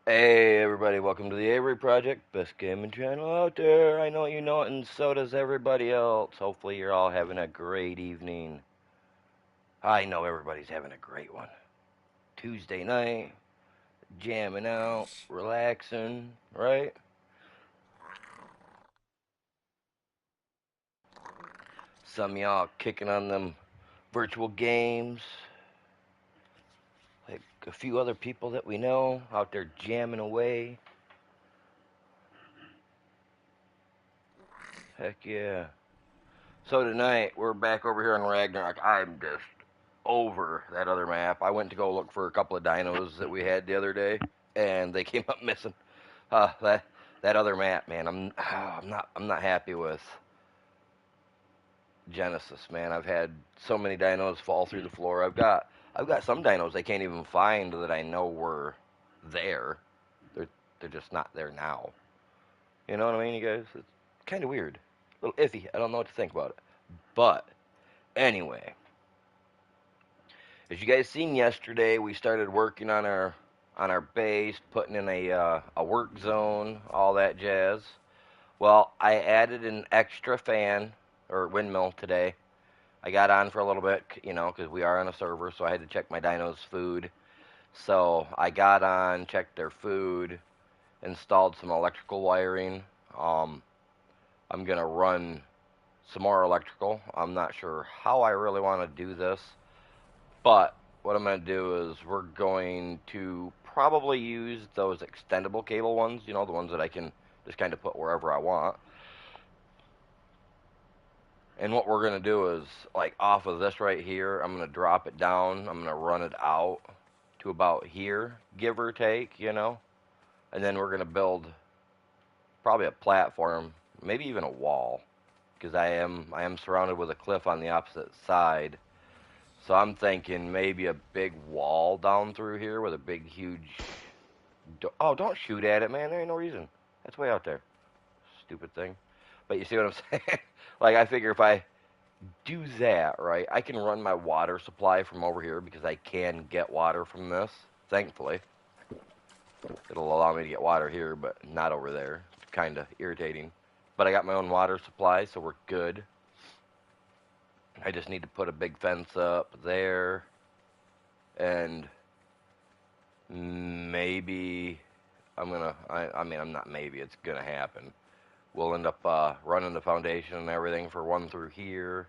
Hey everybody, welcome to the Avery Project, best gaming channel out there. I know you know it, and so does everybody else. Hopefully you're all having a great evening. I know everybody's having a great one. Tuesday night, jamming out, relaxing, right? Some of y'all kicking on them virtual games, like a few other people that we know out there jamming away. Heck yeah. So tonight, we're back over here on Ragnarok. I'm just over that other map. I went to go look for a couple of dinos that we had the other day, and they came up missing. That other map, man. I'm not happy with Genesis, man. I've had so many dinos fall through the floor. I've got some dinos I can't even find that I know were there. They're they're just not there now. You know what I mean, you guys? It's kind of weird, a little iffy. I don't know what to think about it. But anyway, as you guys seen yesterday, we started working on our base, putting in a work zone, all that jazz. Well, I added an extra fan or windmill today. I got on for a little bit, because we are on a server, so I had to check my dinos' food. So I got on, checked their food, installed some electrical wiring. Um, I'm gonna run some more electrical. I'm not sure how I really want to do this. But what I'm going to do is we're going to probably use those extendable cable ones, the ones that I can just kind of put wherever I want. And what we're going to do is, like, off of this right here, I'm going to drop it down. I'm going to run it out to about here, give or take. And then we're going to build probably a platform, maybe even a wall, because I am surrounded with a cliff on the opposite side. So I'm thinking maybe a big wall down through here with a big, huge. Oh, don't shoot at it, man. There ain't no reason. That's way out there. Stupid thing. But you see what I'm saying? Like, I figure if I do that, right, I can run my water supply from over here because I can get water from this, thankfully. It'll allow me to get water here, but not over there. It's kind of irritating. But I got my own water supply, so we're good. I just need to put a big fence up there, and maybe I'm not maybe, it's gonna happen. We'll end up running the foundation and everything for one through here.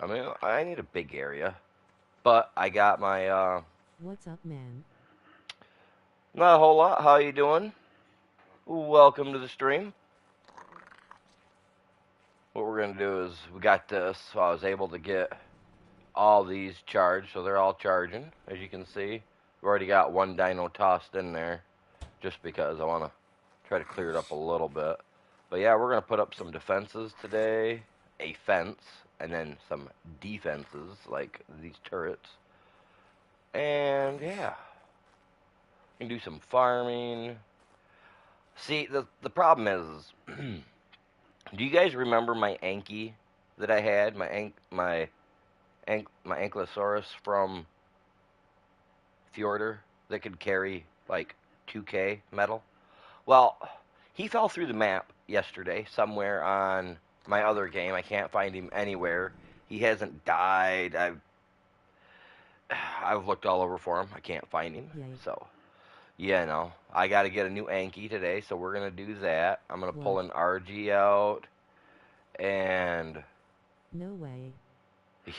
I mean, I need a big area, but I got my What's up, man? not a whole lot. How you doing? Welcome to the stream. What we're gonna do is we got this. So I was able to get all these charged, so they're all charging, as you can see. We've already got one dino tossed in there, just because I want to try to clear it up a little bit. But yeah, we're gonna put up some defenses today, a fence, and then some defenses like these turrets. And yeah, we can do some farming. See, the problem is, do you guys remember my Anki that I had? My Ankylosaurus from Fjordur that could carry like 2K metal. Well, he fell through the map yesterday somewhere on my other game. I can't find him anywhere. He hasn't died. I've looked all over for him. I can't find him. Yay. So, I got to get a new Anki today, so we're going to do that. I'm going to pull What? an RG out, and No way.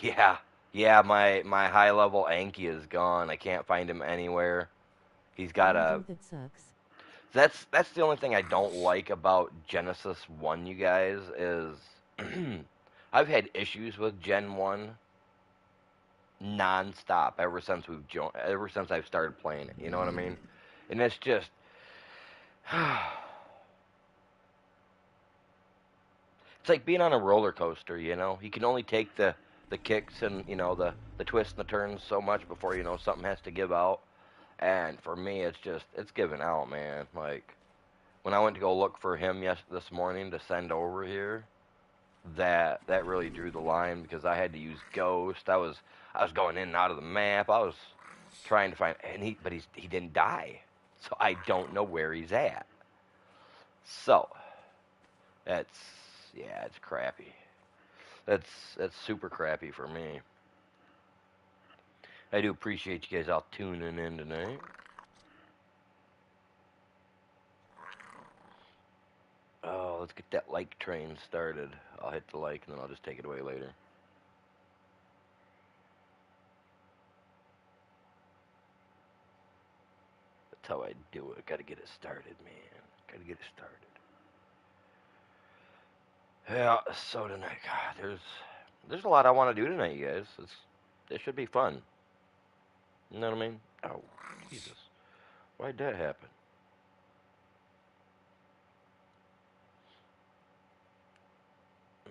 yeah, yeah, my high level Anki is gone. I can't find him anywhere. He's got a. That sucks. That's the only thing I don't like about Genesis 1, you guys, is I've had issues with Gen 1 nonstop ever since I've started playing it. You know what I mean? And it's just it's like being on a roller coaster. You can only take the kicks and the twists and the turns so much before something has to give out. And for me, it's giving out, man. Like when I went to go look for him this morning to send over here, that really drew the line because I had to use Ghost. I was going in and out of the map. I was trying to find, and he didn't die, so I don't know where he's at. So that's yeah, it's crappy. That's super crappy for me. I do appreciate you guys all tuning in tonight. Oh, let's get that like train started. I'll hit the like and then I'll just take it away later. That's how I do it. Gotta get it started, man. Gotta get it started. Yeah, so tonight, God, there's a lot I want to do tonight, you guys. It should be fun. You know what I mean? Oh, Jesus. Why'd that happen?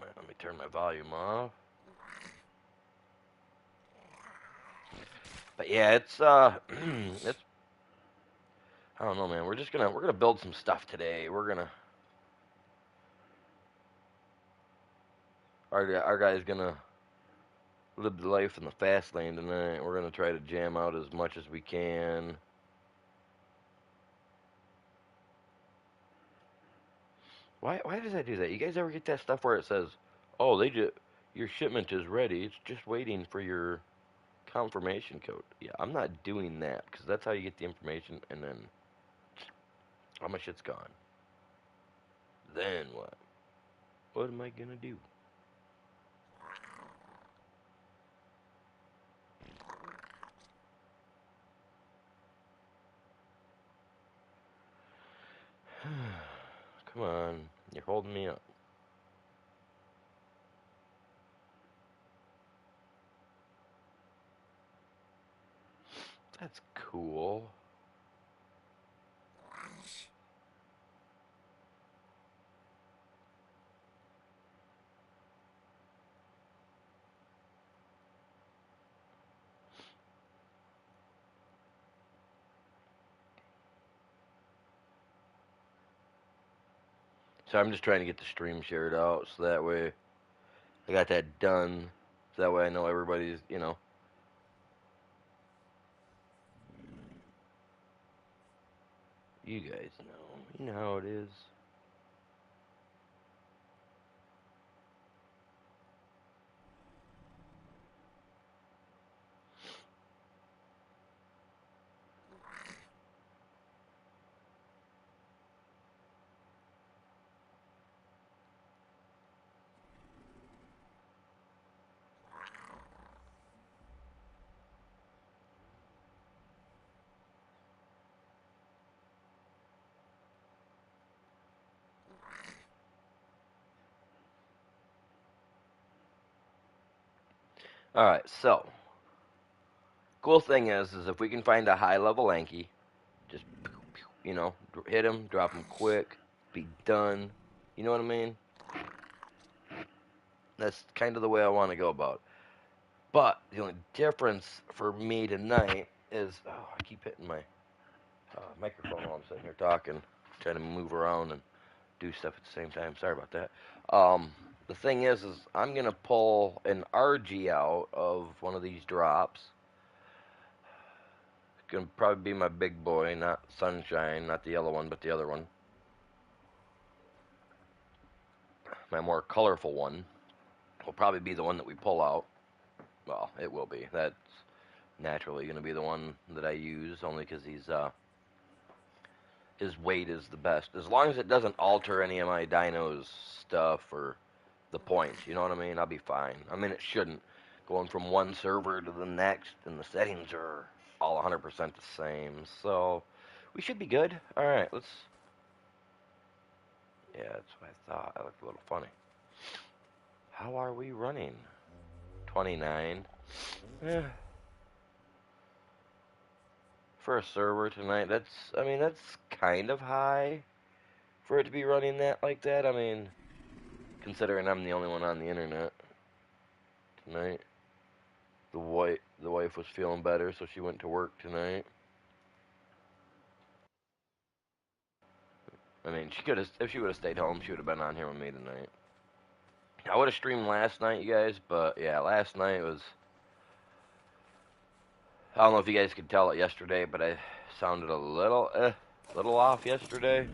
Let me turn my volume off. But yeah, it's I don't know, man. We're gonna build some stuff today. Our guy's gonna live the life in the fast lane tonight. We're gonna try to jam out as much as we can. Why does that do that? You guys ever get that stuff where it says, "Oh, your shipment is ready. It's just waiting for your confirmation code." Yeah, I'm not doing that because that's how you get the information, and then all my shit's gone. Then what? What am I gonna do? Come on, you're holding me up. That's cool. So I'm just trying to get the stream shared out so that way I got that done. So that way I know everybody's, you guys know. You know how it is. Alright, so cool thing is if we can find a high level Anki, just hit him, drop him quick, be done. You know what I mean? That's kind of the way I want to go about it. But the only difference for me tonight is, oh, I keep hitting my microphone while I'm sitting here talking, trying to move around and do stuff at the same time. Sorry about that. The thing is I'm gonna pull an RG out of one of these drops. It's gonna probably be my big boy, not Sunshine, not the yellow one, but the other one. My more colorful one will probably be the one that we pull out. Well, it will be. That's naturally gonna be the one that I use, only because his weight is the best. As long as it doesn't alter any of my dyno's stuff or the points, you know what I mean? I'll be fine. I mean, it shouldn't. Going from one server to the next, and the settings are all 100% the same. So, we should be good. Alright, let's... Yeah, that's what I thought. I looked a little funny. How are we running? 29. Eh. For a server tonight, that's kind of high for it to be running that like that. I mean, considering I'm the only one on the internet tonight. The wife was feeling better, so she went to work tonight. I mean, if she would have stayed home, she would have been on here with me tonight. I would have streamed last night, you guys, but yeah, last night was I don't know if you guys could tell it yesterday, but I sounded a little off yesterday.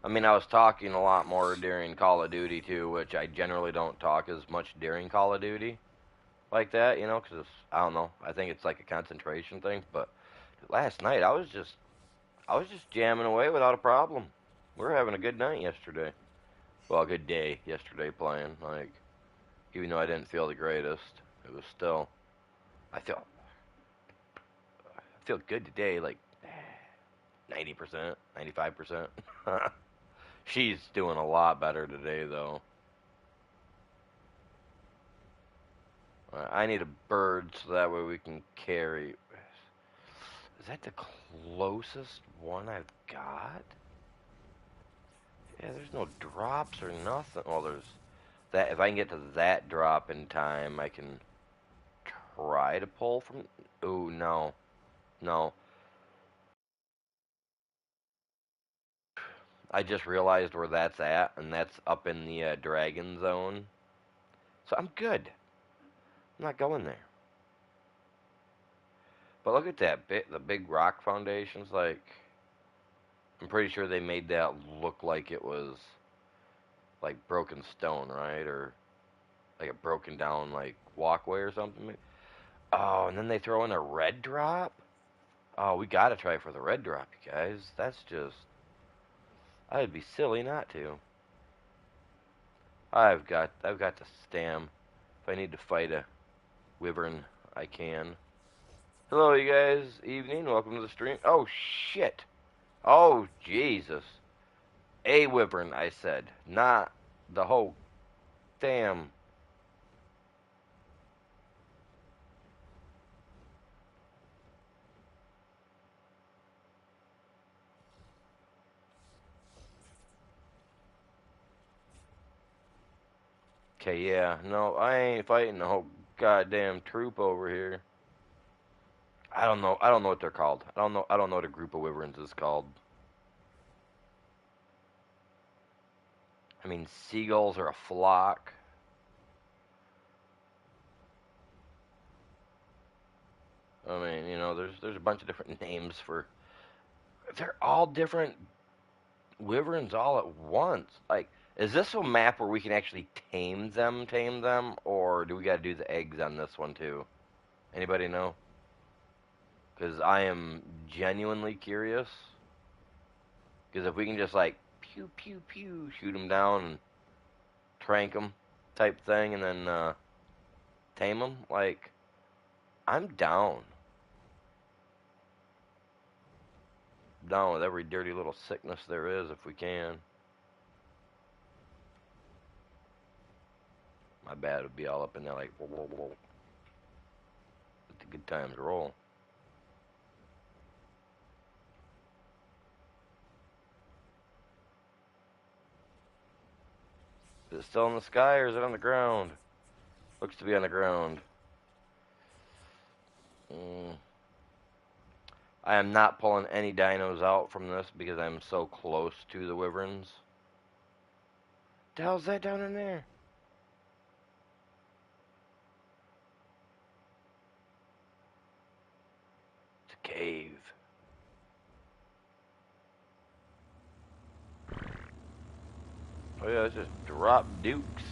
I mean, I was talking a lot more during Call of Duty too, which I generally don't talk as much during Call of Duty like that, you know, because I don't know. I think it's like a concentration thing. But last night I was just jamming away without a problem. We were having a good night yesterday. Well, a good day yesterday playing. Like, even though I didn't feel the greatest, it was still. I feel good today. Like 90%, 95%. She's doing a lot better today, though. I need a bird so that way we can carry. Is that the closest one I've got? Yeah, there's no drops or nothing. Well, there's that. If I can get to that drop in time, I can try to pull from. Ooh, no. No. I just realized where that's at, and that's up in the dragon zone. So I'm good. I'm not going there. But look at that bit, the big rock foundations. Like, I'm pretty sure they made that look like it was like broken stone, right? Or like a broken down like walkway or something. Oh, and then they throw in a red drop. Oh, we gotta try for the red drop, you guys. That's just, I'd be silly not to. I've got to stam. If I need to fight a wyvern, I can. Hello, you guys. Evening. Welcome to the stream. Oh shit. Oh Jesus. A wyvern, I said, not the whole damn. Okay, yeah. No, I ain't fighting the whole goddamn troop over here. I don't know. I don't know what they're called. I don't know. I don't know what a group of wyverns is called. I mean, seagulls are a flock. I mean, you know, there's a bunch of different names for. They're all different wyverns all at once. Like, is this a map where we can actually tame them, or do we got to do the eggs on this one too? Anybody know? Because I am genuinely curious. Because if we can just like pew pew pew shoot them down and trank them type thing, and then tame them, like I'm down. Down with every dirty little sickness there is if we can. My bad would be all up in there like, whoa, whoa, whoa. Let the good times roll. Is it still in the sky or is it on the ground? Looks to be on the ground. I am not pulling any dinos out from this because I'm so close to the wyverns. The hell's that down in there? It's a cave. Oh yeah, it's just drop dukes.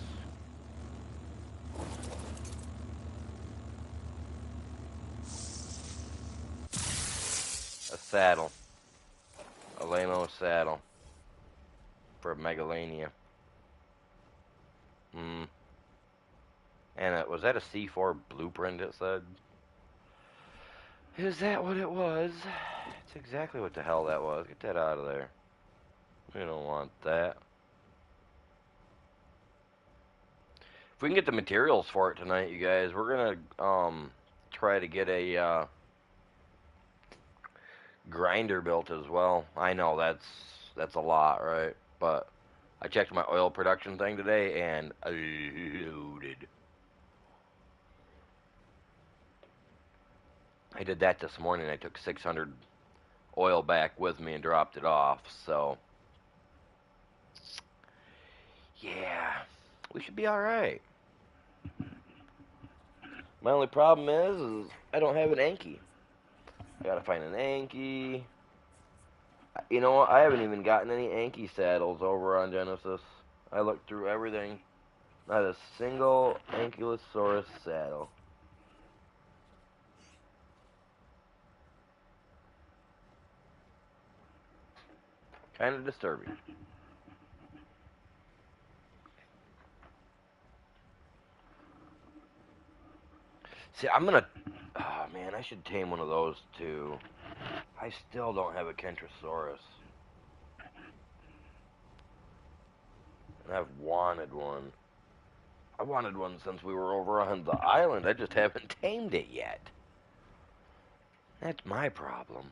A saddle. A lame-o saddle. For a Megalania. And was that a C4 blueprint it said? Is that what it was? It's exactly what the hell that was. Get that out of there. We don't want that. If we can get the materials for it tonight, you guys, we're gonna try to get a grinder built as well. I know that's a lot, right? But I checked my oil production thing today and loaded. I did that this morning. I took 600 oil back with me and dropped it off. So yeah, we should be all right. My only problem is I don't have an Anki. I gotta find an Anki. You know what? I haven't even gotten any Anki saddles over on Genesis. I looked through everything. Not a single Ankylosaurus saddle. Kind of disturbing. See, I'm gonna. Oh man, I should tame one of those too. I still don't have a Kentrosaurus. And I've wanted one. I wanted one since we were over on the island. I just haven't tamed it yet. That's my problem.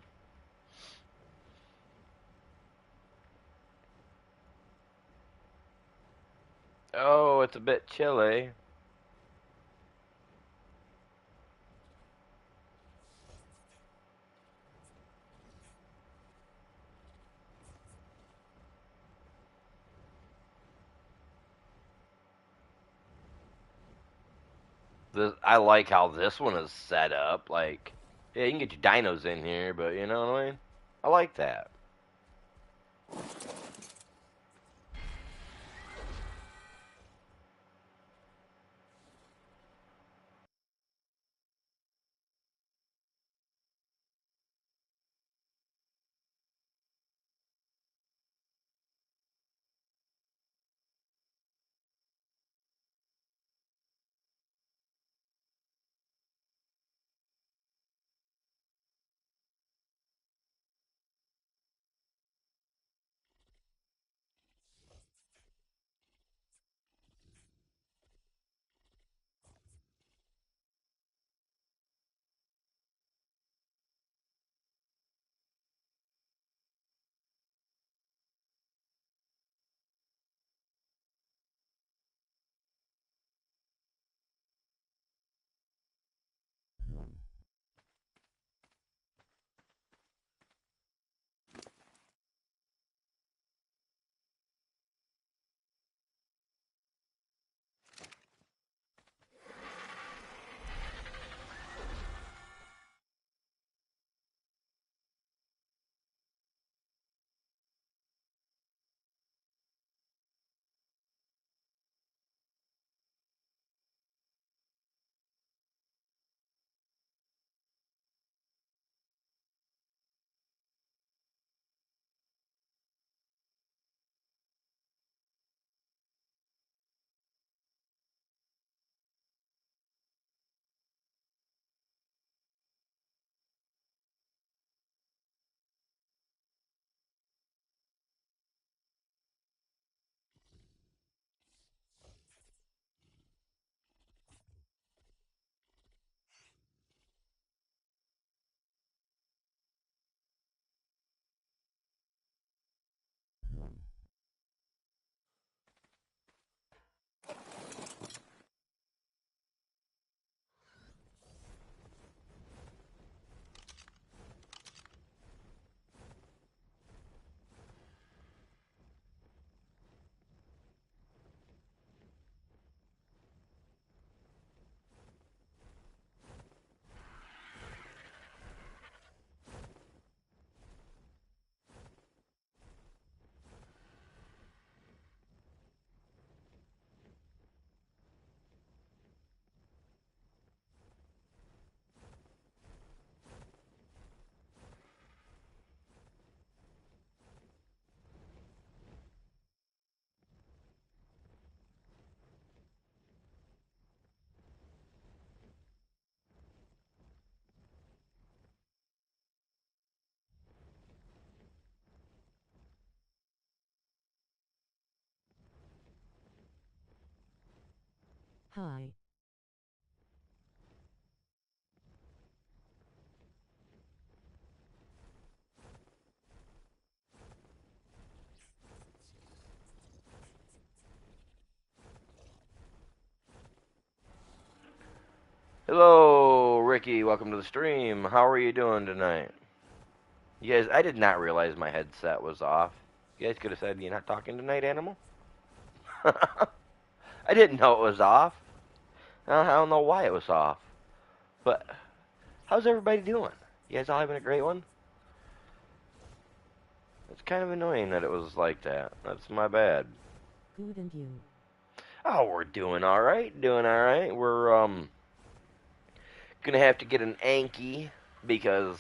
Oh, it's a bit chilly. I like how this one is set up. Like, yeah, you can get your dinos in here, but you know what I mean? I like that. Hi. Hello, Ricky. Welcome to the stream. How are you doing tonight? You guys, I did not realize my headset was off. You guys could have said, "You're not talking tonight, animal." I didn't know it was off. I don't know why it was off. But how's everybody doing? You guys all having a great one? It's kind of annoying that it was like that. That's my bad. Good and you. Oh, we're doing all right. Doing all right. We're gonna have to get an Anki because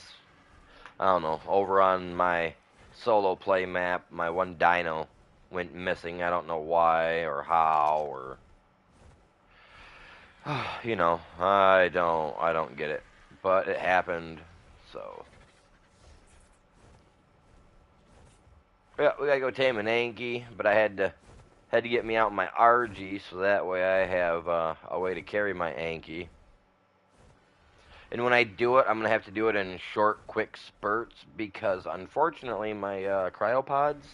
I don't know. Over on my solo play map, my one dino went missing. I don't know why or how or I don't get it. But it happened. So yeah, we gotta go tame an Anki, but I had to get me out my RG so that way I have a way to carry my Anki. And when I do it, I'm gonna have to do it in short, quick spurts because unfortunately my cryopods,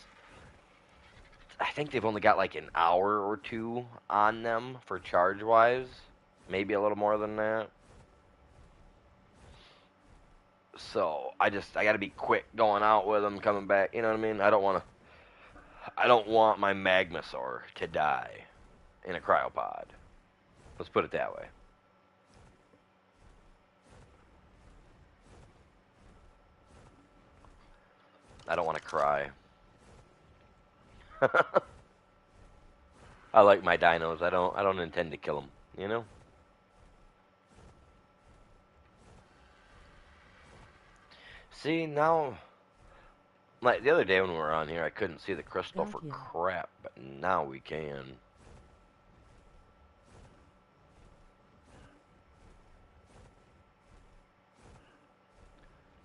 I think they've only got like an hour or two on them for charge wise, maybe a little more than that. So I got to be quick going out with them, coming back. You know what I mean? I don't want my Magmasaur to die in a cryopod. Let's put it that way. I don't want to cry. I like my dinos. I don't intend to kill them. You know. See now, like the other day when we were on here, I couldn't see the crystal Got for ya. crap, but now we can.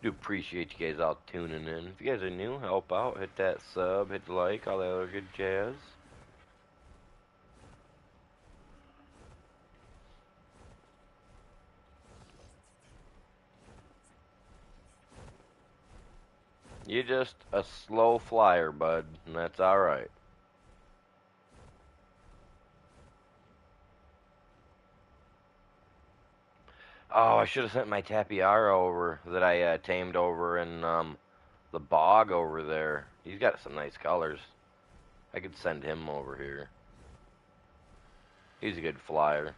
Do appreciate you guys all tuning in. If you guys are new, help out, hit that sub, hit the like, all that other good jazz. You're just a slow flyer, bud, and that's alright. Oh, I should have sent my Tapiara over that I tamed over in the bog over there. He's got some nice colors. I could send him over here. He's a good flyer.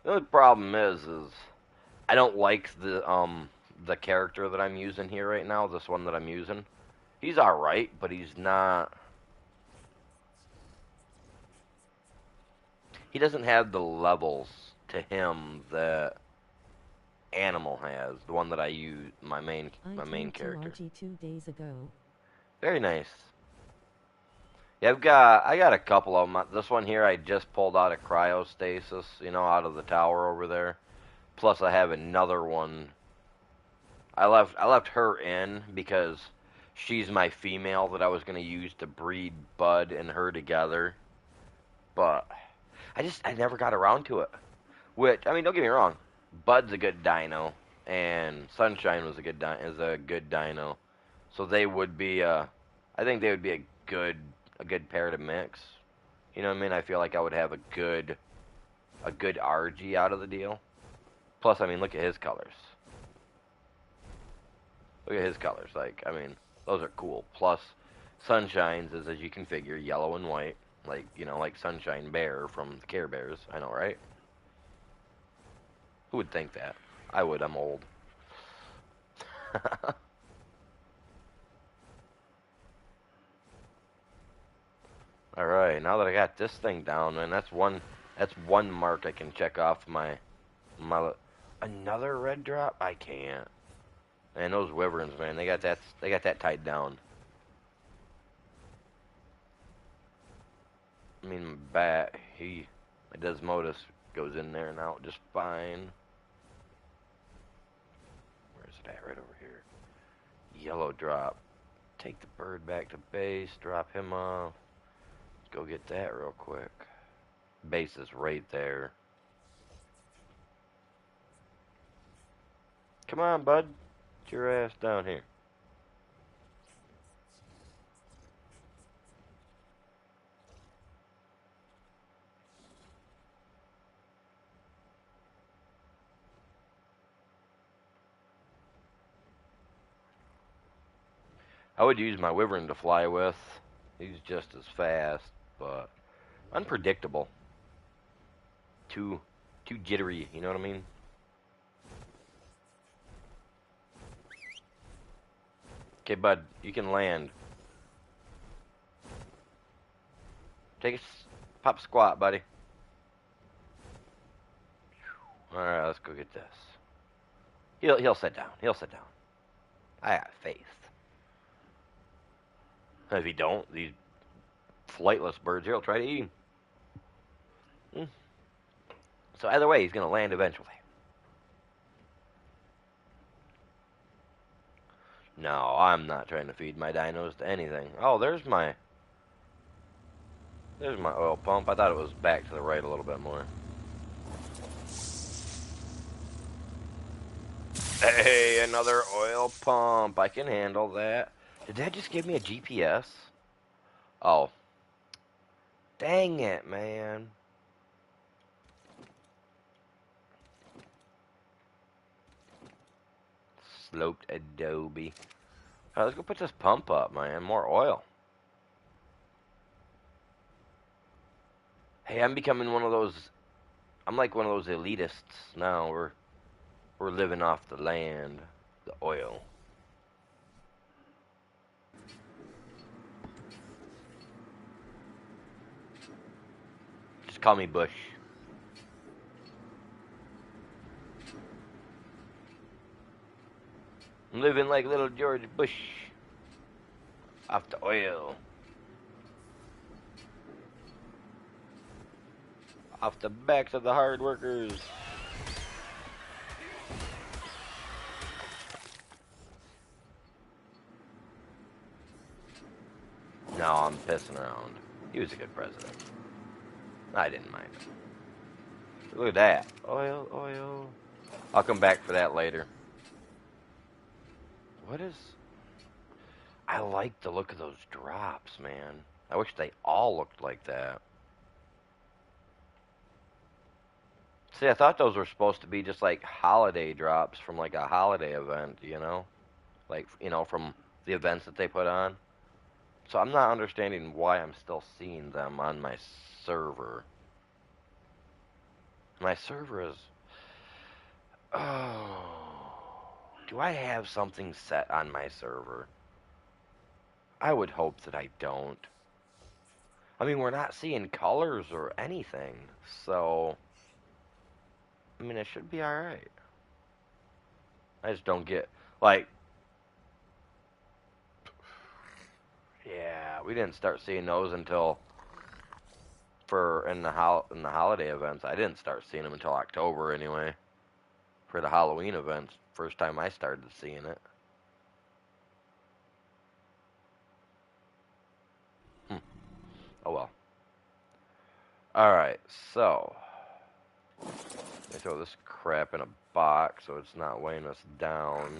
The only problem is I don't like the character that I'm using here right now. This one that I'm using. He's all right, but he's not. He doesn't have the levels to him that Animal has. The one that I use, my main tamed character. 2 days ago. Very nice. Yeah, I got a couple of them. This one here I just pulled out of cryostasis, out of the tower over there. Plus I have another one. I left her in because she's my female that I was going to use to breed Bud and her together. But I never got around to it. Which, I mean, don't get me wrong. Bud's a good dino and Sunshine is a good dino. So they would be I think they would be a good pair to mix. You know what I mean? I feel like I would have a good RG out of the deal. Plus, I mean, look at his colors. Look at his colors. Like, I mean, those are cool. Plus, Sunshine's is, as you can figure, yellow and white. Like Sunshine Bear from the Care Bears. I know, right? Who would think that? I would. I'm old. All right. Now that I got this thing down, man, that's one mark I can check off my. Another red drop? I can't. Man, those wyverns, man, they got that tied down. I mean, bat, my Desmodus goes in there and out just fine. Where's it at? Right over here. Yellow drop. Take the bird back to base, drop him off. Let's go get that real quick. Base is right there. Come on, bud. Get your ass down here. I would use my wyvern to fly with. He's just as fast, but unpredictable. Too Too jittery, you know what I mean? Okay, bud, you can land. Take a pop squat, buddy. Alright, let's go get this. He'll sit down. He'll sit down. I got faith. If he don't, these flightless birds here will try to eat him. So either way, he's gonna land eventually. No, I'm not trying to feed my dinos to anything. Oh, there's my oil pump. I thought it was back to the right a little bit more. Hey, another oil pump. I can handle that. Did that just give me a GPS? Oh. Dang it, man. Sloped adobe. Alright, let's go put this pump up, man. More oil. Hey, I'm becoming one of those... I'm like one of those elitists now. We're living off the land. The oil. Just call me Bush. I'm living like little George Bush. Off the oil. Off the backs of the hard workers. No, I'm pissing around. He was a good president. I didn't mind him. Look at that. Oil, oil. I'll come back for that later. What is... I like the look of those drops, man. I wish they all looked like that. See, I thought those were supposed to be just like holiday drops from like a holiday event, you know? Like, you know, from the events that they put on. So I'm not understanding why I'm still seeing them on my server. My server is... Oh... Do I have something set on my server? I would hope that I don't. I mean, we're not seeing colors or anything, so... I mean, it should be alright. I just don't get... Like... Yeah, we didn't start seeing those until... in the holiday events. I didn't start seeing them until October, anyway. For the Halloween events. First time I started seeing it. Oh well. Alright, so... Let me throw this crap in a box so it's not weighing us down.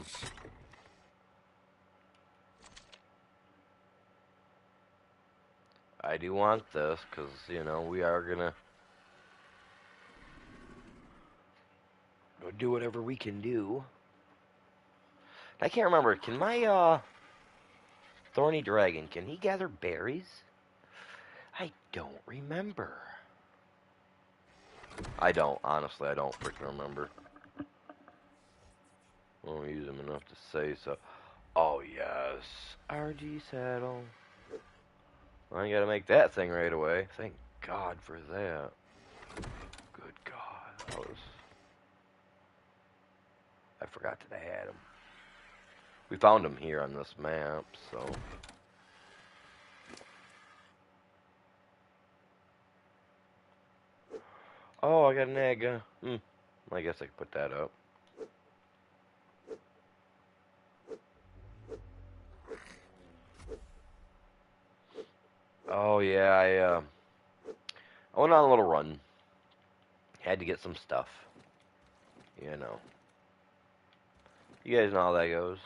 I do want this because, you know, we are gonna do whatever we can do. I can't remember. Can my thorny dragon, can he gather berries? I don't remember. I don't. Honestly, I don't freaking remember. I don't use them enough to say so. Oh, yes. RG saddle. I gotta make that thing right away. Thank God for that. Good God. That was... I forgot that I had him. We found him here on this map, so... Oh, I got an egg. I guess I could put that up. Oh, yeah, I went on a little run. Had to get some stuff. You know. You guys know how that goes.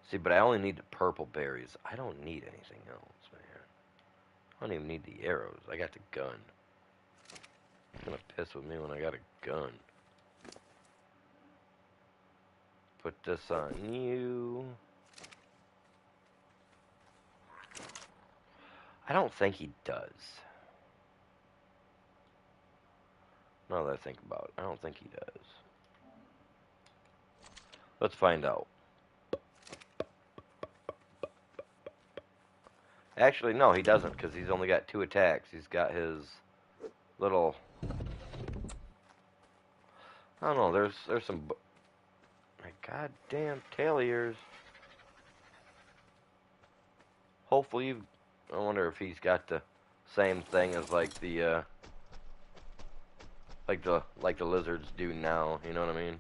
See, but I only need the purple berries. I don't need anything else, man. I don't even need the arrows. I got the gun. It's gonna piss with me when I got a gun. Put this on you. I don't think he does. Now that I think about it, I don't think he does. Let's find out. Actually, no, he doesn't, because he's only got 2 attacks. He's got his little... I don't know, there's some... My goddamn tail ears. Hopefully, I wonder if he's got the same thing as like the lizards do now. You know what I mean?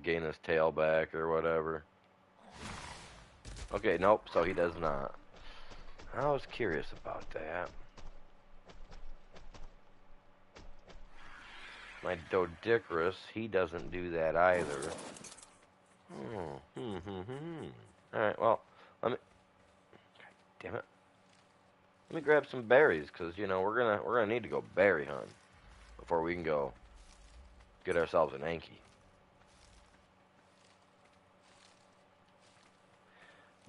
Gain his tail back or whatever. Okay, nope. So he does not. I was curious about that. My Doedicurus, he doesn't do that either. Alright, well, let me... God damn it. Let me grab some berries, because, you know, we're gonna need to go berry hunt before we can go get ourselves an Anky.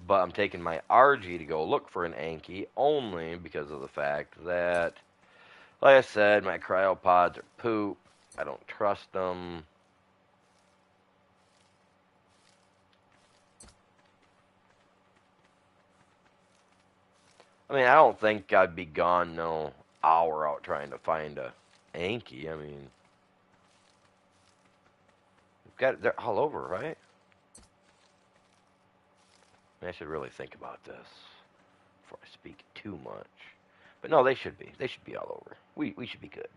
But I'm taking my RG to go look for an Anky only because of the fact that, like I said, my cryopods are poop. I don't trust them. I mean, I don't think I'd be gone no hour out trying to find a Anky. I mean, they're all over, right? I should really think about this before I speak too much. But no, they should be. They should be all over. We should be good,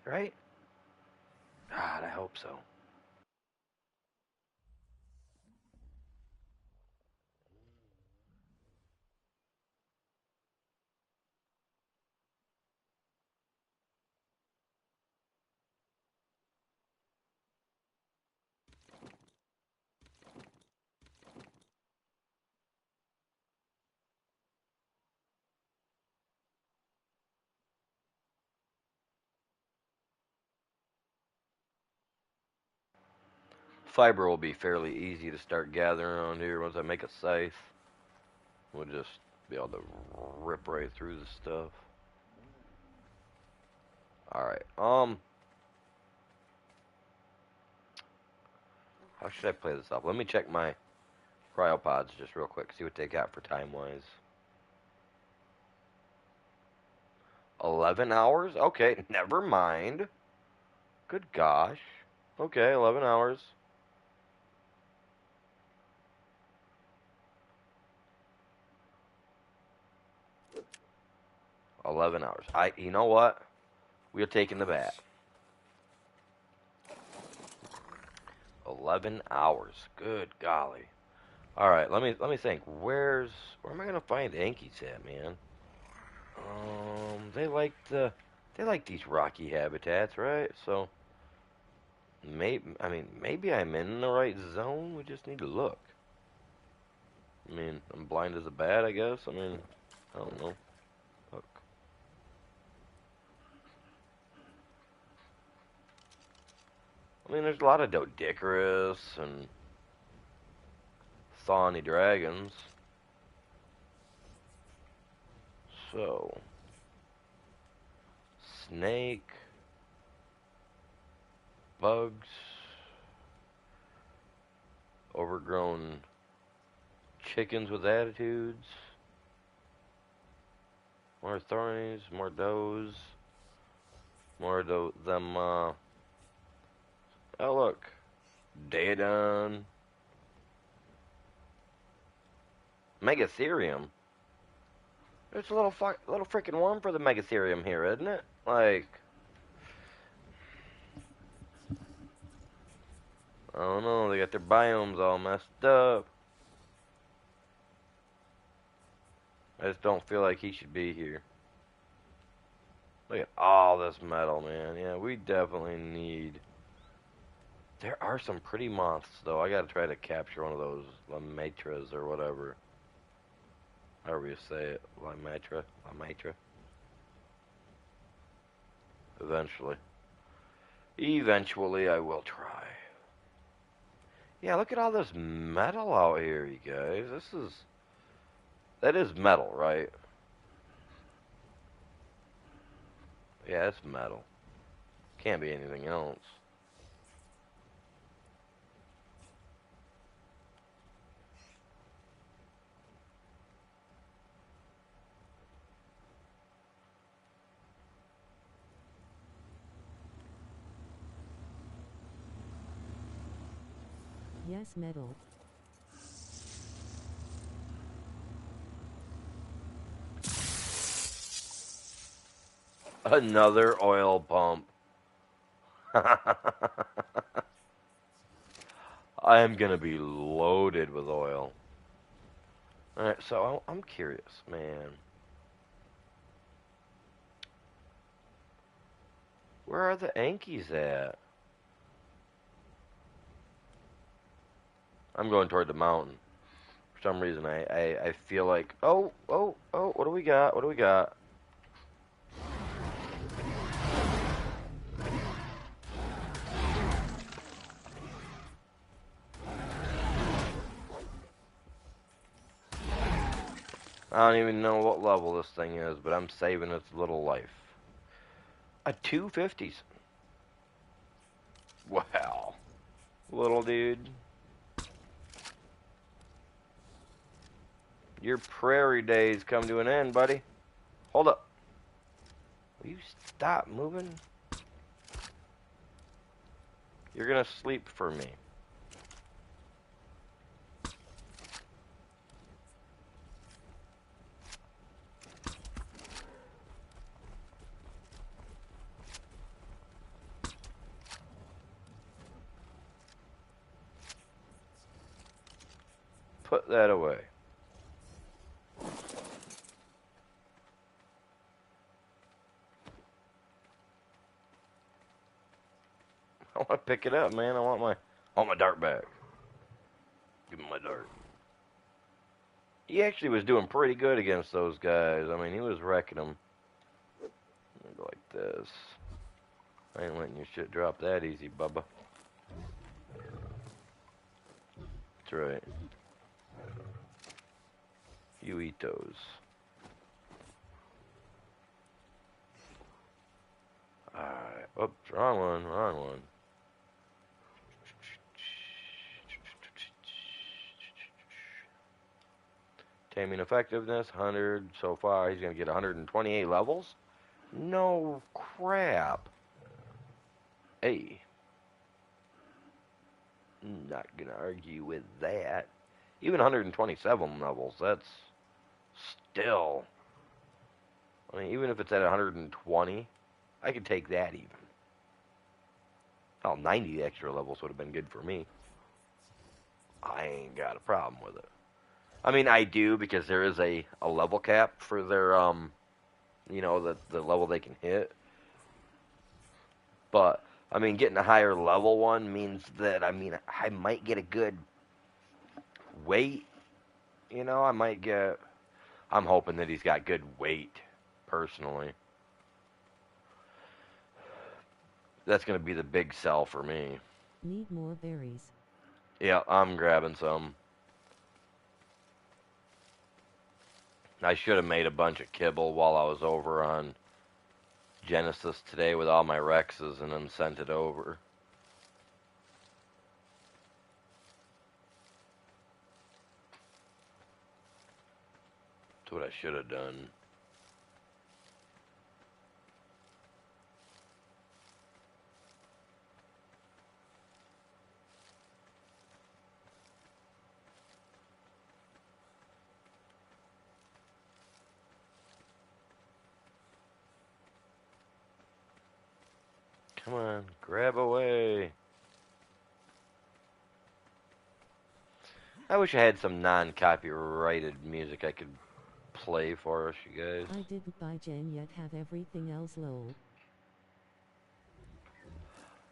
right? God, I hope so. Fiber will be fairly easy to start gathering around here once I make a scythe. We'll just be able to rip right through the stuff. Alright, how should I play this up? Let me check my cryopods just real quick, see what they got for time-wise. 11 hours? Okay, never mind. Good gosh. Okay, 11 hours. You know what? We're taking the bat. 11 hours. Good golly. All right, let me think. Where am I gonna find Ankies at, man? They like these rocky habitats, right? So maybe I'm in the right zone. We just need to look. I mean, I'm blind as a bat, I guess. I mean, I don't know. Look. I mean, there's a lot of Doedicurus and Thawny dragons. So, snake, bugs, overgrown chickens with attitudes, more thornies, more does, more them, oh look, Daedon, Megatherium. There's a little freaking worm for the Megatherium here, isn't it? Like, I don't know, they got their biomes all messed up. I just don't feel like he should be here. Look at all this metal, man. Yeah, we definitely need... There are some pretty moths, though. I gotta try to capture one of those Lametras or whatever. However you say it. Lamatra. Eventually. Eventually I will try. Yeah, look at all this metal out here, you guys. That is metal, right? Yeah, it's metal. Can't be anything else. Yes, metal. Another oil pump. I am gonna be loaded with oil. Alright, so I'm curious, man. Where are the Yankees at? I'm going toward the mountain. For some reason, I feel like, oh, what do we got? What do we got? I don't even know what level this thing is, but I'm saving its little life. A 250s. Wow. Little dude. Your prairie days come to an end, buddy. Hold up. Will you stop moving? You're gonna sleep for me. Put that away. I want to pick it up, man. I want my dart back. Give me my dart. He actually was doing pretty good against those guys. I mean, he was wrecking them. Go like this. I ain't letting your shit drop that easy, Bubba. That's right. You eat those. Alright. Oops, wrong one, wrong one. Taming effectiveness, 100 so far. He's going to get 128 levels? No crap. Hey. Not going to argue with that. Even 127 levels, that's still... I mean, even if it's at 120, I could take that even. Oh, 90 extra levels would have been good for me. I ain't got a problem with it. I mean, I do, because there is a level cap for their, you know, the level they can hit. But, I mean, getting a higher level one means that, I mean, I might get a good weight. You know, I might get... I'm hoping that he's got good weight, personally. That's going to be the big sell for me. Need more berries. Yeah, I'm grabbing some. I should have made a bunch of kibble while I was over on Genesis today with all my Rexes and then sent it over. That's what I should have done. Come on, grab away. I wish I had some non-copyrighted music I could play for us, you guys. I didn't buy Gen yet, have everything else lol.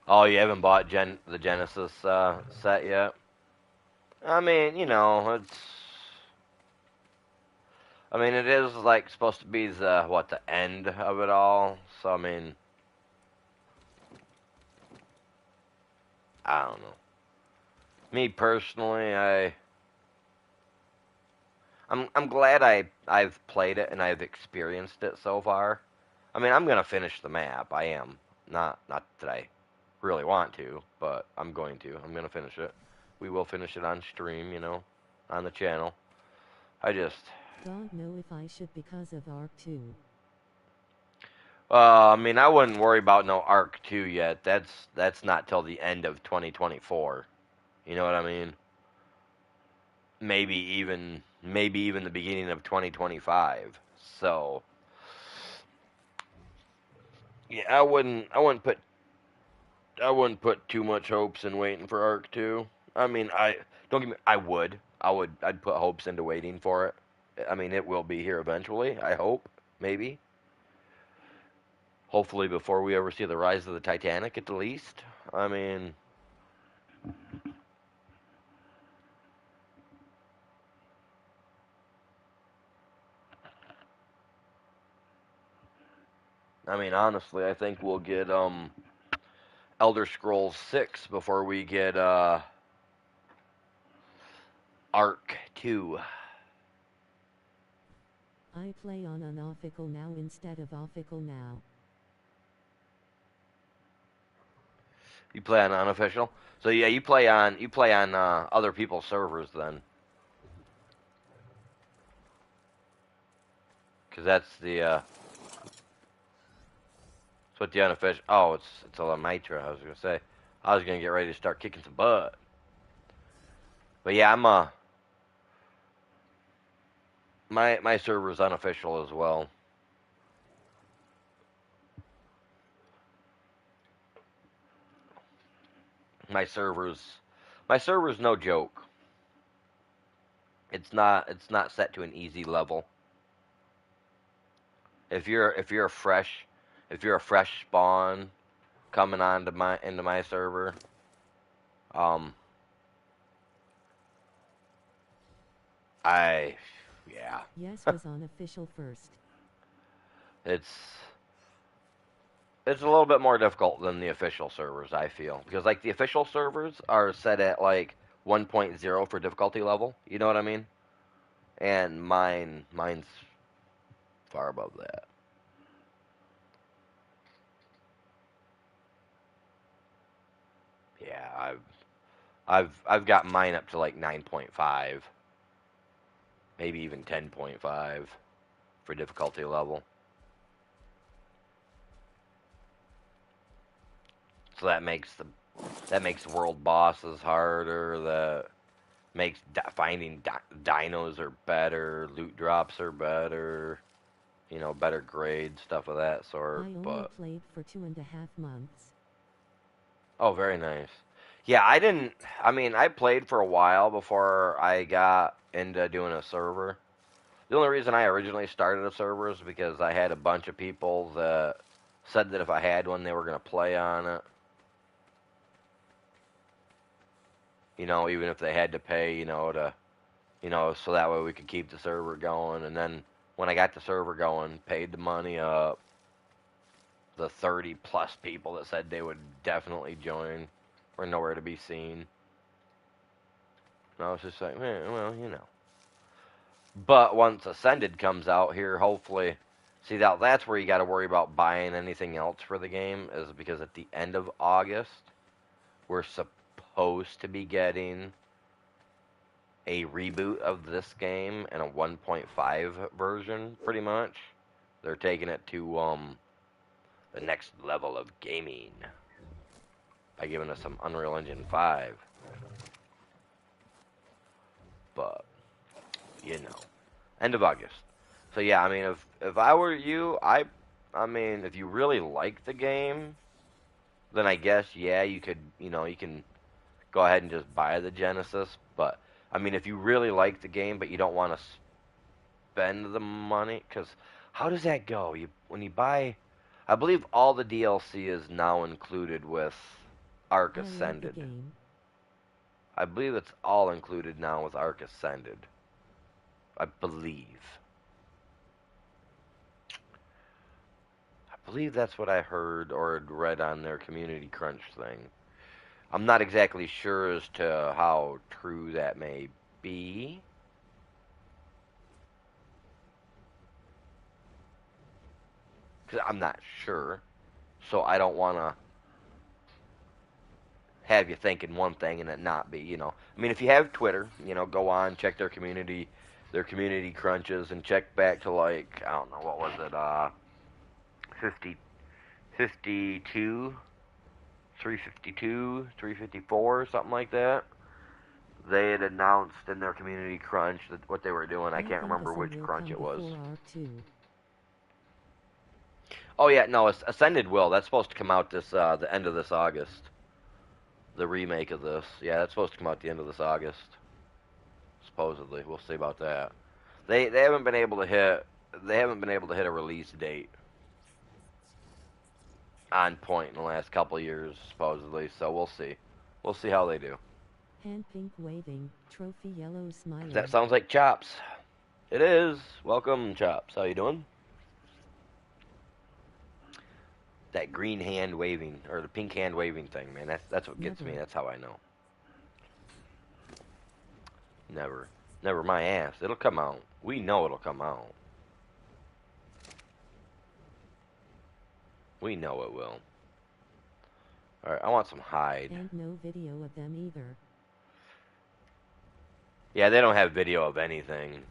Oh, you haven't bought the Genesis set yet? I mean, you know, it's... I mean, it is, like, supposed to be the end of it all. So, I mean... I don't know. Me personally, I'm glad I've played it and I've experienced it so far. I mean, I'm gonna finish the map. I am. Not that I really want to, but I'm going to. I'm gonna finish it. We will finish it on stream, on the channel. I just, Don't know if I should because of Arc 2. I mean, I wouldn't worry about no Arc 2 yet. That's not till the end of 2024. You know what I mean? Maybe even the beginning of 2025. So, yeah, I wouldn't put too much hopes in waiting for Arc 2. I mean, I don't get me. I'd put hopes into waiting for it. I mean, it will be here eventually. I hope, maybe, hopefully before we ever see the rise of the Titanic, at the least. I mean, honestly, I think we'll get Elder Scrolls 6 before we get Arc 2. I play on unofficial now instead of official now. You play on unofficial, so yeah, you play on other people's servers then, because that's what the unofficial. Oh, it's a Lamitra. I was gonna say, I was gonna get ready to start kicking some butt, but yeah, my server's unofficial as well. My server's my server's no joke. It's not set to an easy level. If you're a fresh spawn coming into my server, um, I yeah, Yes was on official first. it's it's a little bit more difficult than the official servers, I feel, because like the official servers are set at like 1.0 for difficulty level. You know what I mean? And mine's far above that. Yeah, I've got mine up to like 9.5, maybe even 10.5 for difficulty level. So that makes world bosses harder. That makes finding dinos are better, loot drops are better, better grade stuff of that sort. I only But played for 2.5 months. oh, very nice. Yeah, I didn't. I mean, I played for a while before I got into doing a server. The only reason I originally started a server is because I had a bunch of people that said that if I had one, they were going to play on it. Even if they had to pay, so that way we could keep the server going. And then when I got the server going, paid the money up, the 30 plus people that said they would definitely join were nowhere to be seen. And I was just like, well. But once Ascended comes out here, hopefully, see that's where you got to worry about buying anything else for the game, is because at the end of August, we're supposed to be getting a reboot of this game and a 1.5 version, pretty much. They're taking it to the next level of gaming by giving us some Unreal Engine 5. But end of August. So yeah, I mean, if I were you, I mean, if you really like the game, then I guess yeah, you can go ahead and just buy the Genesis. But I mean, if you really like the game but you don't want to spend the money, because how does that go? When you buy, I believe all the DLC is now included with Ark I love the Ascended. game. I believe it's all included now with Ark Ascended. I believe. I believe that's what I heard or had read on their Community Crunch thing. I'm not exactly sure as to how true that may be. because I'm not sure. So I don't want to have you thinking one thing and it not be, you know. I mean, if you have Twitter, you know, go on, check their community crunches, and check back to like, I don't know, what was it, 50, 52, 352, 354, something like that. They had announced in their community crunch that what they were doing. I can't Nothing remember which Ascend will crunch come it was. before R2. Oh yeah, no, Ascended will. That's supposed to come out this the end of this August. The remake of this. Yeah, that's supposed to come out the end of this August. Supposedly, we'll see about that. They haven't been able to hit a release date on point in the last couple of years, supposedly. So we'll see. We'll see how they do. Hand pink waving, trophy yellow smiling. That sounds like Chops. It is. Welcome, Chops. How you doing? That green hand waving or the pink hand waving thing, man. That's what gets me. That's how I know. Never my ass. It'll come out. We know it'll come out. We know it will. Alright, I want some hide. And no video of them either. Yeah, they don't have video of anything.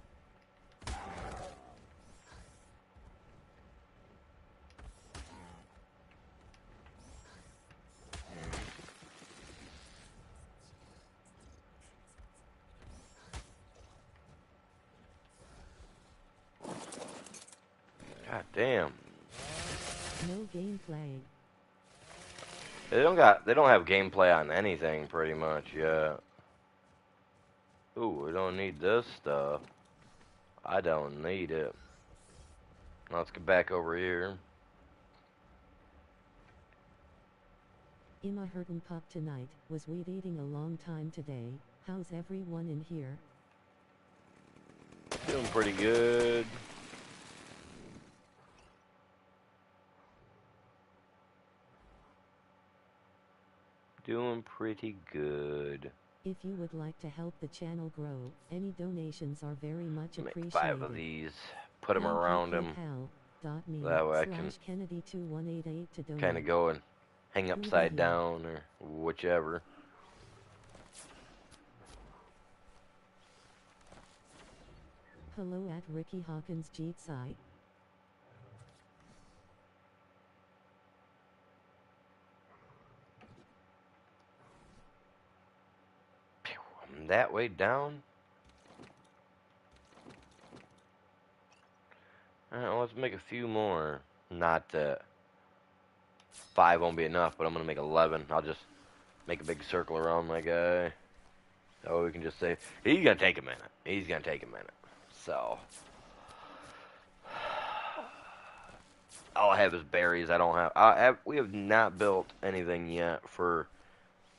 God damn. No gameplay. They don't have gameplay on anything pretty much yet. Ooh, we don't need this stuff. I don't need it. Let's get back over here. Emma Hurton Pop tonight. Was weed eating a long time today. How's everyone in here? Doing pretty good. Doing pretty good. If you would like to help the channel grow, any donations are very much Make appreciated. 5 of these. Put them around him. That way I can kind of go and hang upside down or whichever. Hello at Ricky Hawkins Jeet site. I'm that way down. Alright, well, let's make a few more. Not that 5 won't be enough, but I'm gonna make 11. I'll just make a big circle around my guy. That way we can just say, he's gonna take a minute. He's gonna take a minute. So all I have is berries. We have not built anything yet for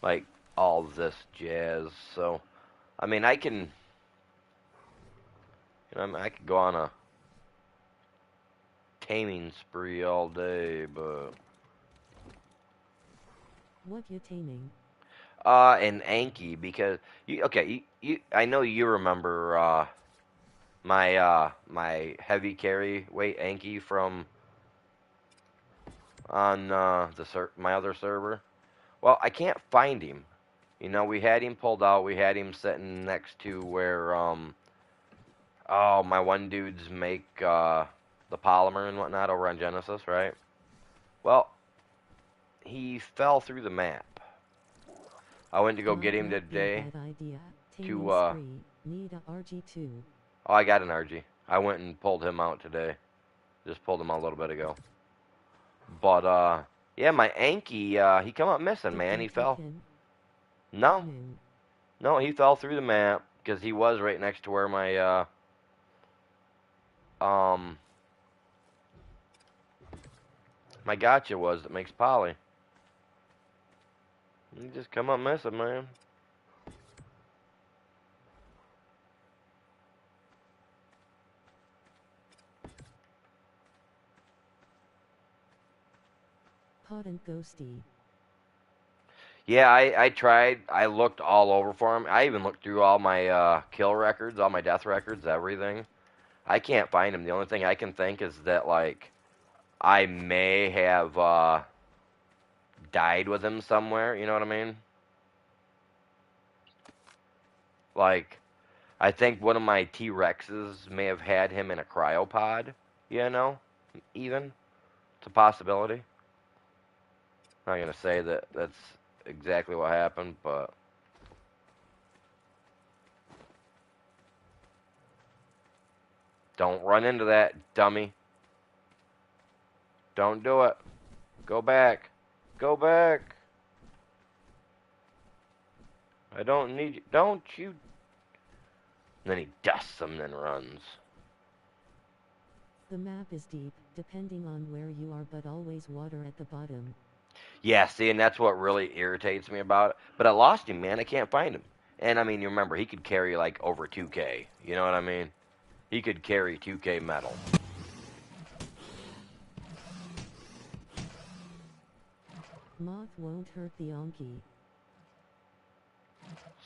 like all this jazz. So I mean, I can I could go on a taming spree all day, but what you taming? An Anki, because I know you remember my heavy carry weight Anki from on my other server. Well, I can't find him. You know, we had him pulled out. We had him sitting next to where my one dudes make the polymer and whatnot over on Genesis, right? Well, he fell through the map. I went to go get him today. Need a RG2. Oh, I got an RG. I went and pulled him out today. Just pulled him out a little bit ago. But yeah, my Anki, he come up missing, man. He fell. No, he fell through the map because he was right next to where my my gotcha was that makes poly. He just come up missing, man. Hot and ghosty. Yeah, I tried. I looked all over for him. I even looked through all my kill records, all my death records, everything. I can't find him. The only thing I can think is that, like, I may have died with him somewhere. You know what I mean? Like, I think one of my T Rexes may have had him in a cryopod. You know, even it's a possibility. I'm not gonna say that that's exactly what happened, but don't run into that, dummy. Don't do it. Go back. Go back. I don't need you. Don't you. And then he dusts them, then runs. The map is deep, depending on where you are, but always water at the bottom. Yeah, see, and that's what really irritates me about it. But I lost him, man. I can't find him. And I mean, you remember, he could carry like over 2K. You know what I mean? He could carry 2K metal. Moth won't hurt the Anki.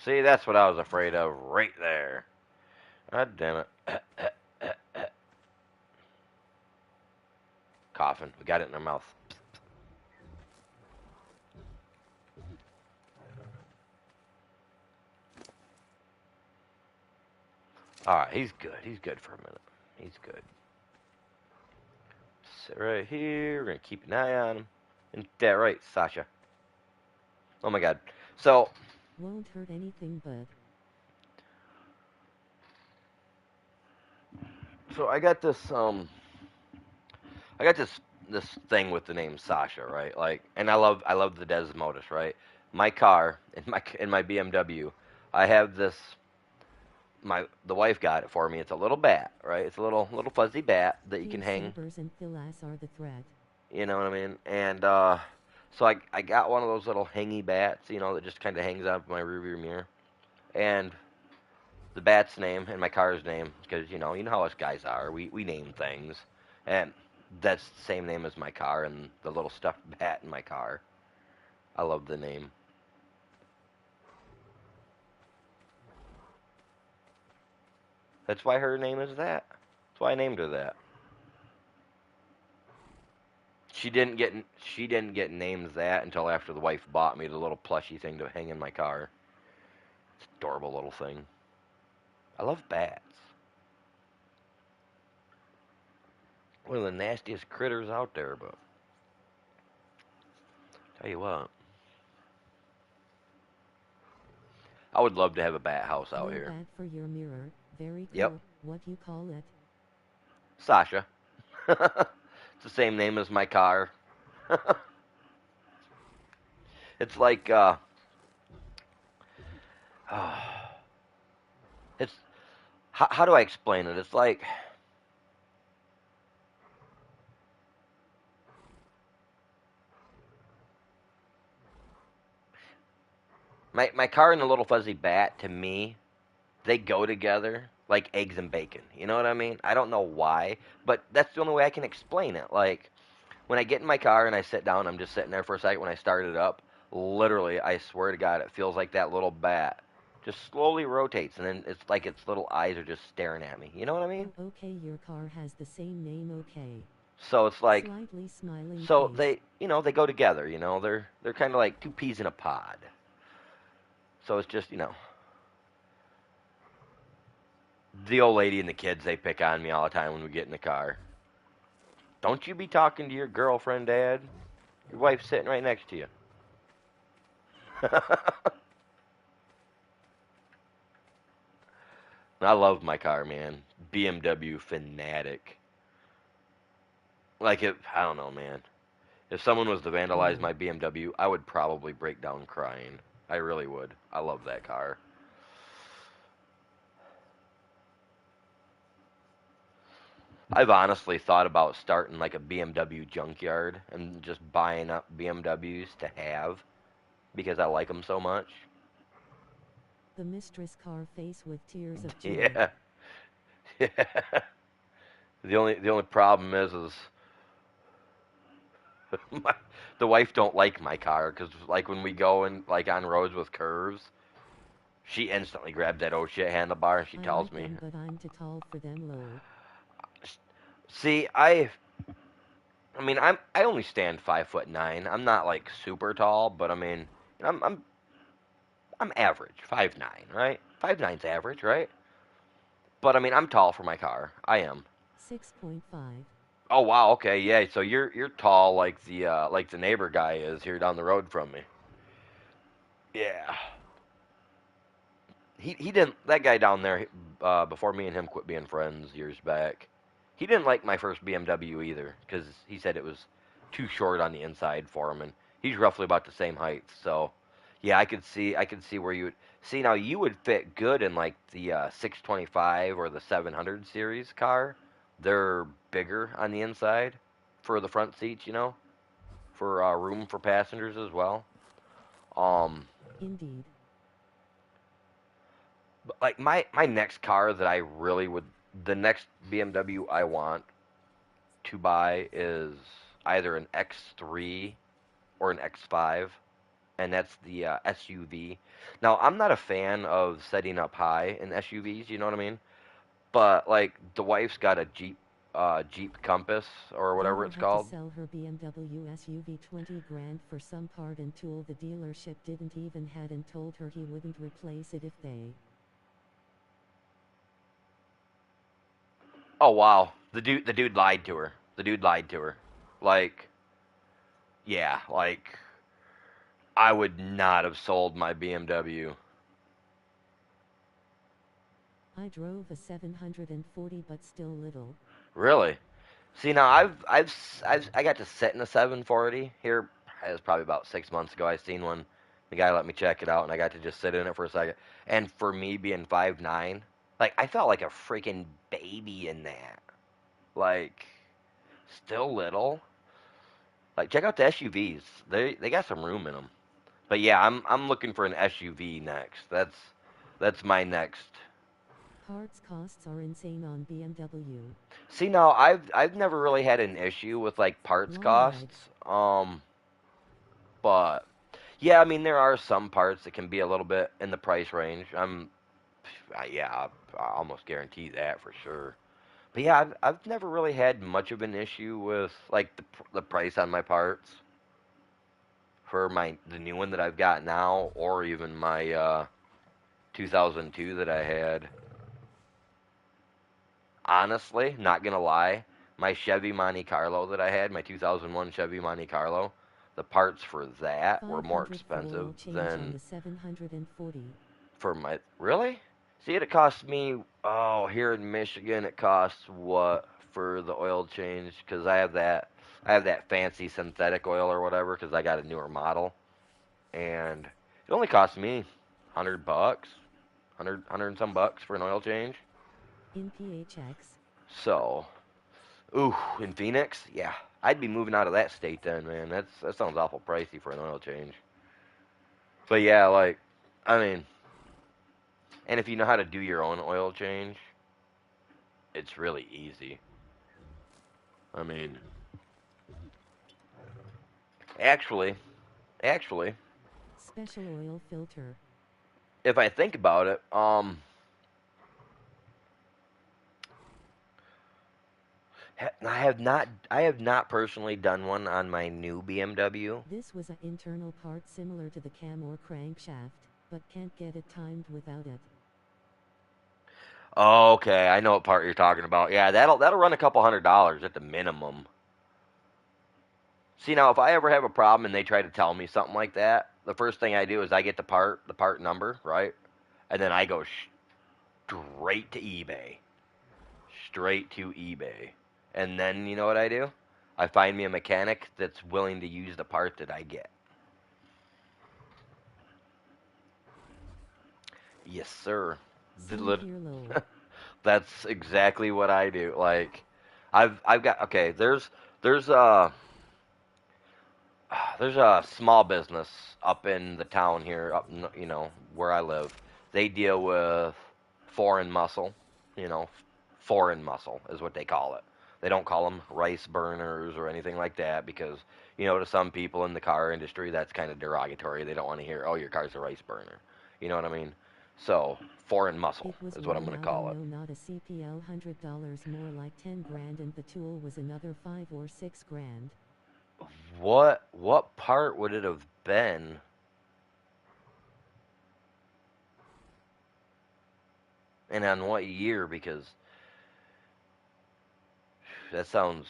See, that's what I was afraid of right there. God damn it. Coughing. We got it in our mouth. Alright, he's good. He's good for a minute. He's good. Sit right here. We're going to keep an eye on him. Isn't that right, Sasha? Oh my god. So, Won't hurt anything but. I got this, this thing with the name Sasha, right? Like, and I love the Desmodus, right? My car, in my BMW, I have this, the wife got it for me. It's a little bat, right? It's a little fuzzy bat that you can hang. Sabers and Philas are the threat. You know what I mean? And so I got one of those little hangy bats, you know, that just kind of hangs out of my rearview mirror. And the bat's name and my car's name, because you know how us guys are. We name things, and that's the same name as my car and the little stuffed bat in my car. I love the name. That's why her name is that. That's why I named her that. She didn't get named that until after the wife bought me the little plushy thing to hang in my car. It's an adorable little thing. I love bats. One of the nastiest critters out there, but tell you what, I would love to have a bat house out No here. bat for your mirror. Very cool. Yep. What you call it? Sasha. It's the same name as my car. It's like it's how do I explain it? It's like my car and the little fuzzy bat to me, they go together like eggs and bacon. You know what I mean? I don't know why, but that's the only way I can explain it. Like when I get in my car and I sit down, I'm just sitting there for a second when I start it up. Literally, I swear to God, it feels like that little bat just slowly rotates, and then it's like its little eyes are just staring at me. You know what I mean? Oh, okay, your car has the same name. Okay. So it's like, Slightly smiling so face. they, they go together. They're kind of like two peas in a pod. So it's just, the old lady and the kids, they pick on me all the time when we get in the car. Don't you be talking to your girlfriend, Dad. Your wife's sitting right next to you. I love my car, man. BMW fanatic. Like, I don't know, man. If someone was to vandalize my BMW, I would probably break down crying. I really would. I love that car. I've honestly thought about starting like a BMW junkyard and just buying up BMWs to have because I like them so much. The mistress car face with tears of joy. Yeah. Yeah. The only problem is my, the wife don't like my car because like when we go and like on roads with curves, she instantly grabs that old shit handlebar and she I tells like me, them, but I'm too tall for them. Low. "See, I mean, I only stand 5'9". I'm not like super tall, but I mean, I'm I'm average, 5'9", right? 5'9's average, right? But I mean, I'm tall for my car. I am. 6.5. Oh wow, okay, yeah. So you're tall like the neighbor guy is here down the road from me. Yeah. He didn't that guy down there before me and him quit being friends years back. He didn't like my first BMW either because he said it was too short on the inside for him, and he's roughly about the same height. So, yeah, I could see where you would see now you would fit good in like the 625 or the 700 series car. They're bigger on the inside for the front seats, for room for passengers as well. Um, Indeed. But like my next car that I really would the next BMW I want to buy is either an X3 or an X5, and that's the SUV. Now I'm not a fan of setting up high in SUVs, you know what I mean? But like the wife's got a Jeep Compass or whatever Dealer it's had to called. sell her BMW SUV 20 grand for some part and tool the dealership didn't even had and told her he wouldn't replace it if they. Oh wow, the dude lied to her. The dude lied to her. Like yeah, like I would not have sold my BMW. I drove a 740 but still little. Really? See now, I got to sit in a 740 here. It was probably about 6 months ago. I seen one. The guy let me check it out, and I got to just sit in it for a second. And for me being 5'9", like I felt like a freaking baby in that. Like still little. Like check out the SUVs. They got some room in them. But yeah, I'm looking for an SUV next. That's my next. Parts costs are insane on BMW. See now, I've never really had an issue with like parts Long ride. costs. But yeah, I mean there are some parts that can be a little bit in the price range. Yeah, I almost guarantee that for sure. But yeah, I've never really had much of an issue with like the price on my parts for the new one that I've got now, or even my 2002 that I had. Honestly, not gonna lie, my Chevy Monte Carlo that I had, my 2001 Chevy Monte Carlo, the parts for that were more 500 for expensive oil change on than the 740. for my. Really? See, it cost me. Oh, here in Michigan, it costs what for the oil change? Because I have that. I have that fancy synthetic oil or whatever. Because I got a newer model, and it only cost me $100, hundred and some bucks for an oil change. In PHX. So, ooh, in Phoenix, yeah, I'd be moving out of that state then, man. That sounds awful pricey for an oil change. But yeah, like, I mean, and if you know how to do your own oil change, it's really easy. I mean, actually, actually, Special oil filter. if I think about it, I have not personally done one on my new BMW. This was an internal part similar to the cam or crankshaft, but can't get it timed without it. Okay, I know what part you're talking about. Yeah, that'll run a couple $100 at the minimum. See now, if I ever have a problem and they try to tell me something like that, the first thing I do is I get the part number, right, and then I go straight to eBay, straight to eBay, and then you know what I do? I find me a mechanic that's willing to use the part that I get. Yes, sir. Same here low. That's exactly what I do. Like, I've got okay. There's a there's a small business up in the town here, where I live. They deal with foreign muscle. You know, foreign muscle is what they call it. They don't call them rice burners or anything like that because to some people in the car industry that's kind of derogatory. They don't want to hear, "Oh, your car's a rice burner." You know what I mean? So, foreign muscle It was is what I'm one going to auto, call it. no, not a CPL. $100 more, like 10 grand, and the tool was another 5 or 6 grand. What part would it have been? And on what year? Because that sounds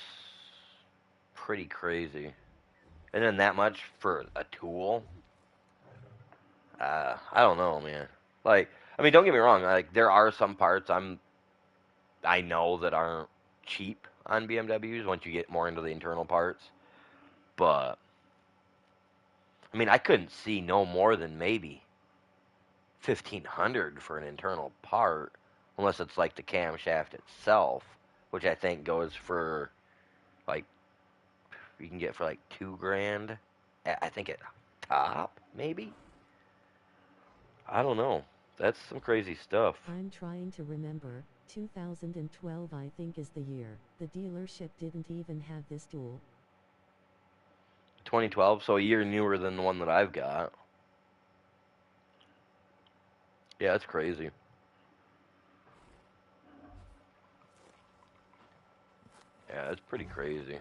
pretty crazy. And then that much for a tool? I don't know, man. Like, I mean, don't get me wrong. Like, there are some parts I know that aren't cheap on BMWs once you get more into the internal parts. But I mean, I couldn't see no more than maybe 1,500 for an internal part, unless it's like the camshaft itself, which I think goes for like you can get for like 2 grand. I think at top maybe. I don't know. That's some crazy stuff. I'm trying to remember. 2012, I think, is the year. The dealership didn't even have this tool. 2012, so a year newer than the one that I've got. Yeah, that's crazy. Yeah, that's pretty crazy.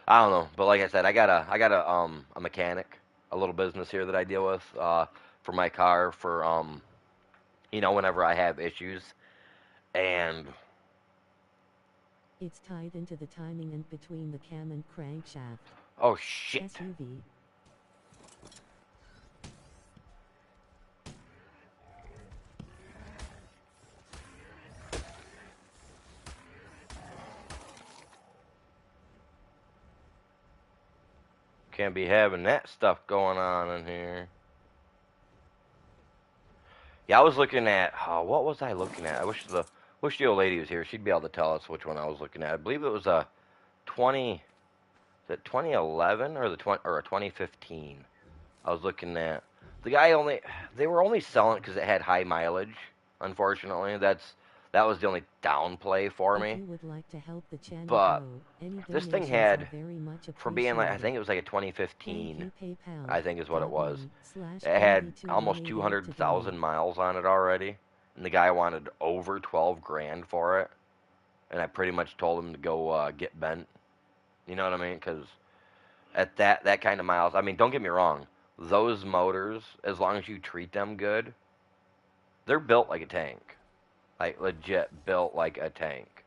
I don't know, but like I said, I got a mechanic, a little business here that I deal with for my car for whenever I have issues. And It's tied into the timing and between the cam and crankshaft. oh shit. SUV. Can't be having that stuff going on in here. Yeah, I was looking at what was I looking at? I wish the old lady was here. She'd be able to tell us which one I was looking at. I believe it was a 20 is it 2011 or the 20 or a 2015. I was looking at. They were only selling it because it had high mileage. Unfortunately, that was the only downplay for If me. you would like to help the channel But grow, any this thing donations had, are very much for being like, I appreciated. think it was like a Thank 2015, you, PayPal. I think is what it was. It had almost 182,188 to 200,000 donate. miles on it already, and the guy wanted over 12 grand for it, and I pretty much told him to go get bent. You know what I mean? Because at that kind of miles, I mean, don't get me wrong, those motors, as long as you treat them good, they're built like a tank, like legit built like a tank.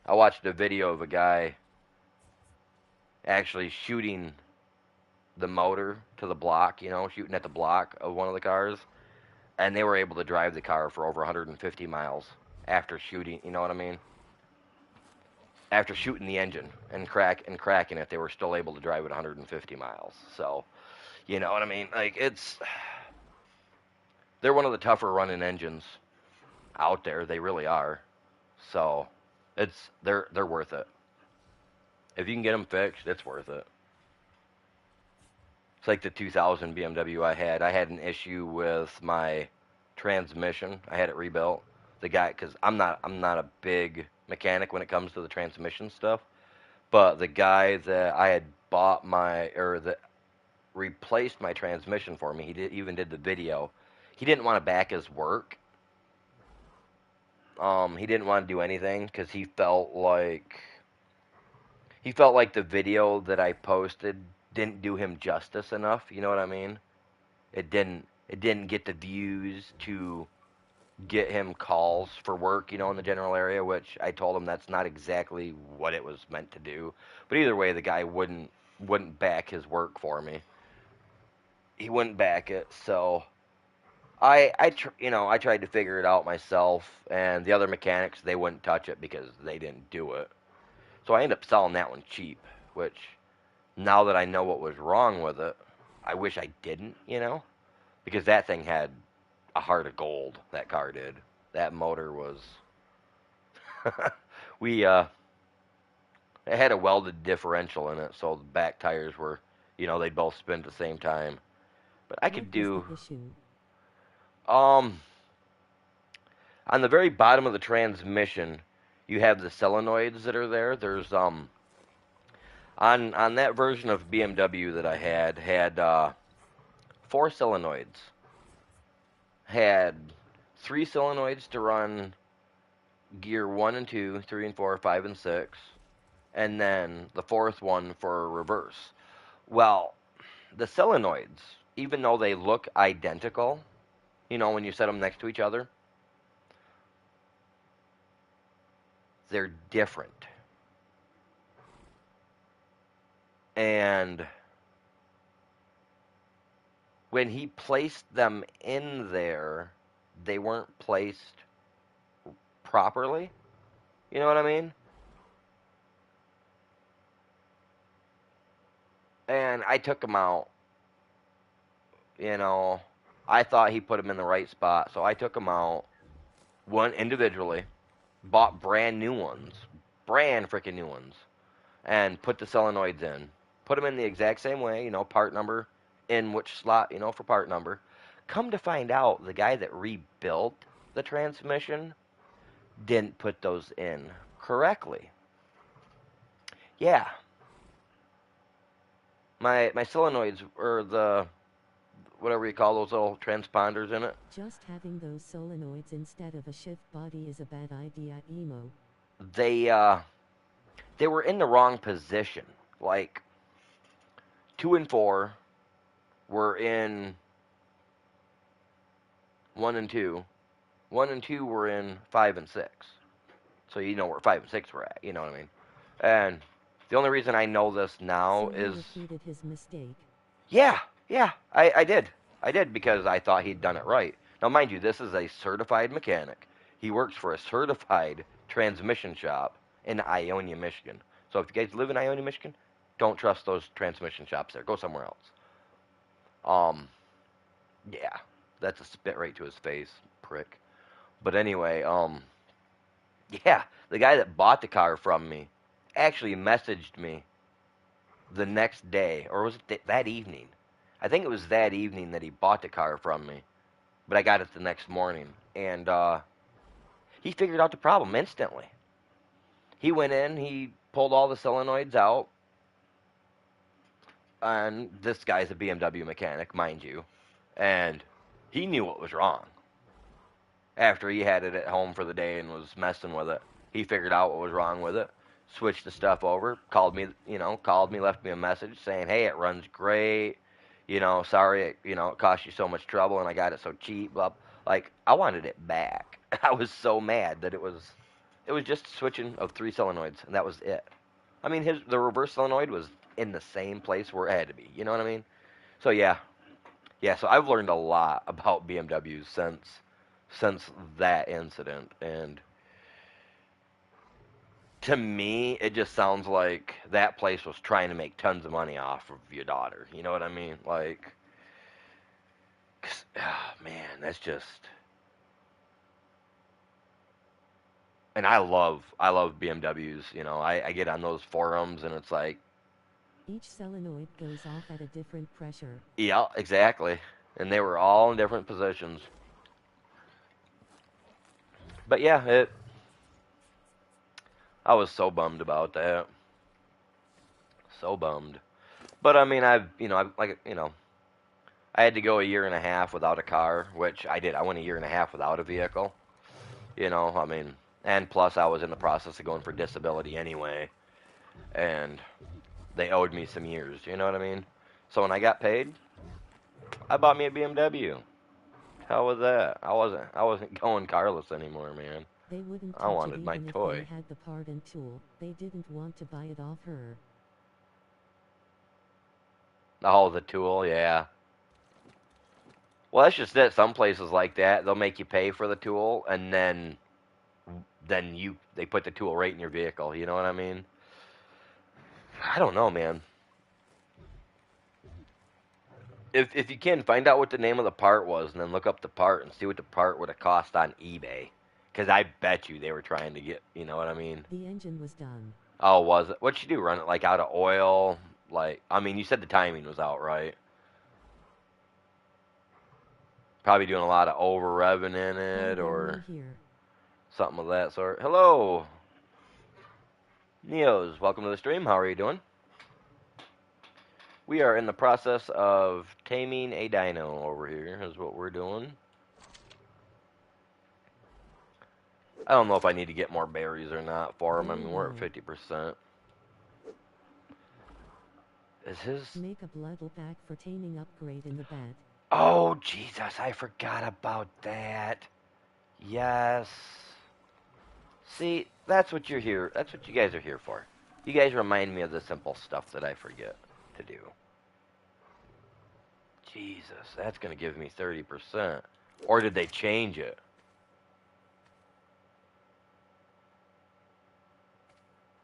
I watched a video of a guy actually shooting the motor to the block, shooting at the block of one of the cars, and they were able to drive the car for over 150 miles after shooting. You know what I mean? After shooting the engine and cracking it, they were still able to drive it 150 miles. So, you know what I mean? Like they're one of the tougher running engines out there. They really are. So, they're worth it. If you can get them fixed, it's worth it. It's like the 2000 BMW I had. I had an issue with my transmission. I had it rebuilt. The guy, because I'm not a big mechanic when it comes to the transmission stuff, but the guy that I had bought my or that replaced my transmission for me, even did the video. He didn't want to back his work. He didn't want to do anything because he felt like the video that I posted didn't do him justice enough. You know what I mean? It didn't get the views to get him calls for work, in the general area, which I told him that's not exactly what it was meant to do. But either way, the guy wouldn't back his work for me. He wouldn't back it, so I tried to figure it out myself, and the other mechanics, they wouldn't touch it because they didn't do it. So I ended up selling that one cheap, which now that I know what was wrong with it, I wish I didn't, because that thing had a heart of gold. That car did. That motor was. we it had a welded differential in it, so the back tires were, they both spin at the same time. But I What could was do the issue? um on the very bottom of the transmission, you have the solenoids that are there. There's on that version of BMW that I had 4 solenoids. Had 3 solenoids to run gear 1 and 2, 3 and 4, 5 and 6, and then the 4th one for reverse. Well, the solenoids, even though they look identical, you know, when you set them next to each other, they're different. And when he placed them in there, they weren't placed properly. You know what I mean? And I took them out. You know, I thought he put them in the right spot, so I took them out, one individually, bought brand freaking new ones, and put the solenoids in. Put them in the exact same way, you know, part number in which slot, you know, for part number. Come to find out, the guy that rebuilt the transmission didn't put those in correctly. Yeah, my solenoids, or the whatever you call those little transponders in it. Just having those solenoids instead of a shift body is a bad idea, emo. They were in the wrong position. Like 2 and 4 were in 1 and 2. 1 and 2 were in 5 and 6. So you know where 5 and 6 were at. You know what I mean? And the only reason I know this now So he is repeated his mistake. yeah, I did. I did because I thought he'd done it right. Now, mind you, this is a certified mechanic. He works for a certified transmission shop in Ionia, Michigan. So if you guys live in Ionia, Michigan, don't trust those transmission shops there. Go somewhere else. Yeah, that's a spit right to his face, prick. But anyway, yeah, the guy that bought the car from me actually messaged me the next day, or was it that evening? I think it was that evening that he bought the car from me, but I got it the next morning, and he figured out the problem instantly. He went in, he pulled all the solenoids out, and this guy's a BMW mechanic, mind you, and he knew what was wrong. After he had it at home for the day and was messing with it, he figured out what was wrong with it, switched the stuff over, called me, left me a message saying, "Hey, it runs great. Sorry, it cost you so much trouble and I got it so cheap." Blah. Like, I wanted it back. I was so mad that it was just switching of 3 solenoids and that was it. I mean, the reverse solenoid was in the same place where it had to be. You know what I mean? So yeah. Yeah, so I've learned a lot about BMWs since that incident, and to me it just sounds like that place was trying to make tons of money off of your daughter. You know what I mean? Like, man, that's just. And I love BMWs. I get on those forums and it's like, Each solenoid goes off at a different pressure. yeah, exactly, and they were all in different positions. But yeah, I was so bummed about that. So bummed. But I mean, I had to go a year and a half without a car, which I did. I went a year and a half without a vehicle. I mean, and plus I was in the process of going for disability anyway, and they owed me some years. You know what I mean? So when I got paid, I bought me a BMW. How was that? I wasn't going carless anymore, man. They wouldn't I touch it wanted my even if toy. they had the part and tool. They didn't want to buy it off her. Oh, the tool, yeah. Well, that's just it. Some places like that, they'll make you pay for the tool, and then they put the tool right in your vehicle. You know what I mean? I don't know, man. If you can, find out what the name of the part was, and then look up the part and see what the part would have cost on eBay. Because I bet you they were trying to get, you know what I mean? The engine was done. Oh, was it? What'd you do? Run it like out of oil? Like, I mean, you said the timing was out, right? Probably doing a lot of over revving in it, or Here. something of that sort. Hello, Neos. Welcome to the stream. How are you doing? We are in the process of taming a dino over here, is what we're doing. I don't know if I need to get more berries or not for him. I mean, we're at 50%. Is his... Make a blood pack for taming upgrade in the bed. Oh, Jesus, I forgot about that. Yes. See, that's what you're here. That's what you guys are here for. You guys remind me of the simple stuff that I forget to do. Jesus, that's going to give me 30%. Or did they change it?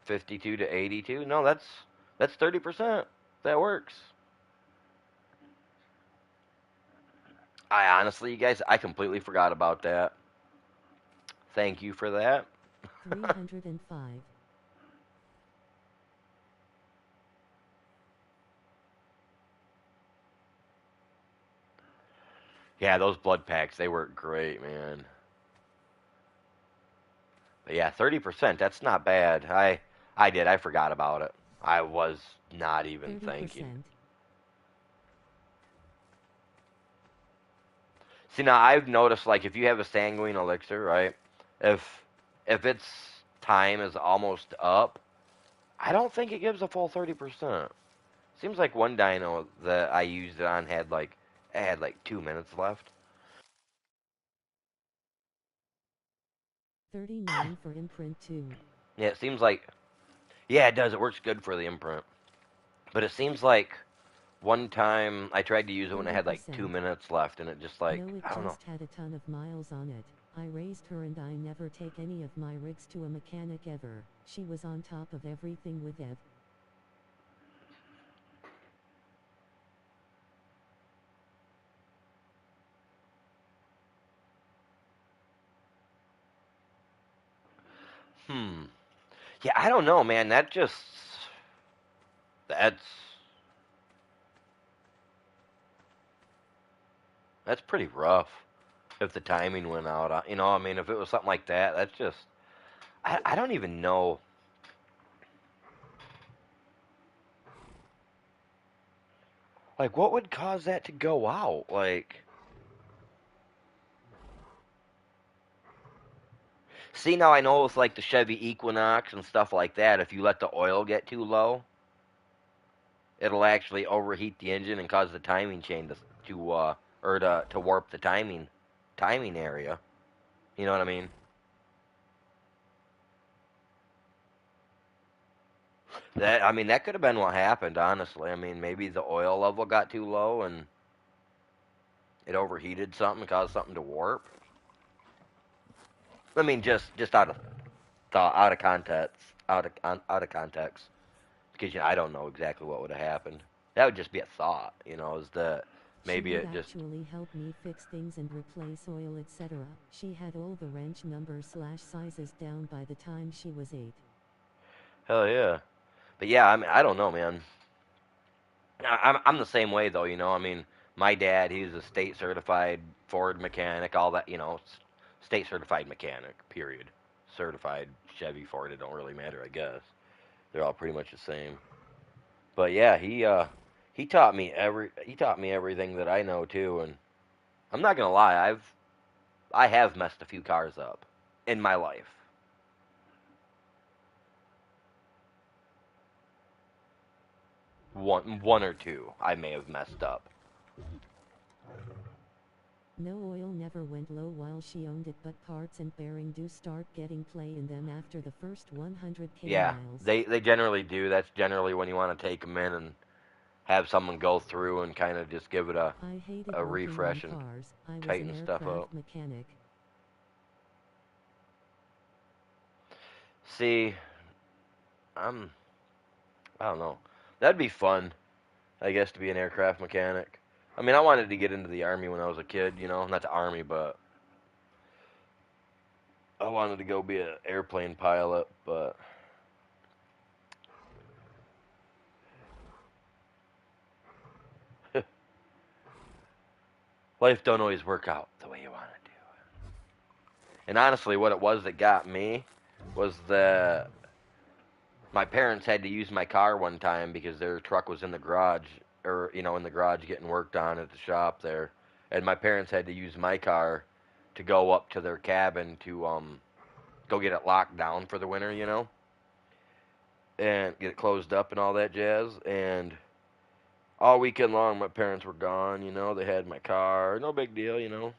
$52 to $82? No, that's 30%. That works. I honestly, you guys, I completely forgot about that. Thank you for that. 305. Yeah, those blood packs, they work great, man. But yeah, 30%, that's not bad. I forgot about it. I was not even 30%. thinking. See, now I've noticed, like, if you have a sanguine elixir, right? If its time is almost up, I don't think it gives a full 30%. Seems like one dino that I used it on had like 2 minutes left. 39 for imprint 2. Yeah, it seems like, yeah, it does. It works good for the imprint. But it seems like one time I tried to use it when I had like 2 minutes left, and it just like, No, it I don't know. just had a ton of miles on it. I raised her and I never take any of my rigs to a mechanic ever. She was on top of everything with Ev. Yeah, I don't know, man. That's that's pretty rough. If the timing went out, you know, I mean, if it was something like that, that's just, I don't even know. Like, what would cause that to go out? Like, see, now I know with like the Chevy Equinox and stuff like that, if you let the oil get too low, it'll actually overheat the engine and cause the timing chain to warp the timing area. You know what I mean? That could have been what happened, honestly. I mean, maybe the oil level got too low and it overheated something and caused something to warp. I mean, just out of thought, out of context, out of context, because I don't know exactly what would have happened. That would just be a thought, is that maybe she would it just actually help me fix things and replace oil, etc. She had all the wrench numbers / sizes down by the time she was 8. hell yeah. But yeah, I mean, I don't know, man. I'm the same way though, I mean, my dad, he's a state certified Ford mechanic, all that, state certified mechanic, period. Certified Chevy, Ford, it don't really matter, I guess. They're all pretty much the same. But yeah, he taught me everything that I know too, and I'm not gonna lie, I have messed a few cars up in my life. One or two I may have messed up. No, oil never went low while she owned it, but parts and bearing do start getting play in them after the first 100k Yeah, miles. they generally do. That's generally when you want to take them in and have someone go through and kind of just give it I hated a working refresh on and cars. I was tighten an stuff up. aircraft mechanic. See, I don't know. That'd be fun, I guess, to be an aircraft mechanic. I mean, I wanted to get into the army when I was a kid, not the army, but I wanted to go be an airplane pilot, but life don't always work out the way you want it to. And honestly, what it was that got me was my parents had to use my car one time because their truck was in the garage or in the garage getting worked on at the shop there, and my parents had to use my car to go up to their cabin to go get it locked down for the winter, and get it closed up and all that jazz. And all weekend long, my parents were gone. They had my car, no big deal.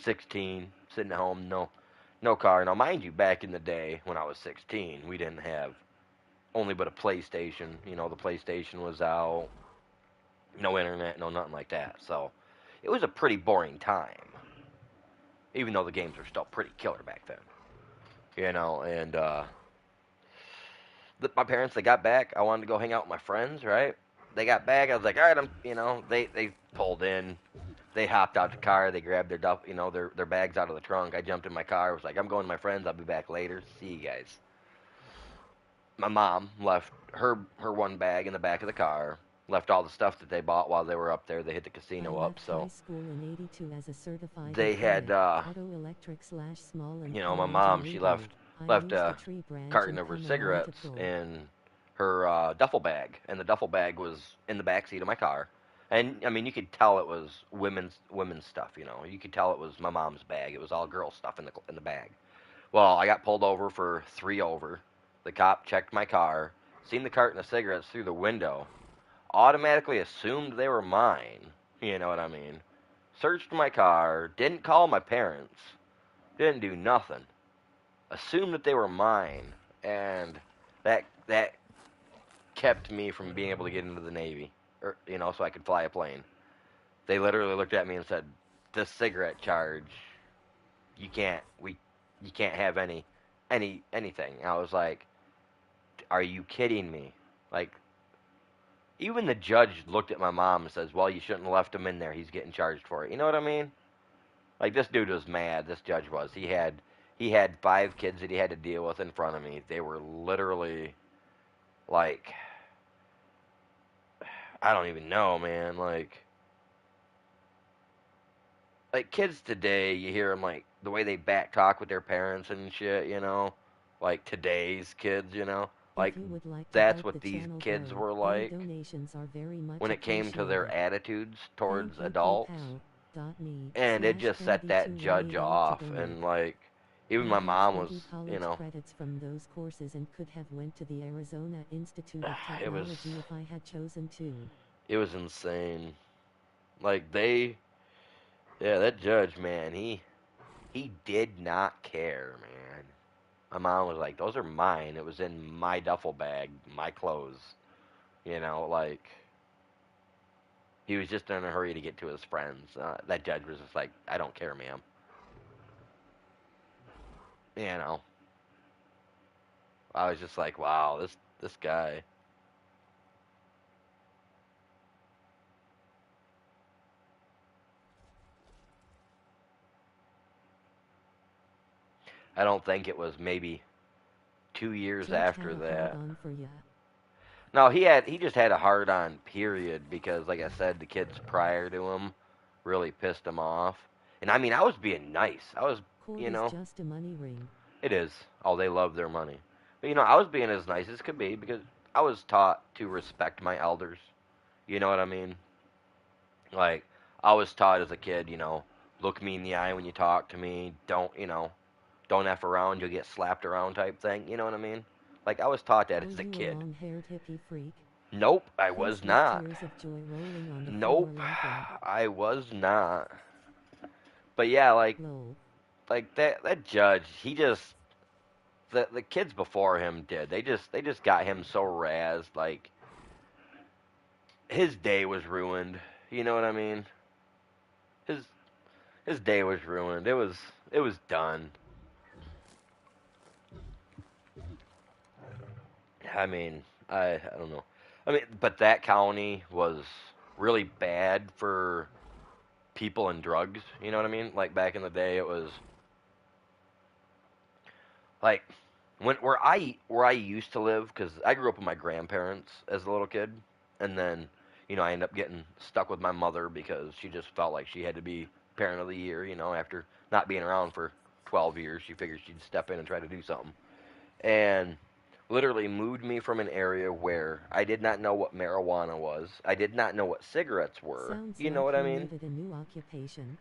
16, sitting at home, no car. Now, mind you, back in the day when I was 16, we didn't have only but a PlayStation. The PlayStation was out, no internet, no nothing like that. So it was a pretty boring time, even though the games were still pretty killer back then. And my parents, they got back. I wanted to go hang out with my friends, right? They got back. I was like, all right, they pulled in. They hopped out the car. They grabbed their their bags out of the trunk. I jumped in my car. I was like, I'm going to my friends. I'll be back later. See you guys. My mom left her one bag in the back of the car. Left all the stuff that they bought while they were up there. They hit the casino up, so high school in 82 as a certified they had auto electric / small and my mom, she left a carton of her cigarettes in her duffel bag, and the duffel bag was in the back seat of my car. And I mean, you could tell it was women's stuff. You could tell it was my mom's bag. It was all girl stuff in the bag. Well, I got pulled over for 3 over. The cop checked my car, seen the carton of cigarettes through the window, automatically assumed they were mine. You know what I mean? Searched my car, didn't call my parents, didn't do nothing. Assumed that they were mine, and that kept me from being able to get into the Navy, or so I could fly a plane. They literally looked at me and said, "This cigarette charge, you can't have anything." I was like, "Are you kidding me?" Like, even the judge looked at my mom and says, "Well, you shouldn't have left him in there. He's getting charged for it." You know what I mean? Like, this dude was mad. This judge was. He had 5 kids that he had to deal with in front of me. They were literally like, I don't even know, man. Like kids today, you hear them like the way they back talk with their parents and shit. Like today's kids. Like that's what these kids were like when it came to their attitudes towards adults. And it just set that judge off. And like, even my mom was, credits from those courses and could have went to the Arizona Institute of Technology if I had chosen to. It was insane. Like that judge, man, he did not care, man. My mom was like, "Those are mine. It was in my duffel bag, my clothes." Like, he was just in a hurry to get to his friends. That judge was just like, "I don't care, ma'am." I was just like, wow, this guy. I don't think it was maybe 2 years after that. No, he just had a hard on period because, like I said, the kids prior to him really pissed him off. And I mean, I was being nice. I was, Court is just a money ring. It is. Oh, they love their money. But I was being as nice as could be because I was taught to respect my elders. You know what I mean? Like, I was taught as a kid, look me in the eye when you talk to me. Don't F around, you'll get slapped around type thing. You know what I mean? Like, I was taught that as a kid. Long-haired hippie freak? Nope, I was not. Nope, I was not. But yeah, like that judge, he just, the kids before him did. They just got him so razzed. Like, his day was ruined. You know what I mean? His day was ruined. It was done. I mean, I don't know. I mean, but that county was really bad for people and drugs. You know what I mean? Like back in the day, it was like where I used to live, because I grew up with my grandparents as a little kid, and then I ended up getting stuck with my mother because she just felt like she had to be parent of the year. After not being around for 12 years, she figured she'd step in and try to do something. And literally moved me from an area where I did not know what marijuana was. I did not know what cigarettes were. Sounds You know like what I he mean? needed a new occupation.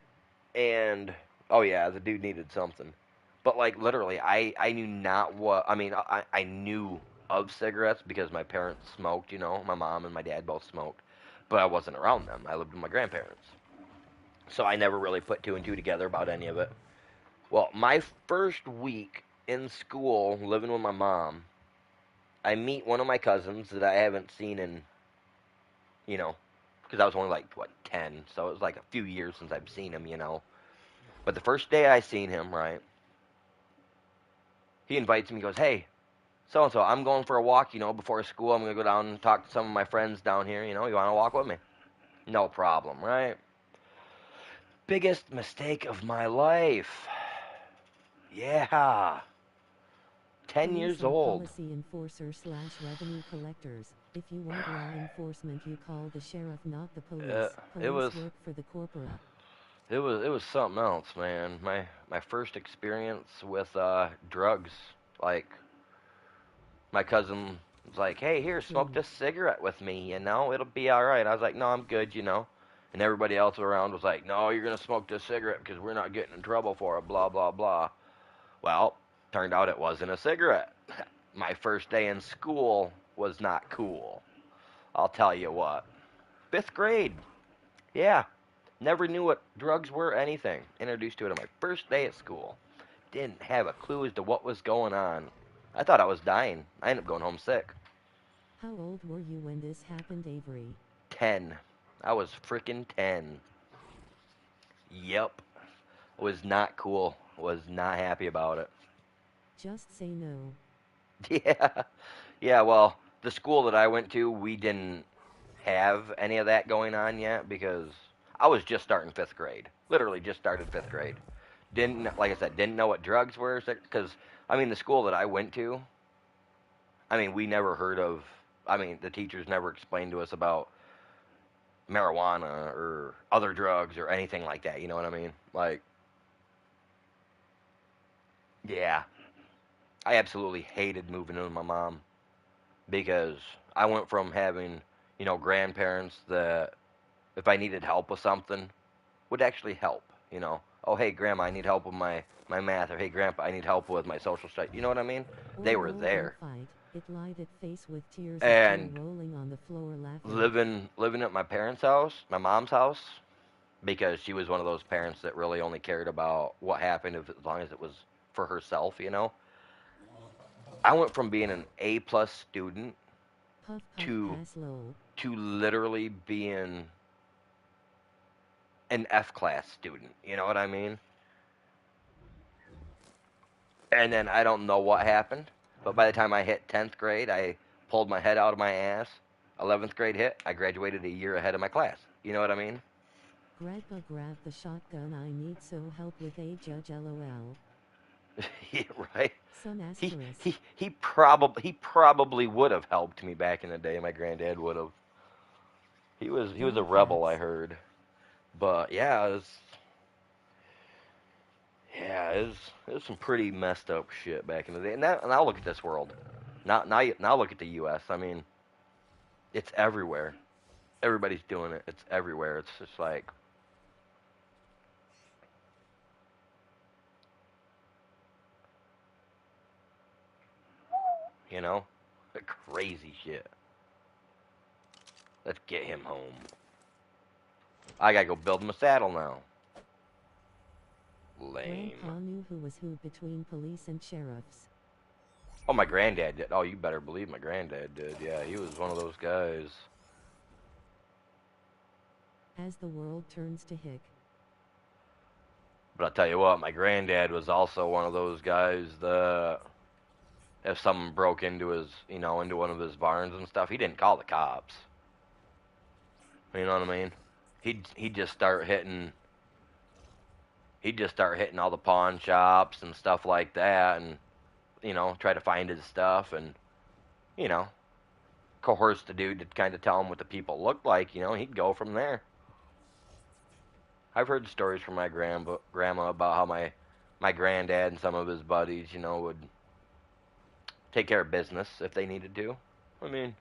And oh yeah, the dude needed something. But like literally, I knew not what. I mean, I knew of cigarettes because my parents smoked. You know, my mom and my dad both smoked, but I wasn't around them. I lived with my grandparents, so I never really put two and two together about any of it. Well, my first week in school, living with my mom, I meet one of my cousins that I haven't seen in, you know, because I was only like what 10, so it was like a few years since I've seen him. You know, but the first day I seen him, right, he invites me. He goes, "Hey, so and so, I'm going for a walk, you know, before school. I'm gonna go down and talk to some of my friends down here. You know, you want to walk with me? No problem, right? Biggest mistake of my life. Yeah, 10 Police years are old. policy enforcers slash revenue collectors. If you want law enforcement, you call the sheriff, not the Uh, police. it Police was work for the corpora. it was something else, man. My first experience with drugs. Like my cousin was like, "Hey, here, smoke True. this cigarette with me. You know, it'll be all right." I was like, "No, I'm good. You know." And everybody else around was like, "No, you're gonna smoke this cigarette because we're not getting in trouble for it." Blah blah blah. Well, turned out it wasn't a cigarette. My first day in school was not cool. I'll tell you what. Fifth grade. Yeah. Never knew what drugs were, anything. Introduced to it on my first day at school. Didn't have a clue as to what was going on. I thought I was dying. I ended up going home sick. How old were you when this happened, Avery? 10. I was freaking 10. Yep. Was not cool. Was not happy about it. Just say no. Yeah. Yeah, well, the school that I went to, we didn't have any of that going on yet because I was just starting fifth grade. Literally just started fifth grade. Didn't, like I said, didn't know what drugs were because, I mean, the school that I went to, I mean, we never heard of, I mean, the teachers never explained to us about marijuana or other drugs or anything like that. You know what I mean? Like, yeah, I absolutely hated moving in with my mom because I went from having, you know, grandparents that if I needed help with something would actually help, you know. Oh, hey, grandma, I need help with my math, or hey, grandpa, I need help with my social studies. You know what I mean? Or They were roll and there. fight. It lied at face with tears of joy And rolling on the floor laughing. living at my parents' house, my mom's house, because she was one of those parents that really only cared about what happened if, as long as it was for herself, you know. I went from being an A plus student Puff puff to pass lol. literally being an F class student. You know what I mean? And then I don't know what happened, but by the time I hit 10th grade, I pulled my head out of my ass. 11th grade hit, I graduated a year ahead of my class. You know what I mean? Grandpa grabbed the shotgun. I need so help with a judge lol. Yeah, right. Some He asterisk. he probably would have helped me back in the day. My granddad would have. He was a Dumb rebel, I cats. heard. But it was some pretty messed up shit back in the day. And now look at this world. Now look at the U.S. I mean, it's everywhere. Everybody's doing it. It's everywhere. It's just like, you know, crazy shit. Let's get him home. I gotta go build him a saddle now. Lame. Grandpa knew who was who between police and sheriffs. Oh, my granddad did. Oh, you better believe my granddad did. Yeah, he was one of those guys. As the world turns to hick. But I'll tell you what, my granddad was also one of those guys that if someone broke into his, you know, into one of his barns and stuff, he didn't call the cops. You know what I mean? He'd just start hitting. He'd just start hitting all the pawn shops and stuff like that, and you know, try to find his stuff, and you know, coerce the dude to kind of tell him what the people looked like. You know, he'd go from there. I've heard stories from my grandma about how my granddad and some of his buddies, you know, would take care of business if they needed to. I mean,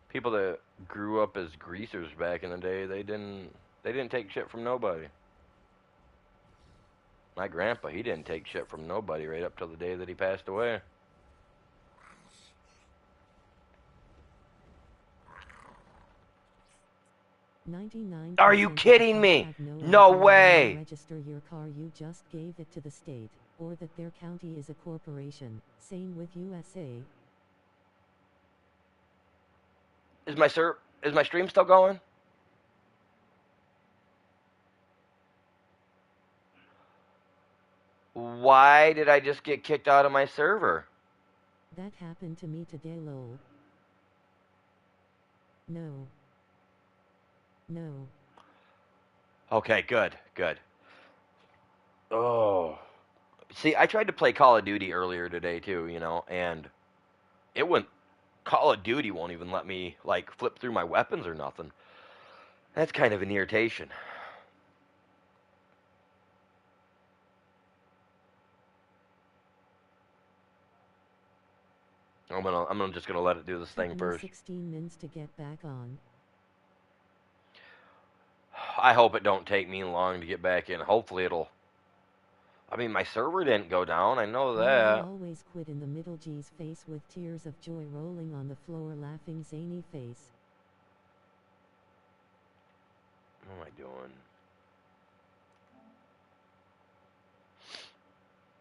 people that grew up as greasers back in the day, they didn't take shit from nobody. My grandpa, he didn't take shit from nobody right up till the day that he passed away. Are you 99% of the kidding cops me? have no No idea when you way. register your car you just gave it to the state, or that their county is a corporation. Same with USA. Is my stream still going? Why did I just get kicked out of my server? That happened to me today, lol. No. No. Okay, good, good. Oh. See, I tried to play Call of Duty earlier today too, and it wouldn't. Call of Duty won't even let me like flip through my weapons or nothing. That's kind of an irritation. I'm just gonna let it do this Took thing me first. 16 minutes to get back on. I hope it don't take me long to get back in. Hopefully it'll. I mean, my server didn't go down. I know Why you that. always quit in the middle? G's face with tears of joy rolling on the floor, laughing zany face. What am I doing?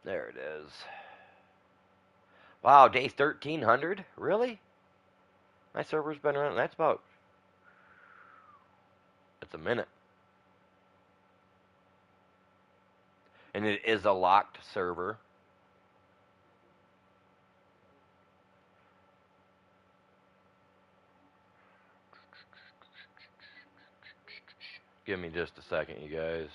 There it is. Wow, day 1300? Really? My server's been running. That's a minute. And it is a locked server. Give me just a second, you guys.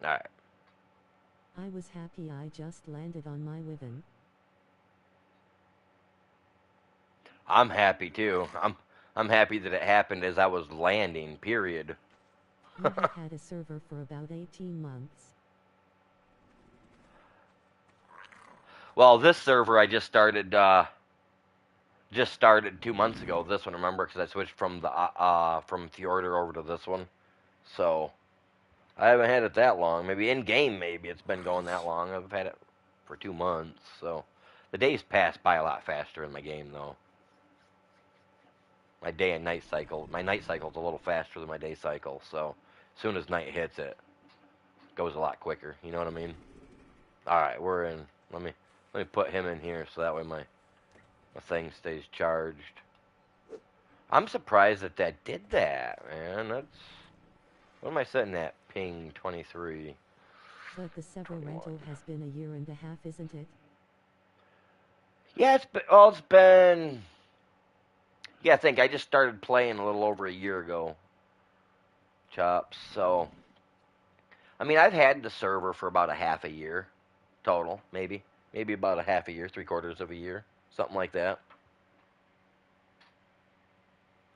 Alright. I was happy I just landed on my Wyvern. I'm happy too. I'm happy that it happened as I was landing, period. You have had a server for about 18 months. Well, this server I just started 2 months ago. This one, remember, because I switched from the from Fjordur over to this one. So I haven't had it that long. Maybe in game, maybe it's been going that long. I've had it for 2 months. So the days pass by a lot faster in my game, though. My day and night cycle. My night cycle's a little faster than my day cycle. So as soon as night hits, it goes a lot quicker. You know what I mean? All right, we're in. Let me put him in here so that way my thing stays charged. I'm surprised that did that, man. What am I setting at? Ping 23. But the server 21. rental has been a year and a half, isn't it? Yeah, it's been. Yeah, I think I just started playing a little over a year ago. Chops. So, I mean, I've had the server for about a half a year total, maybe about a half a year, 3/4 of a year, something like that.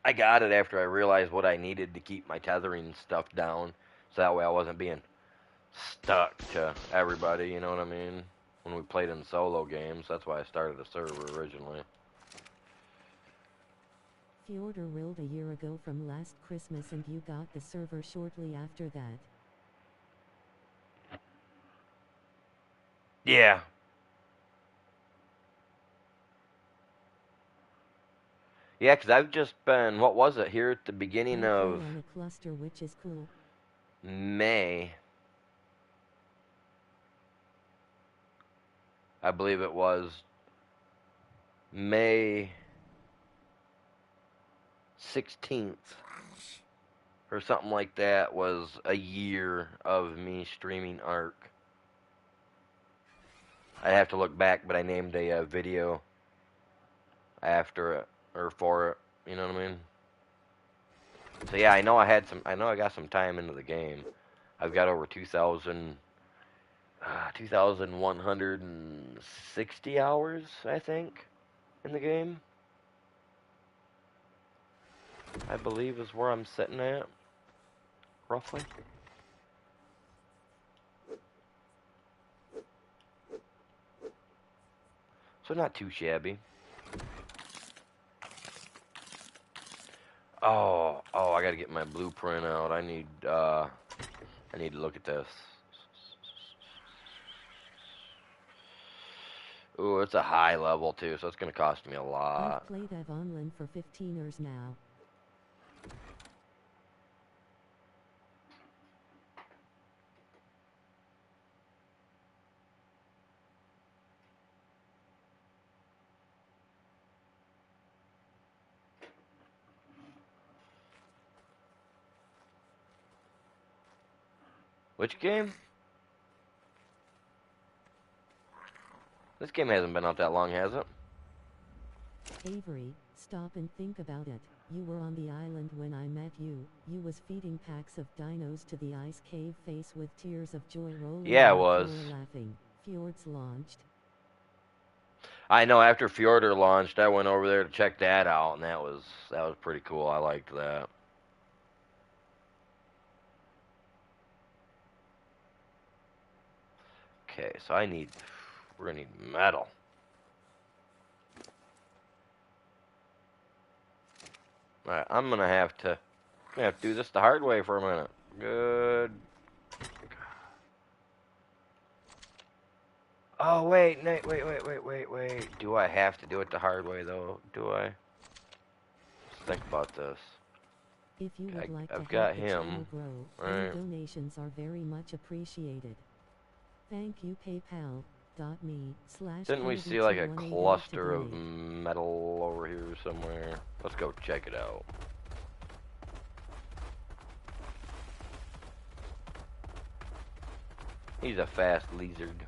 I got it after I realized what I needed to keep my tethering stuff down, so that way I wasn't being stuck to everybody. You know what I mean? When we played in solo games, that's why I started a server originally. Fjordur willed a year ago from last Christmas and you got the server shortly after that. Yeah. Yeah, because I've just been, what was it, here at the beginning I fell of. on a cluster, which is cool. May, I believe it was May 16th or something like that was a year of me streaming Ark. I have to look back, but I named a video after it or for it. You know what I mean? So yeah, I know I know I got some time into the game. I've got over 2,160 hours, I think, in the game. I believe is where I'm sitting at, roughly. So not too shabby. Oh, I gotta get my blueprint out. I need to look at this. Ooh, it's a high level too, so it's gonna cost me a lot. I've played EVE Online for 15 years now. Which game? This game hasn't been out that long, has it? Avery, stop and think about it. You were on the island when I met you. You was feeding packs of dinos to the ice cave face with tears of joy rolling Yeah, it on the was. floor laughing. Fjords launched. I know after Fjordur launched, I went over there to check that out, and that was pretty cool. I liked that. Okay, so we're gonna need metal. Alright, I'm gonna have to do this the hard way for a minute. Good. Oh wait. Do I have to do it the hard way though? Do I? Let's think about this. If you would like I've to got help the him. channel grow, Right. donations are very much appreciated. Thank you PayPal.me/. Didn't we see like a cluster of metal over here somewhere? Let's go check it out. He's a fast lizard.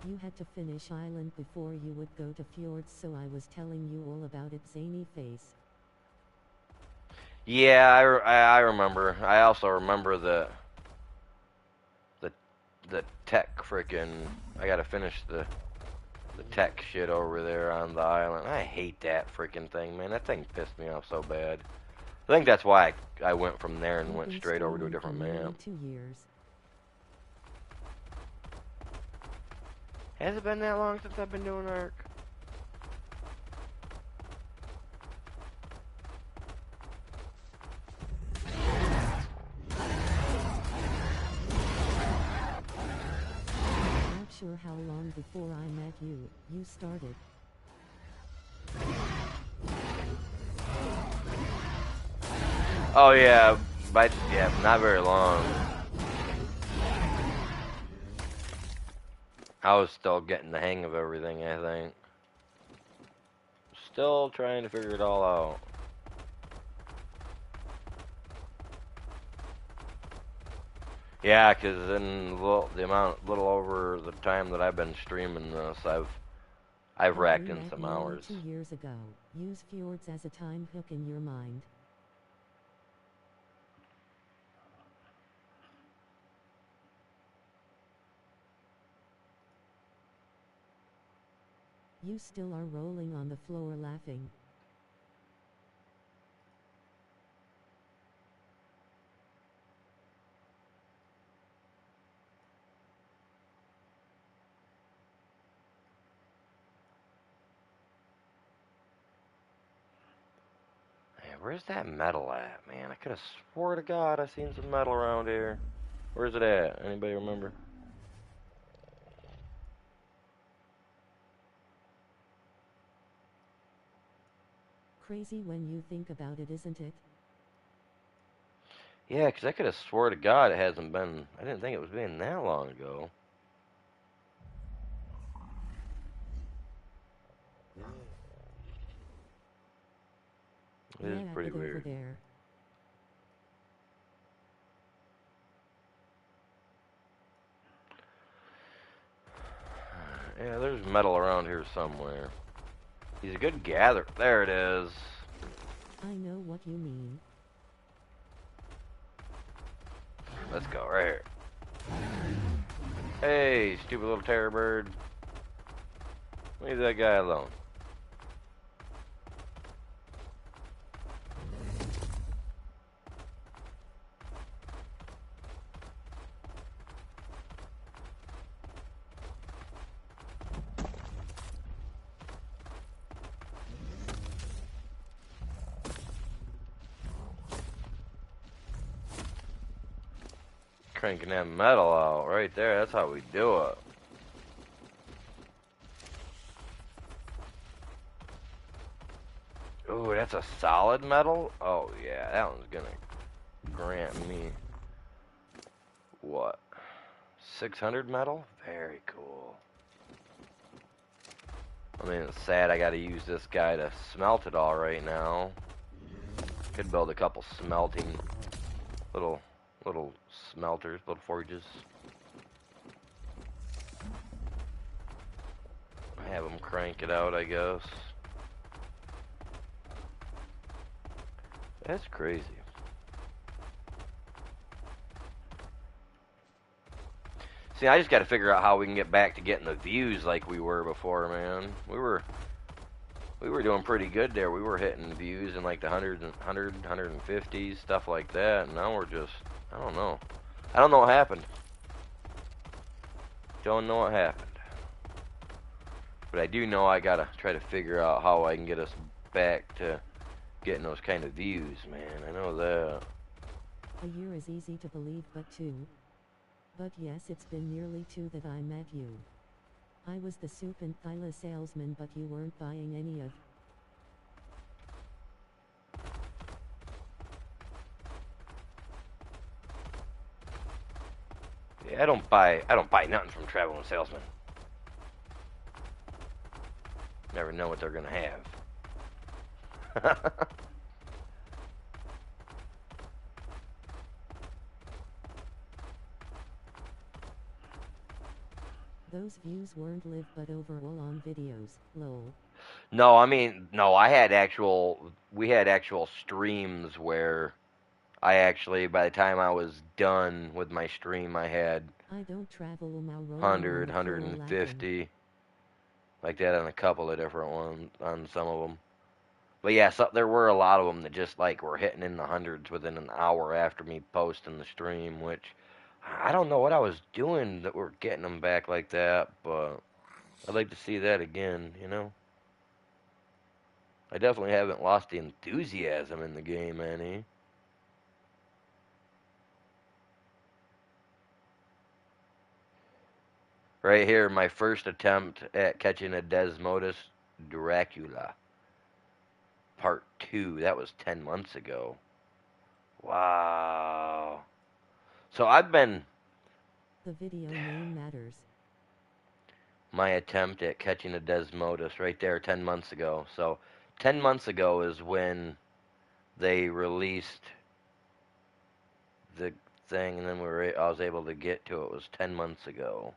You had to finish Island before you would go to Fjords, so I was telling you all about it, zany face. Yeah, I remember. I also remember the tech frickin'. I gotta finish the tech shit over there on the island. I hate that frickin' thing, man. That thing pissed me off so bad. I think that's why I went from there and went straight over to a different map. 2 years. Has it been that long since I've been doing Ark? Not sure how long before I met you, you started. Oh yeah, but yeah, not very long. I was still getting the hang of everything, I think. Still trying to figure it all out. Yeah, because in little over the time that I've been streaming this, I've racked in some hours. 2 years ago. Use Fjords as a time hook in your mind. You still are rolling on the floor laughing. Hey, where's that metal at, man? I could have swore to God I seen some metal around here. Where's it at? Anybody remember? Crazy when you think about it, isn't it? Yeah, 'cause I could have swore to God it hasn't been. I didn't think it was been that long ago. It is Yeah, pretty but over weird. there. Yeah, there's metal around here somewhere. He's a good gatherer. There it is. I know what you mean. Let's go right here. Hey, stupid little terror bird. Leave that guy alone. Cranking that metal out right there. That's how we do it. Ooh, that's a solid metal? Oh, yeah, that one's gonna grant me, what, 600 metal? Very cool. I mean, it's sad I gotta use this guy to smelt it all right now. Could build a couple smelting little smelters, little forges. Have them crank it out, I guess. That's crazy. See, I just got to figure out how we can get back to getting the views like we were before, man. We were doing pretty good there. We were hitting views in like the 150s, stuff like that. And now we're just, I don't know. I don't know what happened. Don't know what happened. But I do know I got to try to figure out how I can get us back to getting those kind of views, man. I know that. A year is easy to believe, but 2. But yes, it's been nearly 2 that I met you. I was the soup and thyla salesman, but you weren't buying any of. Yeah, I don't buy nothing from traveling salesmen. Never know what they're gonna have. Those views weren't live but overall on videos, lol. No, I mean, no, we had actual streams where I actually, by the time I was done with my stream, I had I don't travel now rolling 100, on the floor laughing. 150, like that on a couple of different ones, on some of them. But yeah, so, there were a lot of them that just like were hitting in the hundreds within an hour after me posting the stream, which I don't know what I was doing that we're getting them back like that, but I'd like to see that again, you know? I definitely haven't lost the enthusiasm in the game any. Right here, my first attempt at catching a Desmodus Dracula. Part 2. That was 10 months ago. Wow. So I've been... The video name matters. My attempt at catching a Desmodus right there 10 months ago. So 10 months ago is when they released the thing, and then I was able to get to it. It was 10 months ago.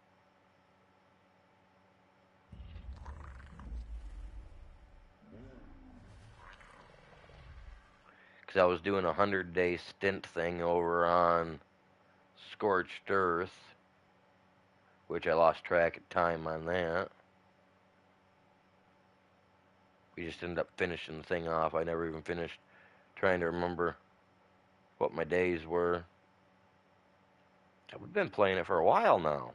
Because I was doing a 100-day stint thing over on Scorched Earth, which I lost track of time on that. We just ended up finishing the thing off. I never even finished trying to remember what my days were. We've been playing it for a while now.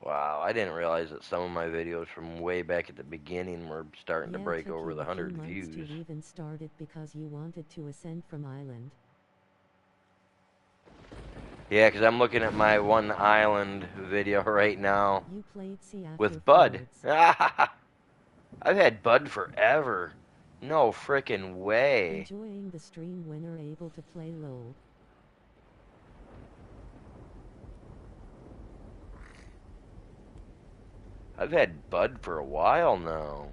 Wow, I didn't realize that some of my videos from way back at the beginning were starting to break took over you the a few 100 months views. to even start it because you wanted to ascend from island. Yeah, because I'm looking at my one island video right now You played Sea After with Bud. Fjords. I've had Bud forever. No frickin' way. Enjoying the stream when are able to play LOL. I've had Bud for a while now.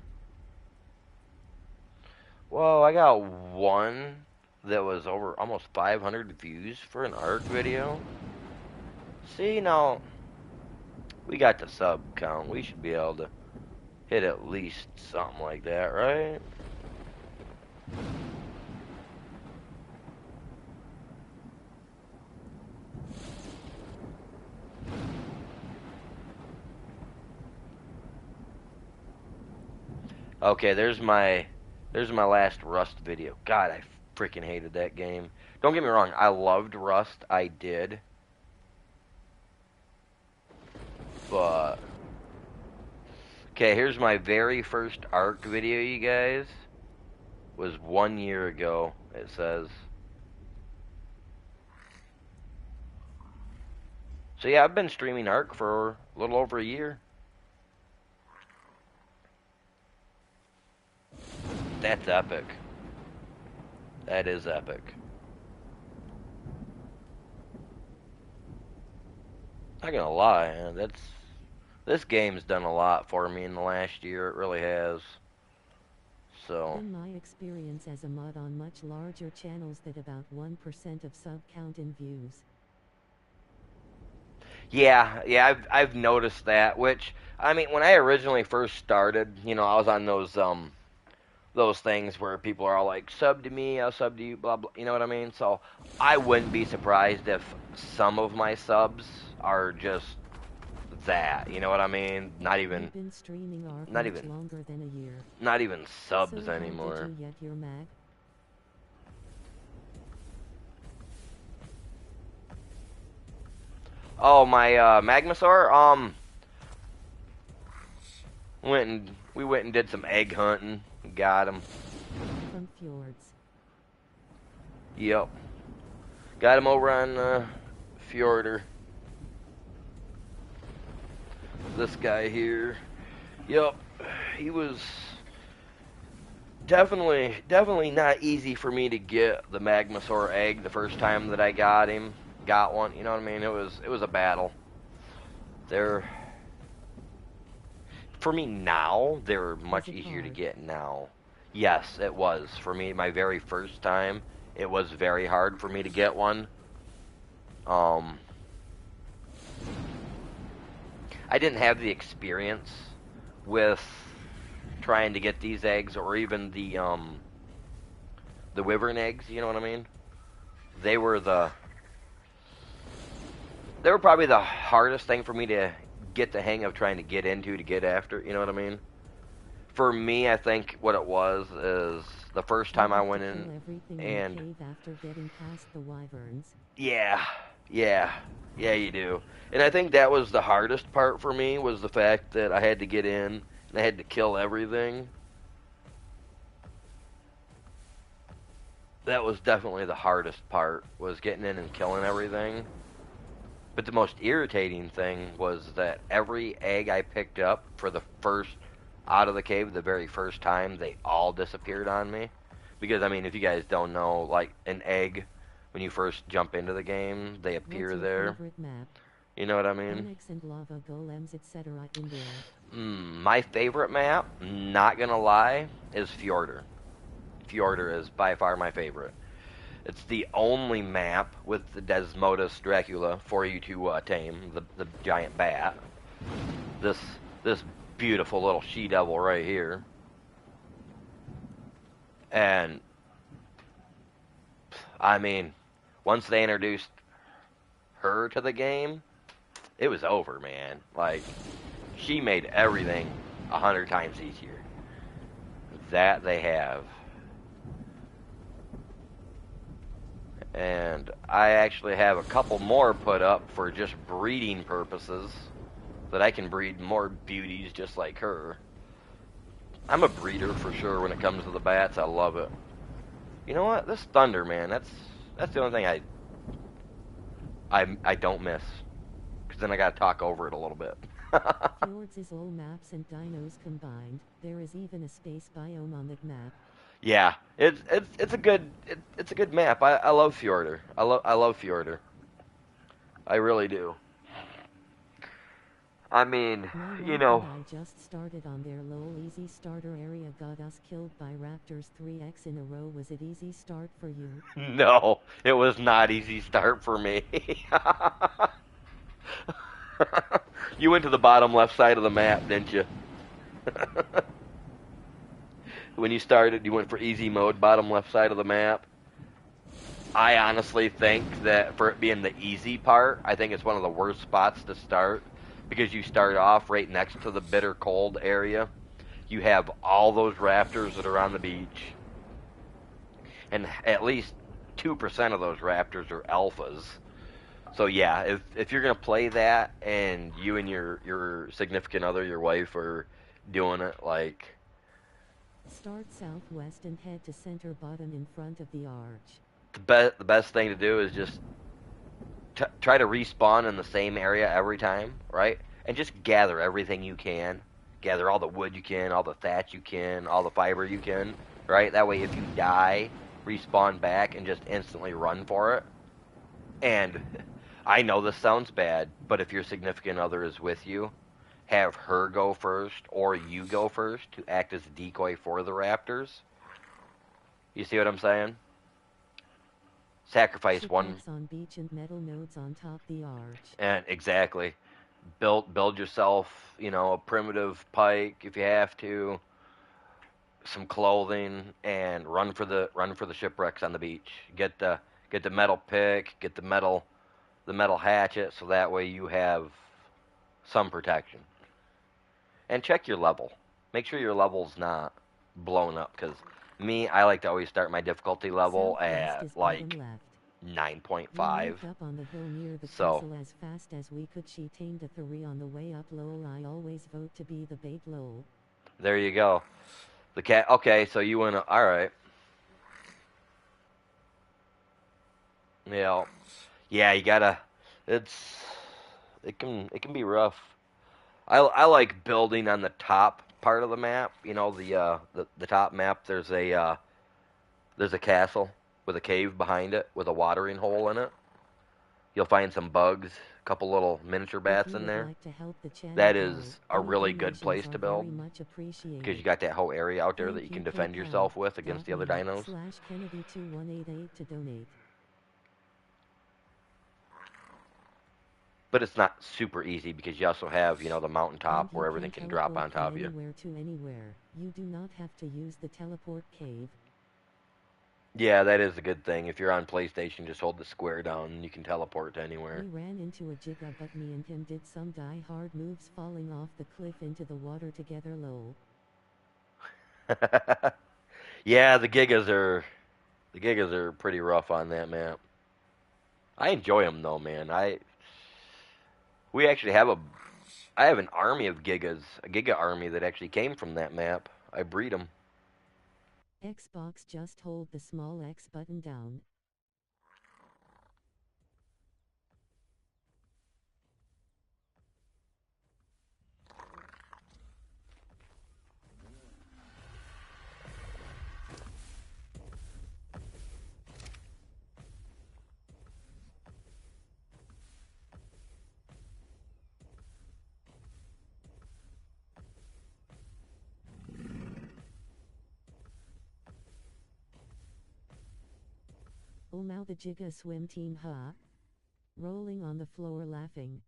Whoa, I got one that was over almost 500 views for an ARK video. See, now, we got the sub count. We should be able to hit at least something like that, right? Okay, there's my last Rust video. God, I freaking hated that game. Don't get me wrong, I loved Rust, I did. But okay, here's my very first ARK video, you guys. Was 1 year ago, it says. So yeah, I've been streaming ARK for a little over a year. That's epic. That is epic. Not gonna lie, this game's done a lot for me in the last year. It really has. So. In my experience as a mod on much larger channels, that about 1% of sub count in views. Yeah, I've noticed that. Which, I mean, when I originally first started, you know, I was on those things where people are all like, sub to me, I'll sub to you, blah blah. You know what I mean? So I wouldn't be surprised if some of my subs are just that. You know what I mean? Not even. You've been streaming ARK Not much even. longer than a year. Not even subs So anymore. How did you get your mag? Oh, my Magmasaur. We went and did some egg hunting. Got him. From Fjords. Yep. Got him over on Fjorder. This guy here. Yep. He was definitely not easy for me to get the Magmasaur egg the first time that I got him. Got one, you know what I mean? It was a battle. For me now, they're much easier to get now. Yes, it was. For me, my very first time, it was very hard for me to get one. I didn't have the experience with trying to get these eggs, or even the wyvern eggs, you know what I mean? They were probably the hardest thing for me to get the hang of trying to get into, to get after, you know what I mean? For me, I think what it was is the first time I went in and cave after getting past the wyverns. Yeah, you do. And I think that was the hardest part for me, was the fact that I had to get in and I had to kill everything. That was definitely the hardest part, was getting in and killing everything. But the most irritating thing was that every egg I picked up for the first, out of the cave, the very first time, they all disappeared on me. Because, I mean, if you guys don't know, like, an egg, when you first jump into the game, they appear there. You know what I mean? Onyx and lava golems, etc. in there. My favorite map, not gonna lie, is Fjordur. Fjordur is by far my favorite. It's the only map with the Desmodus Dracula for you to tame, the giant bat. This beautiful little she-devil right here. And, I mean, once they introduced her to the game, it was over, man. Like, she made everything 100 times easier. That they have. And I actually have a couple more put up for just breeding purposes, that I can breed more beauties just like her. I'm a breeder for sure when it comes to the bats. I love it. You know what? This thunder, man, that's the only thing I don't miss, because then I gotta talk over it a little bit. Fjords is all maps and dinos combined. There is even a space biome on that map. Yeah, it's a good it's a good map. I love Fjordur. I love Fjordur. I really do. I mean, My you wife and know, I just started on their lol easy starter area, got us killed by raptors 3x in a row. Was it easy start for you? no, it was not easy start for me. You went to the bottom left side of the map, didn't you? When you started, you went for easy mode, bottom left side of the map. I honestly think that for it being the easy part, I think it's one of the worst spots to start because you start off right next to the bitter cold area. You have all those raptors that are on the beach, and at least 2% of those raptors are alphas. So yeah, if you're gonna play that and you and your significant other, your wife, are doing it, like Start southwest and head to center bottom in front of the arch. the best thing to do is just try to respawn in the same area every time, right? And just gather everything you can. Gather all the wood you can, all the thatch you can, all the fiber you can, right? That way, if you die, respawn back and just instantly run for it. And I know this sounds bad, but if your significant other is with you, have her go first or you go first to act as a decoy for the raptors. You see what I'm saying? Sacrifice one, Shipwrecks on beach and metal nodes on top the arch. and exactly. Build yourself, a primitive pike if you have to, some clothing, and run for the shipwrecks on the beach. Get the metal pick, get the metal hatchet, so that way you have some protection. And check your level. Make sure your level's not blown up, because me, I like to always start my difficulty level Southwest at is bottom like left. We 9.5. moved up on the hill near the So castle as fast as we could. She tamed a three on the way up. Lol, I always vote to be the bait. Lol. there you go. The cat. Okay, so you went. All right. Yeah. Yeah, you gotta. It's. It can be rough. I like building on the top part of the map. The top map. There's a castle with a cave behind it with a watering hole in it. You'll find some bugs, a couple little miniature If bats you in would there. like to help the channel That grow, is a any really good donations place are to very build much because you appreciated. got that whole area out there that Thank you you can defend yourself with against the other paypal.me dinos. slash Kennedy2188 to donate. But it's not super easy because you also have, the And mountaintop you where can everything can drop teleport on from top of you. anywhere to anywhere. You do not have to use the teleport cave. Yeah, that is a good thing. If you're on PlayStation, just hold the square down and you can teleport to anywhere. We ran into a Giga, but me and him did some die-hard moves, falling off the cliff into the water together. Lol. Yeah, the gigas are pretty rough on that map. I enjoy them though, man. We actually I have an army of gigas, a giga army that actually came from that map. I breed them. Xbox, just hold the small X button down. Oh, now the Giga swim team, huh? Rolling on the floor laughing.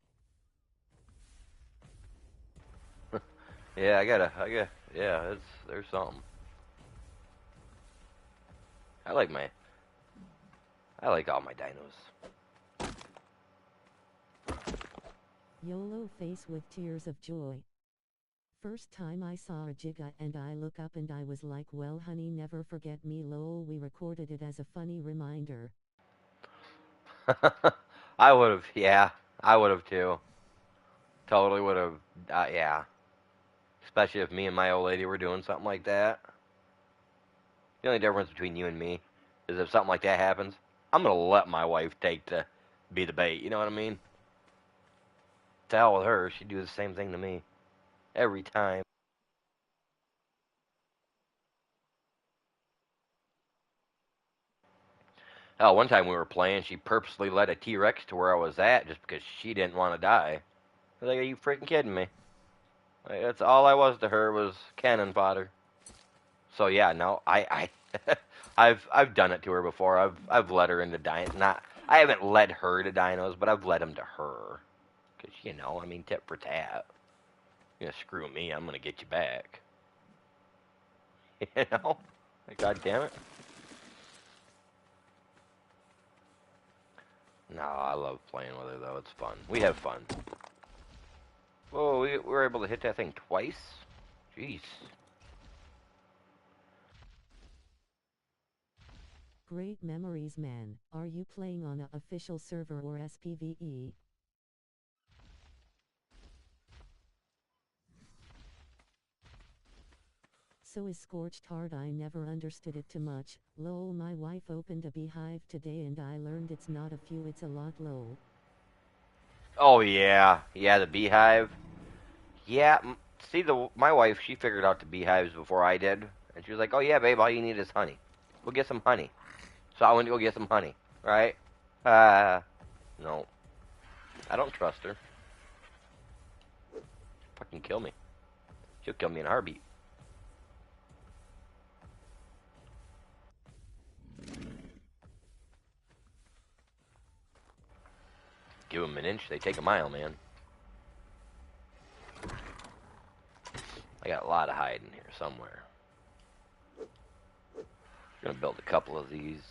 Yeah, yeah, there's something. I like my, I like all my dinos. YOLO face with tears of joy. First time I saw a Giga and I look up and I was like, well honey, never forget me. Lol, we recorded it as a funny reminder. I would have, yeah, I would have too. Totally would have, yeah. Especially if me and my old lady were doing something like that. The only difference between you and me is if something like that happens, I'm gonna let my wife take be the bait. You know what I mean? To hell with her. She'd do the same thing to me every time. Hell, one time we were playing, she purposely led a T-Rex to where I was at just because she didn't want to die. I was like, are you freaking kidding me? Like, that's all I was to her was cannon fodder. So yeah, no, I've done it to her before. I've led her into dinos. Not I haven't led her to dinos, but I've led them to her. Cause you know, I mean, tit for tat. You're gonna screw me, I'm gonna get you back. You know? Like, God damn it. No, I love playing with her though. It's fun. We have fun. Whoa, we were able to hit that thing twice. Jeez. Great memories, man. Are you playing on a official server or SPVE? So is Scorched Heart. I never understood it too much. Lol, my wife opened a beehive today and I learned it's not a few, it's a lot. Lol. Oh yeah, yeah, the beehive. Yeah, see, my wife, she figured out the beehives before I did, and she was like, "Oh yeah, babe, all you need is honey. Go get some honey." So I went to go get some honey, right? No, I don't trust her. Fucking kill me. She'll kill me in a heartbeat. Give them an inch, they take a mile, man. I got a lot of hide in here somewhere. I'm gonna build a couple of these.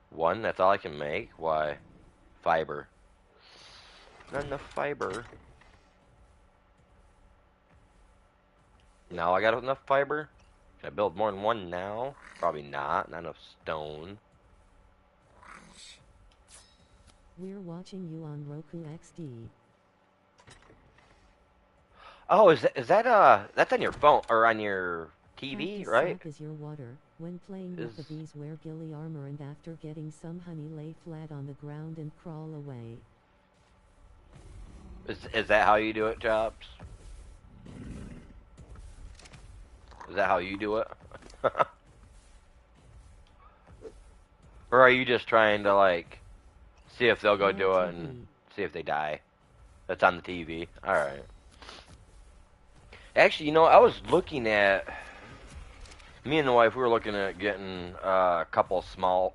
One, that's all I can make. Why? Fiber. Not enough fiber. Now I got enough fiber? Can I build more than one now? Probably not. Not enough stone. We're watching you on Roku XD. Oh, that's on your phone or on your TV, Practice right? sap is your water. When playing with the bees, wear ghillie armor and after getting some honey, lay flat on the ground and crawl away. Is that how you do it, Chops? Is that how you do it? Or are you just trying to, like, see if they'll go do it and see if they die? That's on the TV. Alright. Actually, you know, I was looking at... Me and the wife, we were looking at getting a couple smaller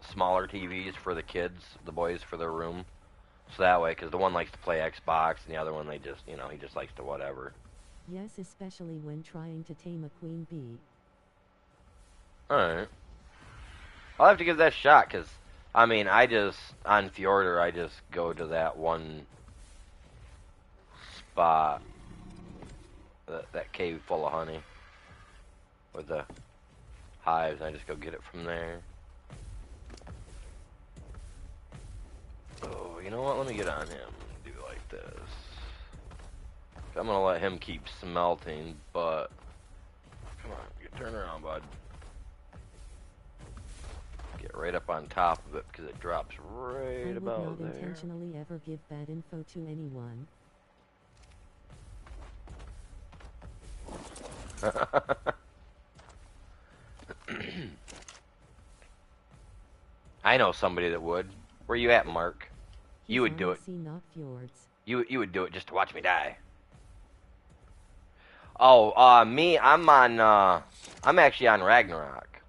TVs for the kids, the boys, for their room. So that way, because the one likes to play Xbox, and the other one, they just, you know, he just likes to whatever. Yes, especially when trying to tame a queen bee. Alright. I'll have to give that a shot, because, I mean, on Fjordur, I just go to that one spot, that cave full of honey, with the hives, and I just go get it from there. Oh, you know what? Let me get on him. Do like this. I'm gonna let him keep smelting, but come on, turn around, bud. Get right up on top of it because it drops right about there. I would not intentionally ever give bad info to anyone. I know somebody that would. Where you at, Mark? You would do it. Not fjords. You would do it just to watch me die. Oh, me, I'm actually on Ragnarok.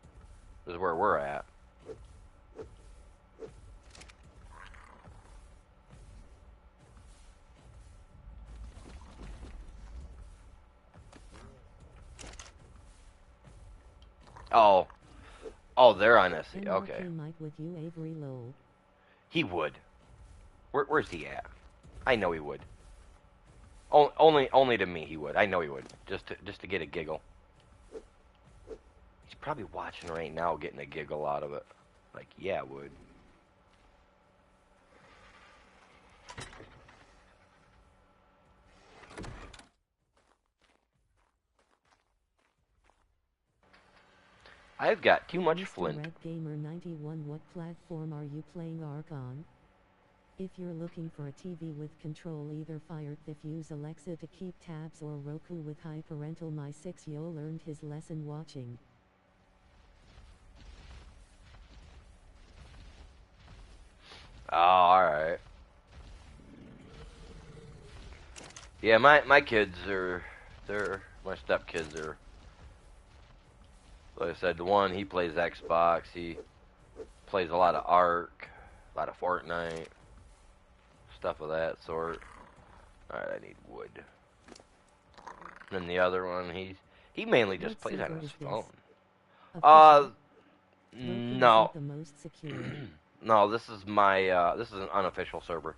This is where we're at. Oh, they're on SC. Okay. Might with you, Avery Lowell. He would. Where's he at? I know he would. Only to me he would. I know he would. Just to get a giggle. He's probably watching right now, getting a giggle out of it. Like, yeah, I would. I've got too much Mr. flint. Red Gamer 91, what platform are you playing Ark on? If you're looking for a TV with control, either Fire if use Alexa to keep tabs, or Roku with high parental. My 6-year-old learned his lesson watching. Oh, alright. Yeah, my kids are, my stepkids are, like I said, the one, he plays Xbox, he plays a lot of Ark, a lot of Fortnite, stuff of that sort. Alright, I need wood. And then the other one, he mainly just What plays on server his is this? phone. Official? Roku No. isn't the most secure. No, this is my, this is an unofficial server.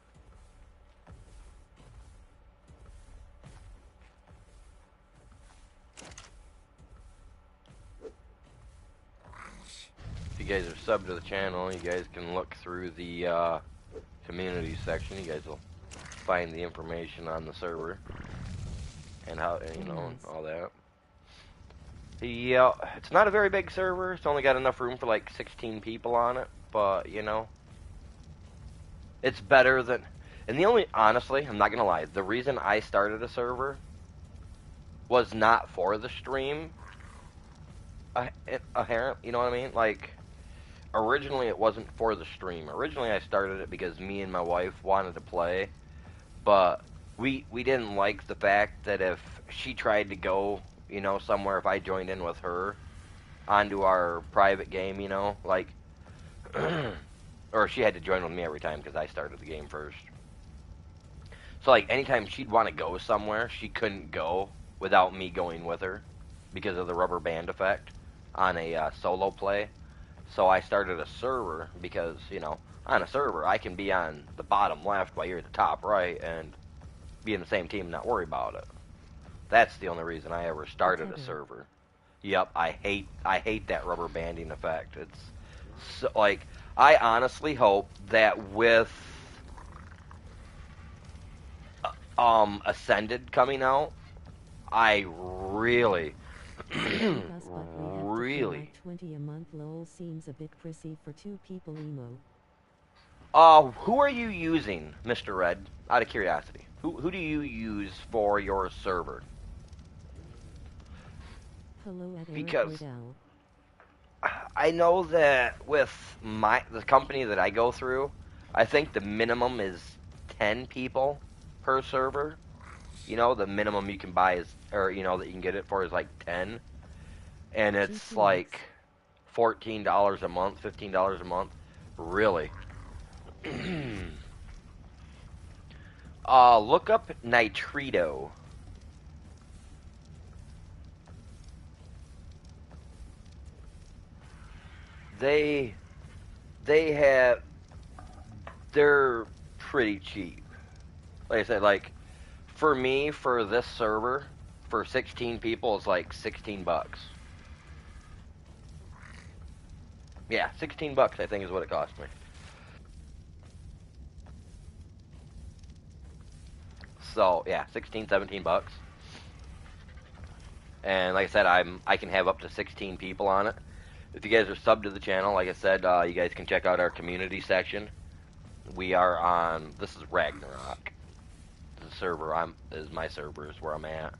If you guys are subbed to the channel, you guys can look through the community section. You guys will find the information on the server and how, you know, and all that. Yeah, it's not a very big server. It's only got enough room for like 16 people on it, but you know, it's better than. And the only, honestly, I'm not gonna lie, the reason I started a server was not for the stream. You know what I mean? Like, originally it wasn't for the stream. Originally I started it because me and my wife wanted to play, but we didn't like the fact that if she tried to go, you know, somewhere, if I joined in with her onto our private game, you know, like, or she had to join with me every time because I started the game first. So like anytime she'd want to go somewhere, she couldn't go without me going with her because of the rubber band effect on a solo play. So I started a server because, you know, on a server I can be on the bottom left while you're at the top right and be in the same team and not worry about it. That's the only reason I ever started a server. Yep, I hate that rubber banding effect. It's so, like, I honestly hope that with Ascended coming out, I really really 20 a month. Lol, seems a bit pricey for 2 people emo. Who are you using, Mr. Red? Out of curiosity. Who do you use for your server? Hello at Because I know that with the company that I go through, I think the minimum is 10 people per server. You know, the minimum you can buy is, or you know, that you can get it for is like 10, and it's like $14 a month, $15 a month. Really? Look up Nitrito. They they're pretty cheap. Like I said, like for me, for this server, for 16 people, it's like 16 bucks. Yeah, 16 bucks I think is what it cost me. So yeah, 16, 17 bucks. And like I said, I can have up to 16 people on it. If you guys are subbed to the channel, like I said, you guys can check out our community section. We are on. This is Ragnarok. The server is my server is where I'm at.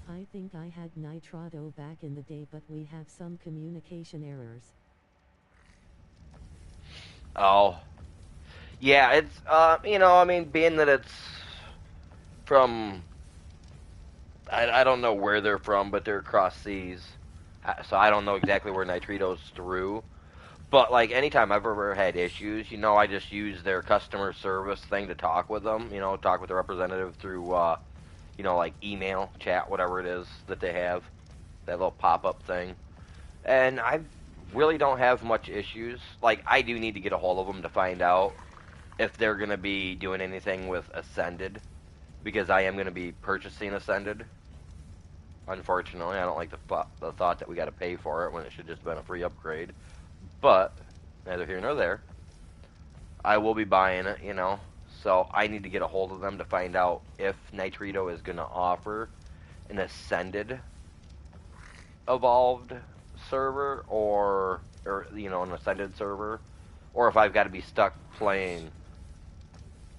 I think I had Nitrado back in the day, but we have some communication errors. Oh, yeah. It's you know, I mean, being that it's from, I don't know where they're from, but they're across seas, so I don't know exactly where Nitrito's through. But like anytime I've ever had issues, you know, I just use their customer service thing to talk with them. You know, talk with the representative through, you know, like email, chat, whatever it is that they have, that little pop-up thing. And I really don't have much issues. Like I do need to get a hold of them to find out if they're gonna be doing anything with Ascended, because I am gonna be purchasing Ascended. Unfortunately, I don't like the thought that we got to pay for it when it should just been a free upgrade. But neither here nor there. I will be buying it, you know. So I need to get a hold of them to find out if Nitrito is going to offer an Ascended evolved server or you know, an Ascended server, or if I've got to be stuck playing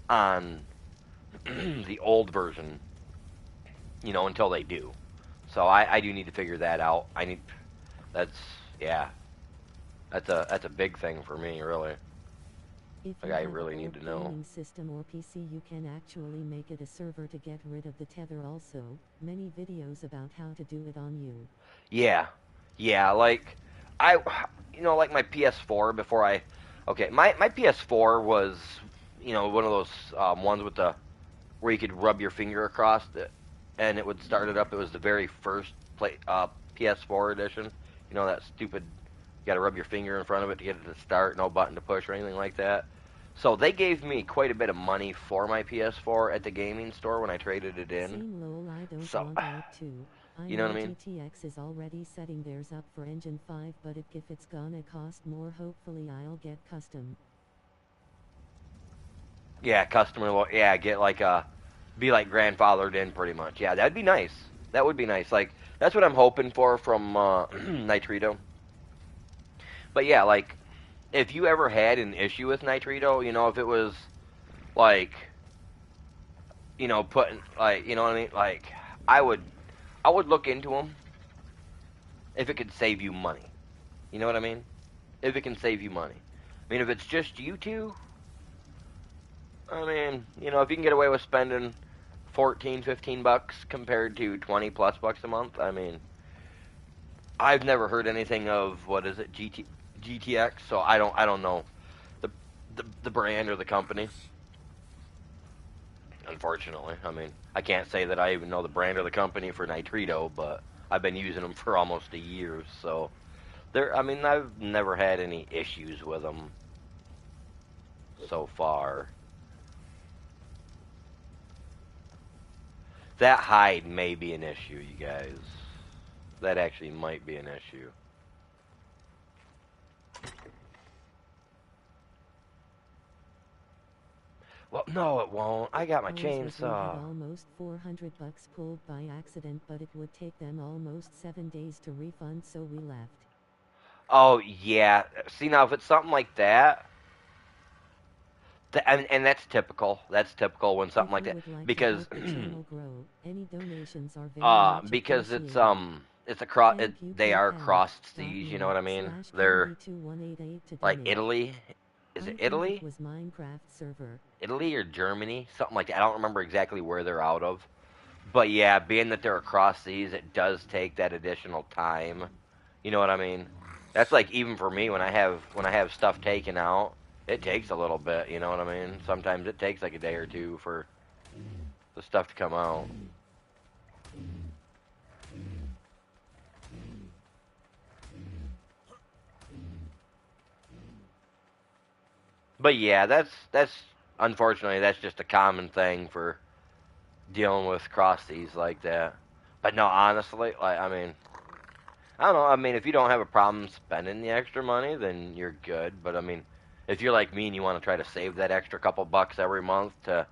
on the old version, you know, until they do. So I do need to figure that out. That's yeah, that's a big thing for me, really. If Like you I have really an need old to know. gaming system or PC, you can actually make it a server to get rid of the tether also. Many videos about how to do it on you. Yeah, yeah. Like I, you know, like my PS4 before I. Okay, my PS4 was, you know, one of those ones with the where you could rub your finger across it, and it would start it up. It was the very first PS4 edition. You know that stupid. You got to rub your finger in front of it to get it to start. No button to push or anything like that. So they gave me quite a bit of money for my PS4 at the gaming store when I traded it in. Same lol, I don't So, want that too. I you know know what I mean? GTX is already setting theirs up for Engine 5, but if it's gonna cost more, hopefully I'll get custom. Yeah, yeah, get like be like grandfathered in pretty much. Yeah, that'd be nice. That would be nice. Like that's what I'm hoping for from Nitrito. But yeah, like if you ever had an issue with Nitrito, you know, if it was like, you know, putting like, you know what I mean? Like I would I would look into them if it could save you money. You know what I mean? If it can save you money. I mean, if it's just you two, I mean, you know, if you can get away with spending 14, 15 bucks compared to 20 plus bucks a month, I mean, I've never heard anything of what is it, GTX, so I don't know the the brand or the company. Unfortunately, I mean, I can't say that I even know the brand or the company for Nitrito, but I've been using them for almost a year, so I mean, I've never had any issues with them so far. That hide may be an issue, you guys. That actually might be an issue. Well, no, it won't. I got my We had chainsaw. almost 400 bucks pulled by accident, but it would take them almost 7 days to refund, so we left. Oh, yeah. See, now, if it's something like that, and that's typical. That's typical when something If like you that. would like to Because, help the channel grow, any donations are very much because appreciated. it's across, Thank you, they are crossed seas, you know what I mean? They're, PayPal.me/Kennedy2188 to like, donate. Italy. Is I it think it Italy? was Minecraft server. Italy or Germany? Something like that. I don't remember exactly where they're out of. But yeah, being that they're across seas, it does take that additional time. You know what I mean? That's like even for me when I have stuff taken out, it takes a little bit. You know what I mean? Sometimes it takes like a day or two for the stuff to come out. But yeah, that's unfortunately that's just a common thing for dealing with cross seas like that. But no, honestly, like I mean, I don't know. I mean, if you don't have a problem spending the extra money, then you're good. But I mean, if you're like me and you want to try to save that extra couple bucks every month to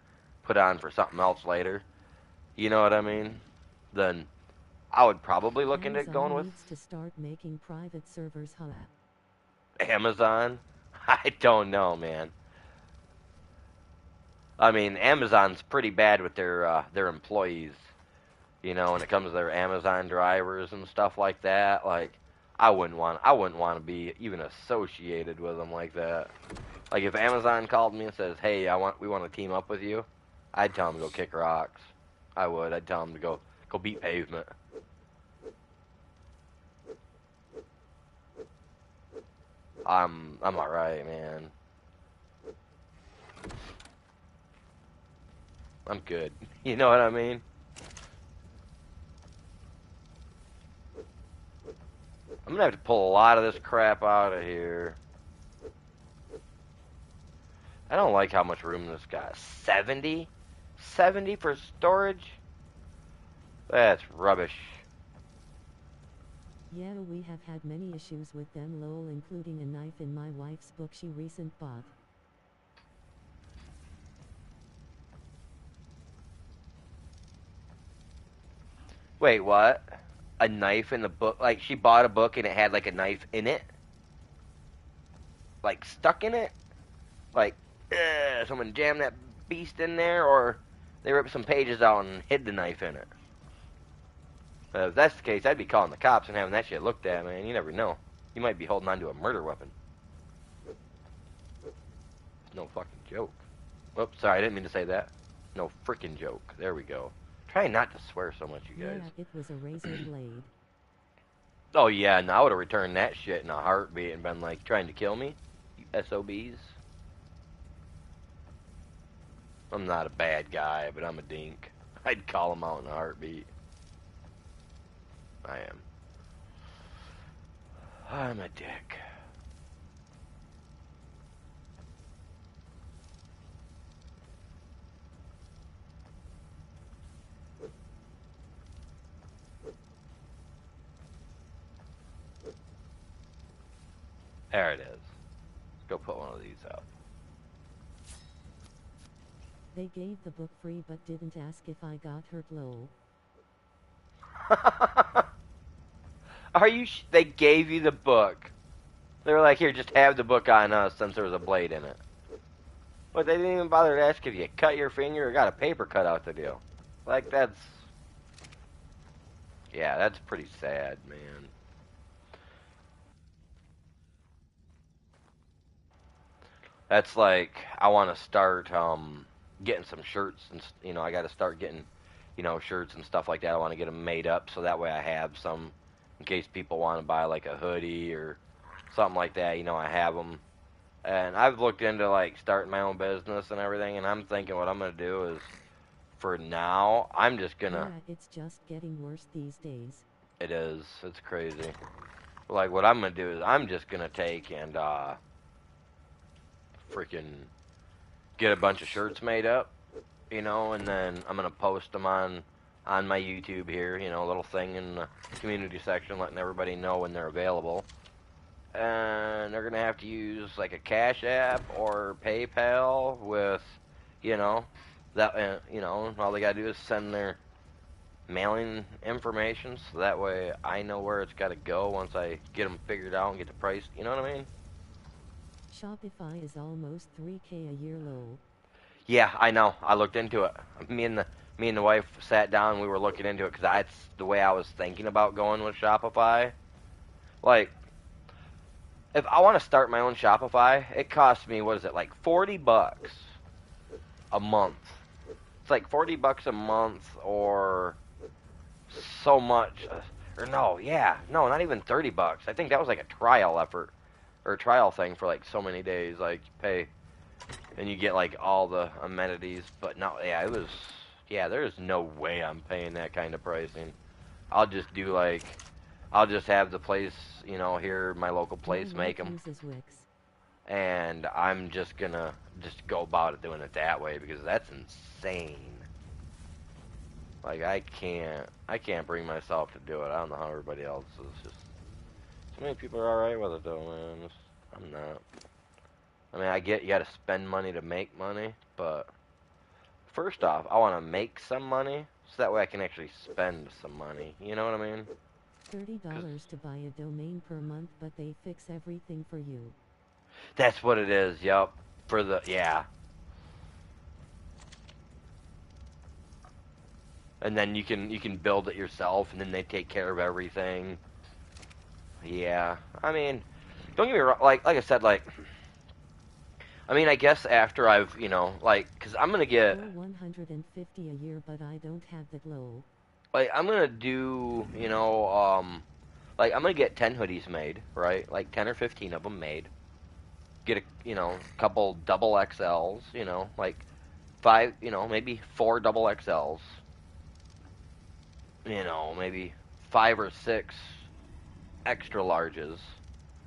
put on for something else later, you know what I mean? Then I would probably look into going Amazon with needs to start making private servers, huh? Amazon. I don't know, man. I mean, Amazon's pretty bad with their employees. You know, when it comes to their Amazon drivers and stuff like that. Like, I wouldn't want to be even associated with them like that. Like, if Amazon called me and says, "Hey, we want to team up with you," I'd tell them to go kick rocks. I would. I'd tell them to go beat pavement. I'm all right, man. I'm good. You know what I mean? I'm gonna have to pull a lot of this crap out of here. I don't like how much room this got. 70? 70 for storage? That's rubbish. Yeah, we have had many issues with them lol, including a knife in my wife's book she recent bought. Wait, what? a knife in the book. Like, she bought a book and it had, like, a knife in it. Like, stuck in it. Like, someone jammed that beast in there, or they ripped some pages out and hid the knife in it. If that's the case, I'd be calling the cops and having that shit looked at, man. You never know. You might be holding on to a murder weapon. No fucking joke. Oops, sorry, I didn't mean to say that. No freaking joke. There we go. Try not to swear so much, you guys. Yeah, it was a razor blade. Oh, yeah, and I would have returned that shit in a heartbeat and been like, trying to kill me? You SOBs? I'm not a bad guy, but I'm a dink. I'd call him out in a heartbeat. I am. I'm a dick. There it is. Let's go put one of these up. They gave the book free but didn't ask if I got hurt. Lol. Are you they gave you the book. They were like, here, just have the book on us since there was a blade in it. But they didn't even bother to ask if you cut your finger or got a paper cut out to do. Like, that's... Yeah, that's pretty sad, man. That's like, I want to start getting some shirts, and you know, I got to start getting, you know, shirts and stuff like that. I want to get them made up so that way I have some in case people want to buy like a hoodie or something like that. You know, I have them. And I've looked into like starting my own business and everything, and I'm thinking what I'm gonna do is, for now, I'm just gonna. Yeah, it's just getting worse these days. It is. It's crazy. Like, what I'm gonna do is I'm just gonna take and freaking get a bunch of shirts made up, you know, and then I'm gonna post them on my YouTube here, you know, a little thing in the community section letting everybody know when they're available. And they're gonna have to use like a Cash App or PayPal with, you know, that you know, all they gotta do is send their mailing information, so that way I know where it's gotta go once I get them figured out and get the price. You know what I mean? Shopify is almost 3K a year. Lol. Yeah, I know. I looked into it. Me and the wife sat down and we were looking into it because that's the way I was thinking about going with Shopify. Like, if I want to start my own Shopify, it costs me, what is it, like $40 a month. It's like $40 a month or so much. Or no, yeah, no, not even $30. I think that was like a trial effort or a trial thing for like so many days. Like, you pay and you get like all the amenities. But no, yeah, it was, yeah, there's no way I'm paying that kind of pricing. I'll just do like, I'll just have the place, you know, here, my local place, make them. And I'm just gonna just go about it doing it that way because that's insane. Like, I can't bring myself to do it. I don't know how everybody else is. Just so many people are alright with it though, man. I'm not. I mean, I get you gotta spend money to make money, but first off, I want to make some money so that way I can actually spend some money. You know what I mean? $30 to buy a domain per month, but they fix everything for you. That's what it is. Yup. For the yeah. And then you can build it yourself, and then they take care of everything. Yeah. I mean, don't get me wrong. Like I said, like. I mean, I guess after I've, you know, like, cause I'm gonna get $150 a year, but I don't have that low. Like, I'm gonna do, you know, like, I'm gonna get 10 hoodies made, right? Like, 10 or 15 of them made. Get a, you know, couple double XLs, you know, like 5, you know, maybe 4 double XLs. You know, maybe 5 or 6 extra larges.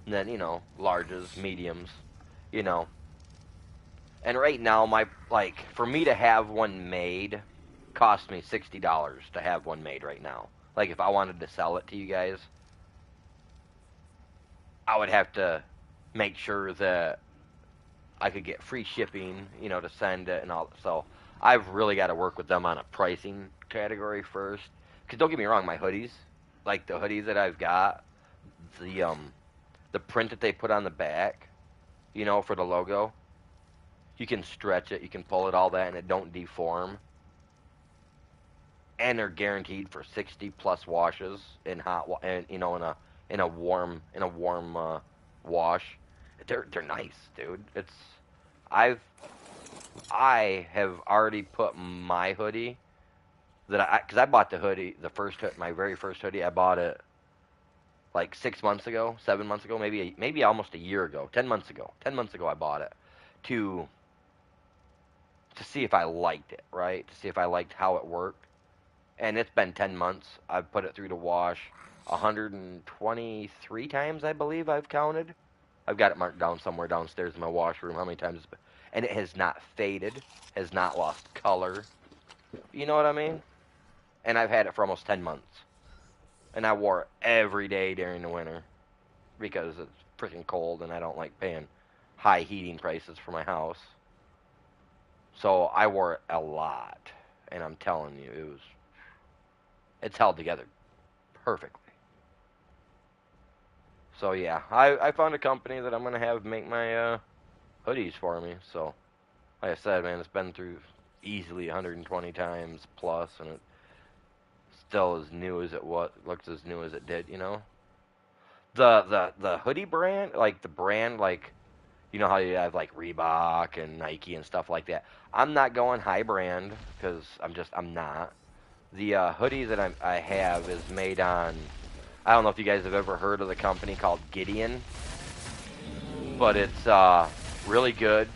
And then, you know, larges, mediums, you know. And right now, like, for me to have one made cost me $60 to have one made right now. Like, if I wanted to sell it to you guys, I would have to make sure that I could get free shipping, you know, to send it and all. So I've really got to work with them on a pricing category first. Because don't get me wrong, my hoodies, like the hoodies that I've got, the the print that they put on the back, you know, for the logo, you can stretch it, you can pull it, all that, and it don't deform. And they're guaranteed for 60 plus washes in and you know, in a warm wash. They're nice, dude. I've I have already put my hoodie because I bought the hoodie, my very first hoodie. I bought it like 6 months ago, 7 months ago, maybe almost a year ago, 10 months ago. 10 months ago, I bought it to to see if I liked it, right? To see if I liked how it worked. And it's been 10 months. I've put it through the wash 123 times, I believe I've counted. I've got it marked down somewhere downstairs in my washroom how many times, and it has not faded, has not lost color. You know what I mean? And I've had it for almost 10 months. And I wore it every day during the winter because it's freaking cold and I don't like paying high heating prices for my house. So I wore it a lot. And I'm telling you, it's held together perfectly. So yeah, I found a company that I'm gonna have make my hoodies for me. So like I said, man, it's been through easily 120 times plus, and it still as new as looks as new as it did. You know, the hoodie brand, like the brand, like you know how you have like Reebok and Nike and stuff like that. I'm not going high brand because I'm not. The hoodie that I have is made on. I don't know if you guys have ever heard of the company called Gideon, but it's really good.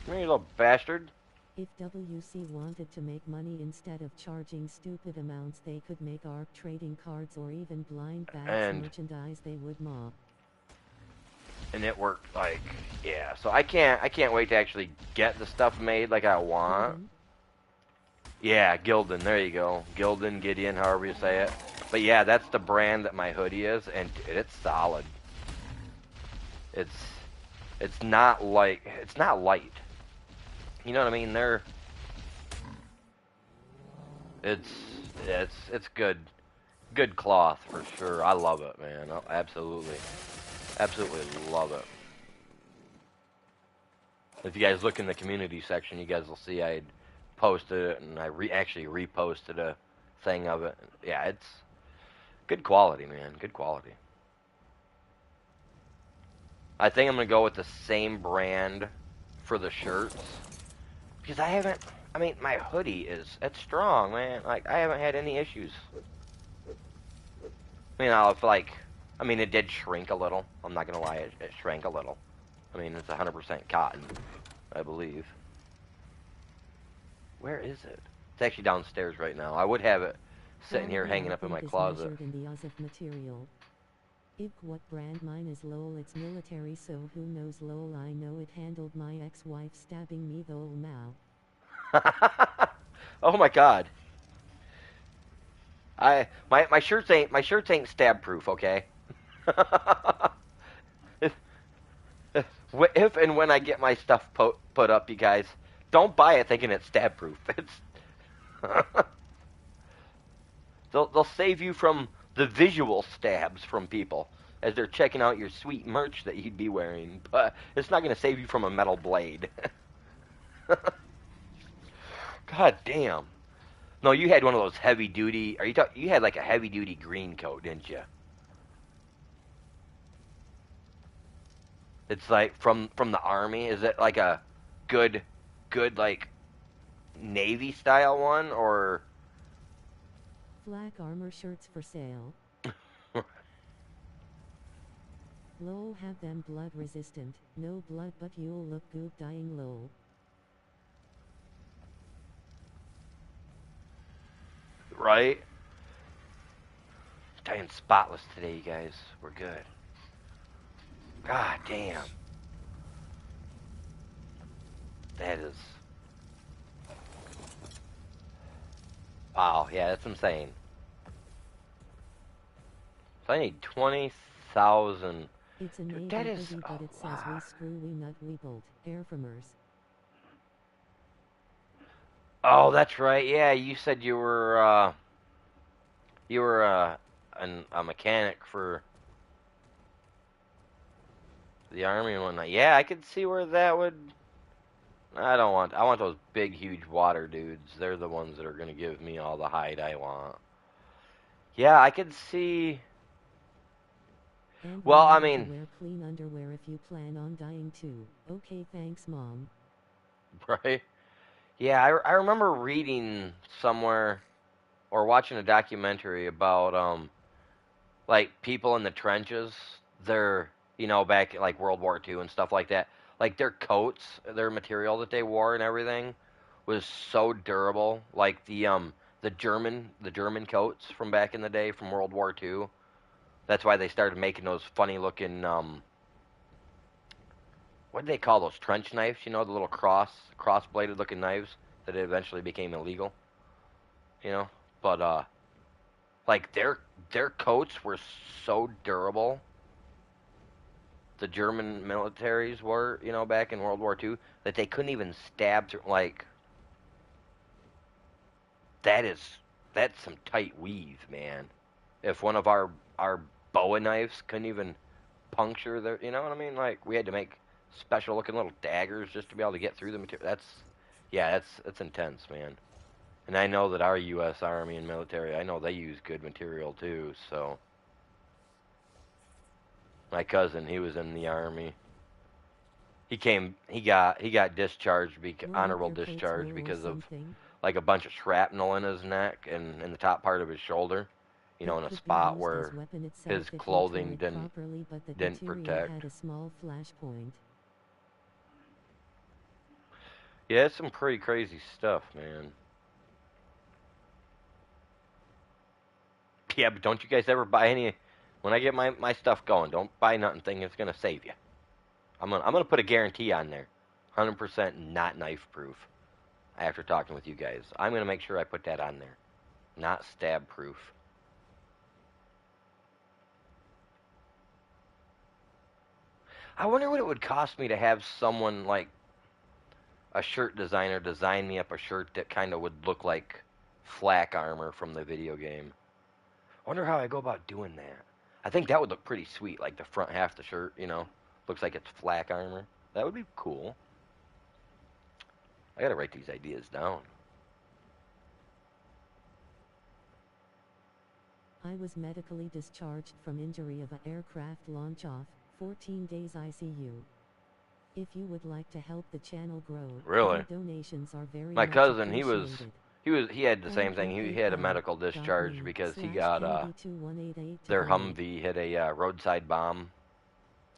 Come here, you little bastard. If WC wanted to make money instead of charging stupid amounts, they could make ARC trading cards or even blind bags merchandise they would mob. And it worked like, yeah. So I can't wait to actually get the stuff made like I want. Gildan? Yeah, Gildan. There you go. Gildan, Gideon, however you say it. But yeah, that's the brand that my hoodie is, and it's solid. It's not light. You know what I mean? It's good cloth for sure. I love it, man. Absolutely love it. If you guys look in the community section, you guys will see I posted it, and I actually reposted a thing of it. Yeah, it's good quality, man. Good quality. I think I'm gonna go with the same brand for the shirts because I mean, my hoodie it's strong, man. Like I haven't had any issues. I mean, it did shrink a little. I'm not gonna lie, it shrank a little. I mean, it's 100% cotton, I believe. Where is it? It's actually downstairs right now. I would have it sitting here hanging up in my closet. In the Oz of material. What brand? Mine is Lowell. It's military, so who knows Lowell? I know it handled my ex-wife stabbing me though now. Oh my god. My shirts ain't stab proof, okay? if and when I get my stuff put up, you guys, don't buy it thinking it's stab proof. They'll save you from the visual stabs from people as they're checking out your sweet merch that you'd be wearing, but it's not going to save you from a metal blade. God damn. No, you had one of those heavy duty. You had like a heavy duty green coat, didn't you? It's like from the army. Is it like a good like Navy style one or black armor shirts for sale? Lol, have them blood resistant. No blood, but you'll look good dying. Lol. Right? Dying spotless today, you guys. We're good. God damn. That is... Wow, yeah, that's insane. So I need 20,000... It's a Navy hoodie, but it says we screw, we nut, we bolt. Airframers. Oh, that's right. Yeah, you said you were You were a mechanic for the army and whatnot. Yeah, I could see where that would. I want those big, huge water dudes. They're the ones that are gonna give me all the hide I want. Yeah, I could see. And Well, I remember to mean, wear clean underwear if you plan on dying too. Okay, thanks, Mom. right? Yeah, I remember reading somewhere or watching a documentary about like people in the trenches. They're back in like World War II and stuff like that. Like their coats, their material that they wore and everything was so durable. Like the German coats from back in the day from World War II. That's why they started making those funny looking what do they call those trench knives? The little cross bladed looking knives that eventually became illegal. You know, but like their coats were so durable. The German militaries were, back in World War II, that they couldn't even stab through. Like that is that's some tight weave, man. If one of our boa knives couldn't even puncture the, you know what I mean? Like we had to make special looking little daggers just to be able to get through the material. That's intense, man. And I know that our U.S. Army and military, I know they use good material too. So my cousin, he was in the army. He got discharged, Roll up honorable your coats discharge wool or because of something. like a bunch of shrapnel in his neck and in the top part of his shoulder. It In a could be spot used as where weapon itself his if you tore clothing it didn't properly, but the didn't materia protect. had a small flash point. Yeah, it's some pretty crazy stuff, man. Yeah, but don't you guys ever buy any? When I get my stuff going, don't buy nothing thinking it's gonna save you. I'm gonna put a guarantee on there, 100% not knife proof. After talking with you guys, I'm gonna make sure I put that on there, not stab proof. I wonder what it would cost me to have someone like a shirt designer design me up a shirt that kind of would look like flak armor from the video game. I wonder how I go about doing that. I think that would look pretty sweet, like the front half of the shirt, looks like it's flak armor. That would be cool. I gotta write these ideas down. I was medically discharged from injury of a aircraft launch off, 14 days ICU. If you would like to help the channel grow, Really? any donations are very My much cousin, appreciated. he had the same Thank thing. you He had a PayPal. medical discharge .me because he slash got Kennedy2188 to their donate. Humvee hit a roadside bomb,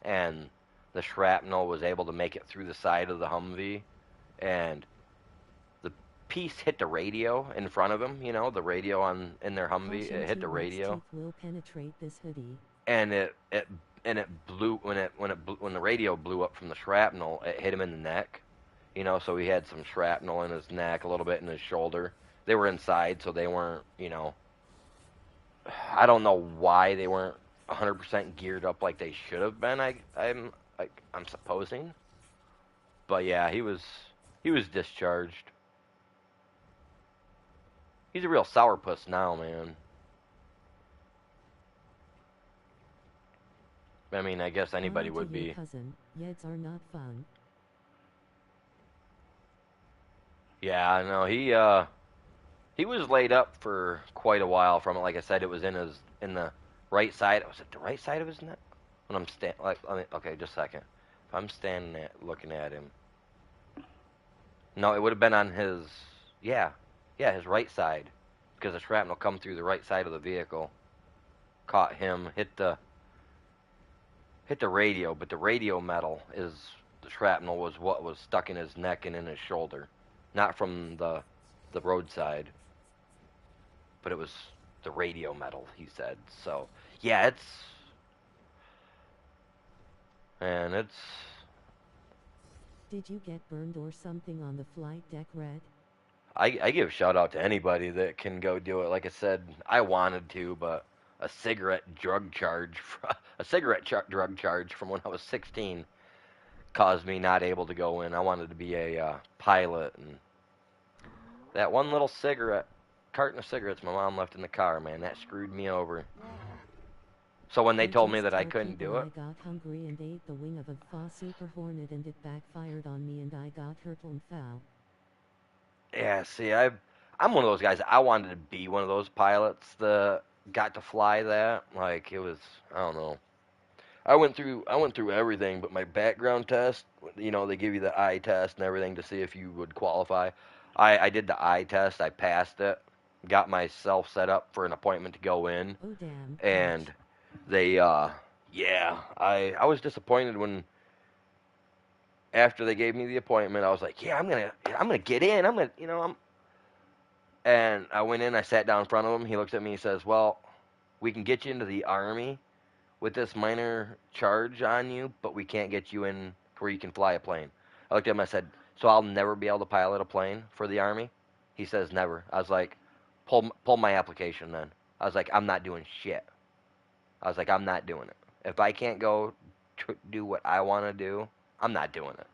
and the shrapnel was able to make it through the side of the Humvee, and the piece hit the radio in front of him. The radio in their Humvee. Caution It hit the T-Rex radio, teeth will penetrate this hoodie. and it blew when the radio blew up from the shrapnel. It hit him in the neck. So he had some shrapnel in his neck, a little bit in his shoulder. They were inside, so they weren't. I don't know why they weren't 100% geared up like they should have been. I'm supposing, but yeah, he was discharged. He's a real sourpuss now, man. I mean, I guess anybody On to would your be. cousin, Yeds are not fun. Yeah, I know. He was laid up for quite a while from it. Like I said, it was in the right side. Was it the right side of his neck? When I'm okay, just a second. If I'm standing looking at him, no, it would have been on his, yeah, his right side, because the shrapnel come through the right side of the vehicle, caught him, hit the radio, but the radio metal is the shrapnel was what was stuck in his neck and in his shoulder, not from the roadside, but it was the radio metal. He said so. Yeah, it's Did you get burned or something on the flight deck, Red? I give shout out to anybody that can go do it. Like I said, I wanted to, but a drug charge from when I was 16 caused me not able to go in. I wanted to be a pilot, and that one little cigarette. carton of cigarettes my mom left in the car, man. That screwed me over. So when they I told me just that I tell couldn't people do it, I got hungry and ate the wing of a FA Super Hornet and it backfired on me and I got hurt and foul. yeah, see, I'm one of those guys. I wanted to be one of those pilots that got to fly that. Like it was, I don't know. I went through everything, but my background test, they give you the eye test and everything to see if you would qualify. I did the eye test. I passed it. Got myself set up for an appointment to go in, Oh damn. and they, yeah, I was disappointed when after they gave me the appointment. I was like, yeah, I'm gonna get in. I'm gonna, I'm. And I went in. I sat down in front of him. He looks at me. He says, "Well, we can get you into the Army with this minor charge on you, but we can't get you in where you can fly a plane." I looked at him, I said, "So I'll never be able to pilot a plane for the Army?" He says, "Never." I was like, pull my application then. I was like, "I'm not doing shit." I was like, "I'm not doing it. If I can't go do what I want to do, I'm not doing it."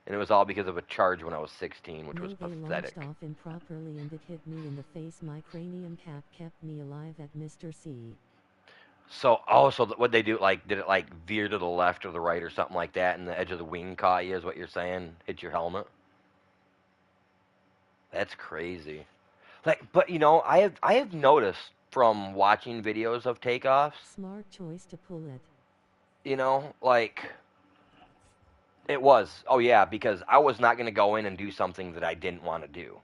And it was all because of a charge when I was 16, which was No, they pathetic. launched off improperly and it hit me in the face. My cranium cap kept me alive at Mr. C. So, so what they do, like, did it like veer to the left or the right or something like that, and the edge of the wing caught you, is what you're saying? Hit your helmet? That's crazy. Like, but I have noticed from watching videos of takeoffs, Smart choice to pull it. like it was. Oh yeah, because I was not gonna go in and do something that I didn't want to do.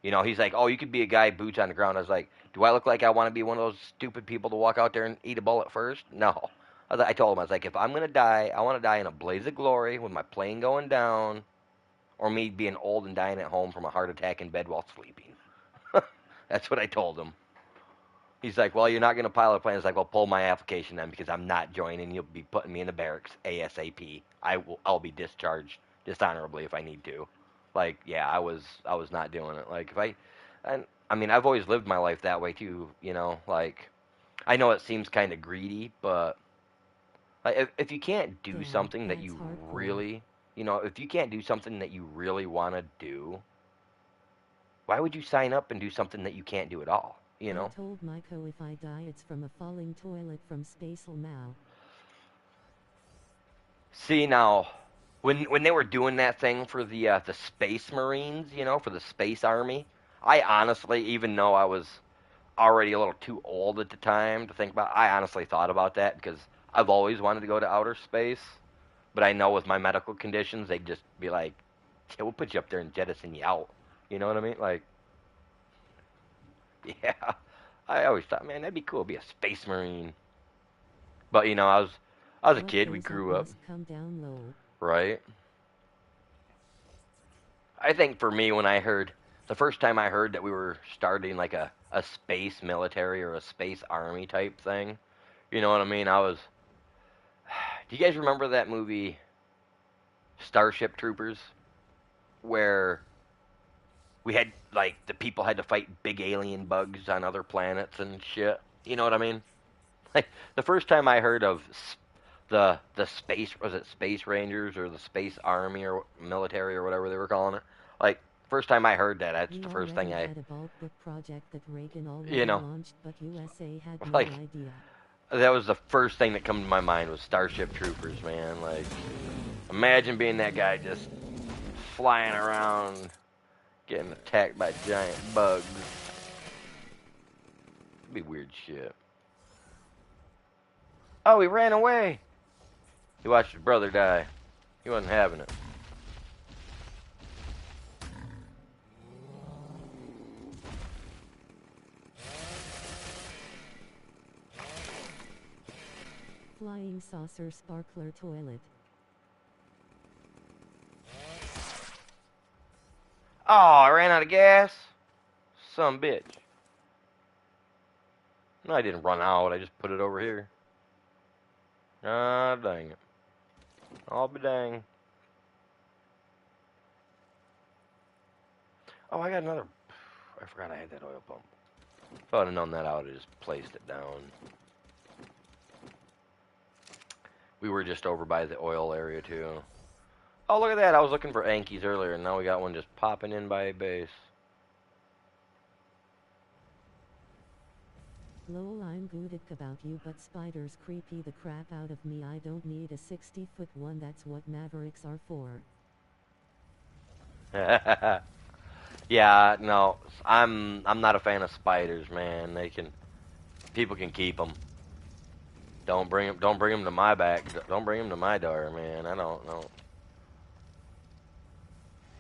He's like, "Oh, you could be a guy boots on the ground." I was like, "Do I look like I want to be one of those stupid people to walk out there and eat a bullet first?" No. I told him, I was like, "If I'm gonna die, I want to die in a blaze of glory with my plane going down, or me being old and dying at home from a heart attack in bed while sleeping." That's what I told him. He's like, "Well, you're not going to pilot a plane." I was like, "Well, pull my application then, because I'm not joining. You'll be putting me in the barracks ASAP. I'll be discharged dishonorably if I need to." Like, yeah, I was not doing it. Like, and I mean, I've always lived my life that way too. Like, I know it seems kind of greedy, but like, if you can't do Damn, something that that's you hardcore. really, if you can't do something that you really want to do, why would you sign up and do something that you can't do at all? I told Maiko if I die it's from a falling toilet from Spacel Mao. See now, when they were doing that thing for the Space Marines, for the Space Army, I honestly, even though I was already a little too old at the time to think about, I honestly thought about that because I've always wanted to go to outer space, but I know with my medical conditions, they'd just be like, "Yeah, we'll put you up there and jettison you out." You know what I mean? Like, yeah, I always thought, man, that'd be cool, be a Space Marine. But I was a What kid. We goes up grew up, must come down low. right? I think for me, when the first time I heard that we were starting like a space military or a space army type thing, you know what I mean? Do you guys remember that movie Starship Troopers, where we had like the people had to fight big alien bugs on other planets and shit? You know what I mean? Like the first time I heard of the space, was it Space Rangers or the Space Army or military or whatever they were calling it? Like first time I heard that, that's We the first thing already I, had a bulk book project that Reagan you already know, launched but USA had no like idea. that was the first thing that come to my mind was Starship Troopers, man. Like imagine being that guy just flying around getting attacked by giant bugs. It'd be weird shit. Oh, he ran away. He watched his brother die. He wasn't having it. Flying saucer sparkler toilet. Oh, I ran out of gas. Some bitch. No, I didn't run out. I just put it over here. Ah, dang it. I'll be dang. Oh, I got another. I forgot I had that oil pump. If I would have known that, I would have just placed it down. We were just over by the oil area, too. Oh, look at that. I was looking for Ankies earlier, and now we got one just popping in by a base. Lol, I'm good about you, but spiders creepy the crap out of me. I don't need a 60-foot one. That's what Mavericks are for. Yeah, no, I'm not a fan of spiders, man. People can keep them. Don't bring them to my back. Don't bring them to my door, man. I don't know.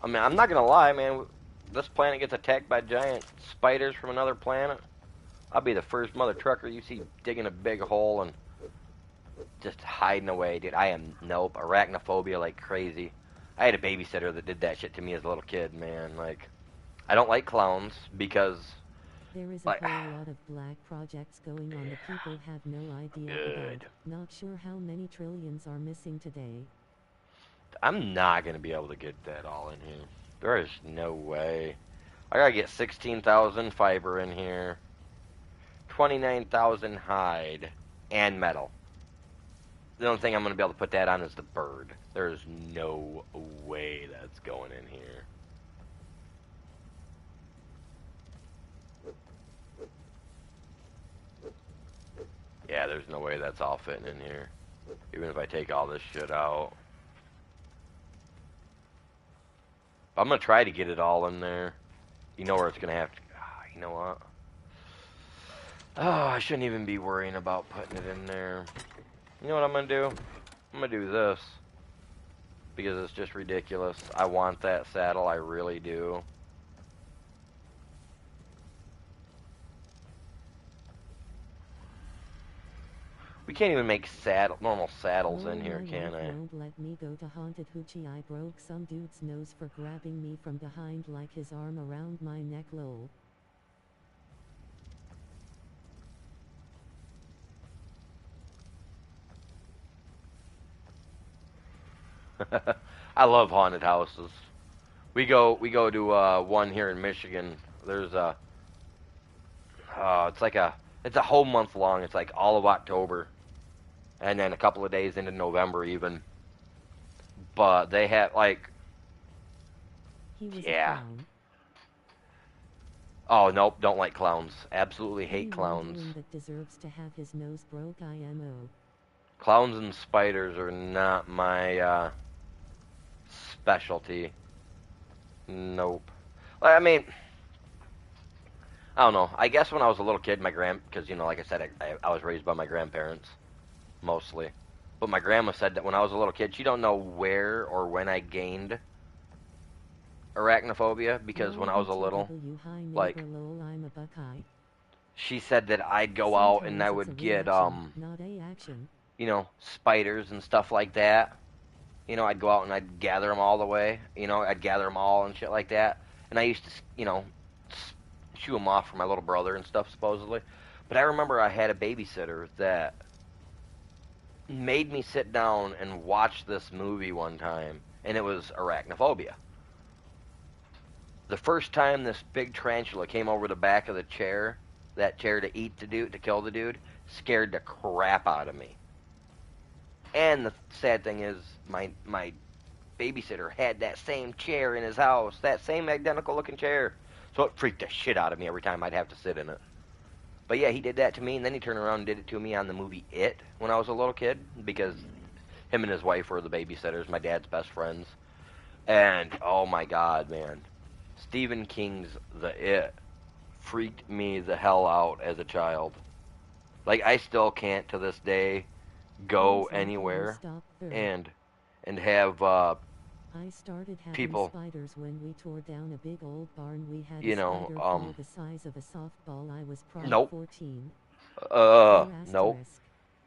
I mean, I'm not gonna lie, man. This planet gets attacked by giant spiders from another planet. I'll be the first mother trucker you see digging a big hole and just hiding away, dude. I am nope, arachnophobia like crazy. I had a babysitter that did that shit to me as a little kid, man. Like, I don't like clowns because, There is a like, whole lot of black projects going on that people have no idea good. about. Not sure how many trillions are missing today. I'm not gonna be able to get that all in here. There is no way. I gotta get 16,000 fiber in here, 29,000 hide, and metal. The only thing I'm gonna be able to put that on is the bird. There's no way that's going in here. Yeah, there's no way that's all fitting in here. Even if I take all this shit out. I'm gonna try to get it all in there. You know where it's gonna have to. You know what? Oh, I shouldn't even be worrying about putting it in there. You know what I'm gonna do? I'm gonna do this. Because it's just ridiculous. I want that saddle, I really do. We can't even make normal saddles in here, can I? Won't let me go to Haunted Hoochie. I broke some dude's nose for grabbing me from behind like his arm around my neck. Lol. I love haunted houses. We go to one here in Michigan. There's it's a whole month long. It's like all of October, and then a couple of days into November even. But they have like, He was yeah. a clown. Oh nope, don't like clowns. Absolutely hate Anyone clowns. that deserves to have his nose broke, IMO. Clowns and spiders are not my specialty. Nope. I mean, I don't know. I guess when I was a little kid, because like I said, I was raised by my grandparents mostly. But my grandma said that when I was a little kid, she don't know where or when I gained arachnophobia because when I was a little, like, she said that I'd go out and I would get spiders and stuff like that. I'd go out and I'd gather them all the way. I'd gather them all and shit like that. And I used to, shoo them off for my little brother and stuff, supposedly. But I remember I had a babysitter that made me sit down and watch this movie one time, and it was arachnophobia. The first time this big tarantula came over the back of the chair, that chair to kill the dude, scared the crap out of me. And the sad thing is, my babysitter had that same chair in his house, that same identical looking chair. So it freaked the shit out of me every time I'd have to sit in it. But yeah, he did that to me, and then he turned around and did it to me on the movie It when I was a little kid, because him and his wife were the babysitters, my dad's best friends. And, oh my god, man. Stephen King's The It freaked me the hell out as a child. Like, I still can't, to this day, go anywhere and have I started having people, spiders when we tore down a big old barn. We had you a know, spider crawl the size of a softball. I was probably nope. 14.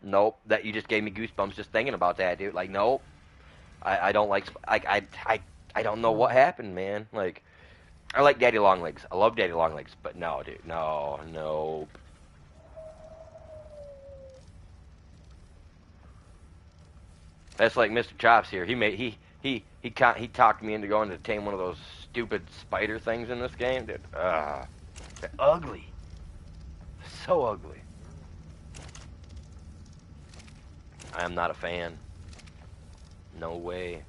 Nope. That you just gave me goosebumps just thinking about that, dude. Like, nope. I don't like. I don't know what happened, man. Like, I like Daddy Longlegs. I love Daddy Longlegs, but no, dude, no. That's like Mr. Chops here. He talked me into going to tame one of those stupid spider things in this game, dude. They're ugly. So ugly. I am not a fan. No way.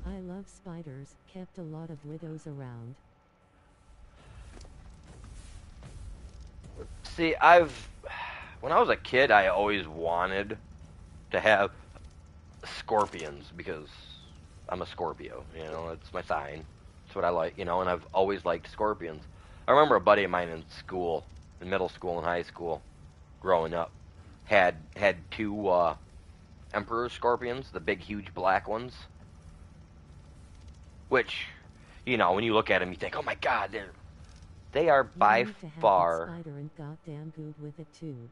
I love spiders. Kept a lot of widows around. See, when I was a kid, I always wanted to have scorpions because I'm a Scorpio. You know, it's my sign. It's what I like. You know, and I've always liked scorpions. I remember a buddy of mine in school, in middle school and high school, growing up, had two emperor scorpions, the big, huge black ones. Which, you know, when you look at them, you think, oh my God, they are You by need to have far that spider and goddamn good with it too.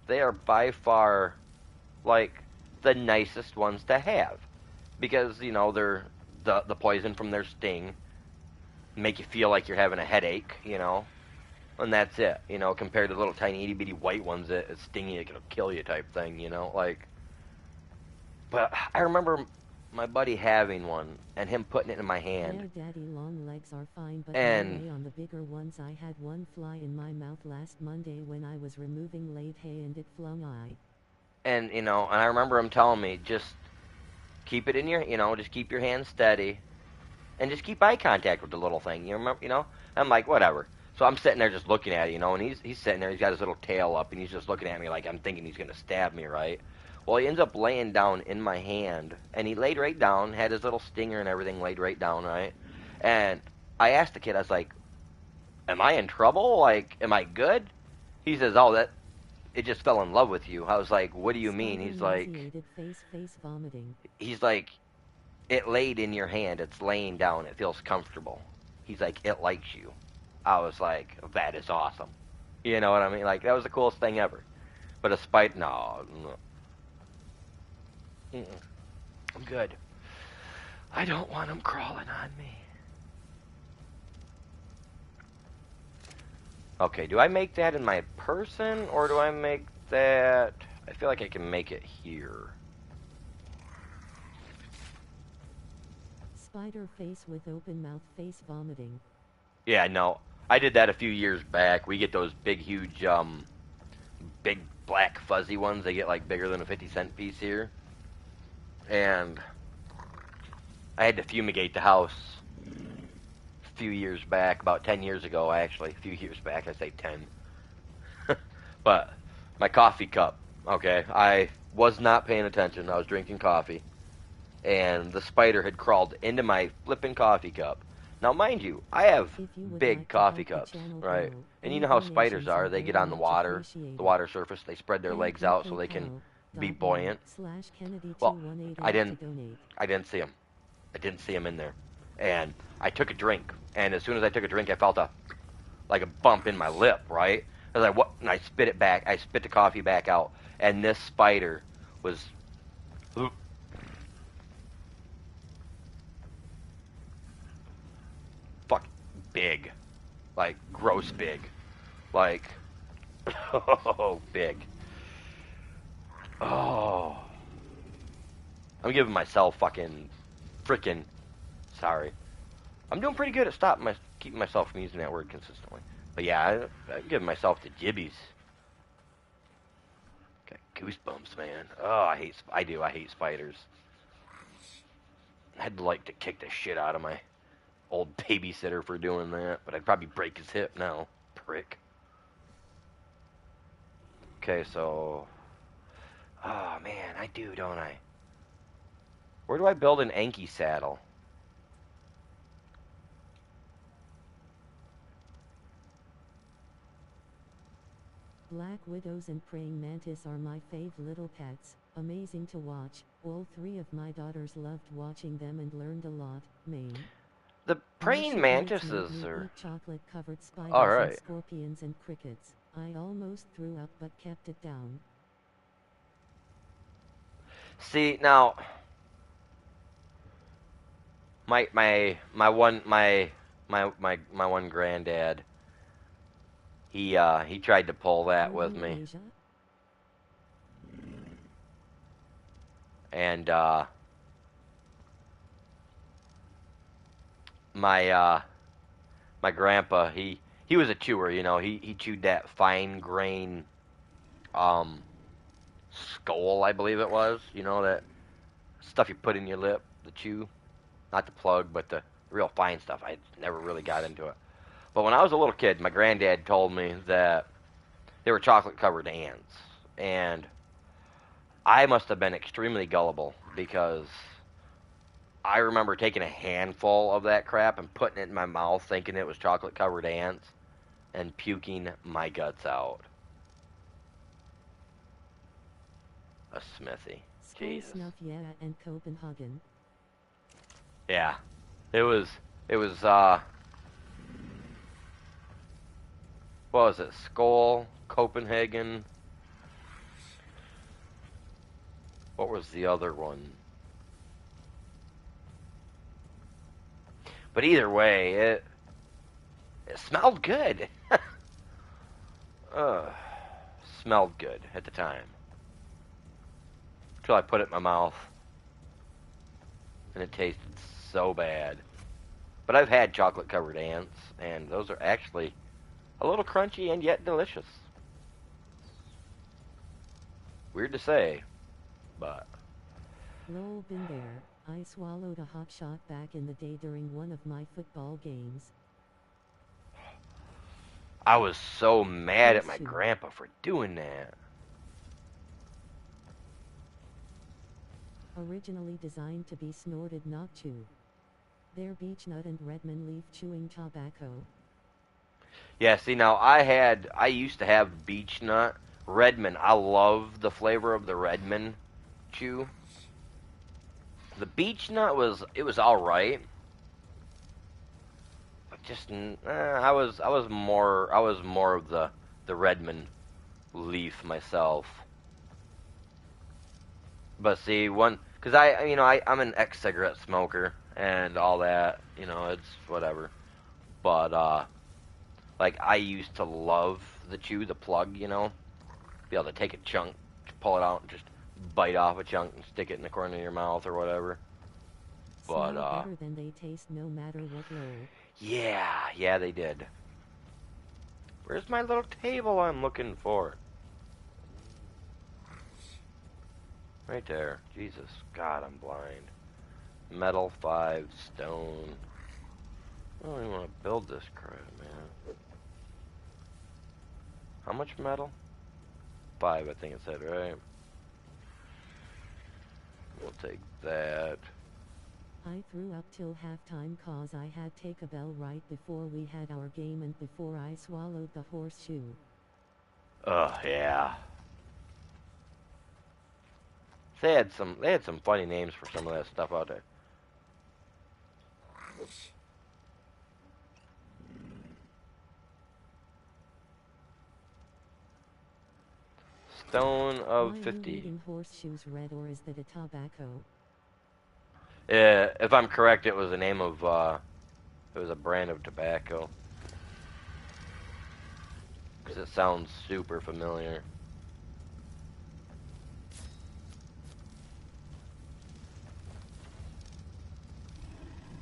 they are by far like the nicest ones to have because you know they're the poison from their sting make you feel like you're having a headache, you know, and that's it, you know, compared to little tiny itty bitty white ones that sting you, it'll kill you type thing, you know, like. But I remember my buddy having one and him putting it in my hand, Their daddy long legs are fine, but and no way on the bigger ones. I had one fly in my mouth last Monday when I was removing laid hay and it flung I. and you know, and I remember him telling me just keep it in your, you know, just keep your hand steady and just keep eye contact with the little thing. You remember, you know? I'm like, whatever. So I'm sitting there just looking at it, you know, and he's sitting there, he's got his little tail up, and he's just looking at me like I'm thinking he's gonna stab me, right? Well, he ends up laying down in my hand, and he laid right down, had his little stinger and everything laid right down, right? And I asked the kid, I was like, "Am I in trouble? Like, am I good?" He says, "Oh, that it just fell in love with you." I was like, "What do you mean?" Spider nauseated face vomiting. He's like, it laid in your hand. It's laying down. It feels comfortable. He's like, it likes you. I was like, that is awesome. You know what I mean? Like, that was the coolest thing ever. But a spider, no. Mm-mm. I'm good. I don't want him crawling on me. Okay, do I make that in my person, or do I make that... I feel like I can make it here. Spider face with open mouth face vomiting. Yeah, no. I did that a few years back. We get those big, huge, big black fuzzy ones. They get like bigger than a 50-cent piece here. And I had to fumigate the house a few years back, about 10 years ago, actually. A few years back, I say 10. But my coffee cup, okay, I was not paying attention. I was drinking coffee. And the spider had crawled into my flippin' coffee cup. Now, mind you, I have big like coffee cups, right? grow, And you know how spiders are. They get on the water surface, they spread their legs out so they can be buoyant. Well, I didn't see them. I didn't see them in there. And I took a drink, and as soon as I took a drink, I felt like a bump in my lip, right? I was like, what? And I spit it back. I spit the coffee back out, and this spider was fuck big, like gross big, like oh big. Oh, I'm giving myself fucking freaking sorry. I'm doing pretty good at keeping myself from using that word consistently. But yeah, I'm giving myself the jibbies. Got goosebumps, man. Oh, I hate spiders. I'd like to kick the shit out of my old babysitter for doing that, but I'd probably break his hip now. Prick. Okay, so... Oh, man, I do, don't I? Where do I build an Anki saddle? Black widows and praying mantis are my fave little pets. Amazing to watch. All three of my daughters loved watching them and learned a lot. Maine. The praying mantises are... chocolate-covered spiders Alright. and scorpions and crickets. I almost threw up but kept it down. See, now... My one granddad, he tried to pull that with me. Asia? And my grandpa, he was a chewer, you know. He chewed that fine grain skull, I believe it was, you know, that stuff you put in your lip, the chew, not the plug, but the real fine stuff. I never really got into it. But when I was a little kid, my granddad told me that they were chocolate covered ants, and I must have been extremely gullible because I remember taking a handful of that crap and putting it in my mouth, thinking it was chocolate covered ants, and puking my guts out. A Smithy. Skål Jesus. snuff yeah and Copenhagen. Yeah. It was what was it? Skull, Copenhagen. What was the other one? But either way, it smelled good. uh, Smelled good at the time. Until I put it in my mouth. And it tasted so bad. But I've had chocolate covered ants, and those are actually a little crunchy and yet delicious. Weird to say, but Lol, been there. I swallowed a hot shot back in the day during one of my football games. I was so mad at my Horseshoe. grandpa for doing that. Originally designed to be snorted, not chewed. They're beech nut and Redmond leaf chewing tobacco. Yeah, see now I used to have beech nut, Redmond. I love the flavor of the Redmond chew. The beech nut was all right. But just I was more of the Redmond leaf myself. But see, because I'm an ex-cigarette smoker and all that, it's whatever. But like I used to love the chew, the plug, be able to take a chunk, pull it out, and just bite off a chunk and stick it in the corner of your mouth or whatever. But Smell better than they taste, no matter what. Lol. yeah, they did. Where's my little table I'm looking for? Right there. Jesus, God, I'm blind. Metal 5, stone. I don't even want to build this crap, man. How much metal? 5, I think it said, right? We'll take that. I threw up till halftime cause I had take a bell right before we had our game and before I swallowed the horseshoe. Yeah. They had some funny names for some of that stuff out there. Stone of Why are 50. you eating horseshoes red, or is that a tobacco? If I'm correct, it was the name of it was a brand of tobacco. Because it sounds super familiar.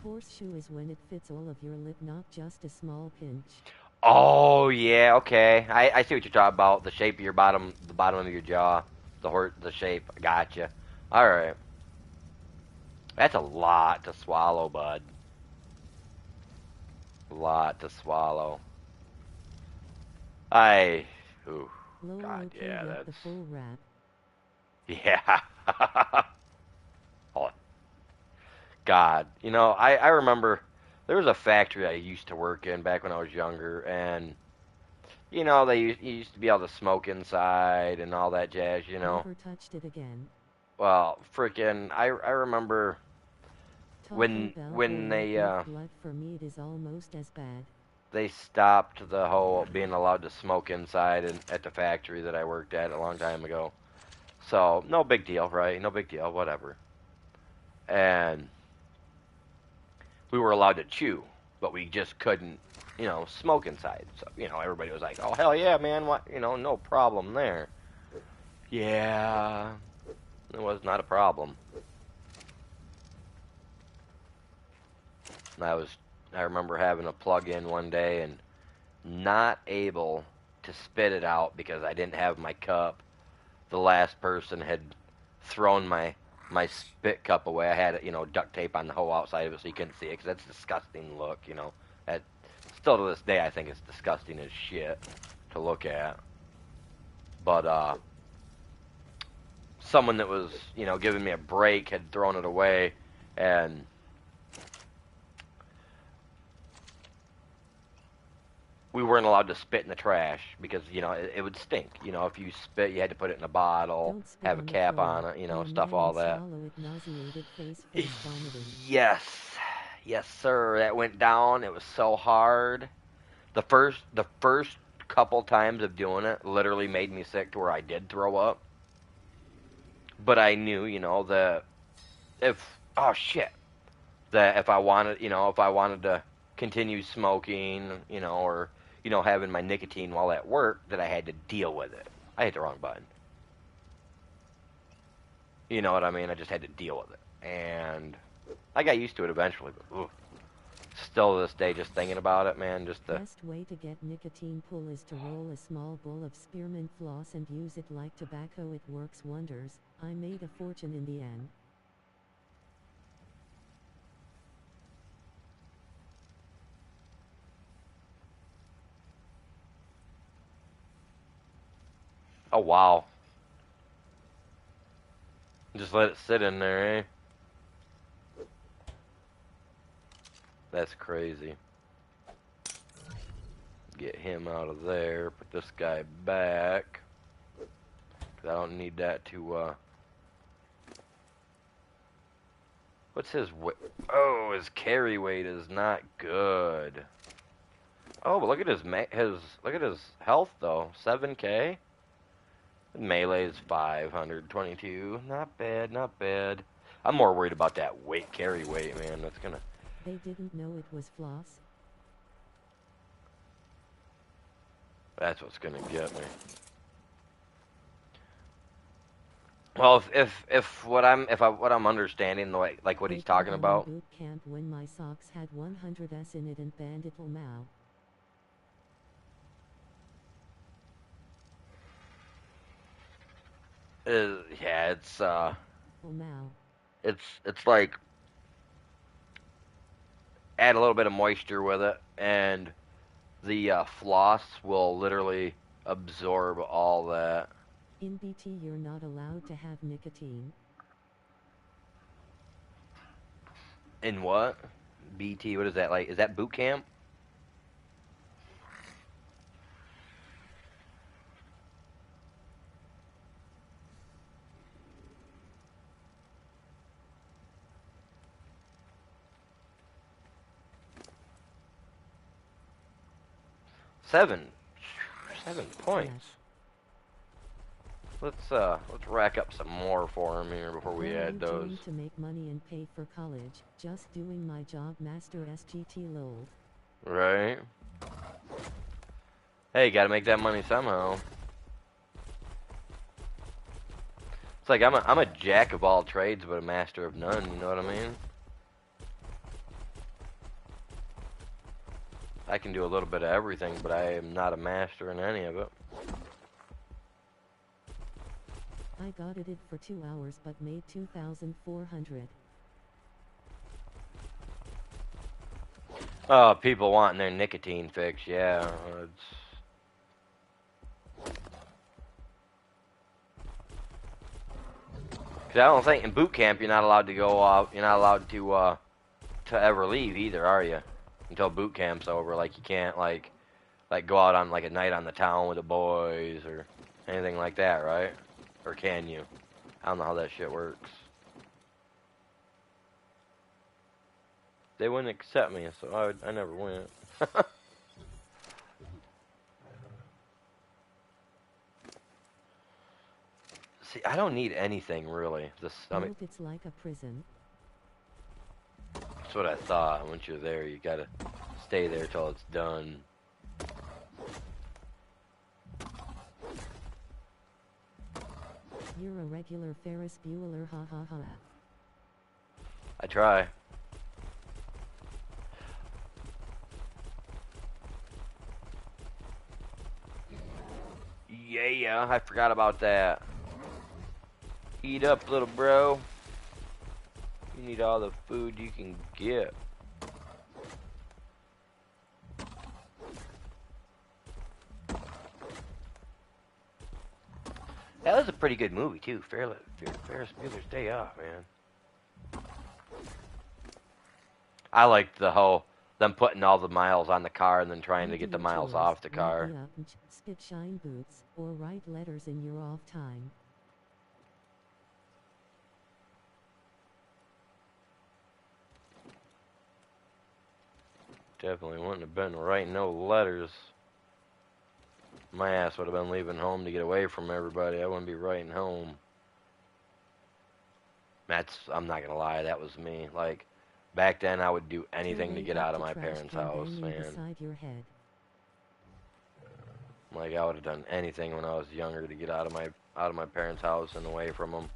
Horseshoe is when it fits all of your lip, not just a small pinch. Oh yeah, okay. I see what you're talking about. The shape of your the bottom of your jaw, the shape. Gotcha. All right. That's a lot to swallow, bud. A lot to swallow. Ooh, Low God, low-key yeah, yet the that's, full wrap. yeah. Oh, God, I remember there was a factory I used to work in back when I was younger, and you used to be able to smoke inside and all that jazz. Never touched it again. Well, freaking, I remember Taco Bell when boy, with blood for me it is almost as bad. they stopped the whole being allowed to smoke inside at the factory that I worked at a long time ago. So, no big deal, right? No big deal, whatever. And we were allowed to chew, but we just couldn't, smoke inside. So, everybody was like, "Oh, hell yeah, man, what, no problem there." Yeah, it was not a problem. And I remember having a plug in one day and not able to spit it out because I didn't have my cup. The last person had thrown my spit cup away. I had it, duct tape on the whole outside of it so you couldn't see it because that's a disgusting look, That Still to this day, I think it's disgusting as shit to look at. But someone that was, you know, giving me a break had thrown it away, and we weren't allowed to spit in the trash because, you know, it would stink. You know, if you spit, you had to put it in a bottle, Don't spit have a on the cap floor. on it, you know, Amen stuff, all and that. swallow it, nauseated face vomiting. Yes, yes, sir. That went down. It was so hard. The first couple times of doing it literally made me sick to where I did throw up. But I knew, you know, that oh shit, that if I wanted, you know, if I wanted to continue smoking, you know, or, you know, having my nicotine while at work, that I had to deal with it. I hit the wrong button. You know what I mean? I just had to deal with it. And I got used to it eventually, but ugh. Still to this day, just thinking about it, man, just the... Best way to get nicotine pull is to roll a small bowl of spearmint floss and use it like tobacco. It works wonders. I made a fortune in the end. Oh, wow. Just let it sit in there, eh? That's crazy. Get him out of there. Put this guy back. 'Cause I don't need that to, What's his weight? Oh, his carry weight is not good. Oh, but look at his look at his health though. 7K. Melee is 522. Not bad, not bad. I'm more worried about that carry weight, man. That's gonna... They didn't know it was floss. That's what's gonna get me. Well, if what I'm understanding, like what he's talking about. Boot camp when my socks had 100s in it and Bandit Mao. Yeah, Mao. it's like add a little bit of moisture with it, and the floss will literally absorb all that. In BT, you're not allowed to have nicotine. In what? BT, what is that like? Is that boot camp? Seven points. Yes. Let's rack up some more for him here before we add those. To make money and pay for college, just doing my job, Master SGT lol. Right. Hey, gotta make that money somehow. It's like I'm a jack of all trades, but a master of none. You know what I mean? I can do a little bit of everything, but I am not a master in any of it. I got it for 2 hours but made 2,400. Oh, people wanting their nicotine fix, yeah. Cause I don't think in boot camp you're not allowed to go off. You're not allowed to ever leave either, are you? Until boot camp's over. Like you can't like go out on like a night on the town with the boys or anything like that, right? Or can you? I don't know how that shit works. They wouldn't accept me, so I never went. See, I don't need anything really. I mean, it's like a prison. That's what I thought. Once you're there, you gotta stay there till it's done. You're a regular Ferris Bueller, ha ha ha. I try. Yeah, I forgot about that. Eat up, little bro. You need all the food you can get. That was a pretty good movie too. Ferris Bueller's Day Off, man. I liked the whole them putting all the miles on the car and then trying to get the miles off the car. Spit shine boots, or write letters in your off time. Definitely wouldn't have been writing no letters. My ass would have been leaving home to get away from everybody. I wouldn't be writing home. I'm not gonna lie, that was me. Like, back then I would do anything to get out of my parents' house, man. Like, I would have done anything when I was younger to get out of my parents' house and away from them.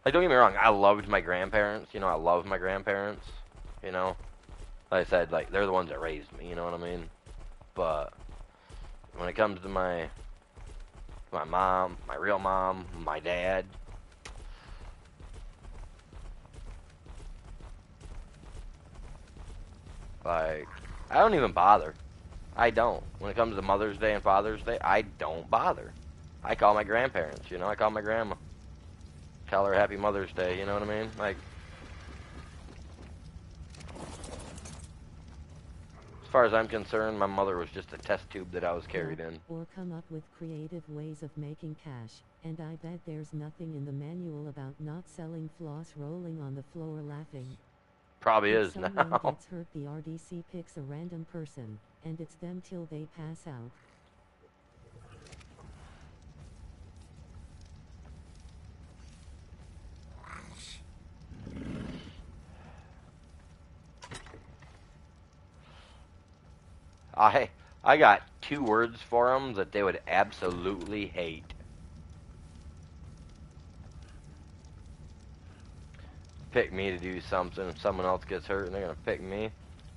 Like, don't get me wrong, I loved my grandparents. You know, I love my grandparents. You know, like I said, like, they're the ones that raised me. You know what I mean? But when it comes to my mom, my real mom, my dad, like, I don't even bother. I don't. When it comes to Mother's Day and Father's Day, I don't bother. I call my grandparents, you know, I call my grandma. Tell her Happy Mother's Day, you know what I mean? Like, as far as I'm concerned, my mother was just a test tube that I was carried in. Or come up with creative ways of making cash, and I bet there's nothing in the manual about not selling floss rolling on the floor laughing. Probably If is someone now. gets hurt, the RDC picks a random person, and it's them till they pass out. I got 2 words for them that they would absolutely hate. Pick me to do something. If someone else gets hurt and they're gonna pick me,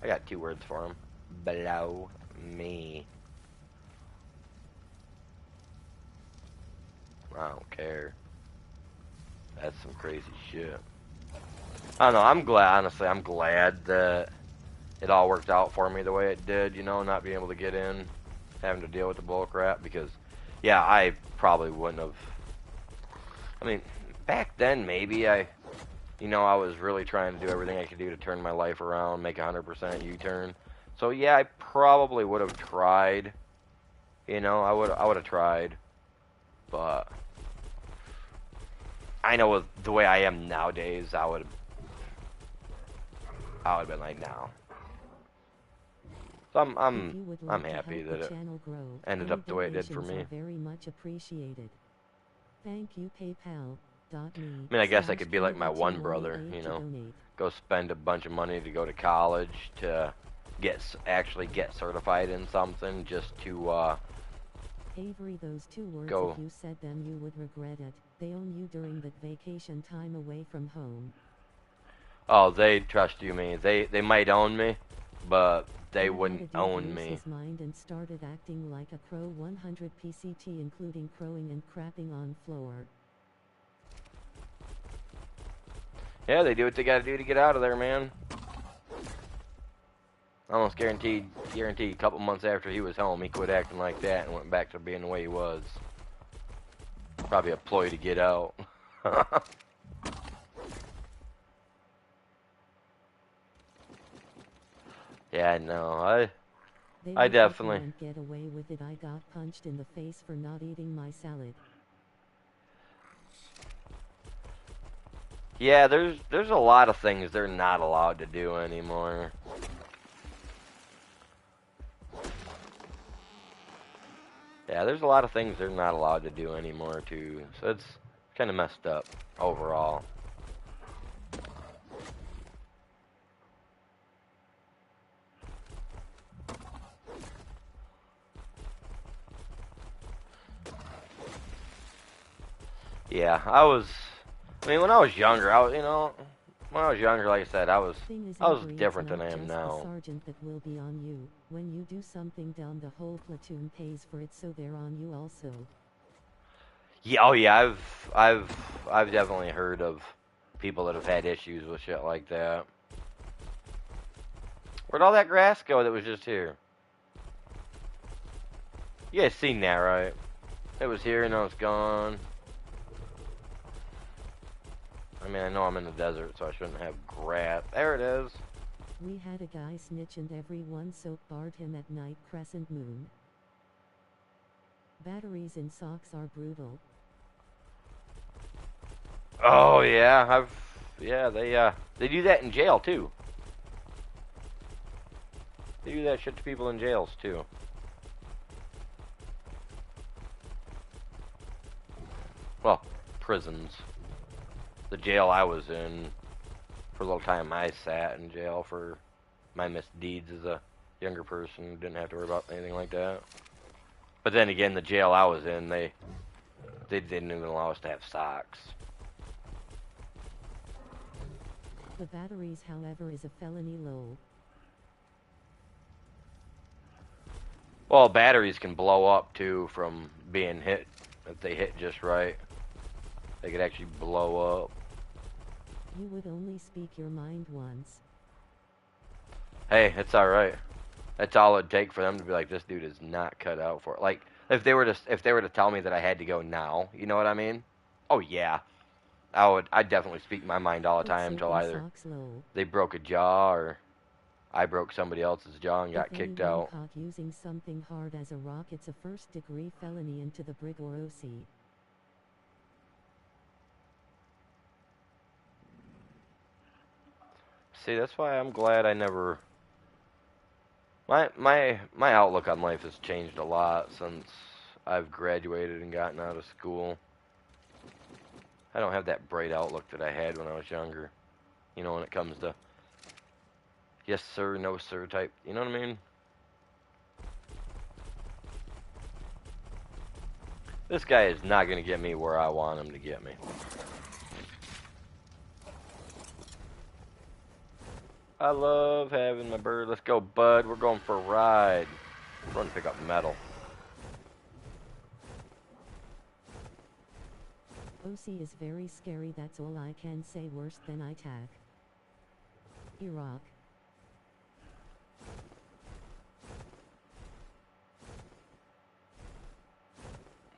I got 2 words for them. Blow me. I don't care. That's some crazy shit. I don't know. I'm glad. Honestly, I'm glad that it all worked out for me the way it did, you know, not being able to get in, having to deal with the bull crap, because, yeah, I probably wouldn't have, I mean, back then, maybe I was really trying to do everything I could do to turn my life around, make a 100% U-turn, so, yeah, I probably would have tried, you know, I would have tried, but I know with the way I am nowadays, I would have been like, no. So I'm happy that it ended up the way it did for me. Very much appreciated. Thank you, PayPal.me. I mean, I guess I could be like my one brother, you know, go spend a bunch of money to go to college to actually get certified in something just to Avery, those 2 words, go. if you said them, you would regret it. They own you during that vacation time away from home. Oh, they trust you, me. They might own me, but they wouldn't own me. His mind and started acting like a crow 100 PCT, including crowing and crapping on floor. Yeah, they do what they gotta do to get out of there, man. Almost guaranteed a couple months after he was home, he quit acting like that and went back to being the way he was. Probably a ploy to get out. Yeah, no, I definitely get away with it. I got punched in the face for not eating my salad. Yeah, there's a lot of things they're not allowed to do anymore. Yeah, there's a lot of things they're not allowed to do anymore too. So it's kind of messed up overall. Yeah, I mean, when I was younger, when I was younger, like I said, I was different than I am now. The sergeant that will be on you. When you do something dumb, the whole platoon pays for it, so they're on you also. Yeah, oh yeah, I've definitely heard of people that have had issues with shit like that. Where'd all that grass go that was just here? You guys seen that, right? It was here, now it's gone. I mean, I know I'm in the desert, so I shouldn't have grass. There it is. We had a guy snitch and everyone soap barred him at night. Crescent moon. Batteries in socks are brutal. Oh yeah, they do that in jail too. They do that shit to people in jails too. Well, prisons. The jail I was in, for a little time I sat in jail for my misdeeds as a younger person. Didn't have to worry about anything like that. But then again, the jail I was in, they didn't even allow us to have socks. The batteries, however, is a felony low. Well, batteries can blow up too from being hit. If they hit just right, they could actually blow up. You would only speak your mind once. Hey, it's alright. That's all it'd take for them to be like, this dude is not cut out for it. Like, if they were to tell me that I had to go now, you know what I mean? Oh yeah. I'd definitely speak my mind all the time until either they broke a jaw or I broke somebody else's jaw and got kicked out. Caught using something hard as a rock, it's a first-degree felony into the brig or OC. See, that's why I'm glad I never. My outlook on life has changed a lot since I've graduated and gotten out of school. I don't have that bright outlook that I had when I was younger. You know, when it comes to yes sir, no sir type. You know what I mean? This guy is not going to get me where I want him to get me. I love having my bird. Let's go, bud. We're going for a ride. We're going to pick up metal. OC is very scary, that's all I can say. Worse than ITAC. Iraq.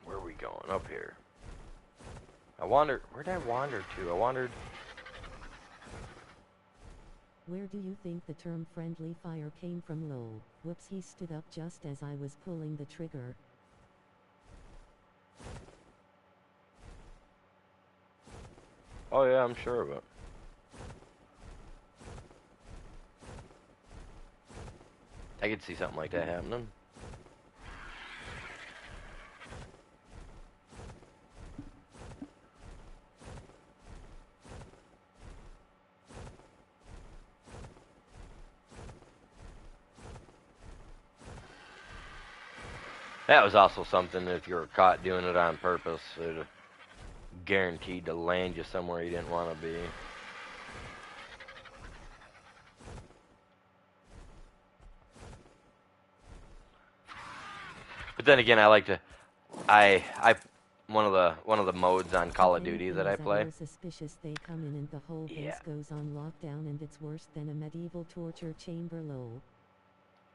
Where are we going? Up here. Where'd I wander to? I wandered... Where do you think the term friendly fire came from? Lol. Whoops, he stood up just as I was pulling the trigger. Oh yeah, I'm sure of it. I could see something like that happening. That was also something, if you were caught doing it on purpose, it guaranteed to land you somewhere you didn't want to be. But then again, I like to, one of the modes on Call of Duty that I play. Suspicious they come in and the whole base goes on lockdown and it's worse than a medieval torture chamber. Lol.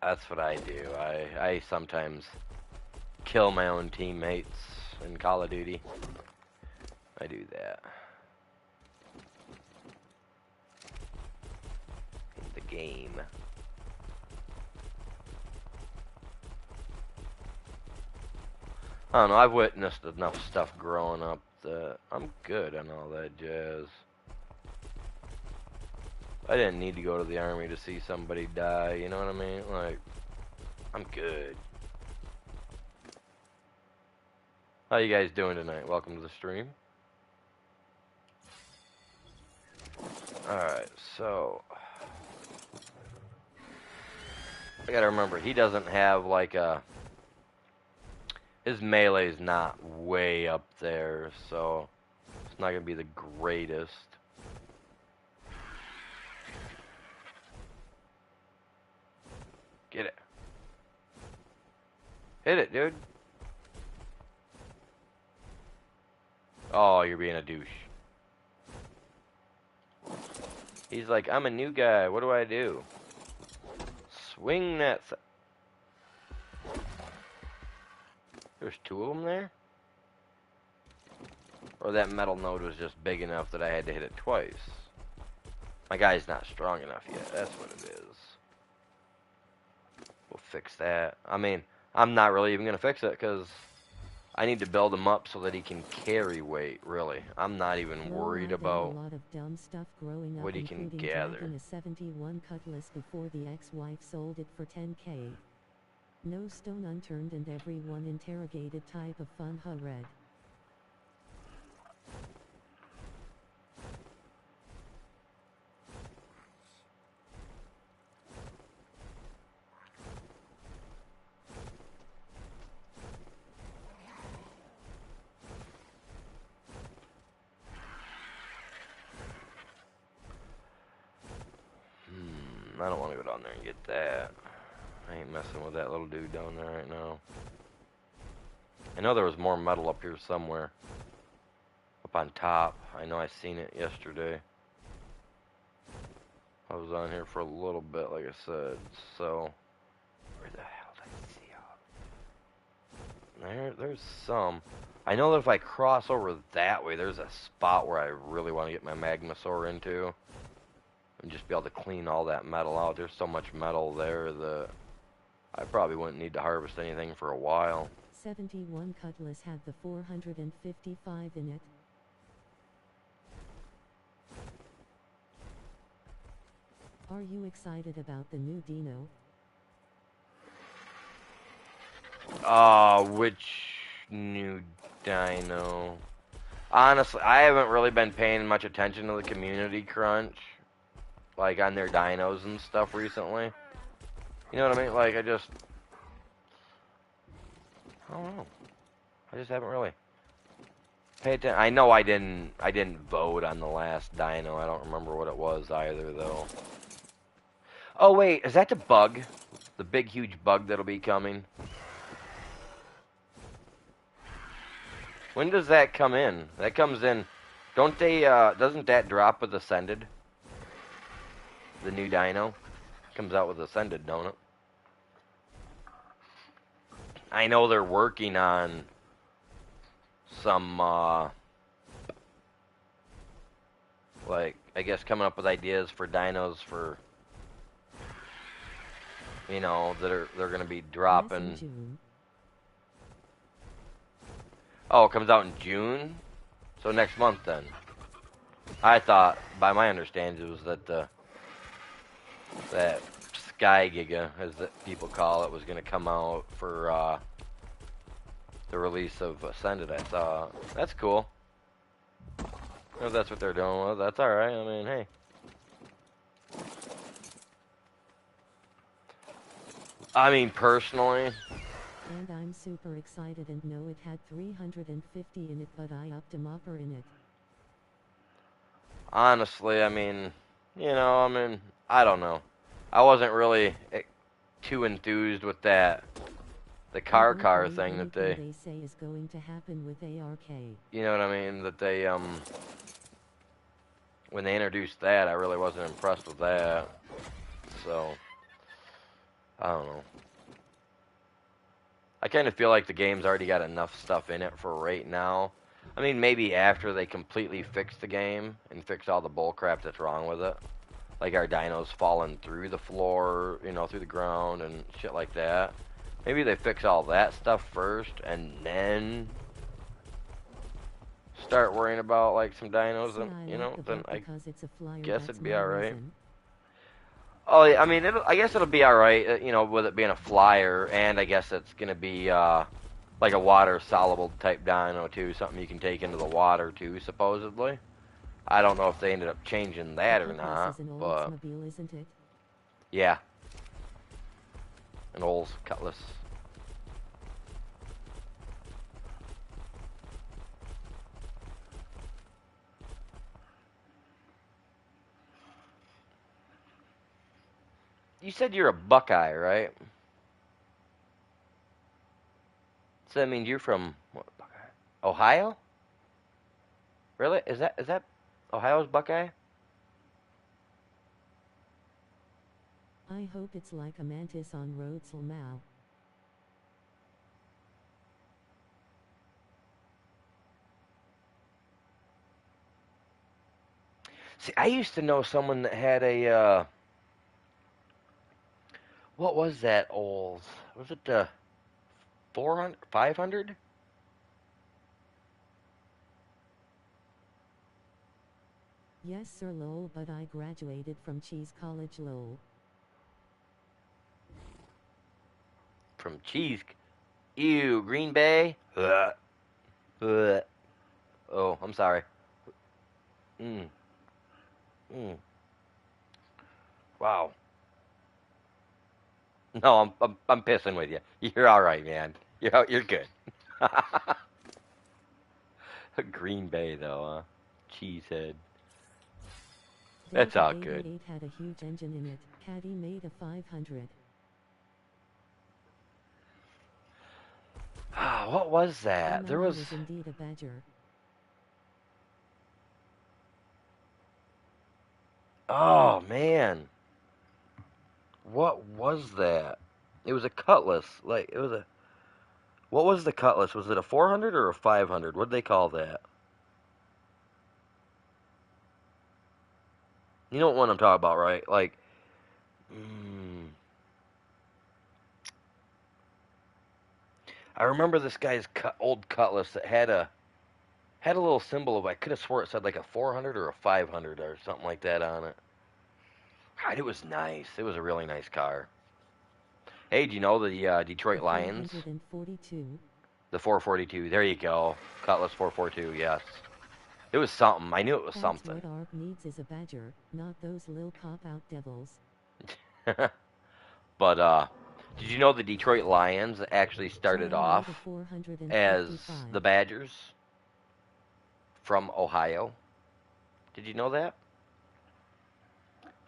That's what I do. I sometimes kill my own teammates in Call of Duty. I do that. In the game. I don't know, I've witnessed enough stuff growing up that I'm good on all that jazz. I didn't need to go to the army to see somebody die, you know what I mean? Like, I'm good. How you guys doing tonight? Welcome to the stream. Alright, so I gotta remember, he doesn't have like a... His melee's not way up there, so it's not gonna be the greatest. Get it. Hit it, dude. Oh, you're being a douche. He's like, I'm a new guy. What do I do? Swing that... There's two of them there? or that metal node was just big enough that I had to hit it twice. My guy's not strong enough yet. That's what it is. We'll fix that. I mean, I'm not really even going to fix it because I need to build him up so that he can carry weight, really. I'm not even worried about a lot of dumb stuff growing up, what he can including gather. driving a 71 Cutlass before the ex-wife sold it for $10K. No stone unturned and everyone interrogated type of fun, huh, Red? I don't want to go down there and get that. I ain't messing with that little dude down there right now. I know there was more metal up here somewhere. Up on top. I know I seen it yesterday. I was on here for a little bit, like I said. So, where the hell did I see it? There's some. I know that if I cross over that way, there's a spot where I really want to get my Magmasaur into. And just be able to clean all that metal out. There's so much metal there that I probably wouldn't need to harvest anything for a while. 71 Cutlass had the 455 in it. Are you excited about the new Dino? Which new dino? Honestly, I haven't really been paying much attention to the community crunch. Like, on their dinos and stuff recently. You know what I mean? Like, I don't know. I just haven't really paid attention. I know I didn't vote on the last dino. I don't remember what it was either, though. Oh, wait, is that the bug? The big, huge bug that'll be coming? When does that come in? That comes in... Don't they, doesn't that drop with Ascended? The new dino comes out with Ascended, don't it? I know they're working on some, like, I guess coming up with ideas for dinos for, you know, they're going to be dropping. Yes, in June. Oh, it comes out in June? So next month then. I thought, by my understanding, it was that that Sky Giga, as the people call it, was going to come out for the release of Ascended. I thought, that's cool. If that's what they're doing with, that's alright. I mean, hey. I mean, personally... And I'm super excited and know it had 350 in it, but I upped a mopper in it. Honestly, I mean, you know, I mean, I don't know. I wasn't really too enthused with that, the car thing that they say is going to happen with ARK. You know what I mean? That they, when they introduced that, I really wasn't impressed with that. So, I don't know. I kind of feel like the game's already got enough stuff in it for right now. I mean, maybe after they completely fix the game and fix all the bullcrap that's wrong with it. Like our dinos falling through the floor, you know, through the ground and shit like that. Maybe they fix all that stuff first and then start worrying about like some dinos and, you know, then I guess it'd be alright. Oh, yeah, I mean, I guess it'll be alright, you know, with it being a flyer, and I guess it's gonna be, like a water-soluble type dino, too, something you can take into the water, too, supposedly. I don't know if they ended up changing that or not, but... Isn't it? Yeah. An old Cutlass. You said you're a Buckeye, right? So that means you're from what, Buckeye? Ohio? Really? Is that Ohio's Buckeye? I hope it's like a mantis on Rhodes Mao. See, I used to know someone that had a, what was that old? Was it the 400, 500? Yes, sir, lol, but I graduated from Cheese College, lol. From Cheese. Ew, Green Bay? Ugh. Ugh. Oh, I'm sorry. Mm, mm. Wow. No, I'm pissing with you. You're all right, man. You're good. Green Bay though, huh? Cheesehead. That's Delta all good. 88 had a huge engine in it. Caddy made a 500. Ah, what was that? There MLA was. was indeed a badger. Oh man, what was that? It was a Cutlass. Like it was a. What was the Cutlass? Was it a 400 or a 500? What did they call that? You know what one I'm talking about, right? Like, mm, I remember this guy's old Cutlass that had a little symbol of. I could have swore it said like a 400 or a 500 or something like that on it. God, it was nice. It was a really nice car. Hey, do you know the The Detroit Lions? 442. The 442. There you go. Cutlass 442. Yes. It was something. I knew it was That's something. what ARP needs is a badger, not those lil pop-out devils. But did you know the Detroit Lions actually started Jan made a off as 455. the Badgers from Ohio? Did you know that?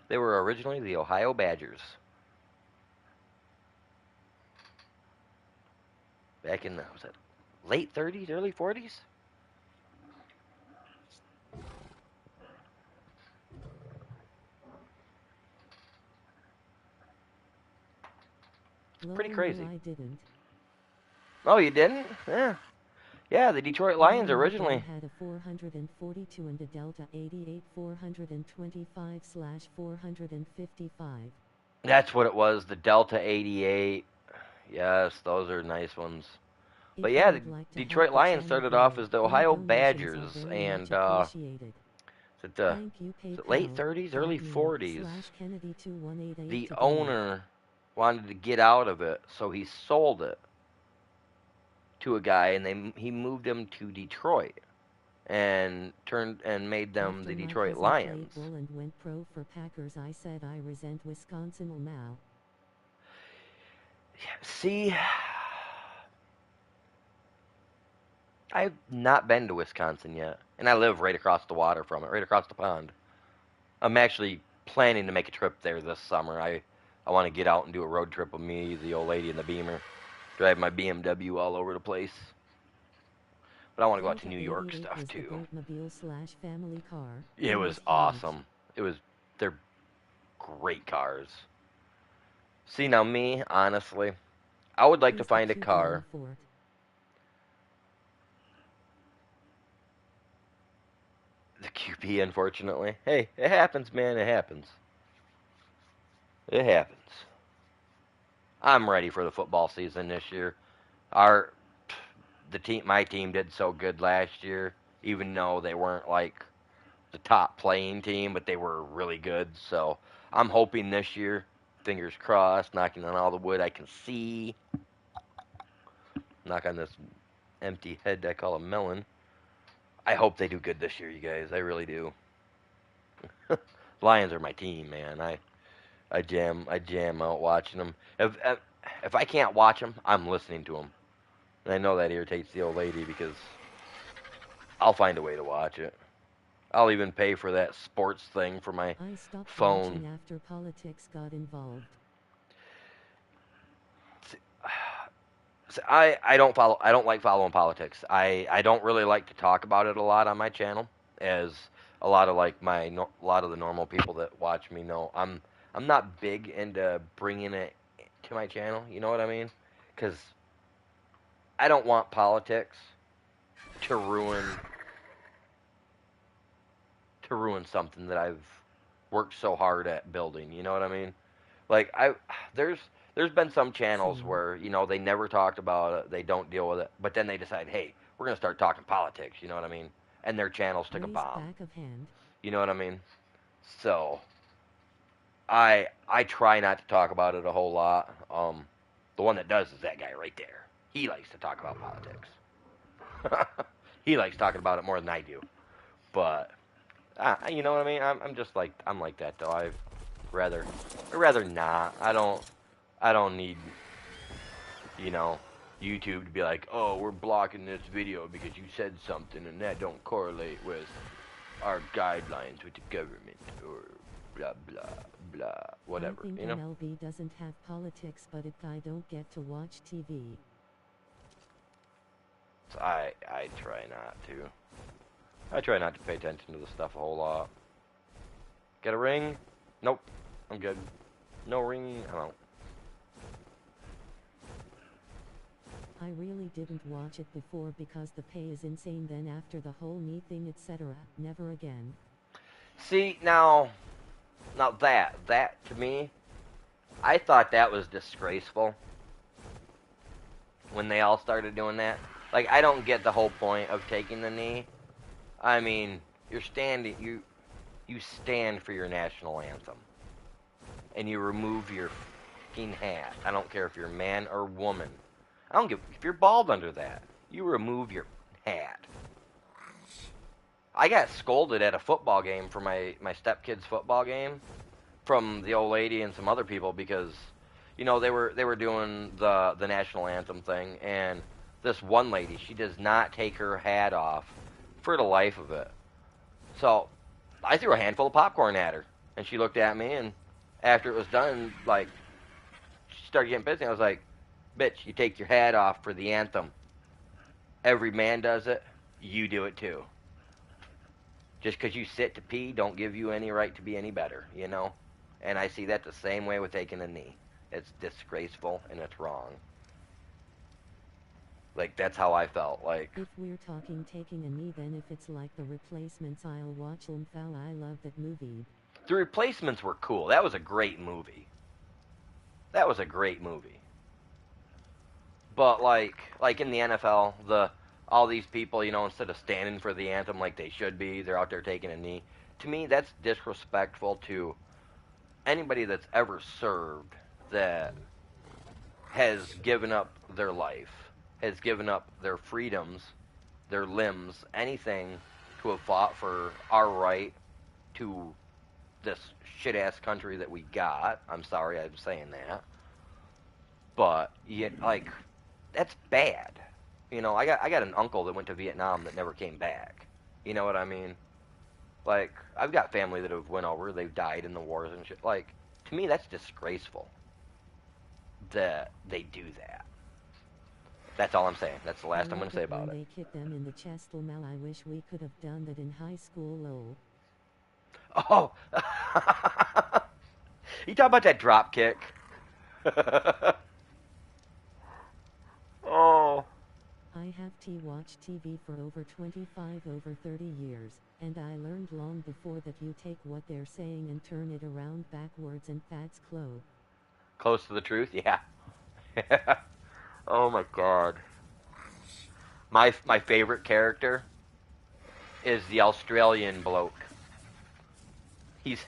They were originally the Ohio Badgers back in the, was it late 30s, early 40s? It's Lol, pretty no, crazy. I didn't. Oh, you didn't? Yeah. Yeah, the Detroit Lions Yeah, my dad originally. had a 442 and a Delta 88 425/455. That's what it was, the Delta 88. Yes, those are nice ones. But If you yeah, the would like to help Detroit the Lions channel started off grow, as the any Ohio donations are Badgers, very and much appreciated. Thank you, is it late PayPal. 30s, early 40s. Kennedy 2188 The to donate. owner wanted to get out of it, so he sold it to a guy, and he moved him to Detroit and turned and made them After the my Detroit cousin played Lions. bull and went pro for Packers, I said I resent Wisconsin now. See, I've not been to Wisconsin yet, and I live right across the water from it, right across the pond. I'm actually planning to make a trip there this summer. I want to get out and do a road trip with me, the old lady, and the Beamer. Drive my BMW all over the place. But I want to go out to Delta New York 88 stuff was the too. Goatmobile/family car. It was Huge. awesome. It was they're great cars. See now me, honestly, I would like to He's the find a QB car. in Fort. The QP, unfortunately. Hey, it happens, man. It happens. It happens. I'm ready for the football season this year. Our my team did so good last year, even though they weren't like the top playing team, but they were really good. So I'm hoping this year, fingers crossed, knocking on all the wood I can see, knock on this empty head I call a melon. I hope they do good this year, you guys. I really do. Lions are my team, man. I jam out watching them. If I can't watch them, I'm listening to them. And I know that irritates the old lady because I'll find a way to watch it. I'll even pay for that sports thing for my I stopped phone. watching after politics got involved. I don't follow. I don't like following politics. I don't really like to talk about it a lot on my channel, as a lot of like a lot of the normal people that watch me know. I'm not big into bringing it to my channel. You know what I mean? Because I don't want politics to ruin ruin something that I've worked so hard at building. You know what I mean? Like there's there's been some channels Same. where they never talked about it, they don't deal with it, but then they decide, hey, we're gonna start talking politics. You know what I mean? And their channels took a Raise bomb. back of hand. You know what I mean? So I try not to talk about it a whole lot. The one that does is that guy right there. He likes to talk about politics. He likes talking about it more than I do. But you know what I mean? I'm just like I'm like that though. Rather I'd rather not. I don't need YouTube to be like, oh, we're blocking this video because you said something and that don't correlate with our guidelines with the government or blah blah blah whatever. I think MLB doesn't have politics, but if I don't get to watch TV. So I try not to. I try not to pay attention to the stuff a whole lot. Get a ring? Nope. I'm good. No ring? I don't. I really didn't watch it before because the pay is insane, then after the whole knee thing, etc. Never again. See, now that to me, I thought that was disgraceful when they all started doing that. Like, I don't get the whole point of taking the knee. I mean, you're standing, you stand for your national anthem, and you remove your fucking hat. I don't care if you're man or woman. I don't give if you're bald under that. You remove your hat. I got scolded at a football game for my stepkid's football game from the old lady and some other people because they were doing the national anthem thing, and this one lady, she does not take her hat off for the life of it. So I threw a handful of popcorn at her, and she looked at me, and after it was done, like, she started getting pissed. And I was like, bitch, you take your hat off for the anthem. Every man does it. You do it too. Just because you sit to pee don't give you any right to be any better, you know? And I see that the same way with taking a knee. It's disgraceful and it's wrong. Like, that's how I felt. Like, if we're talking taking a knee, then if it's like The Replacements, I'll watch Fal. I love that movie. The Replacements were cool. That was a great movie. That was a great movie. But like in the NFL, all these people, instead of standing for the anthem like they should be, they're out there taking a knee. To me, that's disrespectful to anybody that's ever served, that has given up their life, has given up their freedoms, their limbs, anything to have fought for our right to this shit-ass country that we got. I'm sorry I'm saying that. But, that's bad. I got an uncle that went to Vietnam that never came back. You know what I mean? Like, I've got family that have went over, they've died in the wars and shit. Like, to me, that's disgraceful that they do that. That's all I'm saying. That's the last I'm going to say about it. They kick them in the chest. Mal, I wish we could have done that in high school. Lol. Oh, you talk about that drop kick? Oh. I have watched TV for over 25, over 30 years, and I learned long before that you take what they're saying and turn it around backwards, and that's close. Close to the truth? Yeah. Oh my god. My favorite character is the Australian bloke. He's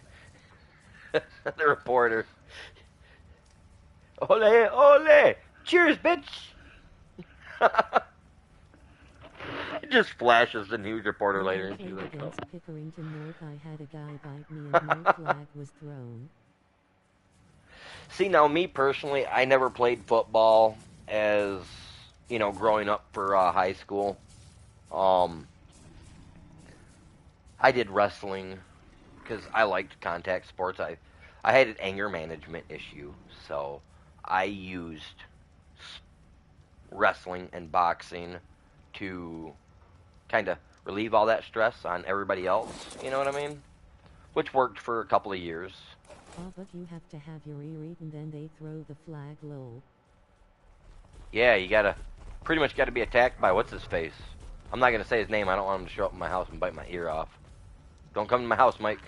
the reporter. Ole, ole! Cheers, bitch! It just flashes the news reporter later, and she's like, against Pickerington North, I had a guy bite me and no flag was thrown. See, now, me personally, I never played football as, growing up for high school. I did wrestling because I liked contact sports. I had an anger management issue, so I used wrestling and boxing to kind of relieve all that stress on everybody else, you know what I mean? Which worked for a couple of years. Oh, but you have to have your ear eaten, then they throw the flag. Lol. Yeah, you pretty much gotta be attacked by what's his face. I'm not gonna say his name. I don't want him to show up in my house and bite my ear off. Don't come to my house, Mike.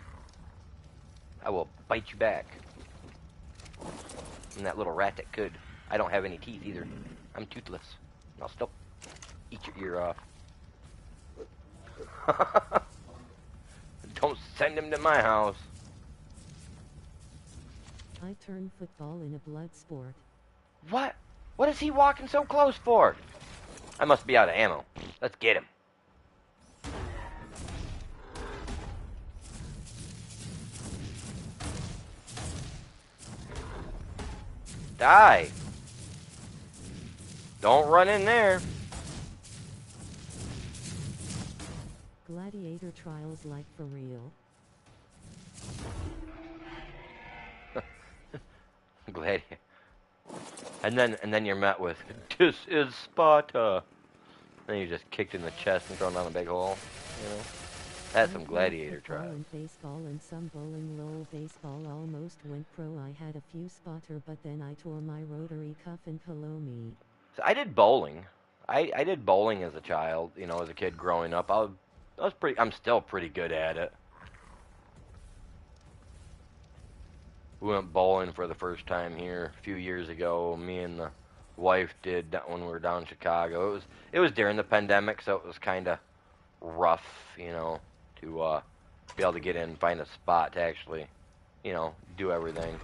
I will bite you back. And that little rat that could. I don't have any teeth either. I'm toothless. I'll still eat your ear off. Don't send him to my house. I turned football in a blood sport. What? What is he walking so close for? I must be out of ammo. Let's get him. Die. Don't run in there. Gladiator trials like for real. Gladiator. And then you're met with, "This is Sparta." Then you're just kicked in the chest and thrown down a big hole. You know, that's some gladiator trials. And baseball and some bowling. Lol, baseball almost went pro. I had a few spotter, but then I tore my rotary cuff and hello me. So I did bowling. I did bowling as a child. You know, as a kid growing up. I'm still pretty good at it. We went bowling for the first time here a few years ago. Me and the wife did that when we were down in Chicago. It was during the pandemic, so it was kind of rough, you know, to be able to get in and find a spot to actually, you know, do everything.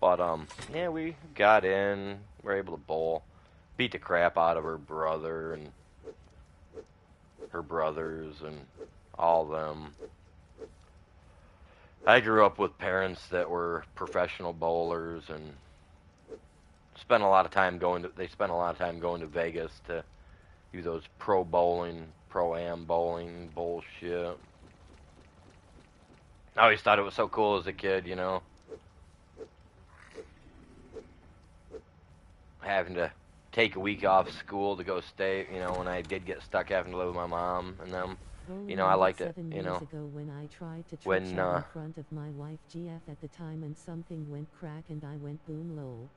But yeah, we got in. We were able to bowl. Beat the crap out of her brother and her brothers and all of them. I grew up with parents that were professional bowlers and spent a lot of time going to Vegas to do those pro bowling, pro-am bowling bullshit. I always thought it was so cool as a kid, you know. Having to take a week off school to go stay, you know, when I did get stuck having to live with my mom and them. You know, I liked it, you know. When I tried to trick in front of my wife GF at the time and something went crack and I went boom lol.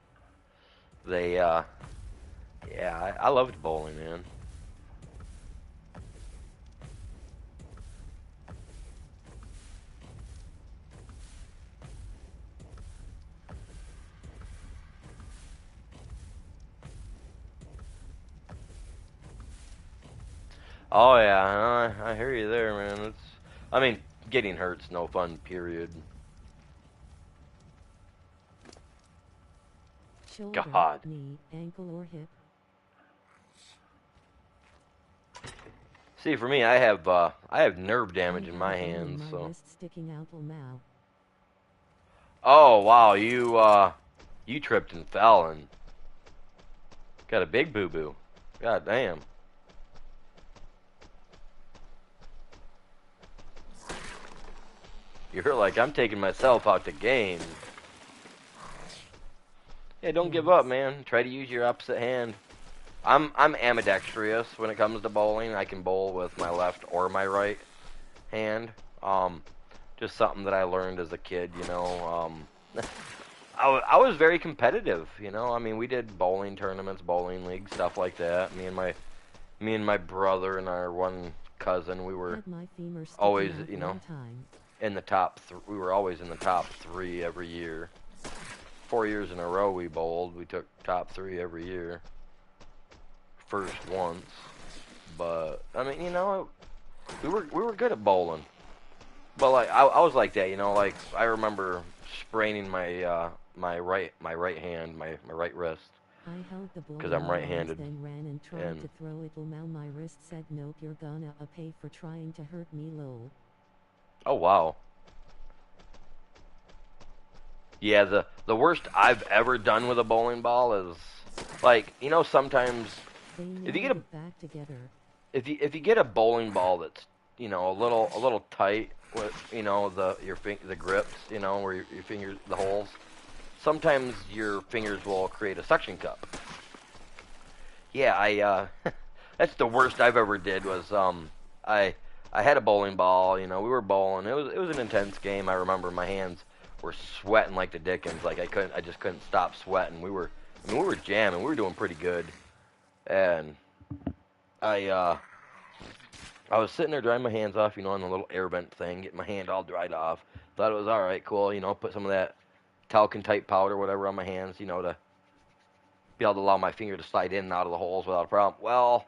Yeah, I loved bowling, man. Oh yeah, I hear you there, man. I mean, getting hurt's no fun, period. Shoulder, God. knee, ankle, or hip. See, for me, I have nerve damage in my hands, so. Wrist sticking out now. Oh wow, you tripped and fell and got a big boo boo. God damn. You're like, I'm taking myself out the game. Yeah, don't give up, man. Try to use your opposite hand. I'm ambidextrous when it comes to bowling. I can bowl with my left or my right hand. Just something that I learned as a kid, you know. I was very competitive, you know. I mean, we did bowling tournaments, bowling leagues, stuff like that. Me and my brother and our one cousin, we were always, you know, in the top. We were always in the top 3 every year. 4 years in a row we bowled. We took top 3 every year. First once, but I mean, you know, we were good at bowling. But like I was like that, you know. Like I remember spraining my my right hand, my right wrist. Because I'm right-handed. Then ran and tried to throw it. Now my wrist said, "Nope, you're gonna pay for trying to hurt me, lol." Oh wow. Yeah, the worst I've ever done with a bowling ball is like, you know, sometimes if you get if you get a bowling ball that's, you know, a little tight with, you know, the grips, you know, where your fingers, the holes, sometimes your fingers will create a suction cup. Yeah, I that's the worst I've ever did was I had a bowling ball, you know, we were bowling. It was an intense game. I remember my hands were sweating like the dickens. Like I just couldn't stop sweating. We were jamming. We were doing pretty good. And I I was sitting there drying my hands off, on the little air vent thing, getting my hand all dried off. Thought it was all right, cool, put some of that talcum type powder, whatever, on my hands, to be able to allow my finger to slide in and out of the holes without a problem. Well,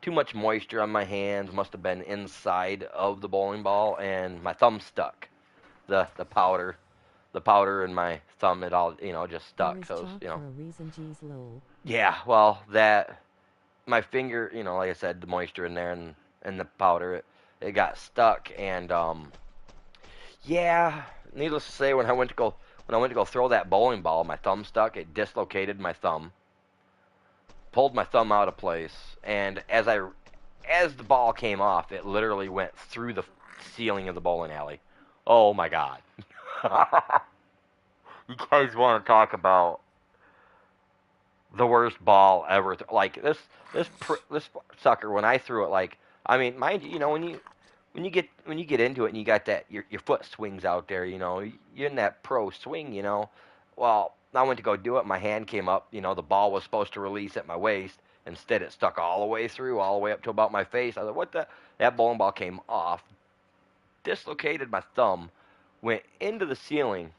too much moisture on my hands must have been inside of the bowling ball, and my thumb stuck. The powder and my thumb, it all, just There stuck. is So, it was, chalk for a reason, geez, lol. yeah, well, my finger, like I said, the moisture in there and the powder, it got stuck, and yeah, needless to say, when I went to go throw that bowling ball, my thumb stuck. It dislocated my thumb, pulled my thumb out of place, and as the ball came off, it literally went through the ceiling of the bowling alley. Oh my god! You guys want to talk about the worst ball ever? Like this sucker, when I threw it, like, I mean, mind you, when you get into it and you got that your foot swings out there, you're in that pro swing, Well, I went to go do it, my hand came up, the ball was supposed to release at my waist. Instead, it stuck all the way through, all the way up to about my face. I was like, what the? That bowling ball came off, dislocated my thumb, went into the ceiling,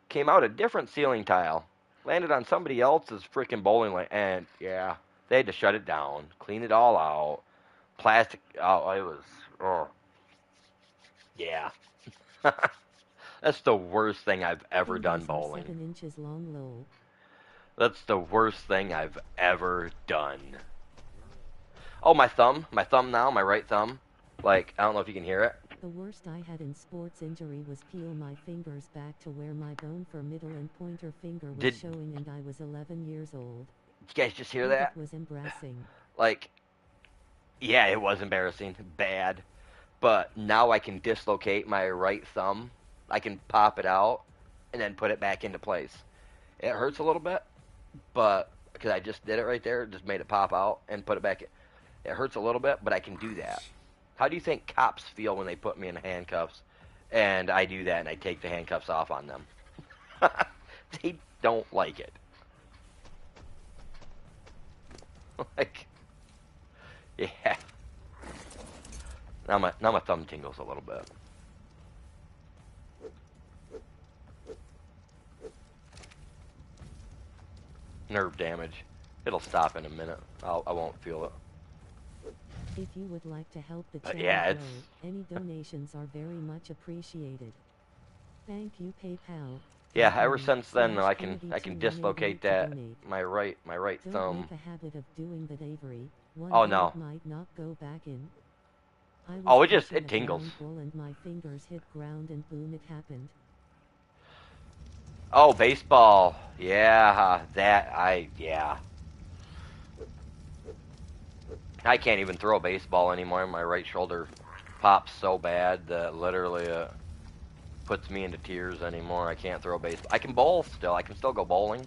came out a different ceiling tile, landed on somebody else's freaking bowling lane, and yeah, they had to shut it down, clean it all out. Plastic, oh, it was, oh, yeah. That's the worst thing I've ever done Fingers are bowling. 7 inches long, lol. That's the worst thing I've ever done. Oh, my thumb now, my right thumb. Like, I don't know if you can hear it. The worst I had in sports injury was peel my fingers back to where my bone for middle and pointer finger was showing, and I was 11 years old. Did you guys just hear And that? It was embarrassing. Like, yeah, it was embarrassing. Bad. But now I can dislocate my right thumb. I can pop it out and then put it back into place. It hurts a little bit, but because I just did it right there, just made it pop out and put it back in. It hurts a little bit, but I can do that. How do you think cops feel when they put me in handcuffs and I do that and I take the handcuffs off on them? They don't like it. Like, yeah. Now my thumb tingles a little bit. Nerve damage. It'll stop in a minute. I won't feel it. If you would like to help the But channel yeah, grow, any donations are very much appreciated. Thank you, PayPal. Yeah, ever since then, though, I can dislocate that my right Don't thumb. make a habit of doing that, Avery. One Oh, day no. it might not go back in. I was Oh, it catching a tingles. ground ball and my fingers hit ground and boom, it happened. Oh, baseball. Yeah, yeah. I can't even throw a baseball anymore. My right shoulder pops so bad that literally puts me into tears anymore. I can't throw a baseball. I can bowl still. I can still go bowling.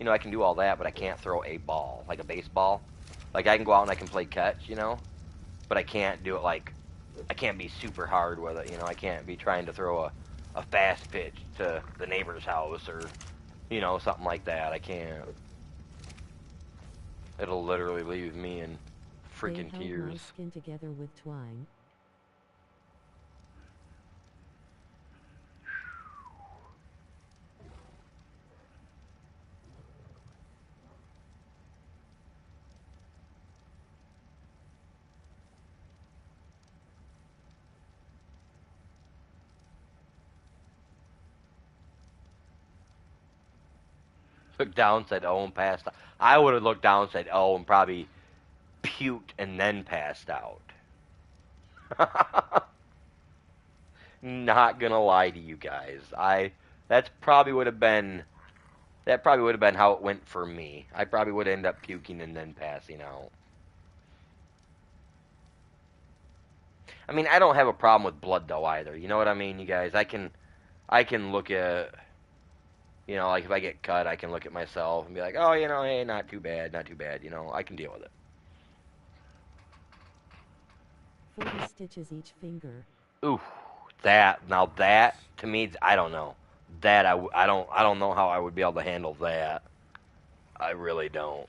I can do all that, but I can't throw a ball, like a baseball. Like, I can go out and I can play catch, but I can't do it like, I can't be super hard with it, I can't be trying to throw a fast pitch to the neighbor's house or, something like that. I can't. It'll literally leave me in freaking They held tears. my skin together with twine. Looked down, said oh, and passed out. I would have looked down, said oh, and probably puked and then passed out. Not gonna lie to you guys. That probably would have been how it went for me. I probably would end up puking and then passing out. I mean, I don't have a problem with blood though either. You know what I mean, you guys? I can look at, like if I get cut, I can look at myself and be like, oh, hey, not too bad, not too bad. I can deal with it. 40 stitches each finger. Ooh, now that to me, I don't know. That I don't know how I would be able to handle that. I really don't.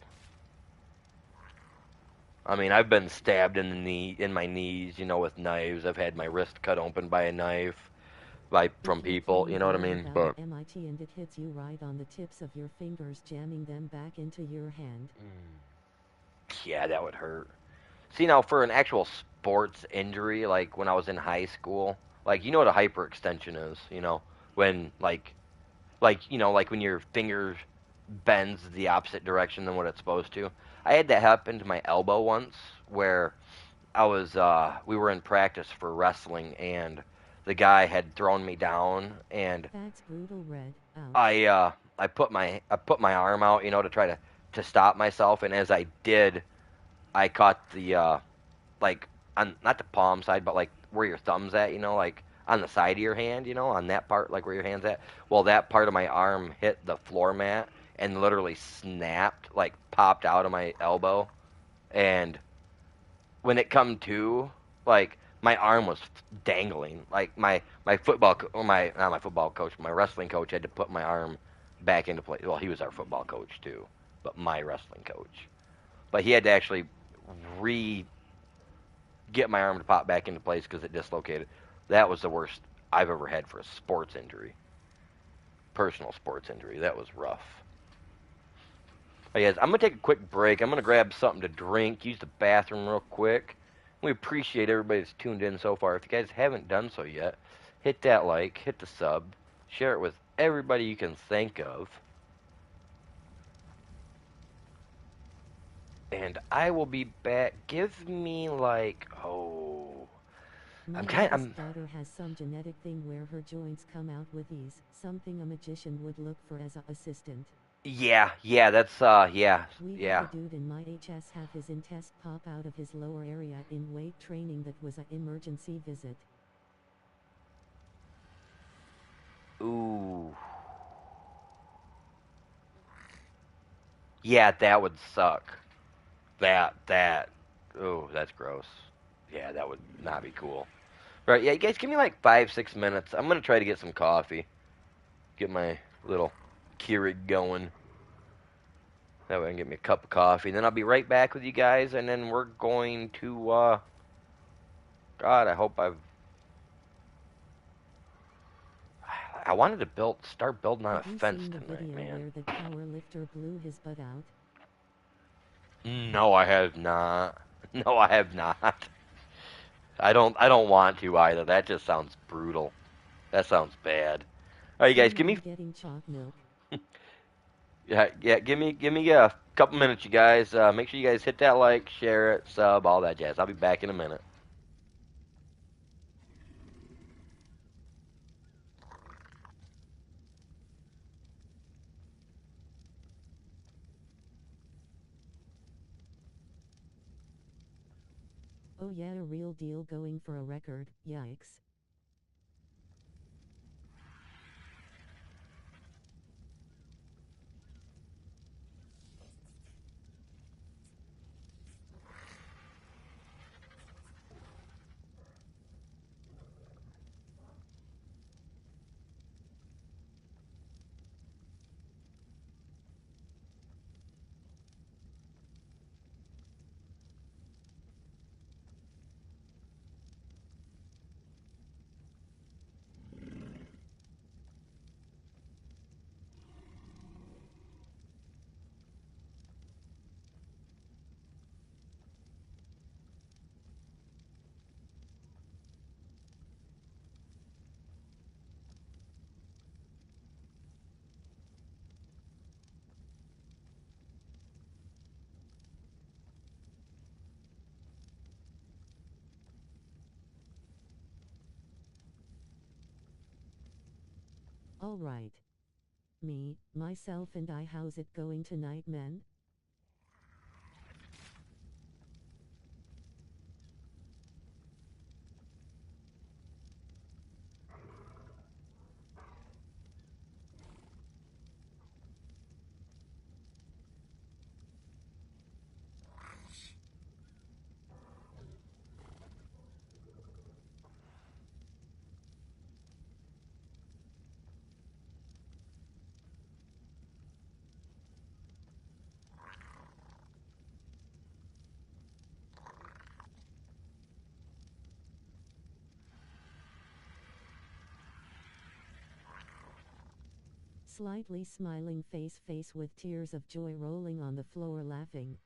I mean, I've been stabbed in the knee, in my knees, with knives. I've had my wrist cut open by a knife, If from you're people. playing You know what I World mean? without But a MIT and it hits you right on the tips of your fingers, jamming them back into your hand. yeah, that would hurt. See, now for an actual sports injury, like when I was in high school, like you know what a hyperextension is, when like when your finger bends the opposite direction than what it's supposed to. I had that happen to my elbow once, where we were in practice for wrestling, and the guy had thrown me down, and That's brutal, Red. Ouch. I put my arm out, to try to stop myself, and as I did, I caught the like on not the palm side, but like where your thumb's at, like on the side of your hand, on that part, like where your hand's at. Well, that part of my arm hit the floor mat and literally snapped, like popped out of my elbow. And when it come to, like my arm was dangling. Like my football, or my not my football coach, my wrestling coach had to put my arm back into place. Well, he was our football coach too, but my wrestling coach. But he had to actually re get my arm to pop back into place because it dislocated. That was the worst I've ever had for a sports injury, personal sports injury. That was rough. Hey guys, I'm gonna take a quick break. I'm gonna grab something to drink, use the bathroom real quick. We appreciate everybody that's tuned in so far. If you guys haven't done so yet, hit that like, hit the sub, share it with everybody you can think of, and I will be back. Give me like, My I'm kind, eldest I'm daughter has some genetic thing where her joints come out with ease, something a magician would look for as a assistant. yeah, that's yeah, We had a yeah. dude in my HS have his intest pop out of his lower area in weight training that was a emergency visit. Ooh. Yeah, that would suck. That. Ooh, that's gross. Yeah, that would not be cool. Right, yeah, you guys give me like 5, 6 minutes. I'm gonna try to get some coffee. Get my little Keurig going. That way I can get me a cup of coffee. And then I'll be right back with you guys, and then we're going to God, I hope I wanted to start building on a Have you fence seen the tonight, video man. where the power lifter blew his butt out? No, I have not. No, I have not. I don't want to either. That just sounds brutal. That sounds bad. All right, you guys, Damn, give I'm me getting chalk milk. yeah, give me a couple minutes, you guys. Make sure you guys hit that like, share it, sub, all that jazz. I'll be back in a minute. Oh yeah, a real deal going for a record, yikes. Alright. Me, myself and I, how's it going tonight, men? Slightly smiling face with tears of joy rolling on the floor laughing.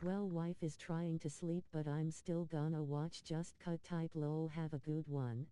Well, wife is trying to sleep, but I'm still gonna watch Just Cut type lol. Have a good one.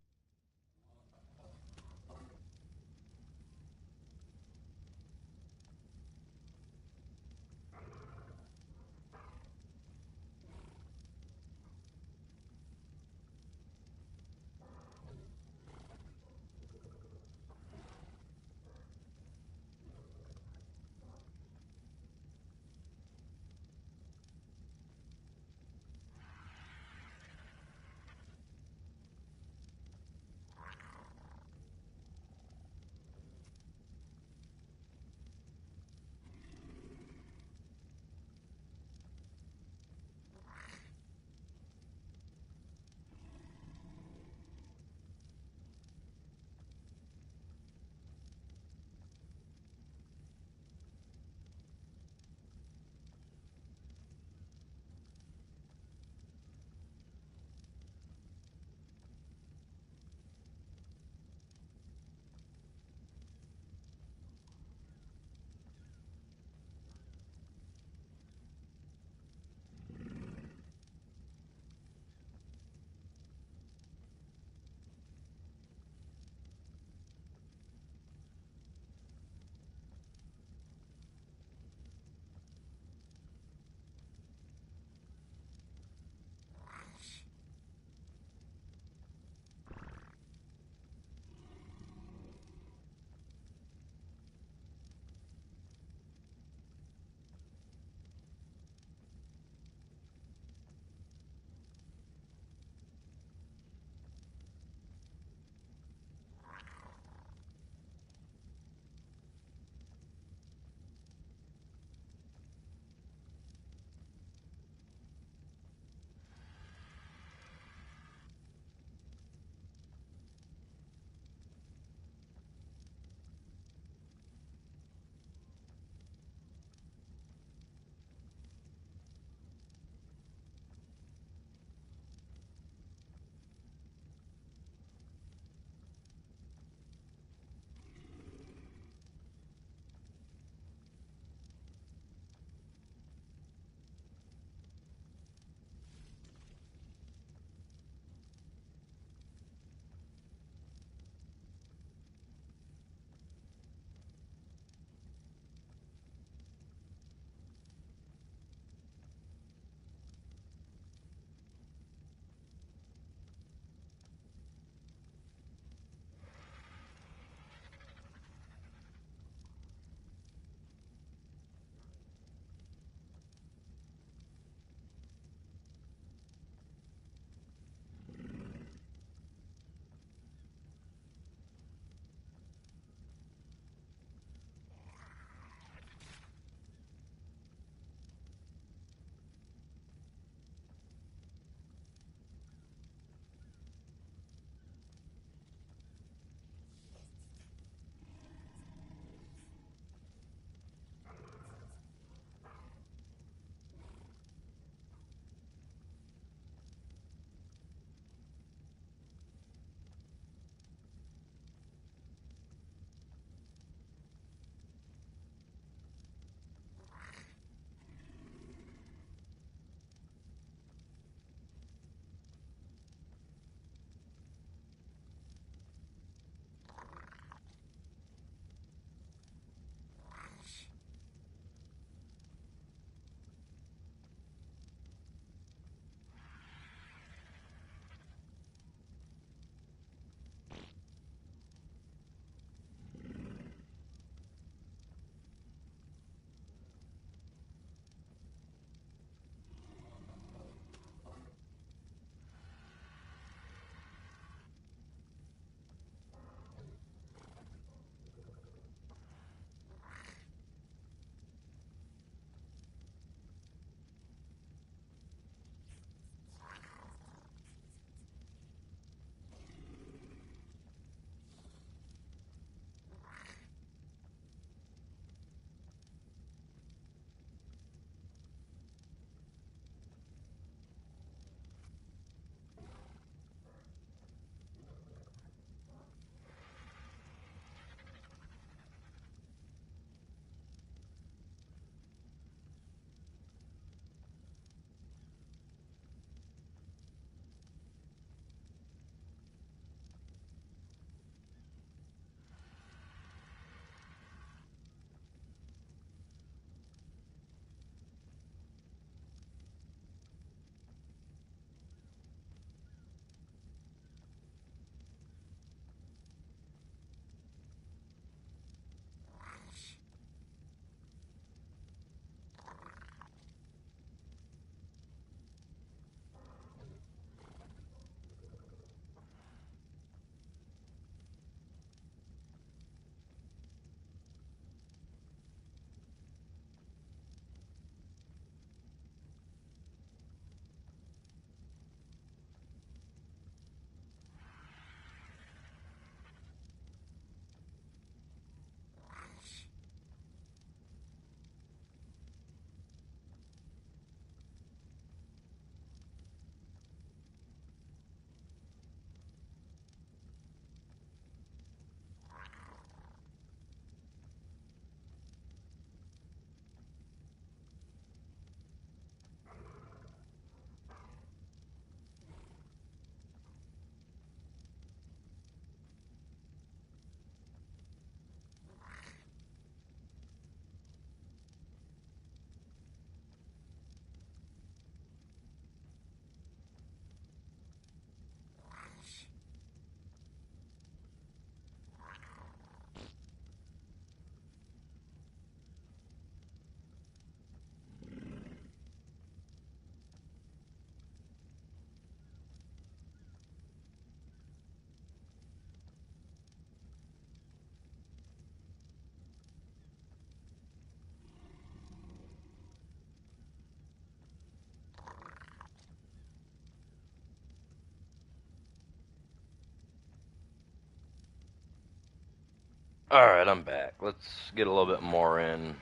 Alright, I'm back. Let's get a little bit more in.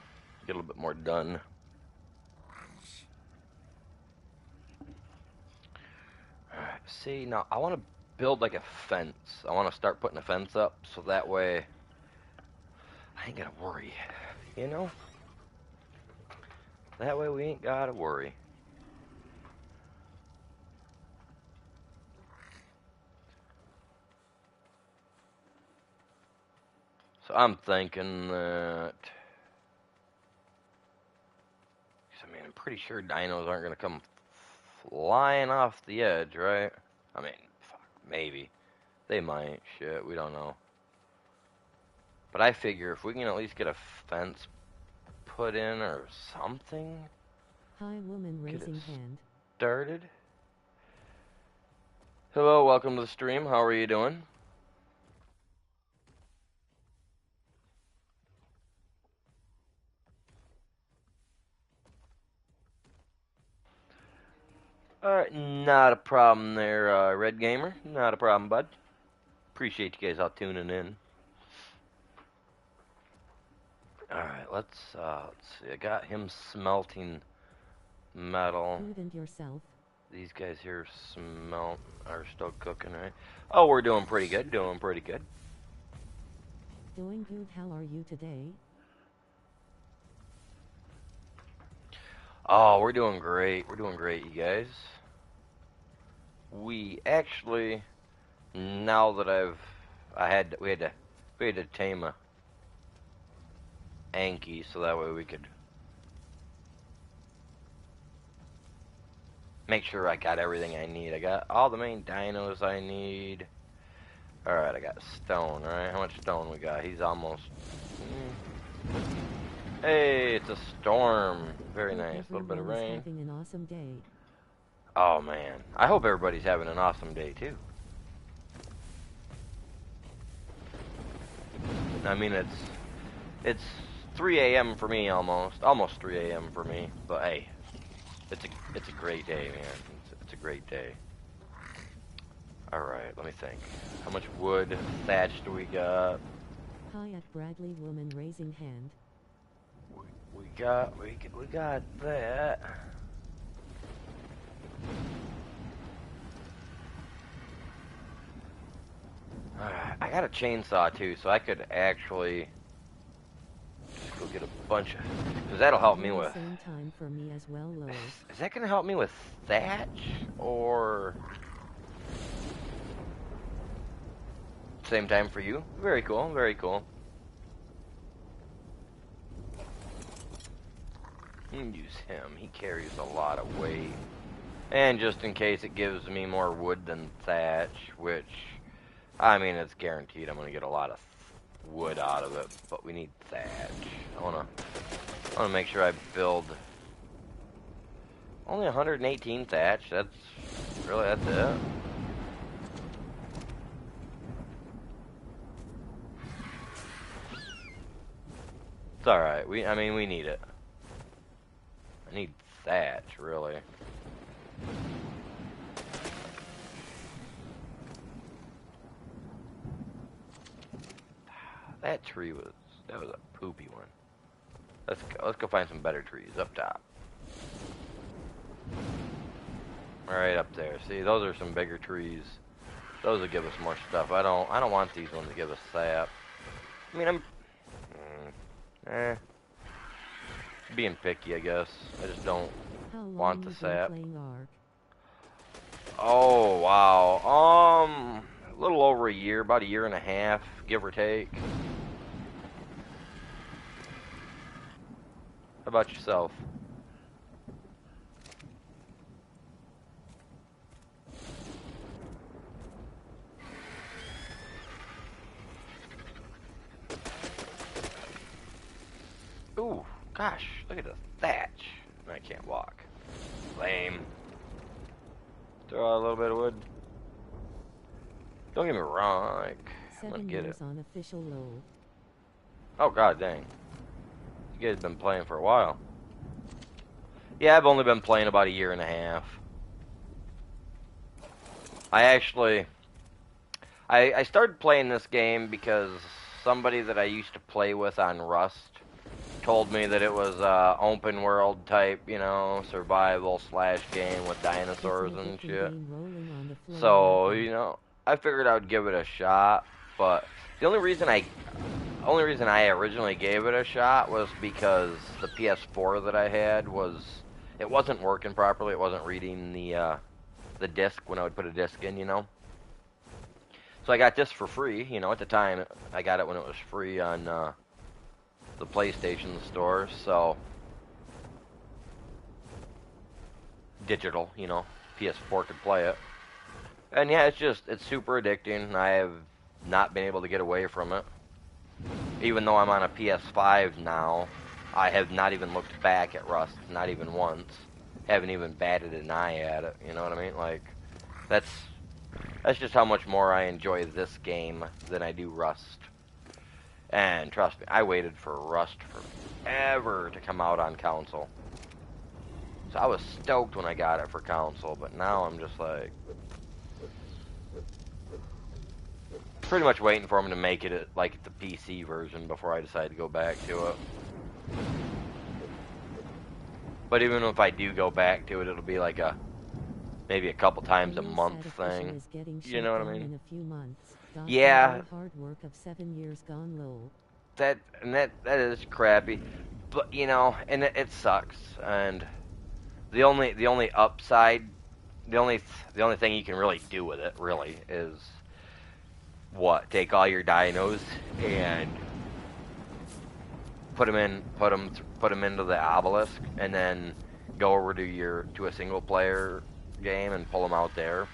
Get a little bit more done. Alright, see, now I want to build like a fence. I want to start putting a fence up so that way I ain't gotta worry. You know? That way we ain't gotta worry. So I'm thinking that... I mean, I'm pretty sure dinos aren't gonna come flying off the edge, right? I mean, fuck, maybe. They might. Shit, we don't know. But I figure if we can at least get a fence put in or something. Hi, woman raising hand. Started. Hello, welcome to the stream. How are you doing? Alright, not a problem there, Red Gamer. Not a problem, bud. Appreciate you guys all tuning in. Alright, let's see. I got him smelting metal. Food and yourself. These guys here are still cooking, right? Oh, we're doing pretty good. Doing pretty good. Doing good. How are you today? Oh, we're doing great. We're doing great, you guys. We actually, now that we had to tame a Anki so that way we could make sure I got everything I need. I got all the main dinos I need. Alright, I got stone, right? How much stone we got? He's almost... Hey, it's a storm. Very nice. A little bit of rain. Having an awesome day. Oh, man. I hope everybody's having an awesome day, too. I mean, it's 3 a.m. for me almost. Almost 3 a.m. for me. But, hey, it's a great day, man. It's a great day. Alright, let me think. How much wood, thatch do we got? Hi at Bradley, woman raising hand. We got that. Alright, I got a chainsaw too, so I could actually just go get a bunch of... Because that'll help me with... Same time for me as well, Lois. Is that gonna help me with thatch? Or... Same time for you? Very cool, very cool. You can use him. He carries a lot of weight. And just in case it gives me more wood than thatch, which, I mean, it's guaranteed I'm going to get a lot of wood out of it, but we need thatch. I want to make sure I build only 118 thatch. That's it. It's alright. We need it. I need thatch, really. That tree was a poopy one. Let's go find some better trees up top. Right up there. See, those are some bigger trees. Those will give us more stuff. I don't want these ones to give us sap. I mean, being picky, I guess. I just don't want the sap. Oh, wow. A little over a year, about a year and a half, give or take. How about yourself? Ooh, gosh, look at the thatch. I can't walk. Lame. Throw out a little bit of wood. Don't get me wrong, like, I'm gonna get it. On official low. Oh, god dang. You guys been playing for a while. Yeah, I've only been playing about a year and a half. I started playing this game because somebody that I used to play with on Rust told me that it was open world type, you know, survival slash game with dinosaurs and shit. So, you know, I figured I would give it a shot, but the only reason I originally gave it a shot was because the PS4 that I had it wasn't working properly. It wasn't reading the disc when I would put a disc in, you know. So I got this for free, you know. At the time, I got it when it was free on the PlayStation store. So digital, you know, PS4 could play it. And yeah, it's super addicting. I have not been able to get away from it. Even though I'm on a PS5 now, I have not even looked back at Rust, not even once. Haven't even batted an eye at it, you know what I mean? Like, that's just how much more I enjoy this game than I do Rust. And trust me, I waited for Rust forever to come out on console. So I was stoked when I got it for console, but now I'm just like pretty much waiting for them to make it like the PC version before I decide to go back to it. But even if I do go back to it, it'll be like maybe a couple times a month thing. You know what I mean? Yeah. Hard work of 7 years gone low. That is crappy, but you know, and it sucks. And the only upside, the only thing you can really do with it really is take all your dinos and put them into the obelisk, and then go over to a single player game and pull them out there.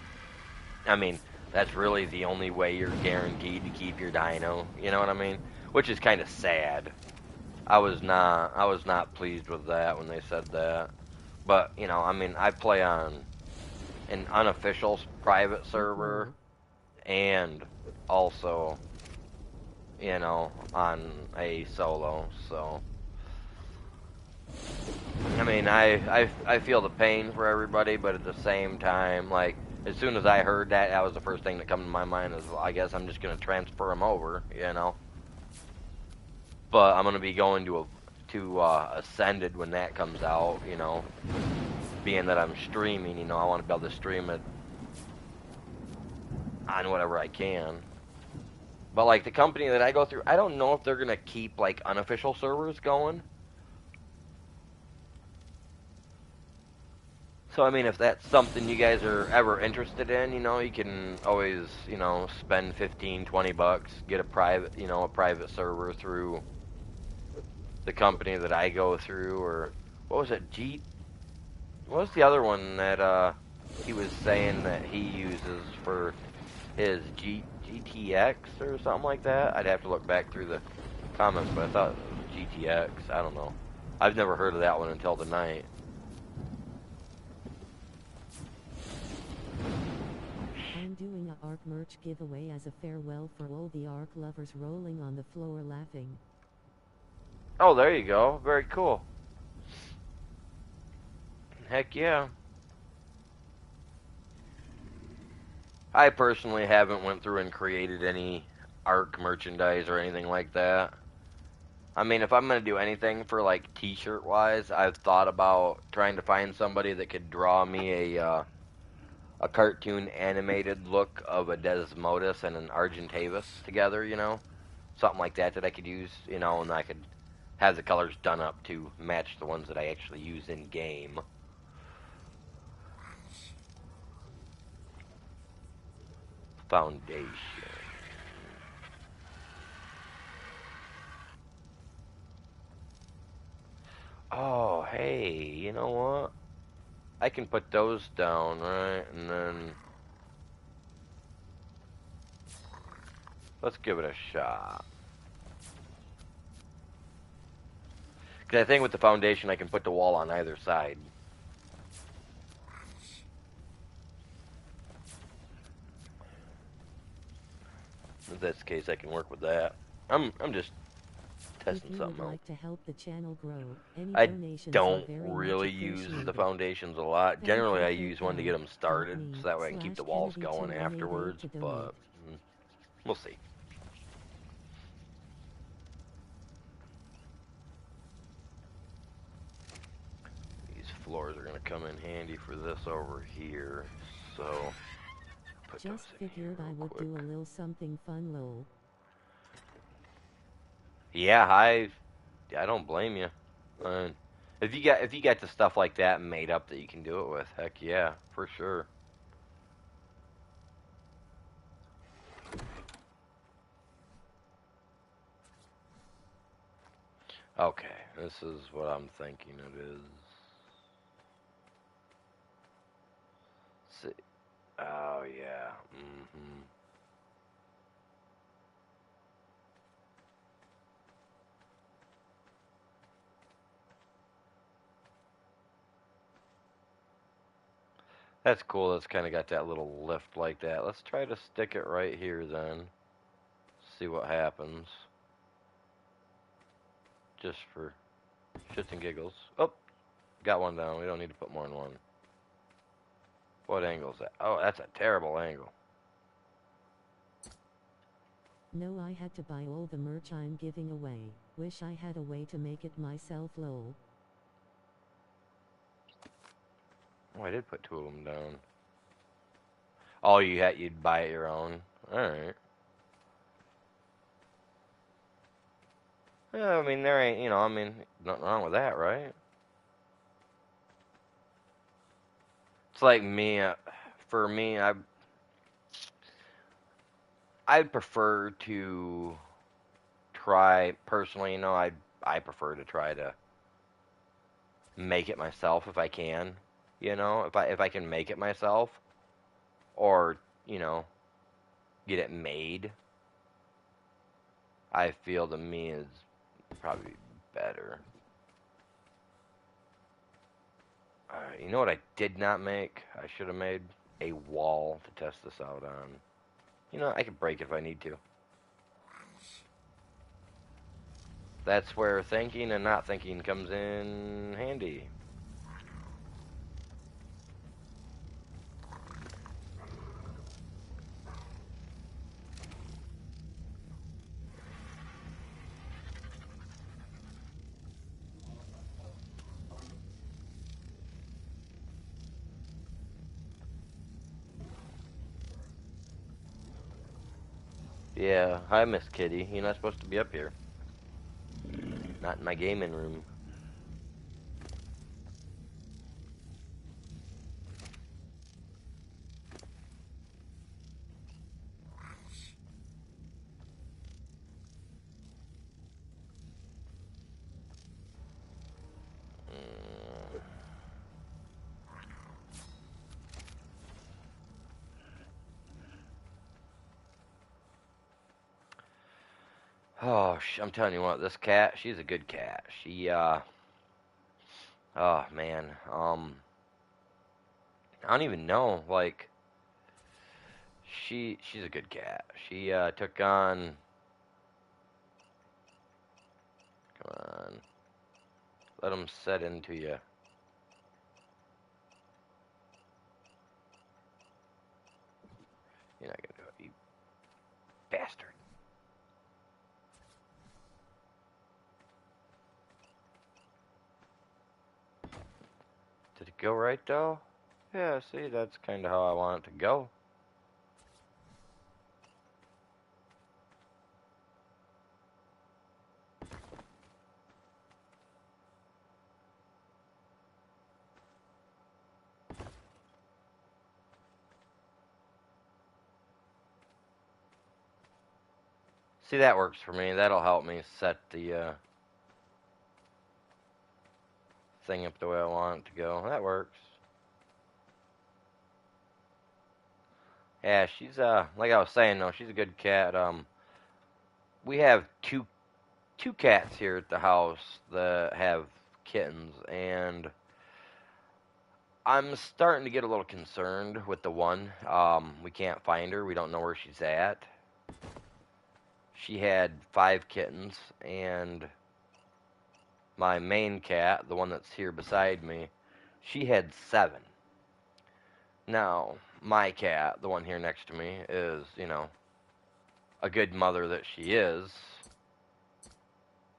I mean, that's really the only way you're guaranteed to keep your dino. You know what I mean? Which is kind of sad. I was not pleased with that when they said that. But you know, I mean, I play on an unofficial private server, and also, you know, on a solo. So, I mean, I feel the pain for everybody, but at the same time, like, as soon as I heard that, that was the first thing that come to my mind is, well, I guess I'm just gonna transfer them over, you know. But I'm gonna be going to Ascended when that comes out, you know. Being that I'm streaming, you know, I want to be able to stream it on whatever I can. But like the company that I go through, I don't know if they're gonna keep like unofficial servers going. So I mean, if that's something you guys are ever interested in, you know, you can always, you know, spend 15, 20 bucks, get a private, you know, a private server through the company that I go through, or what was it, what was the other one that he was saying that he uses for his GTX or something like that? I'd have to look back through the comments, but I thought it was GTX. I don't know. I've never heard of that one until tonight. I'm doing a ARK merch giveaway as a farewell for all the ARK lovers rolling on the floor laughing. Oh, there you go. Very cool. Heck yeah. I personally haven't went through and created any ARK merchandise or anything like that. I mean, if I'm going to do anything for, like, t-shirt wise, I've thought about trying to find somebody that could draw me a cartoon animated look of a Desmodus and an Argentavis together, you know? Something like that I could use, you know, and I could have the colors done up to match the ones that I actually use in game. Foundation. Oh, hey, you know what? I can put those down, right? And then let's give it a shot. Because I think with the foundation, I can put the wall on either side. In this case, I can work with that. I'm just testing something out. Like to help the channel grow, I don't really use the foundations a lot. Generally, I use one to get them started, so that way I can keep the walls going afterwards, but we'll see. floors are going to come in handy for this over here. So, put those Just in here figured I real would quick. do a little something fun, lol. Yeah, I don't blame you. If you got the stuff like that made up that you can do it with, heck yeah, for sure. Okay, this is what I'm thinking it is. See, oh yeah. That's cool. That's kind of got that little lift like that. Let's try to stick it right here then. See what happens. Just for shits and giggles. Oh, got one down. We don't need to put more than one. What angle is that? Oh, that's a terrible angle. No, I had to buy all the merch I'm giving away. Wish I had a way to make it myself, lol. Oh, I did put two of them down. Oh, you'd buy it your own. All right. Yeah, I mean there ain't nothing wrong with that, right? It's like me. For me, I'd prefer to try personally. I prefer to try to make it myself if I can. If I can make it myself, or get it made, I feel to me is probably better. You know what I did not make? I should have made a wall to test this out on. I could break it if I need to. That's where thinking and not thinking comes in handy. Yeah, hi Miss Kitty. You're not supposed to be up here. Not in my gaming room. Mm. Oh, I'm telling you what, this cat, she's a good cat. Oh man, I don't even know. Like, she's a good cat. She took on. Come on, let them set into you. You're not gonna do it, you bastard. Did it go right though? Yeah, see, that's kind of how I want it to go. See, that works for me. That'll help me set the thing up the way I want it to go. That works. Yeah, she's like I was saying though, she's a good cat. We have two cats here at the house that have kittens, and I'm starting to get a little concerned with the one. We can't find her. We don't know where she's at. She had 5 kittens, and my main cat, the one that's here beside me, she had 7. Now, my cat, the one here next to me, is, a good mother that she is.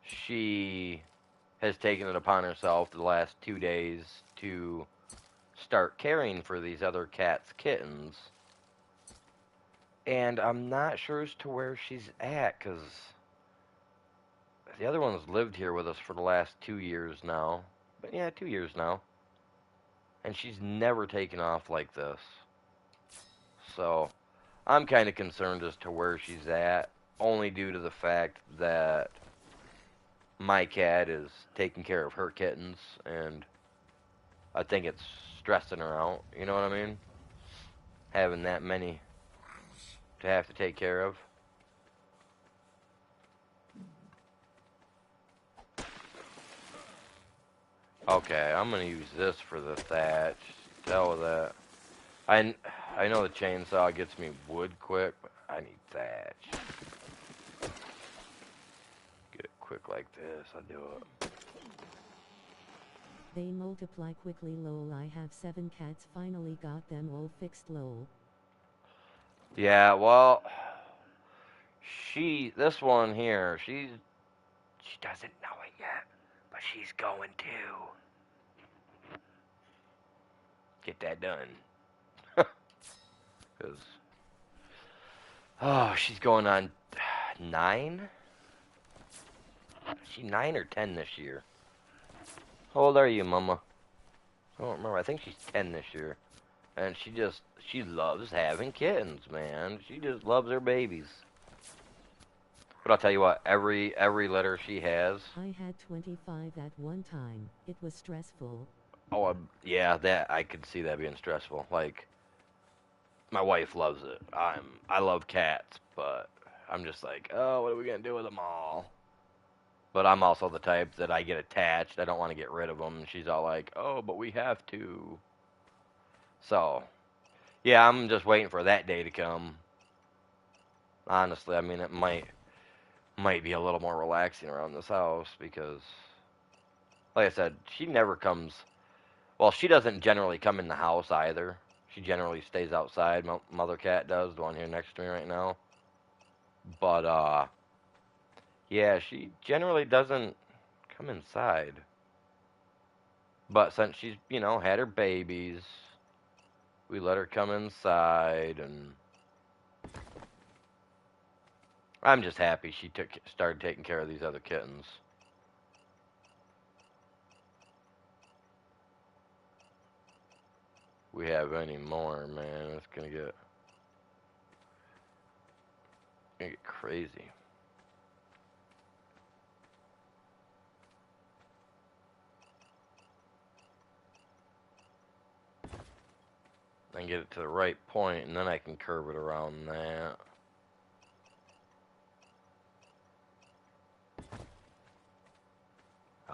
She has taken it upon herself the last 2 days to start caring for these other cats' kittens. And I'm not sure as to where she's at, because the other one's lived here with us for the last 2 years now. But yeah, 2 years now. And she's never taken off like this. So I'm kind of concerned as to where she's at, only due to the fact that my cat is taking care of her kittens, and I think it's stressing her out. You know what I mean? Having that many to have to take care of. Okay, I'm gonna use this for the thatch. To hell with that. I know the chainsaw gets me wood quick, but I need thatch. Get it quick like this, I'll do it. They multiply quickly lol. I have 7 cats, finally got them all fixed lol. Yeah, well, this one here, she doesn't know it yet, but she's going to get that done. Because, oh, she's going on 9? Is she 9 or 10 this year? How old are you, Mama? I don't remember. I think she's 10 this year. And she loves having kittens, man. She just loves her babies. But I'll tell you what, every litter she has. I had 25 at one time. It was stressful. Oh, yeah, that I could see that being stressful. Like, my wife loves it. I love cats, but I'm just like, oh, what are we gonna do with them all? But I'm also the type that I get attached. I don't want to get rid of them. And she's all like, oh, but we have to. So, yeah, I'm just waiting for that day to come. Honestly, I mean, it might be a little more relaxing around this house because, like I said, she never comes. Well, she doesn't generally come in the house either. She generally stays outside. Mother cat does, the one here next to me right now. But yeah, she generally doesn't come inside. But since she's, had her babies, we let her come inside, and I'm just happy she started taking care of these other kittens. We have any more, man, it's gonna get crazy. And get it to the right point, and then I can curve it around that.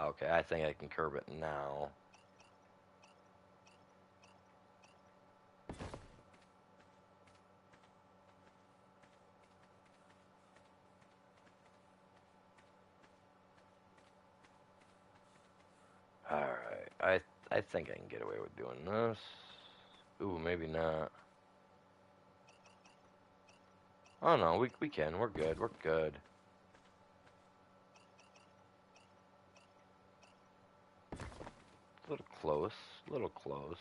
Okay, I think I can curve it now. Alright, I think I can get away with doing this. Ooh, maybe not. Oh no, we can. We're good. We're good. A little close. A little close.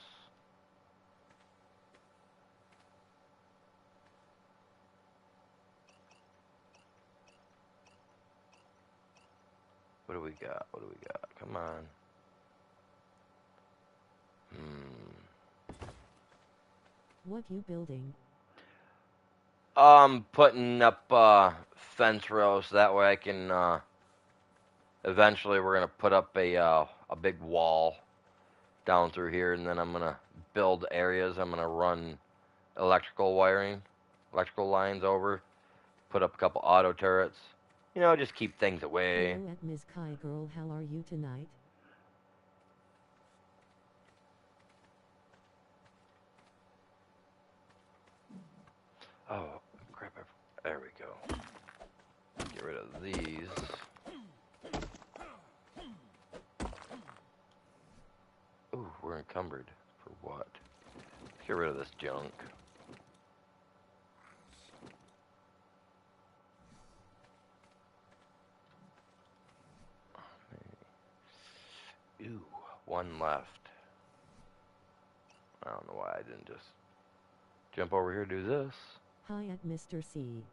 What do we got? What do we got? Come on. What you building? Putting up fence rows so that way I can eventually we're gonna put up a big wall down through here, and then I'm gonna build areas. I'm gonna run electrical wiring, electrical lines over, put up a couple auto turrets. Just keep things away. Hello at Ms. Kai girl, how are you tonight? Oh, crap. There we go. Get rid of these. Ooh, we're encumbered. For what? Let's get rid of this junk. Ooh, one left. I don't know why I didn't just jump over here and do this. Hi at Mr. C.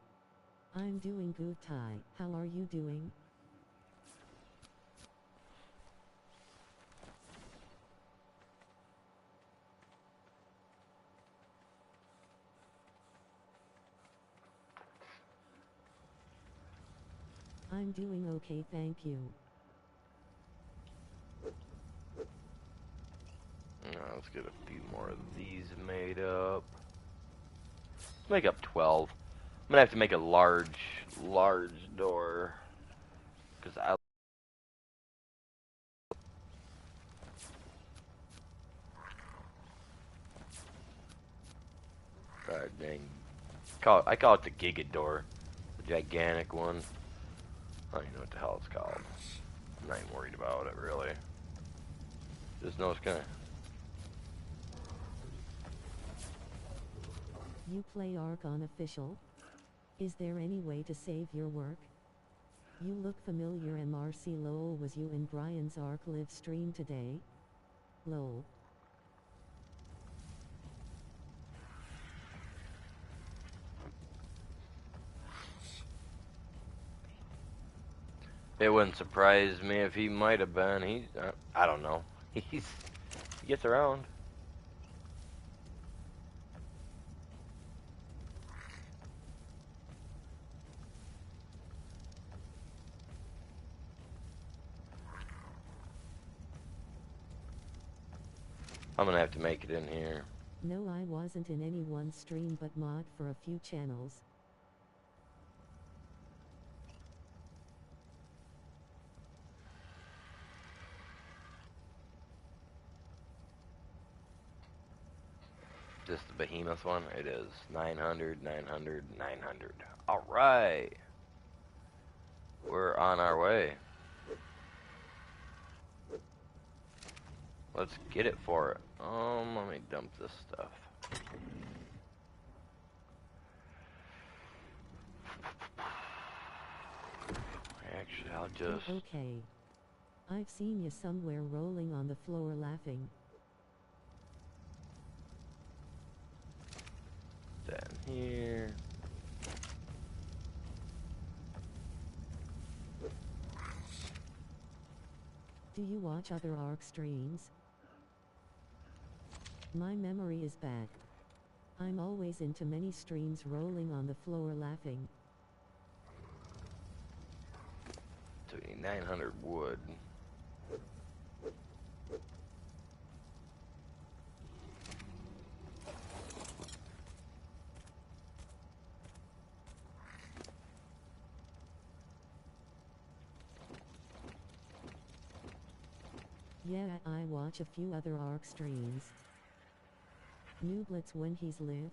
I'm doing good, Ty. How are you doing? I'm doing okay, thank you. Let's get a few more of these made up. Let's make up 12. I'm gonna have to make a large door. Because I... God dang. I call it the Giga door. The gigantic one. I don't even know what the hell it's called. I'm not even worried about it, really. Just know it's gonna... You play Ark Unofficial? Is there any way to save your work? You look familiar. MRC lol, was you in Brian's Ark live stream today? Lol. It wouldn't surprise me if he might have been. I don't know. He gets around. I'm gonna have to make it in here. No, I wasn't in any one stream but mod for a few channels. Just the behemoth one? It is. 900, 900, 900. Alright. We're on our way. Let's get it for it. Let me dump this stuff. Actually, I'll just... Okay. I've seen you somewhere rolling on the floor laughing. That in here. Do you watch other Ark streams? My memory is bad. I'm always into many streams rolling on the floor laughing. So we need 900 wood. Yeah, I watch a few other Ark streams. Nooblets when he's live.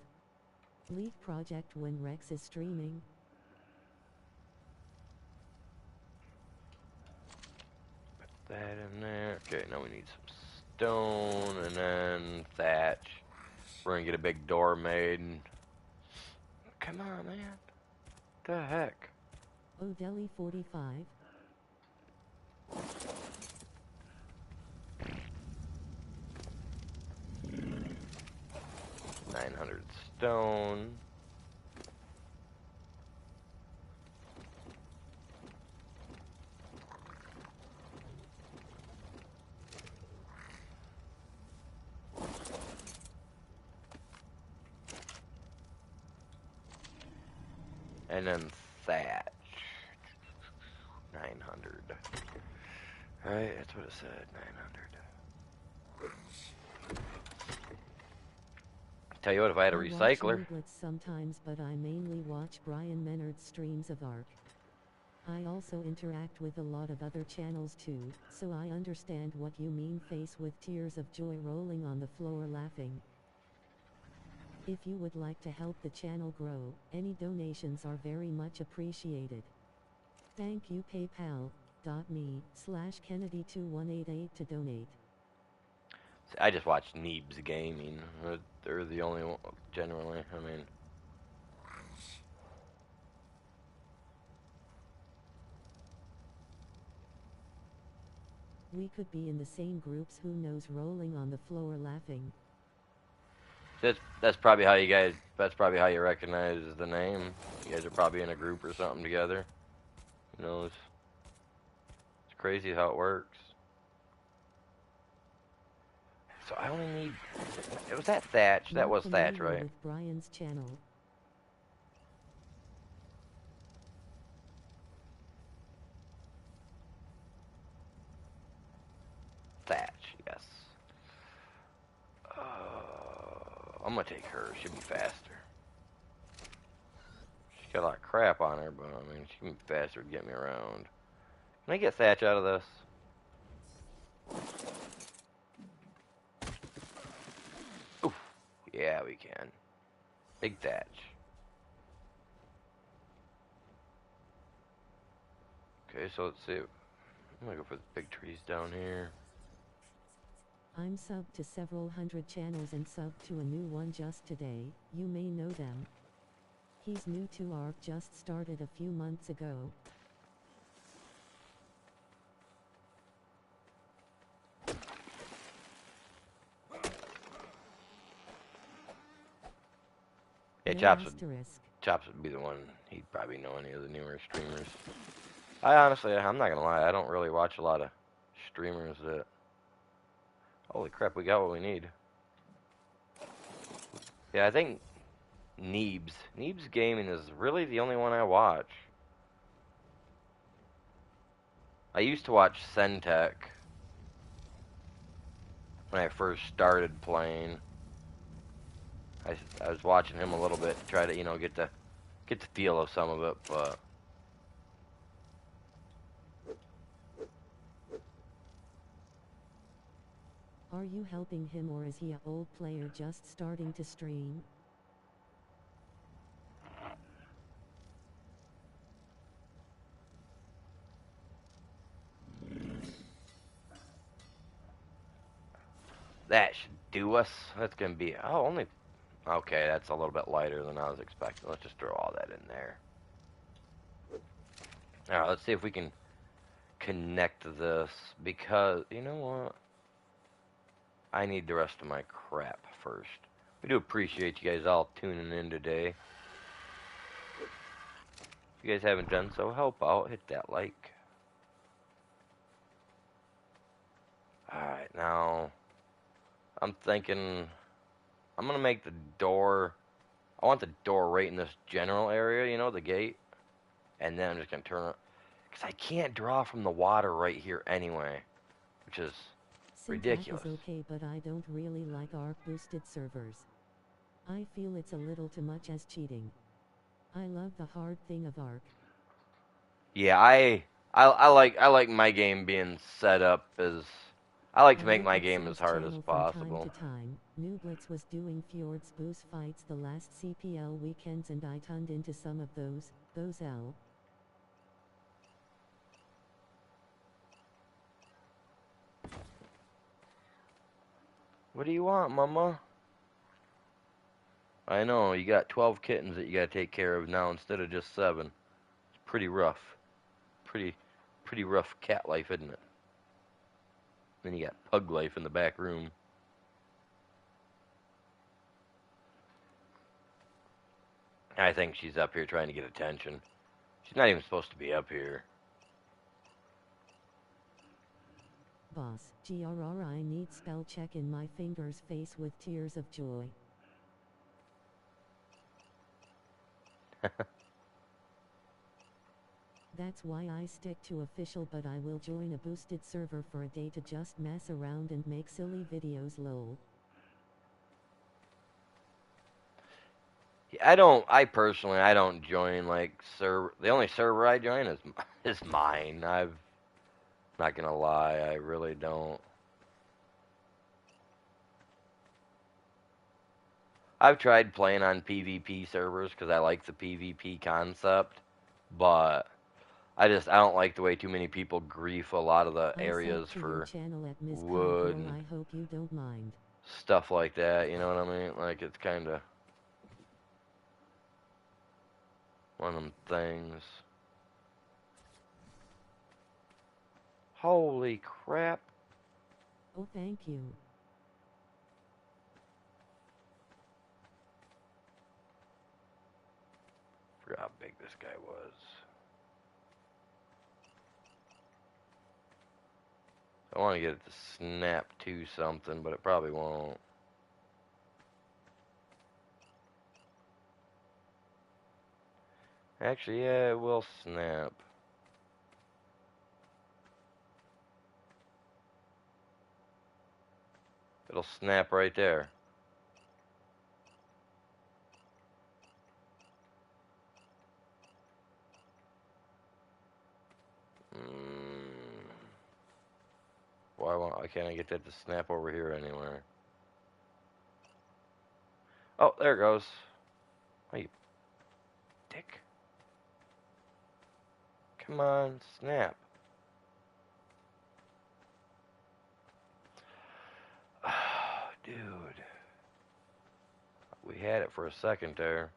Leaf Project when Rex is streaming. Put that in there. Okay, now we need some stone and then thatch. We're gonna get a big door made. Come on, man. What the heck? O'Delly 45. 900 stone. And then thatch. 900. Right, that's what it said, 900. Tell you what, if I had a recycler. I watch Nooblets sometimes, but I mainly watch Brian Menard's streams of Ark. I also interact with a lot of other channels too, so I understand what you mean. Face with tears of joy rolling on the floor laughing. If you would like to help the channel grow, any donations are very much appreciated. Thank you. PayPal.me/Kennedy2188 to donate. I just watch Neebs Gaming. They're the only one, generally. I mean, we could be in the same groups. Who knows? Rolling on the floor laughing. That's probably how you guys. That's probably how you recognize the name. You guys are probably in a group or something together. You know, it's crazy how it works. So I only need. It was that Thatch. That Not was Thatch, familiar right? with Brian's channel. Thatch, yes. I'm gonna take her. She'll be faster. She's got a lot of crap on her, but I mean, she can be faster to get me around. Can I get Thatch out of this? Oof. Yeah, we can. Big Thatch. Okay, so let's see. I'm gonna go for the big trees down here. I'm subbed to several hundred channels and subbed to a new one just today. You may know them. He's new to ARK, just started a few months ago. Yeah, No Chops asterisk. would be the one. He'd probably know any of the newer streamers. I'm not gonna lie, I don't really watch a lot of streamers that. Holy crap, we got what we need. Yeah, I think Neebs Gaming is really the only one I watch. I used to watch Centec when I first started playing. I was watching him a little bit to try to, get the feel of some of it, but Are you helping him or is he a old player just starting to stream? that should do us. That's gonna be only okay. That's a little bit lighter than I was expecting. Let's just throw all that in there. All right, let's see if we can connect this because you know what? I need the rest of my crap first. We do appreciate you guys all tuning in today. If you guys haven't done so, help out. Hit that like. Alright, now I'm thinking I'm gonna make the door. I want the door right in this general area, the gate. And then I'm just gonna turn it. Because I can't draw from the water right here anyway. Which is Syntax ridiculous. is okay, but I don't really like ARK boosted servers. I feel it's a little too much as cheating. I love the hard thing of ARK. Yeah, I like my game being set up as I like to make look my at game as Sib's hard as channel from time possible. to time. Nooblitz was doing Fjords boost fights the last CPL weekends and I tuned into some of those L. What do you want, mama? I know, you got 12 kittens that you gotta take care of now instead of just 7. It's pretty rough. Pretty rough cat life, isn't it? Then you got pug life in the back room. I think she's up here trying to get attention. She's not even supposed to be up here. Boss, GRR, I need spell check in my fingers face with tears of joy. That's why I stick to official, but I will join a boosted server for a day to just mess around and make silly videos lol. I personally, I don't join like server. The only server I join is mine. Not gonna lie, I really don't. I've tried playing on PvP servers because I like the PvP concept, but I don't like the way too many people grief a lot of the I areas subbed to your for channel at Miss wood Girl, and I hope you don't mind. stuff like that. You know what I mean? Like it's kind of one of them things. Holy crap! Oh, thank you. forgot how big this guy was. I want to get it to snap to something, but it probably won't. Actually, yeah, it will snap. It'll snap right there. Why can't I get that to snap over here anywhere? Oh, there it goes. Oh, you dick. Come on, snap. Oh, dude. We had it for a second there.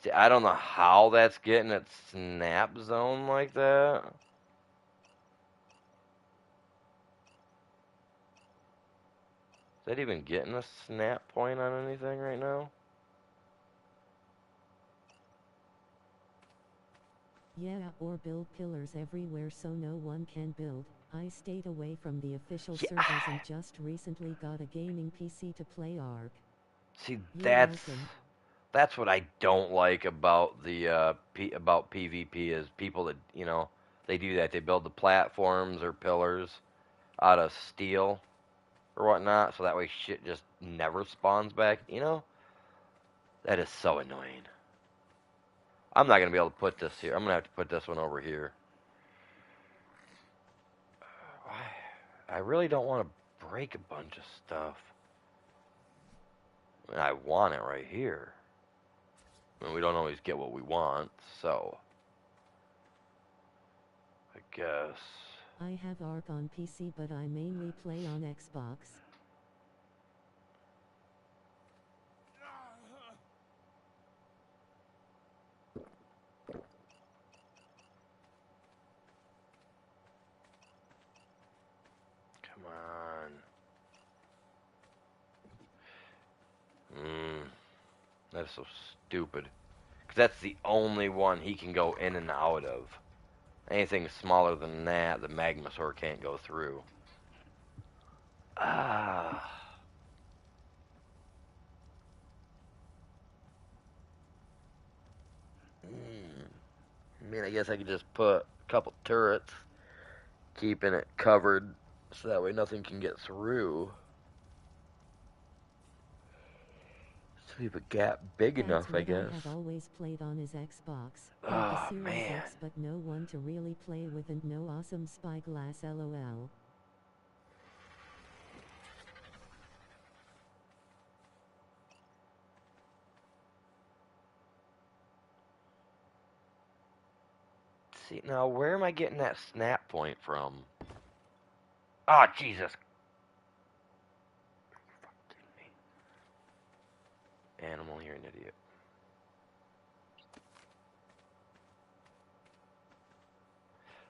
See, I don't know how that's getting its snap zone like that. Is that even getting a snap point on anything right now? Yeah, or build pillars everywhere so no one can build. I stayed away from the official Yeah. servers and just recently got a gaming PC to play Ark. See, You're welcome. that's what I don't like about the about PvP is people that they do that. They build the platforms or pillars out of steel or whatnot, so that way shit just never spawns back. That is so annoying. I'm not gonna be able to put this here. I'm gonna have to put this one over here. I really don't want to break a bunch of stuff. I mean, I want it right here. I mean, we don't always get what we want, so I guess. I have Ark on PC, but I mainly play on Xbox. Come on. That's so stupid. Because that's the only one he can go in and out of. Anything smaller than that, the Magmasaur can't go through. Ah. I mean, I guess I could just put a couple turrets, keeping it covered, so that way nothing can get through. So leave a gap big That's enough, I what guess. I have always played on his Xbox. Oh, the Series man. X, but no one to really play with and no awesome spyglass lol. See, now where am I getting that snap point from? Oh, Jesus. Animal, you're an idiot.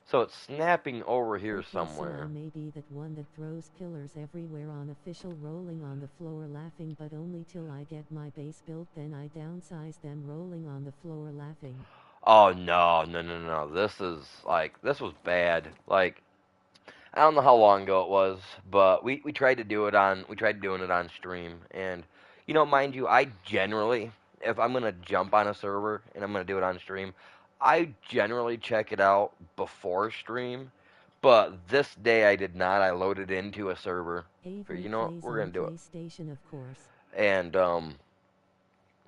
So it's snapping over here Okay, somewhere. so I may be that one that throws pillars everywhere on official, rolling on the floor laughing, but only till I get my base built, then I downsize them rolling on the floor laughing. Oh, no. This was bad. Like, I don't know how long ago it was, but we tried doing it on stream, and mind you, I generally, if I'm gonna jump on a server and I'm gonna do it on stream, I generally check it out before stream. But this day I did not. I loaded into a server. Avery What, plays we're on gonna do it. PlayStation, of course. And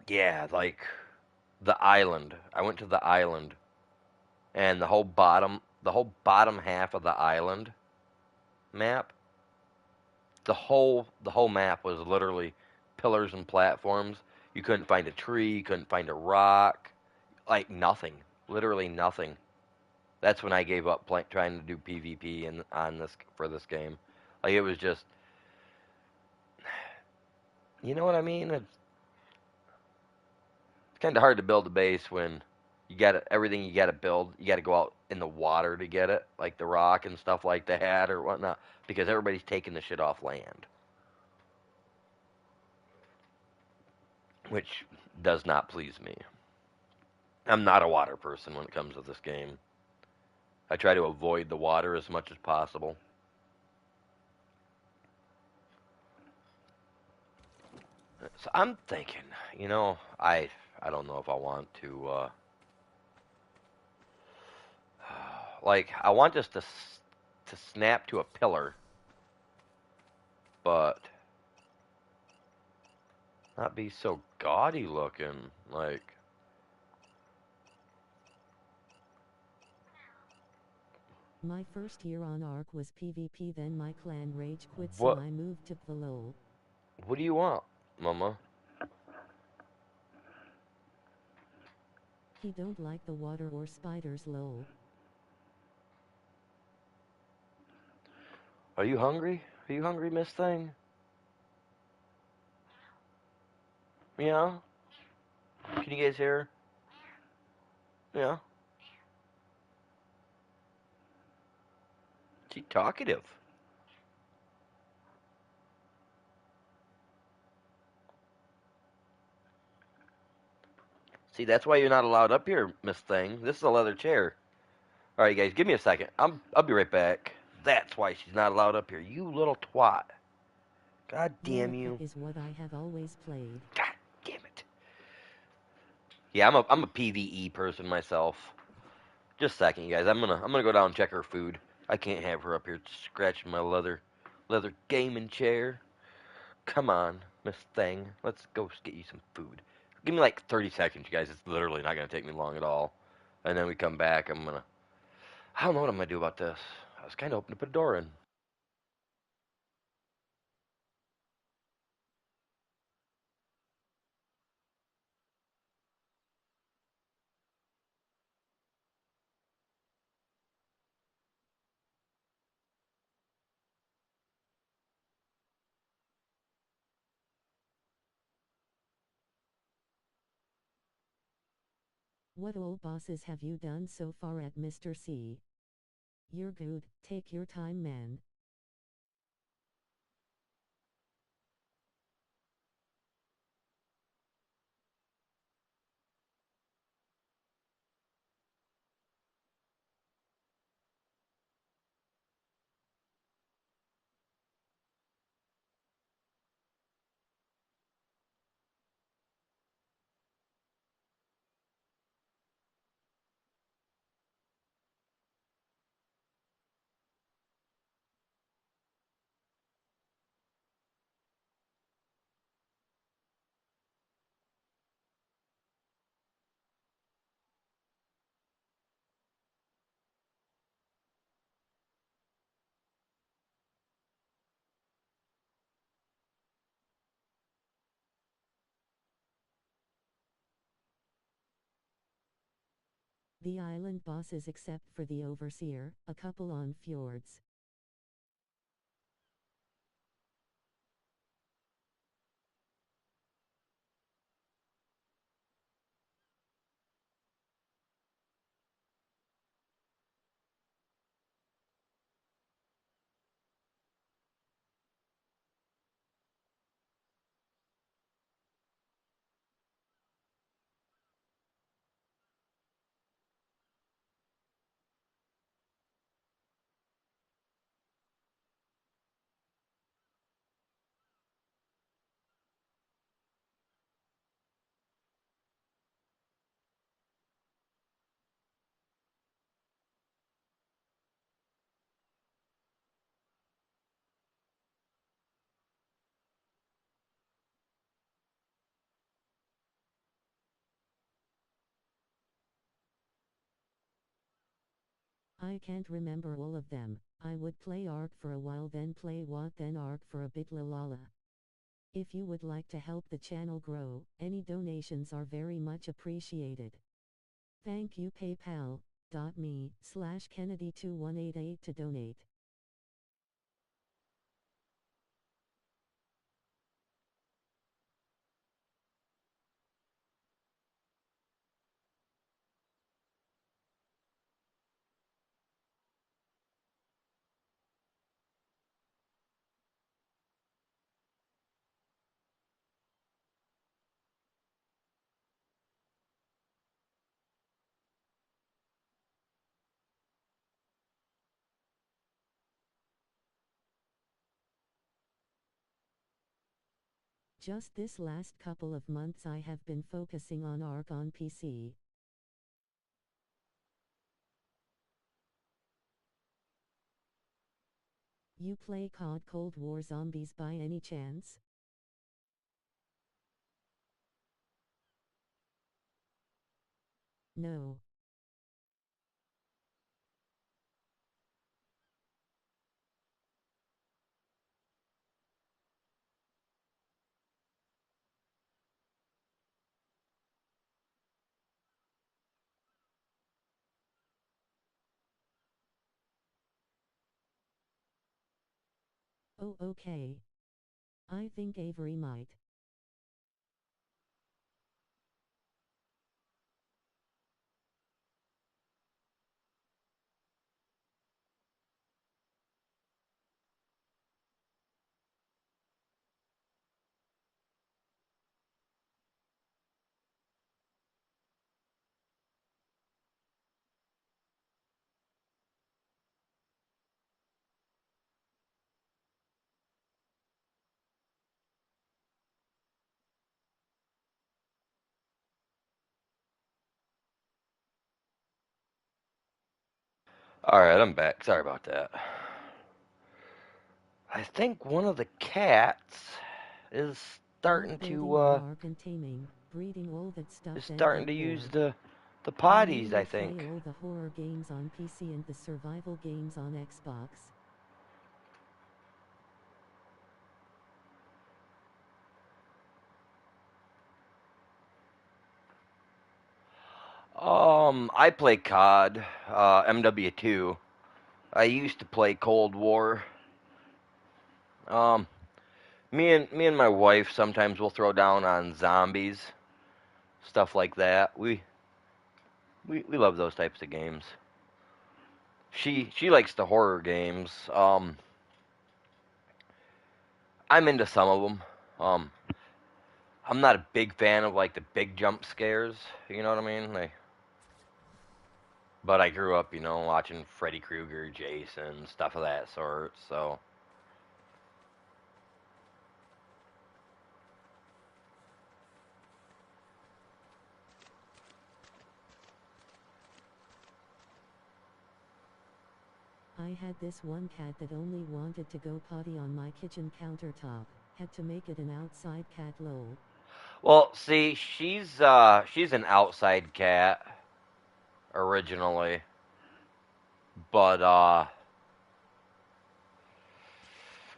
yeah, like the island. I went to the island, and the whole bottom half of the island map, the whole map was literally pillars and platforms. You couldn't find a tree, you couldn't find a rock, like nothing, literally nothing. That's when I gave up trying to do PvP for this game. Like it was just, you know what I mean? It's kind of hard to build a base when everything you got to build. You got to go out in the water to get it, like the rock and stuff like that or whatnot, because everybody's taking the shit off land. which does not please me. I'm not a water person when it comes to this game. I try to avoid the water as much as possible. So I'm thinking, I don't know if I want to like I want this to snap to a pillar, but not be so gaudy looking. Like My first year on Ark was PvP, then my clan rage quit, so what? I moved to Lol. What do you want, Mama? He don't like the water or spiders, lol. Are you hungry? Are you hungry, Miss Thing? Yeah. Can you guys hear? Yeah. She talkative. See, that's why you're not allowed up here, Miss Thing. This is a leather chair. All right, guys, give me a second. I'll be right back. That's why she's not allowed up here. You little twat. God damn Lolcat you. is what I have always played. God damn it. Yeah, I'm a PVE person myself. Just a second, you guys. I'm gonna go down and check her food. I can't have her up here scratching my leather gaming chair. Come on, Miss Thing. Let's go get you some food. Give me like 30 seconds, you guys. It's literally not gonna take me long at all. And then we come back. I don't know what I'm gonna do about this. I was kind of hoping to put a door in. What old bosses have you done so far at Mr. C? You're good, take your time, man. The island bosses except for the overseer, a couple on fjords. I can't remember all of them. I would play Ark for a while, then play WoT, then Ark for a bit, lalala. If you would like to help the channel grow, any donations are very much appreciated. Thank you. PayPal.me/Kennedy2188 to donate. Just this last couple of months I have been focusing on ARK on PC. You play COD Cold War Zombies by any chance? No. Oh, okay. I think Avery might. Alright, I'm back. Sorry about that. I think one of the cats is starting Building on to ARK and taming, breeding all that stuff is then starting get to use bored. the I potties, I mainly play think. all the horror games on PC and the survival games on Xbox. I play COD, MW2. I used to play Cold War. Um, me and my wife sometimes will throw down on zombies, stuff like that. We love those types of games. She likes the horror games. I'm into some of them. I'm not a big fan of like the big jump scares. You know what I mean? But I grew up, watching Freddy Krueger, Jason, stuff of that sort. So I had this one cat that only wanted to go potty on my kitchen countertop. Had to make it an outside cat lol. well, see, she's an outside cat originally, but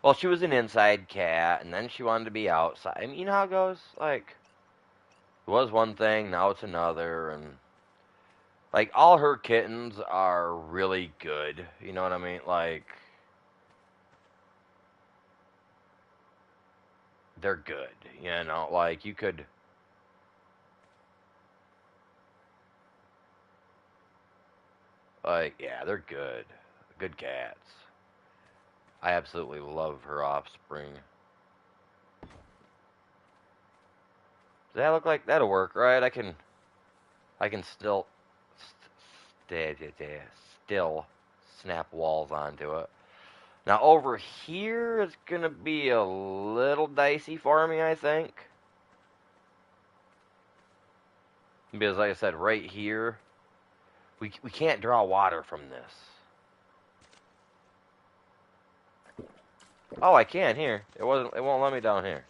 well, she was an inside cat, and then she wanted to be outside. I mean, you know how it goes. Like, it was one thing, now it's another, and like all her kittens are really good. You know what I mean? Like, they're good. Like you could. Like, yeah, they're good. Good cats. I absolutely love her offspring. Does that look like that'll work, right? I can still snap walls onto it. Now over here it's gonna be a little dicey for me, I think, because like I said, right here we can't draw water from this. Oh, I can here. It won't let me down here.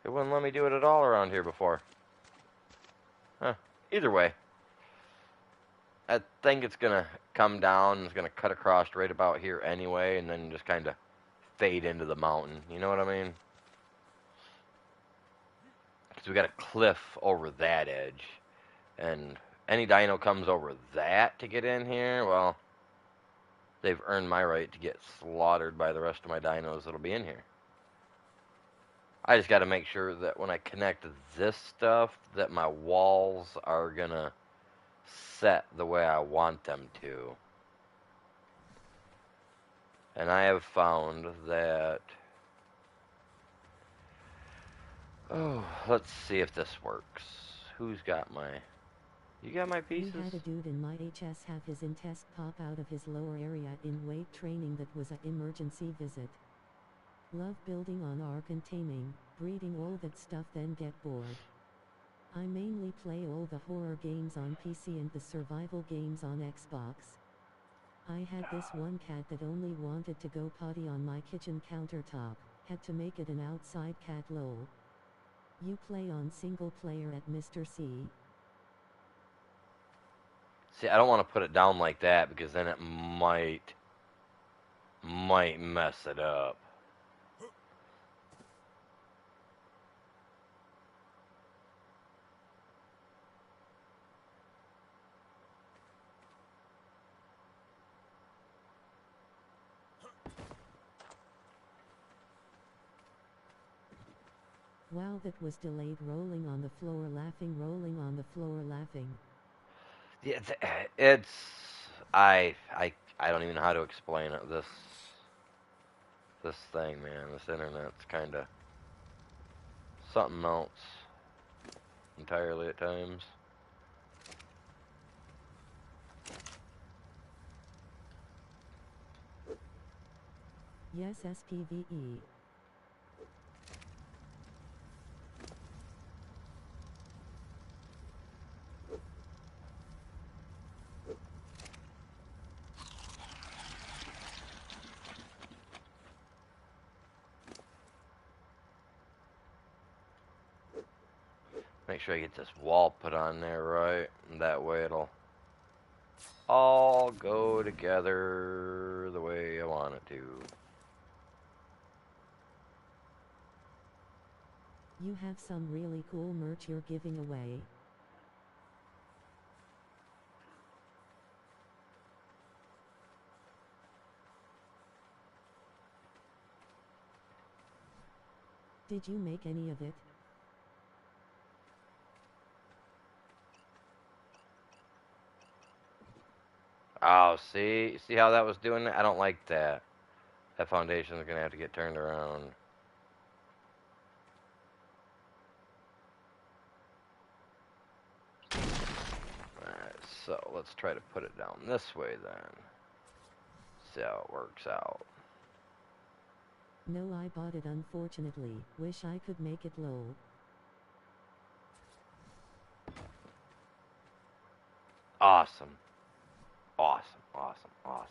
It wouldn't let me do it at all around here before. Huh. Either way, I think it's gonna come down. It's gonna cut across right about here anyway, and then just kind of fade into the mountain. You know what I mean? Because we got a cliff over that edge, and any dino comes over that to get in here, well, they've earned my right to get slaughtered by the rest of my dinos that'll be in here. I just got to make sure that when I connect this stuff, that my walls are gonna set the way I want them to. And I have found that. Oh, let's see if this works. Who's got my. You got my pieces? We had a dude in my HS have his intest pop out of his lower area in weight training that was a emergency visit. Love building on Ark and taming, breeding all that stuff then get bored. I mainly play all the horror games on PC and the survival games on Xbox. I had this one cat that only wanted to go potty on my kitchen countertop, had to make it an outside cat lol. You play on single player at Mr. C? See, I don't want to put it down like that because then it might mess it up. Wow, that was delayed. Rolling on the floor laughing, rolling on the floor laughing. Yeah, it's I don't even know how to explain it. This thing, man, this internet's kind of something else entirely at times. Yes, SPVE. Make sure I get this wall put on there right, and that way it'll all go together the way I want it to. You have some really cool merch you're giving away. Did you make any of it? Oh, see how that was doing that? I don't like that. That foundation is gonna have to get turned around. Alright, so let's try to put it down this way then. See how it works out. No, I bought it unfortunately. Wish I could make it lol. Awesome. Awesome, awesome, awesome.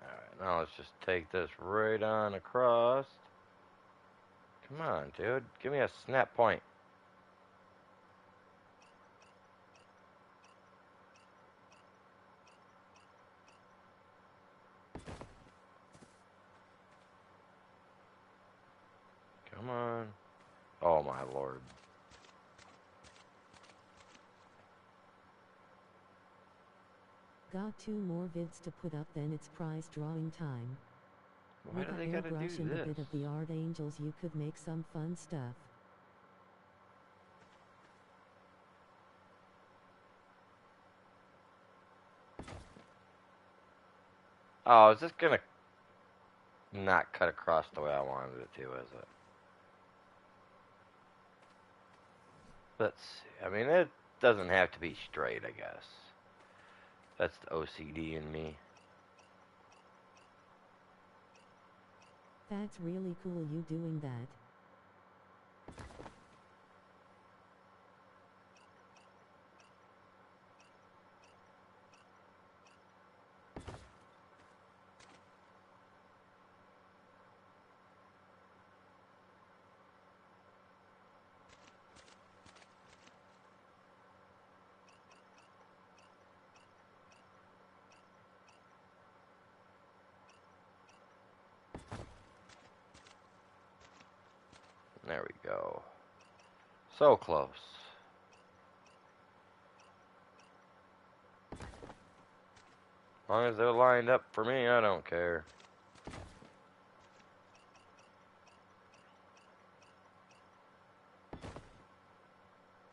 Alright, now let's just take this right on across. Come on, dude. Give me a snap point. Come on. Oh my lord. Got 2 more vids to put up, then it's prize drawing time. Why do they gotta do airbrush and a this? bit of the art angels, you could make some fun stuff. Oh, is this gonna not cut across the way I wanted it to, is it? Let's see. I mean, it doesn't have to be straight, I guess. That's the OCD in me. That's really cool you doing that. There we go. So close. As long as they're lined up for me, I don't care.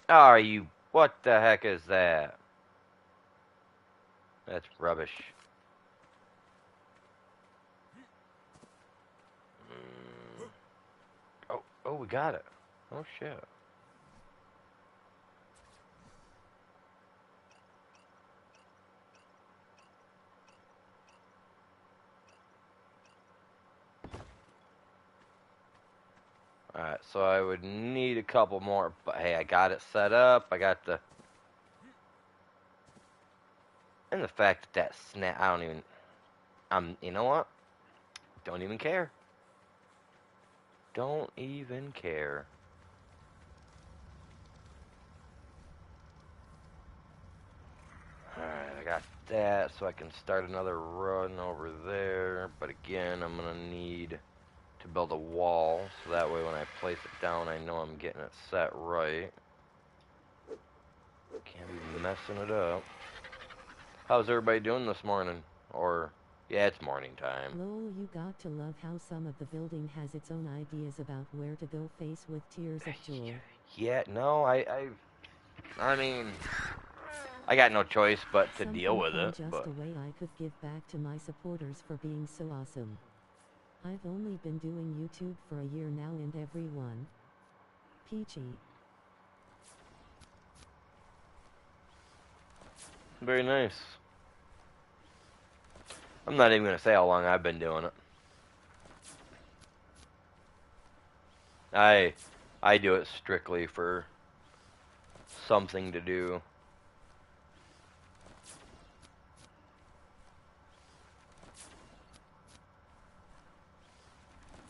Are you? What the heck is that? That's rubbish. Mm. Oh, we got it. Oh shit. Alright, so I would need a couple more, but hey, I got it set up. I got the. And the fact that that snap. I don't even. You know what? Don't even care. Don't even care. Alright, I got that, so I can start another run over there. But again, I'm gonna need to build a wall, so that way when I place it down, I know I'm getting it set right. Can't be messing it up. How's everybody doing this morning? Or, yeah, it's morning time. Lol, you got to love how some of the building has its own ideas about where to go face with tears of joy. Yeah, no, I mean, I got no choice but to Something deal with fun, it, just but. a way I could give back to my supporters for being so awesome. I've only been doing YouTube for a year now and everyone. Peachy. Very nice. I'm not even gonna say how long I've been doing it. I do it strictly for something to do.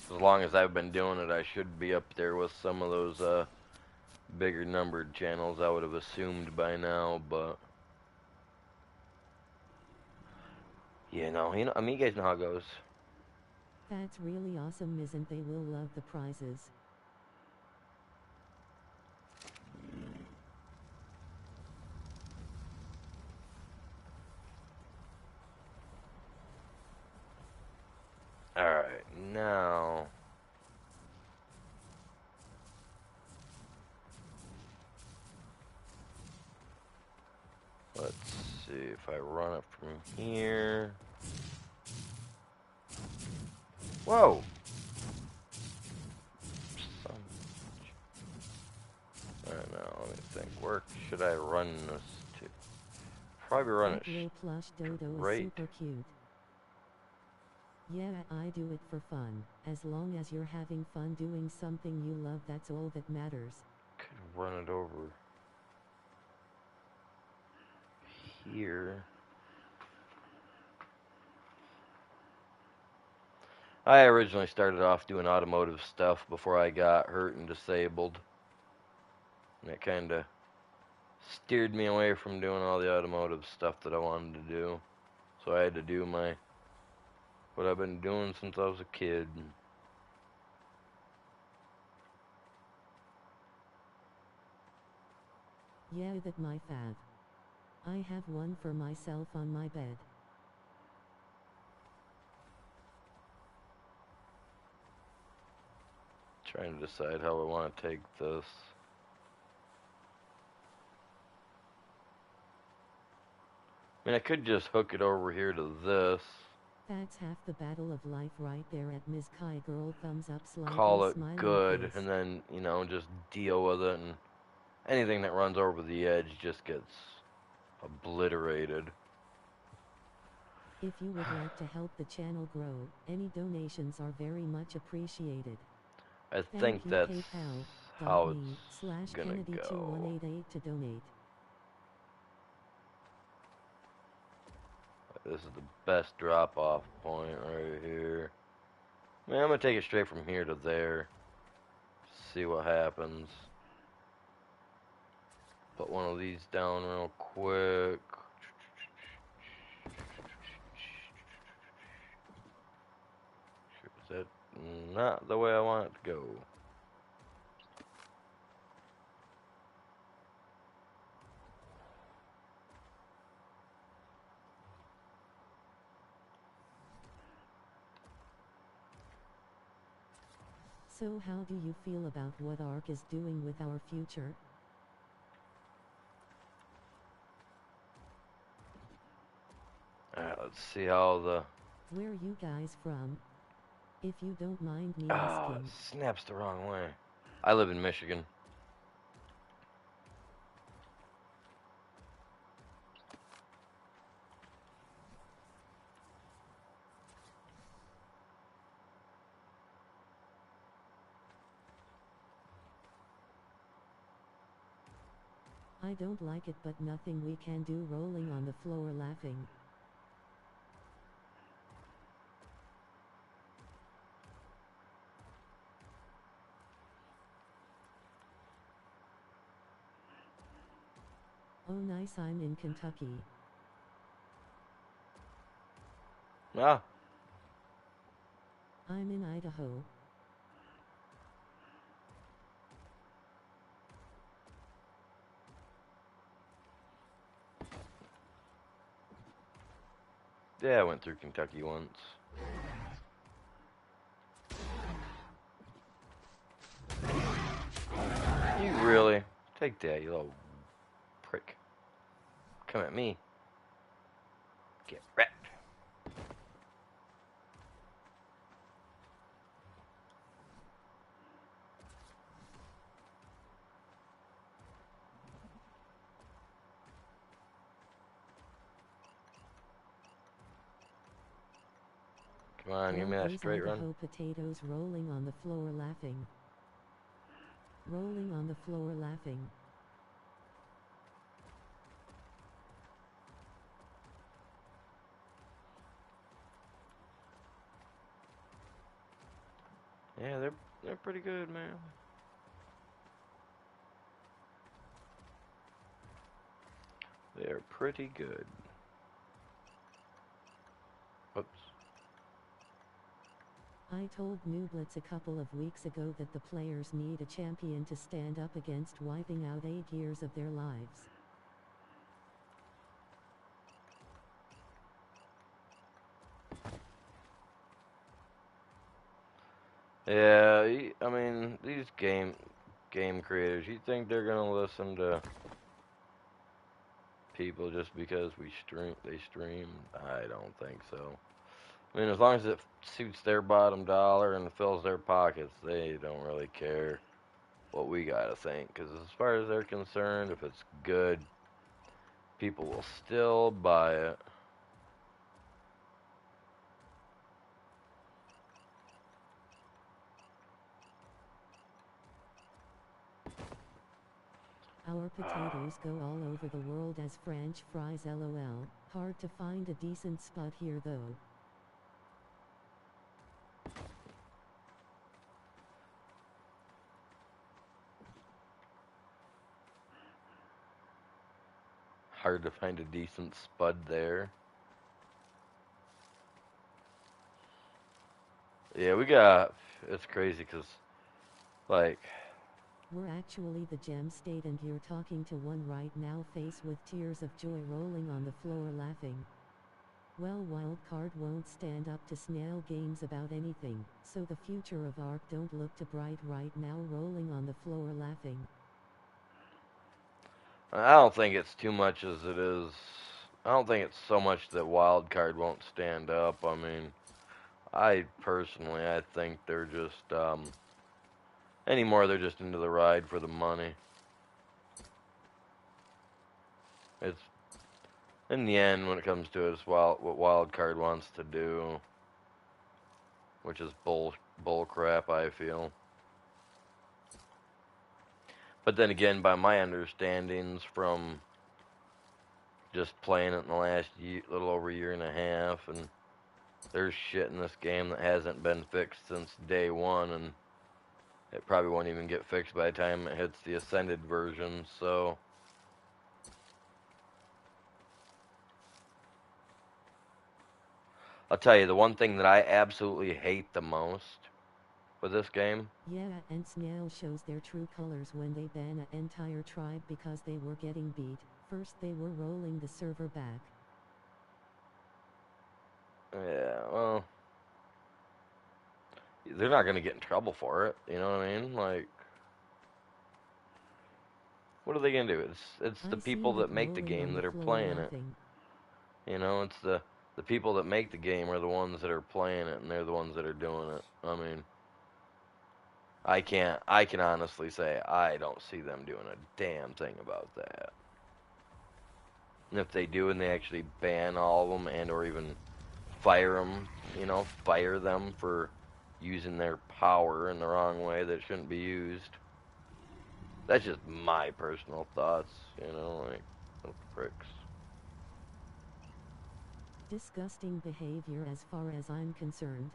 As long as I've been doing it, I should be up there with some of those bigger numbered channels, I would have assumed by now, but I mean, you guys know how it goes. That's really awesome, isn't they? Will love the prizes. Alright, now. Let's see if I run it from here. Whoa! I don't know, let me think. Where should I run this to? Probably run That it little plush dodo is right. super cute. Yeah, I do it for fun. As long as you're having fun doing something you love, that's all that matters. Could run it over here. I originally started off doing automotive stuff before I got hurt and disabled. And it kind of steered me away from doing all the automotive stuff that I wanted to do. So I had to do what I've been doing since I was a kid. Yeah, that my fab. I have one for myself on my bed. Trying to decide how I want to take this. I mean, I could just hook it over here to this. That's half the battle of life right there at Ms. Kai girl, thumbs up, slightly Call it smiling good, face. and then, just deal with it, and anything that runs over the edge just gets obliterated. If you would like to help the channel grow, any donations are very much appreciated. I Thank think you, that's how it's gonna go. PayPal.me/Kennedy2188 to donate. This is the best drop-off point right here. Man, I'm gonna take it straight from here to there. See what happens. Put one of these down real quick. Is that not the way I want it to go? So how do you feel about what ARK is doing with our future? see how the... Where you guys from? If you don't mind me Oh, it asking. snaps the wrong way. I live in Michigan. I don't like it, but nothing we can do. Rolling on the floor laughing. Oh nice, I'm in Kentucky. Ah, I'm in Idaho. yeah, I went through Kentucky once. You really? Take that, you little prick. Come at me. Get wrecked. Come on, give me that Those straight Idaho run. potatoes rolling on the floor laughing. Rolling on the floor laughing. Yeah, they're pretty good, man. They're pretty good. Whoops. I told Nooblitz a couple of weeks ago that the players need a champion to stand up against wiping out 8 years of their lives. Yeah, I mean, these game creators, you think they're gonna listen to people just because they stream? I don't think so. I mean, as long as it suits their bottom dollar and fills their pockets, they don't really care what we gotta think. Because as far as they're concerned, if it's good, people will still buy it. Our potatoes go all over the world as French fries lol. Hard to find a decent spot here though. Hard to find a decent spud there. Yeah, it's crazy because, like, We're actually the gem state and you're talking to one right now, face with tears of joy rolling on the floor laughing. Well, wildcard won't stand up to snail games about anything, so the future of ARC don't look too bright right now, rolling on the floor laughing. I don't think it's too much as it is. I don't think it's so much that wild card won't stand up. I mean, I think they're just anymore. They're just into the ride for the money. It's in the end when it comes to it, it's what wild card wants to do, which is bull crap. I feel. But then again, by my understandings from just playing it in the last little over a year and a half, and there's shit in this game that hasn't been fixed since day one, and it probably won't even get fixed by the time it hits the Ascended version, so... I'll tell you, the one thing that I absolutely hate the most with this game... Yeah, and Snail shows their true colors when they ban an entire tribe because they were getting beat. First they were rolling the server back. Yeah, well... They're not gonna get in trouble for it, you know what I mean? Like... What are they gonna do? It's the I people seen it that make the rolling on game the that are floor playing it. laughing. You know, it's The people that make the game are the ones that are playing it, and they're the ones that are doing it. I mean, I can honestly say I don't see them doing a damn thing about that. And if they do, and they actually ban all of them, and or even fire them, fire them for using their power in the wrong way that shouldn't be used. That's just my personal thoughts, like, little pricks. Disgusting behavior as far as I'm concerned.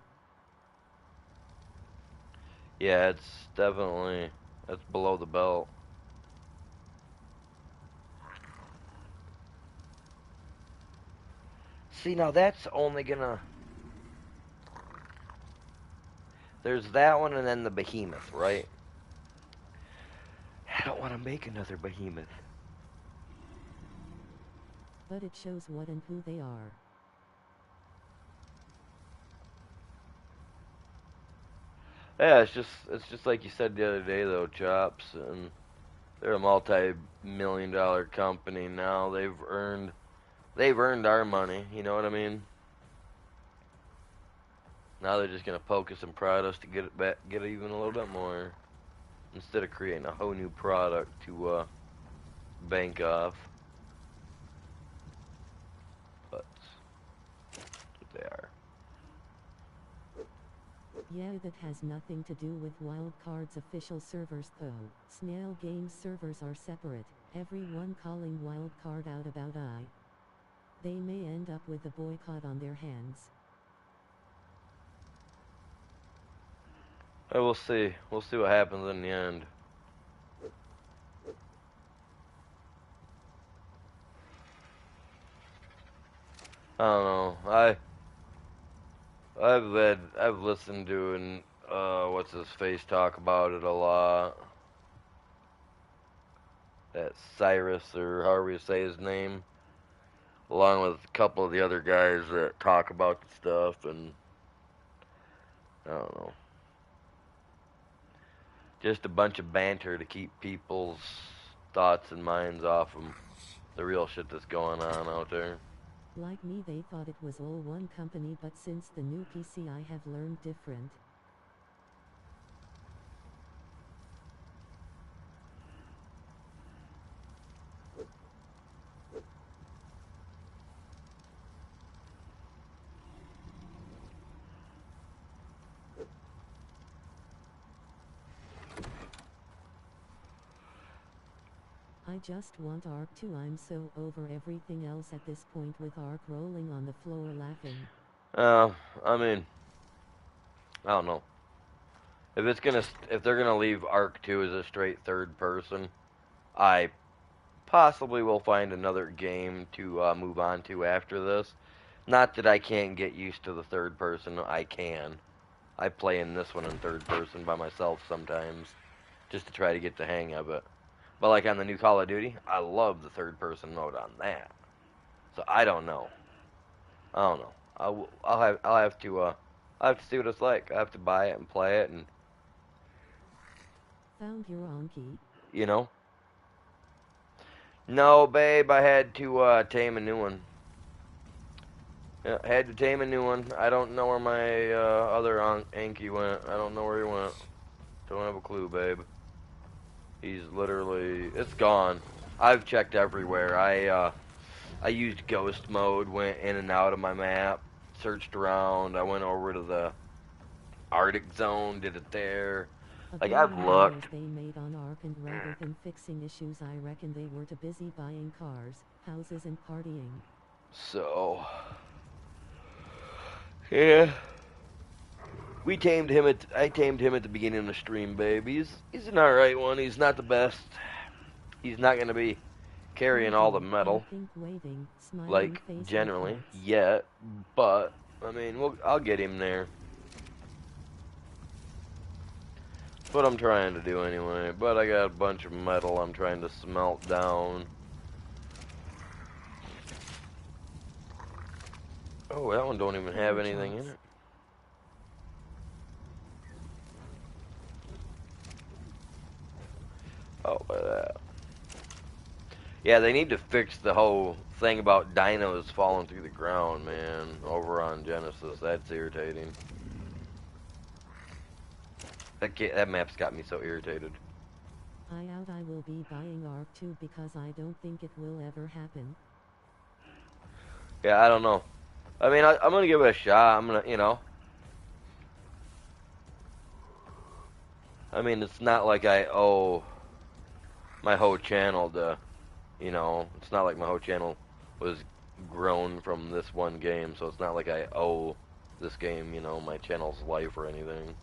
Yeah, it's definitely, that's below the belt. See, now that's only gonna, there's that one and then the behemoth, right? I don't want to make another behemoth. But it shows what and who they are. Yeah, it's just like you said the other day though, Chops, and they're a multi-million-dollar company now. They've earned our money, you know what I mean? Now they're just gonna poke us and prod us to get it back, get even a little bit more, instead of creating a whole new product to bank off. But that's what they are. Yeah, that has nothing to do with Wildcard's official servers though. Snail Games servers are separate, everyone calling Wildcard out about I. They may end up with a boycott on their hands. We'll see. We'll see what happens in the end. I don't know. I've listened to and what's his face talk about it a lot. That Cyrus, or however you say his name, along with a couple of the other guys that talk about the stuff, and I don't know. Just a bunch of banter to keep people's thoughts and minds off of the real shit that's going on out there. Like me, they thought it was all one company, but since the new PC I have learned different. I just want Ark 2. I'm so over everything else at this point, with Ark rolling on the floor laughing. I mean, I don't know. If they're gonna leave Ark 2 as a straight third person, I possibly will find another game to move on to after this. Not that I can't get used to the third person, I can. I play in this one in third person by myself sometimes, just to try to get the hang of it. But like on the new Call of Duty, I love the third person mode on that. So I don't know. I don't know. I'll have to see what it's like. I have to buy it and play it, and Found your Anki. you know. No, babe, I had to tame a new one. Yeah, had to tame a new one. I don't know where my other Anki went. I don't know where he went. Don't have a clue, babe. He's literally, it's gone. I've checked everywhere. I used ghost mode, went in and out of my map, searched around. I went over to the Arctic zone, did it there. Like, I've looked. They made on Ark, and rather than fixing issues, I reckon they were too busy buying cars, houses, and partying. So, yeah. I tamed him at the beginning of the stream, babe. He's an alright one. He's not the best. He's not gonna be carrying all the metal, like, generally, yet. But, I mean, I'll get him there. That's what I'm trying to do anyway. But I got a bunch of metal I'm trying to smelt down. Oh, that one don't even have anything in it. Oh, look at that. Yeah, they need to fix the whole thing about dinos falling through the ground, man, over on Genesis. That's irritating. That map's got me so irritated. I will be buying ARK 2 because I don't think it will ever happen. Yeah, I don't know. I mean, I'm gonna give it a shot. I'm gonna, I mean, it's not like I owe my whole channel to, it's not like my whole channel was grown from this one game, so it's not like I owe this game, my channel's life or anything.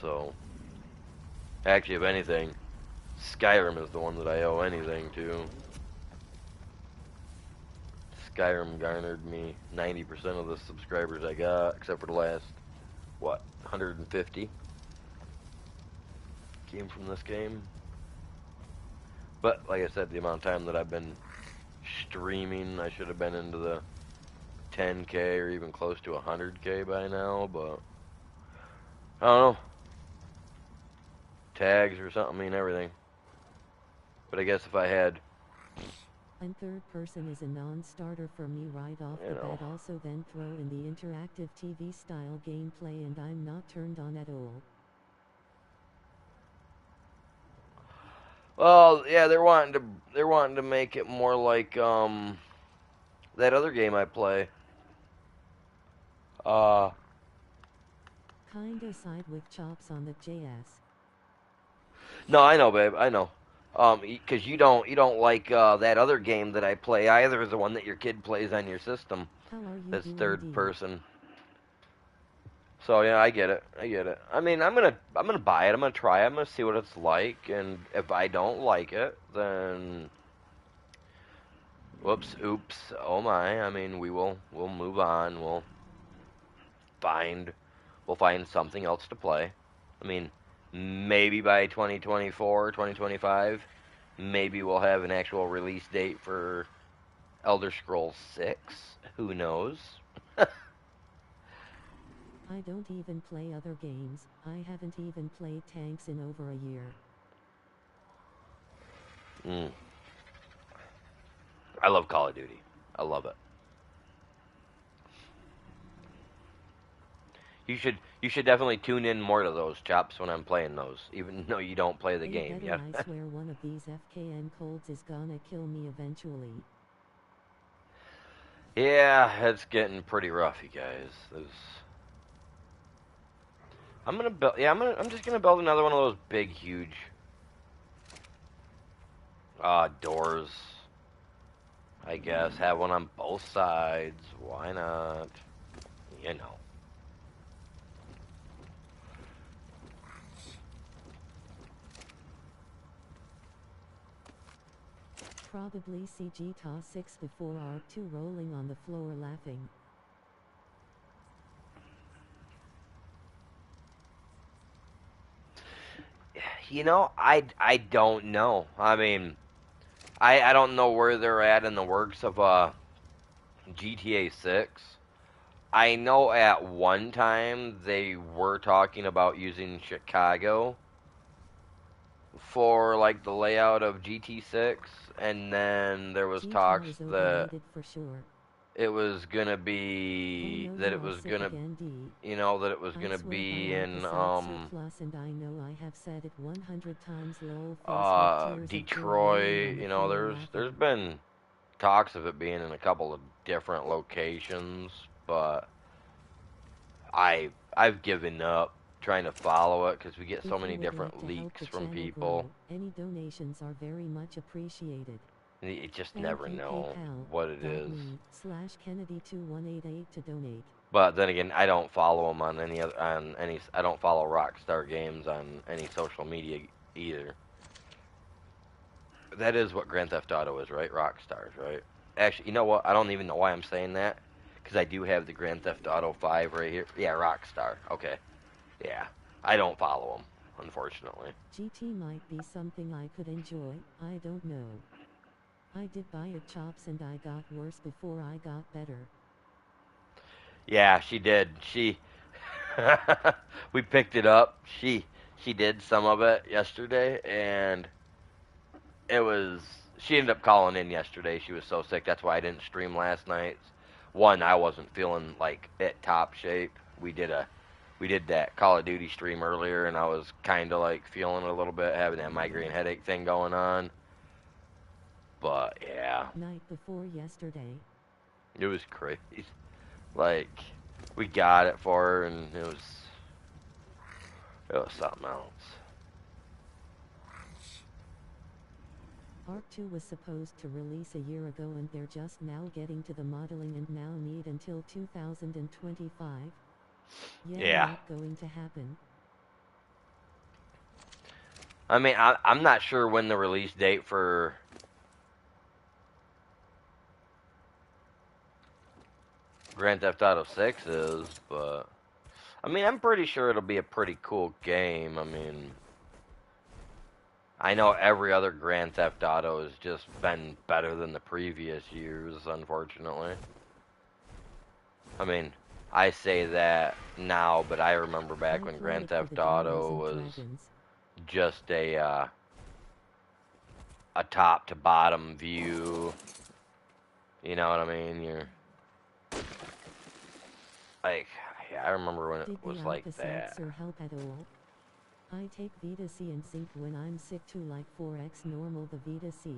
So, actually, if anything, Skyrim is the one that I owe anything to. Skyrim garnered me 90% of the subscribers I got, except for the last, 150 came from this game. But, like I said, the amount of time that I've been streaming, I should have been into the 10K or even close to 100K by now, but I don't know. Tags or something mean everything. But I guess if I had... And third person is a non-starter for me right off the bat. Also then throw in the interactive TV style gameplay and I'm not turned on at all. Well, yeah, they're wanting to make it more like that other game I play. Kinda side with chops on the JS. No, I know, babe. I know. Because you don't like that other game that I play either, the one that your kid plays on your system. How are you That's doing, third D? person. So yeah, I get it. I mean, I'm gonna buy it. I'm gonna try it. I'm gonna see what it's like, and if I don't like it, then whoops, oops, oh my. I mean, we'll move on. Find we'll find something else to play. I mean, maybe by 2024, 2025, maybe we'll have an actual release date for Elder Scrolls 6. Who knows? I don't even play other games. I haven't even played tanks in over a year. I love Call of Duty. I love it. You should definitely tune in more to those, Chops, when I'm playing those, even though you don't play the game. Yeah. I swear one of these FKN colds is gonna kill me eventually. Yeah, it's getting pretty rough, you guys. I'm gonna build. Yeah, I'm just gonna build another one of those big, huge doors. I guess have one on both sides. Why not? You know. Probably CG toss 6 before ARK 2 rolling on the floor laughing. I don't know. I mean, I don't know where they're at in the works of GTA 6. I know at one time they were talking about using Chicago for like the layout of GT6, and then there was talks that for sure. it was gonna be that it was gonna that it was gonna be in and I know I have said it 100 times, Detroit. There's been talks of it being in a couple of different locations, but I've given up trying to follow it because we get so many different leaks from people. Any donations are very much appreciated. You just never know what it is. /Kennedy2188 to donate. But then again, I don't follow them on any other I don't follow Rockstar Games on any social media either. That is what Grand Theft Auto is, right? Rockstar's, right? Actually, you know what? I don't even know why I'm saying that because I do have the Grand Theft Auto 5 right here. Yeah, Rockstar. Okay. Yeah, I don't follow them, unfortunately. GT might be something I could enjoy. I don't know. I did buy it, Chops, and I got worse before I got better. Yeah, she did. We picked it up. She did some of it yesterday, and it was she ended up calling in yesterday. She was so sick. That's why I didn't stream last night. One, I wasn't feeling like at top shape. We did that Call of Duty stream earlier, and I was kind of like feeling a little bit, having that migraine headache thing going on. But yeah, Night before yesterday. it was crazy. Like, we got it for her, and it was something else. Ark 2 was supposed to release a year ago and they're just now getting to the modeling and now need until 2025. Yeah. Not going to happen. I mean, I'm not sure when the release date for Grand Theft Auto 6 is, but I mean, I'm pretty sure it'll be a pretty cool game. I mean, I know every other Grand Theft Auto has just been better than the previous years, unfortunately. I mean, I say that now, but I remember back when Grand Theft Auto was just a top to bottom view. You know what I mean? You're like, yeah, I remember when it was like that. Help at all? I take Vita C and Sync when I'm sick too, like 4x normal the Vita C.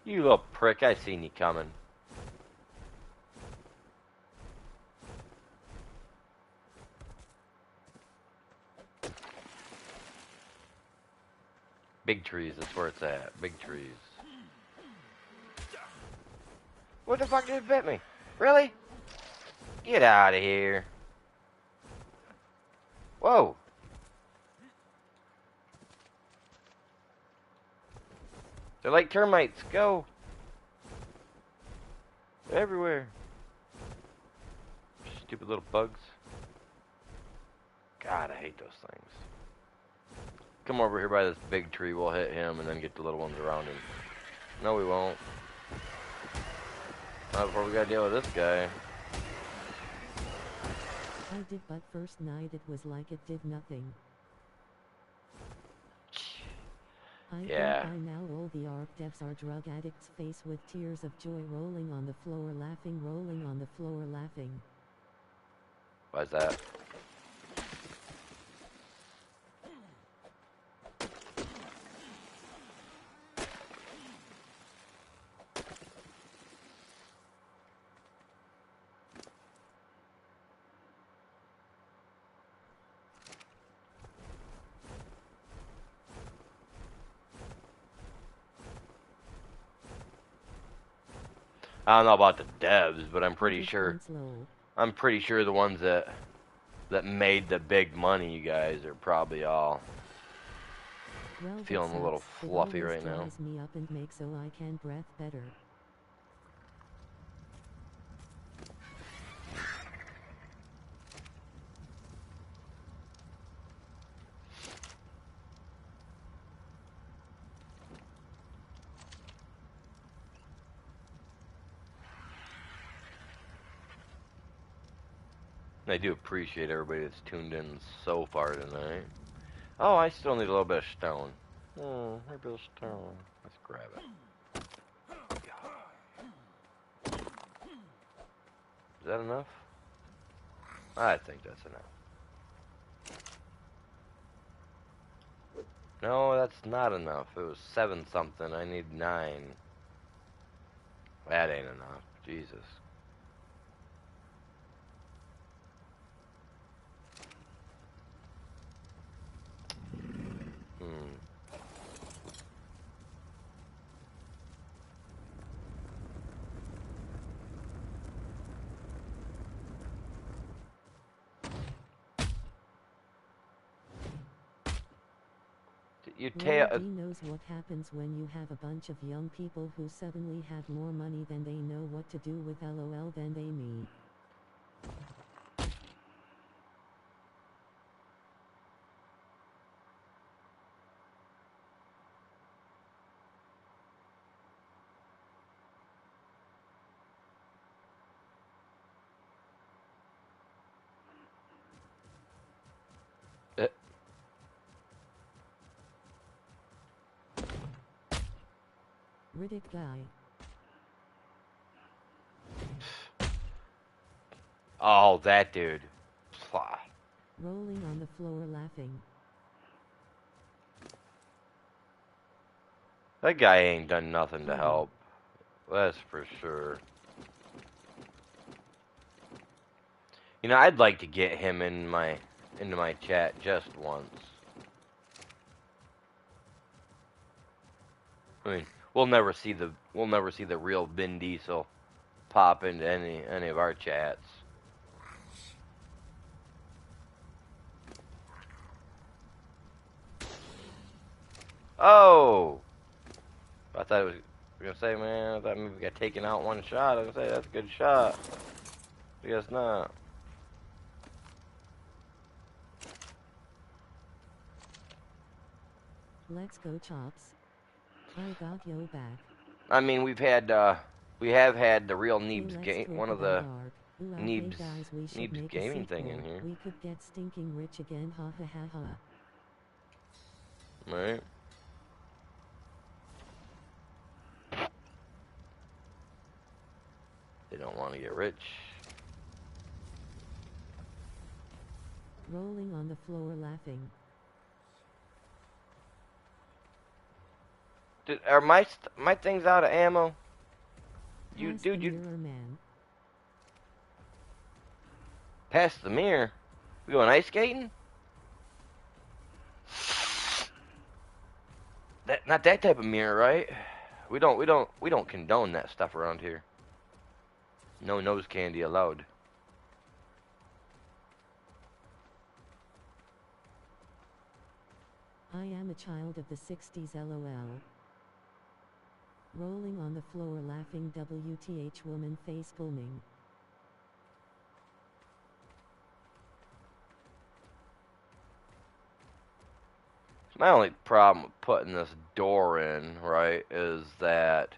You little prick, I seen you coming. Big trees, that's where it's at. Big trees. What the fuck just bit me? Really? Get out of here. Whoa. They're like termites. Go. They're everywhere. Stupid little bugs. God, I hate those things. Come over here by this big tree. We'll hit him and then get the little ones around him. No, we won't. Not before we gotta deal with this guy. I did, but first night it was like it did nothing. I think by now all the ARK devs are drug addicts, face with tears of joy, rolling on the floor laughing, rolling on the floor laughing. Why's that? I don't know about the devs, but I'm pretty sure the ones that made the big money, you guys, are probably all feeling a little fluffy right now. Me up and make so I can breathe better. I do appreciate everybody that's tuned in so far tonight. Oh, I still need a little bit of stone. Oh, a bit of stone. Let's grab it. Is that enough? I think that's enough. No, that's not enough. It was 7 something. I need 9. That ain't enough. Jesus. He knows what happens when you have a bunch of young people who suddenly have more money than they know what to do with, LOL, than they me. Riddick guy. Oh, that dude. Plah. Rolling on the floor laughing. That guy ain't done nothing to Funny. help. That's for sure. You know, I'd like to get him in into my chat just once. I mean, we'll never see the real Vin Diesel pop into any of our chats. Oh, I thought it was gonna say, man. I thought maybe we got taken out one shot. I was gonna say that's a good shot. I guess not. Let's go chops. I got yo back. I mean, we have had the real Hey, Neebs let's game, talk one of about the art. Ooh, hey Neebs guys, we should Neebs make a gaming thing in sequel. here, We could get stinking rich again. Ha ha ha ha. right? They don't want to get rich. Rolling on the floor laughing. Dude, are my things out of ammo? You, Pass dude, the you mirror man. passed the mirror. We going ice skating? Not that type of mirror, right? We don't condone that stuff around here. No nose candy allowed. I am a child of the 60s LOL. Rolling on the floor laughing WTH woman face booming. My only problem with putting this door in, right, is that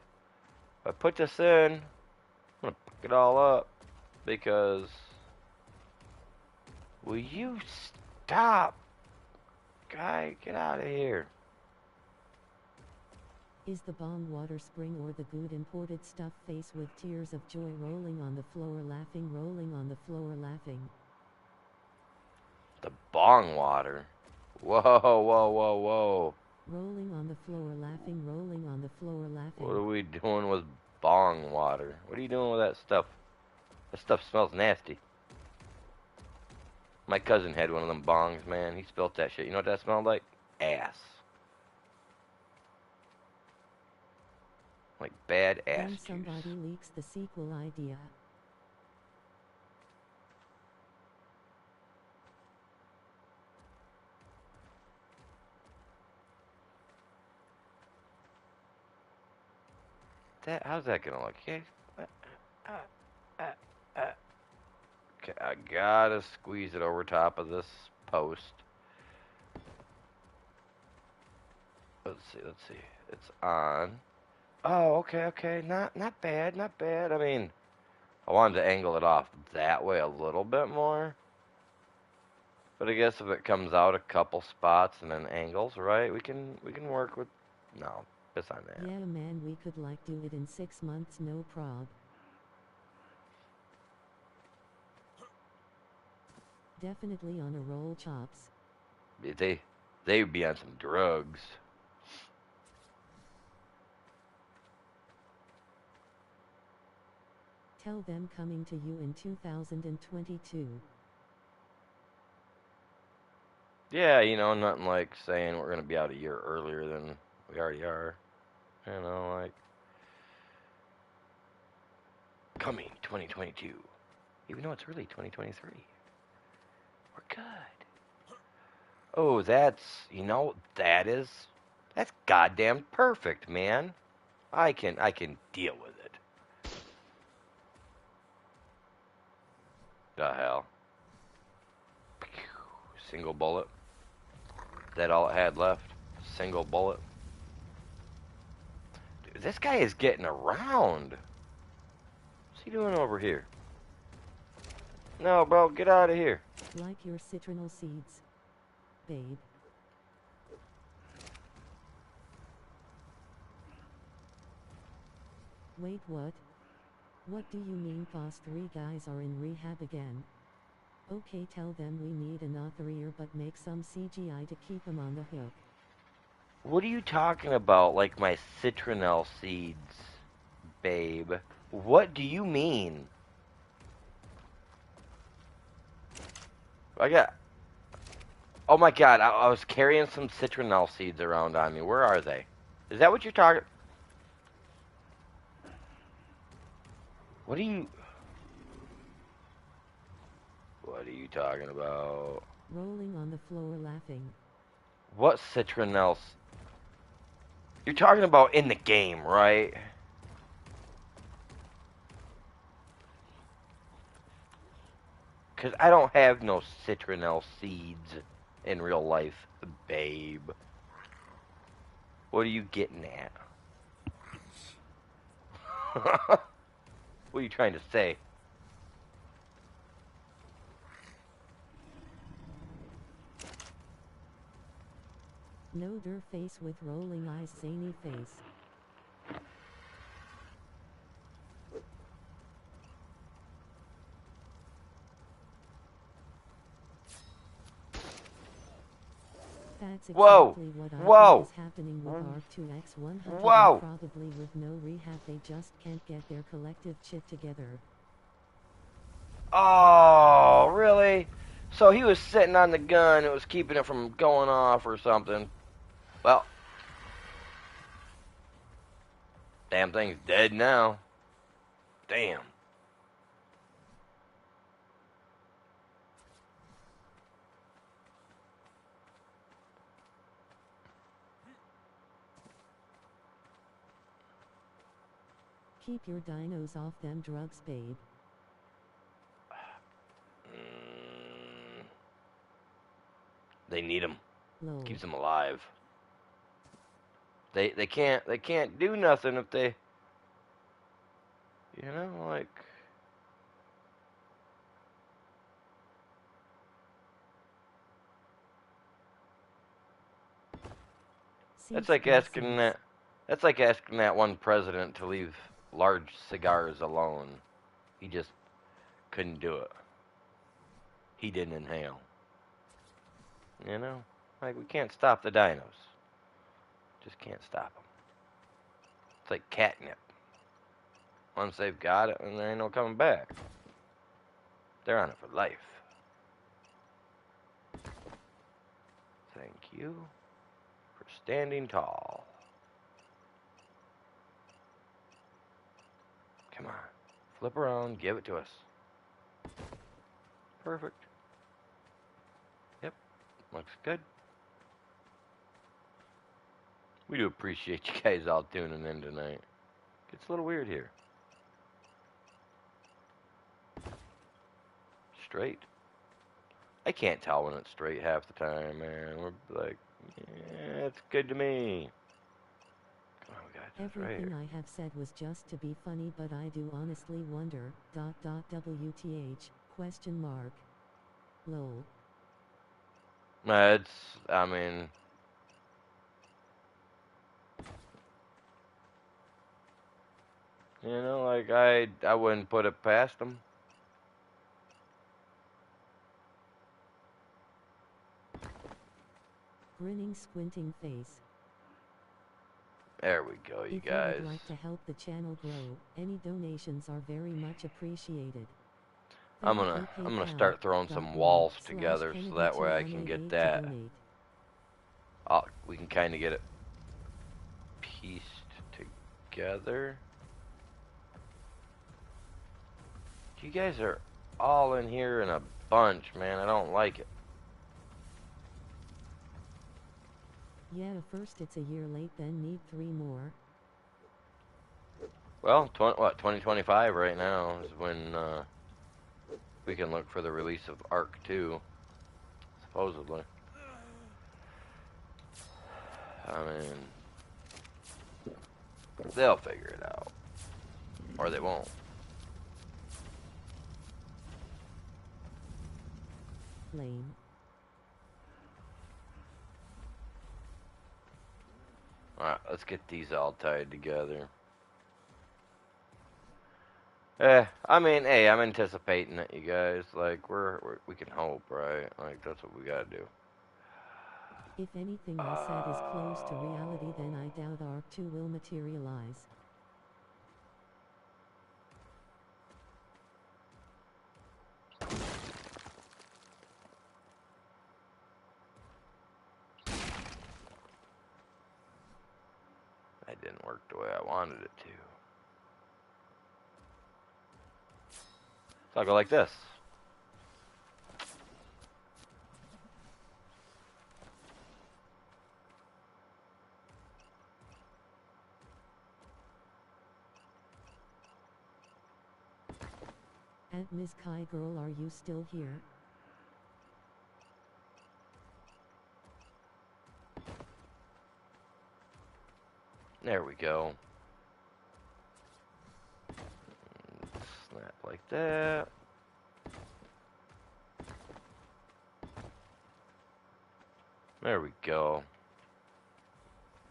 if I put this in, I'm gonna fuck it all up because will you stop? Guy, get out of here. Is the bong water spring or the good imported stuff face with tears of joy rolling on the floor laughing rolling on the floor laughing. The bong water. Whoa, whoa, whoa, whoa. Rolling on the floor laughing rolling on the floor laughing. What are we doing with bong water? What are you doing with that stuff? That stuff smells nasty. My cousin had one of them bongs, man. He spilt that shit. You know what that smelled like? Ass. Like bad ass Then juice. somebody leaks the sequel idea. How's that gonna look? Okay, okay, I gotta squeeze it over top of this post. Let's see. It's on. Oh, okay. Not bad. I mean, I wanted to angle it off that way a little bit more. But I guess if it comes out a couple spots and then angles, right? We can work with. No, it's on that. Yeah man, we could like do it in 6 months no prob. Definitely on a roll chops. They'd be on some drugs. Tell them coming to you in 2022. Yeah, you know, nothing like saying we're gonna be out a year earlier than we already are. You know, like coming 2022, even though it's really 2023. We're good. Oh, that's that's goddamn perfect, man. I can deal with it. The hell. Single bullet. That all it had left. Single bullet. Dude, this guy is getting around. What's he doing over here? No, bro, get out of here. Like your citronal seeds. Babe. Wait, what? What do you mean Foss 3 guys are in rehab again? Okay, tell them we need another ear but make some CGI to keep them on the hook. What are you talking about? Like my citronelle seeds, babe. What do you mean? I got... Oh my god, I was carrying some citronelle seeds around on me. Where are they? Is that what you're talking... What are you... What are you talking about? Rolling on the floor laughing. What citronelle... You're talking about in the game, right? Because I don't have no citronelle seeds in real life, babe. What are you getting at? What are you trying to say? No der face with rolling eyes zany face. That's Whoa! exactly what I Whoa! think is happening with ARC-2X100 Whoa! and probably with no rehab they just can't get their collective shit together. Oh, really? So he was sitting on the gun, it was keeping it from going off or something. Well, damn thing's dead now. Damn. Keep your dinos off them drugs, babe. They need him. Lol. Keeps them alive. They can't do nothing if they, you know, like. That's like asking that. That's like asking that one president to leave large cigars alone. He just couldn't do it. He didn't inhale. You know, like we can't stop the dinos. Just can't stop them. It's like catnip. Once they've got it, and there ain't no coming back. They're on it for life. Thank you for standing tall. Come on. Flip around, give it to us. Perfect. Yep, looks good. We do appreciate you guys all tuning in tonight. Gets a little weird here. Straight. I can't tell when it's straight half the time, man. We're like, yeah, it's good to me. Come on, we got this right Everything here. I have said was just to be funny, but I do honestly wonder, WTH, question mark. Lol. It's, I mean, you know, like I wouldn't put it past them. Grinning squinting face. There we go, you If you guys. would like to help the channel grow, any donations are very much appreciated. I'm Thank gonna you, PayPal. start throwing some walls together so that way I can get that. We can kind of get it pieced together. You guys are all in here in a bunch, man. I don't like it. Yeah, first it's a year late, then need 3 more. Well, 2025 right now is when we can look for the release of Arc 2, supposedly. I mean, they'll figure it out. Or they won't. Lame. Alright, let's get these all tied together. I mean, hey, I'm anticipating it, you guys. Like, we can hope, right? Like, that's what we gotta do. If anything I said is close to reality, then I doubt Arc 2 will materialize. That didn't work the way I wanted it to. So I'll go like this. And Miss Kai girl, are you still here? There we go. Snap like that. There we go.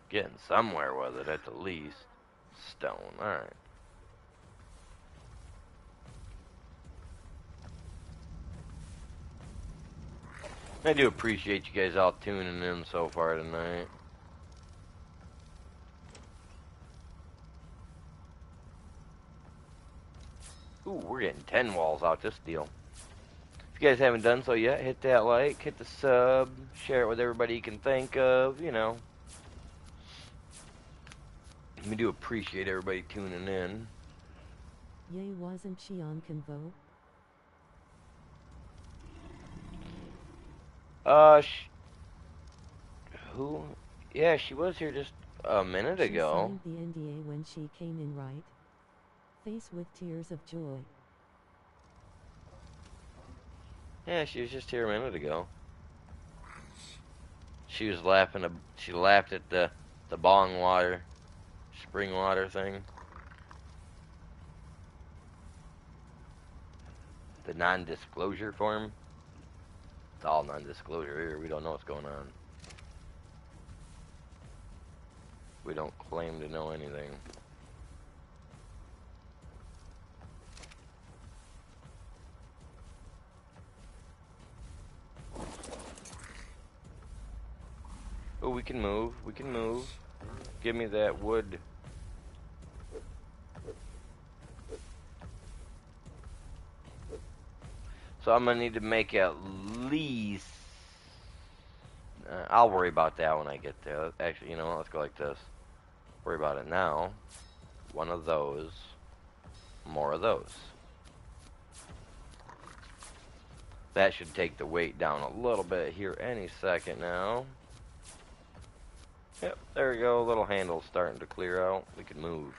Getting somewhere with it at the least. Stone, alright. I do appreciate you guys all tuning in so far tonight. Ooh, we're getting 10 walls out this deal. If you guys haven't done so yet, hit that like, hit the sub, share it with everybody you can think of, you know. We do appreciate everybody tuning in. Yay, wasn't she on Convo? Who? Yeah, she was here just a minute ago. She signed the NDA when she came in, right? Face with tears of joy. Yeah, she was just here a minute ago. She was laughing. She laughed at the bong water, spring water thing. The non-disclosure form. It's all non-disclosure here. We don't know what's going on. We don't claim to know anything. Oh, we can move. We can move. Give me that wood. So I'm gonna need to make at least. I'll worry about that when I get there. Actually, you know what? Let's go like this. Worry about it now. One of those. More of those. That should take the weight down a little bit here any second now. Yep, there we go. Little handle's starting to clear out. We can move.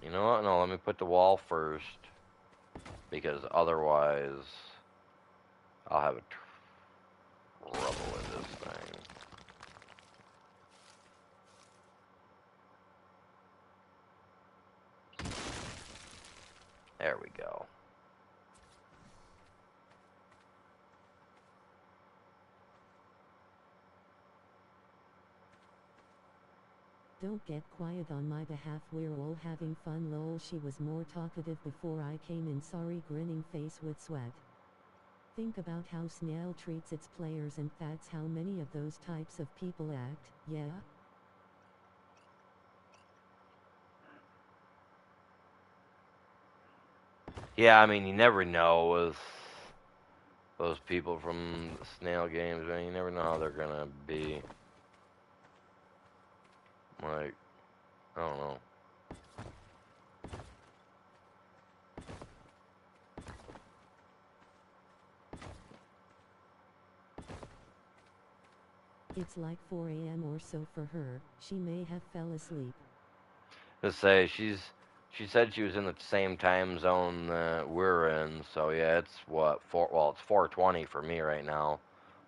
You know what? No, let me put the wall first. Because otherwise, I'll have trouble with this thing. There we go. Don't get quiet on my behalf, we're all having fun lol. She was more talkative before I came in, sorry, grinning face with sweat. Think about how Snail treats its players, and that's how many of those types of people act, yeah? Yeah, I mean, you never know with those people from the Snail games, man. You never know how they're gonna be. Like, I don't know. It's like 4 a.m. or so for her, she may have fell asleep. To say, she said she was in the same time zone that we're in, so yeah, it's what, it's 4:20 for me right now.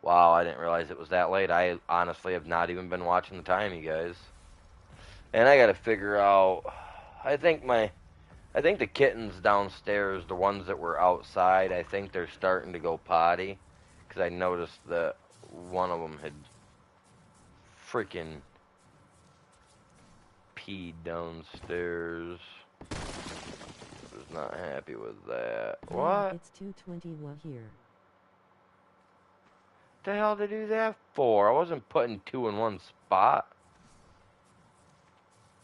Wow, I didn't realize it was that late. I honestly have not even been watching the time, you guys. And I gotta figure out, I think my I think the kittens downstairs, the ones that were outside, I think they're starting to go potty. Because I noticed that one of them had freaking peed downstairs. Was not happy with that. Yeah, What? it's 2:20 here. The hell to do that for? I wasn't putting two in one spot.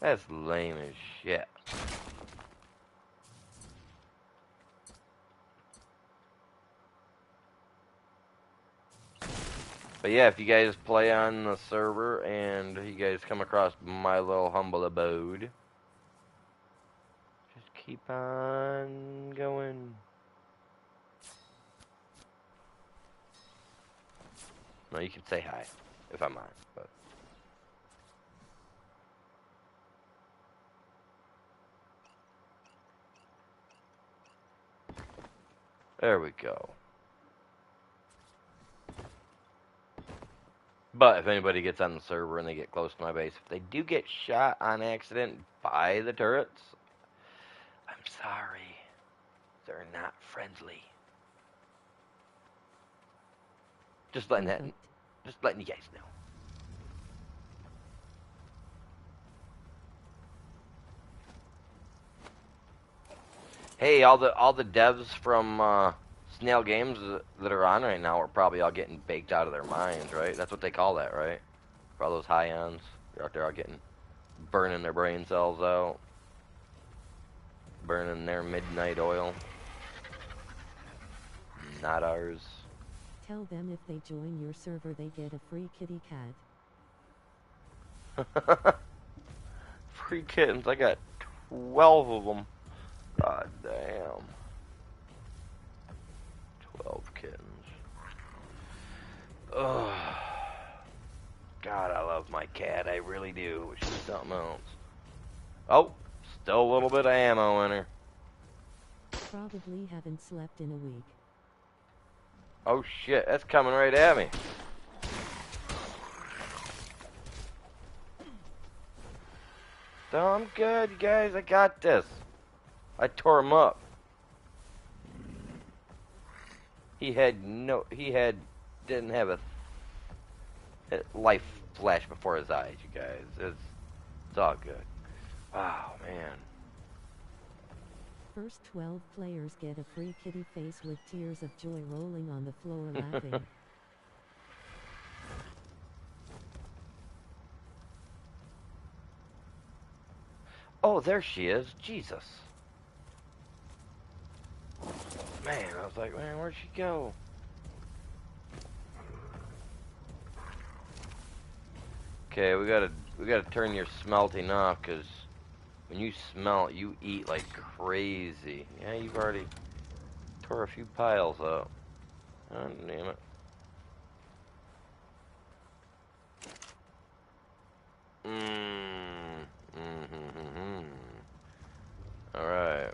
That's lame as shit. But yeah, if you guys play on the server and you guys come across my little humble abode, just keep on going. No, you can say hi if I'm on, but there we go. But if anybody gets on the server and they get close to my base, if they do get shot on accident by the turrets, I'm sorry. They're not friendly. Just letting you guys know. Hey, all the devs from Snail Games that are on right now are probably all getting baked out of their minds, right? That's what they call that, right? For all those high-ons, they're out there all burning their brain cells out, burning their midnight oil. Not ours. Tell them if they join your server they get a free kitty cat. Free kittens. I got 12 of them. God damn. 12 kittens. Ugh. God, I love my cat. I really do. She's something else. Oh, still a little bit of ammo in her. Probably haven't slept in a week. Oh shit, that's coming right at me. So I'm good, you guys. I got this. I tore him up. Didn't have a life flash before his eyes, you guys. It's all good. Wow, man. First 12 players get a free kitty face with tears of joy rolling on the floor laughing. Oh, there she is. Jesus. Man, I was like, man, where'd she go? Okay, we gotta turn your smelting off, cause when you smelt, you eat like crazy. Yeah, you've already tore a few piles up. Oh, damn it. Alright.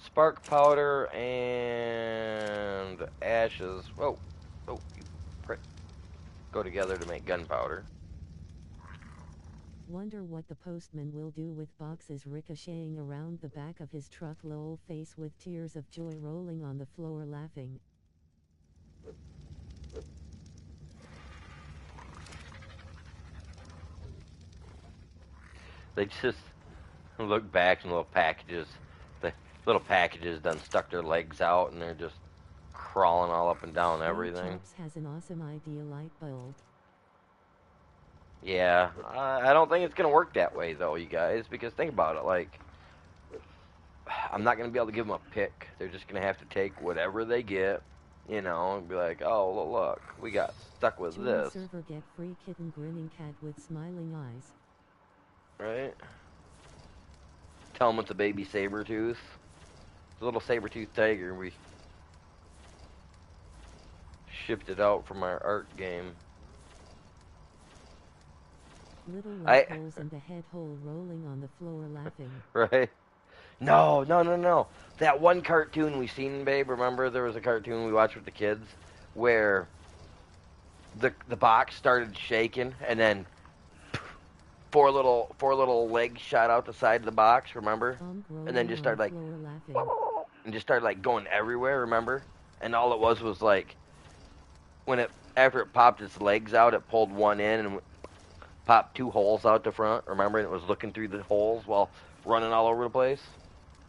Spark powder and ashes. Oh, you prick. Go together to make gunpowder. Wonder what the postman will do with boxes ricocheting around the back of his truck. Lol face with tears of joy rolling on the floor laughing. They just look back and the little packages done stuck their legs out and they're just crawling all up and down everything. Chops has an awesome idea light bulb. Yeah, I don't think it's gonna work that way though, you guys, because think about it, like, I'm not gonna be able to give them a pick. They're just gonna have to take whatever they get, you know, and be like, oh, look, we got stuck with Join this. server get free kitten grinning cat with smiling eyes. Right? Tell them it's a baby saber-tooth. It's a little saber-tooth tiger. We shipped it out from our art game. Little white holes in the head hole rolling on the floor laughing. Right? No. That one cartoon we seen, babe, remember there was a cartoon we watched with the kids where the box started shaking and then four little legs shot out the side of the box, remember? And then Rolling just on the started like floor laughing. and just started like going everywhere, remember? And all it was like when it after it popped its legs out, it pulled one in and popped two holes out the front, remember? And it was looking through the holes while running all over the place.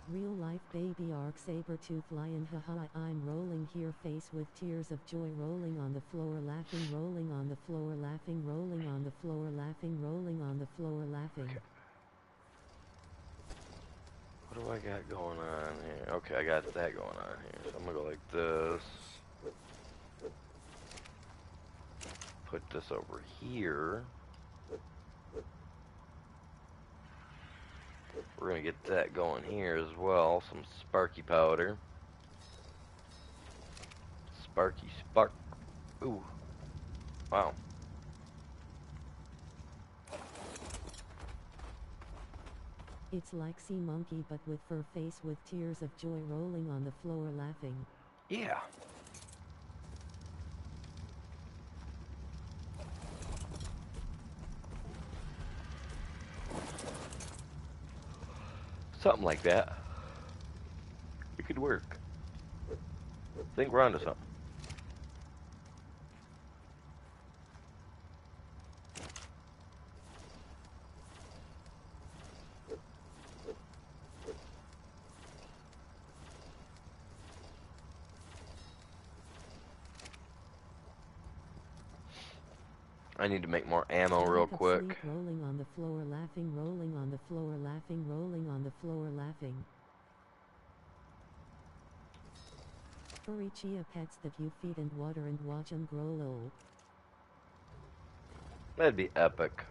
Real life baby arc saber-tooth lion, haha, I'm rolling here, face with tears of joy, rolling on the floor laughing, rolling on the floor laughing, rolling on the floor laughing, rolling on the floor laughing. Okay. What do I got going on here? Okay, I got that going on here. So I'm gonna go like this. Put this over here. We're gonna get that going here as well. Some sparky powder. Sparky spark. Ooh. Wow. It's like Sea Monkey but with fur, face with tears of joy, rolling on the floor laughing. Yeah. Something like that. It could work. Think we're onto something. I need to make more ammo real quick. Sleep, rolling on the floor laughing, rolling on the floor laughing, rolling on the floor laughing. Furry chia pets that you feed and water and watch them grow lol. That'd be epic.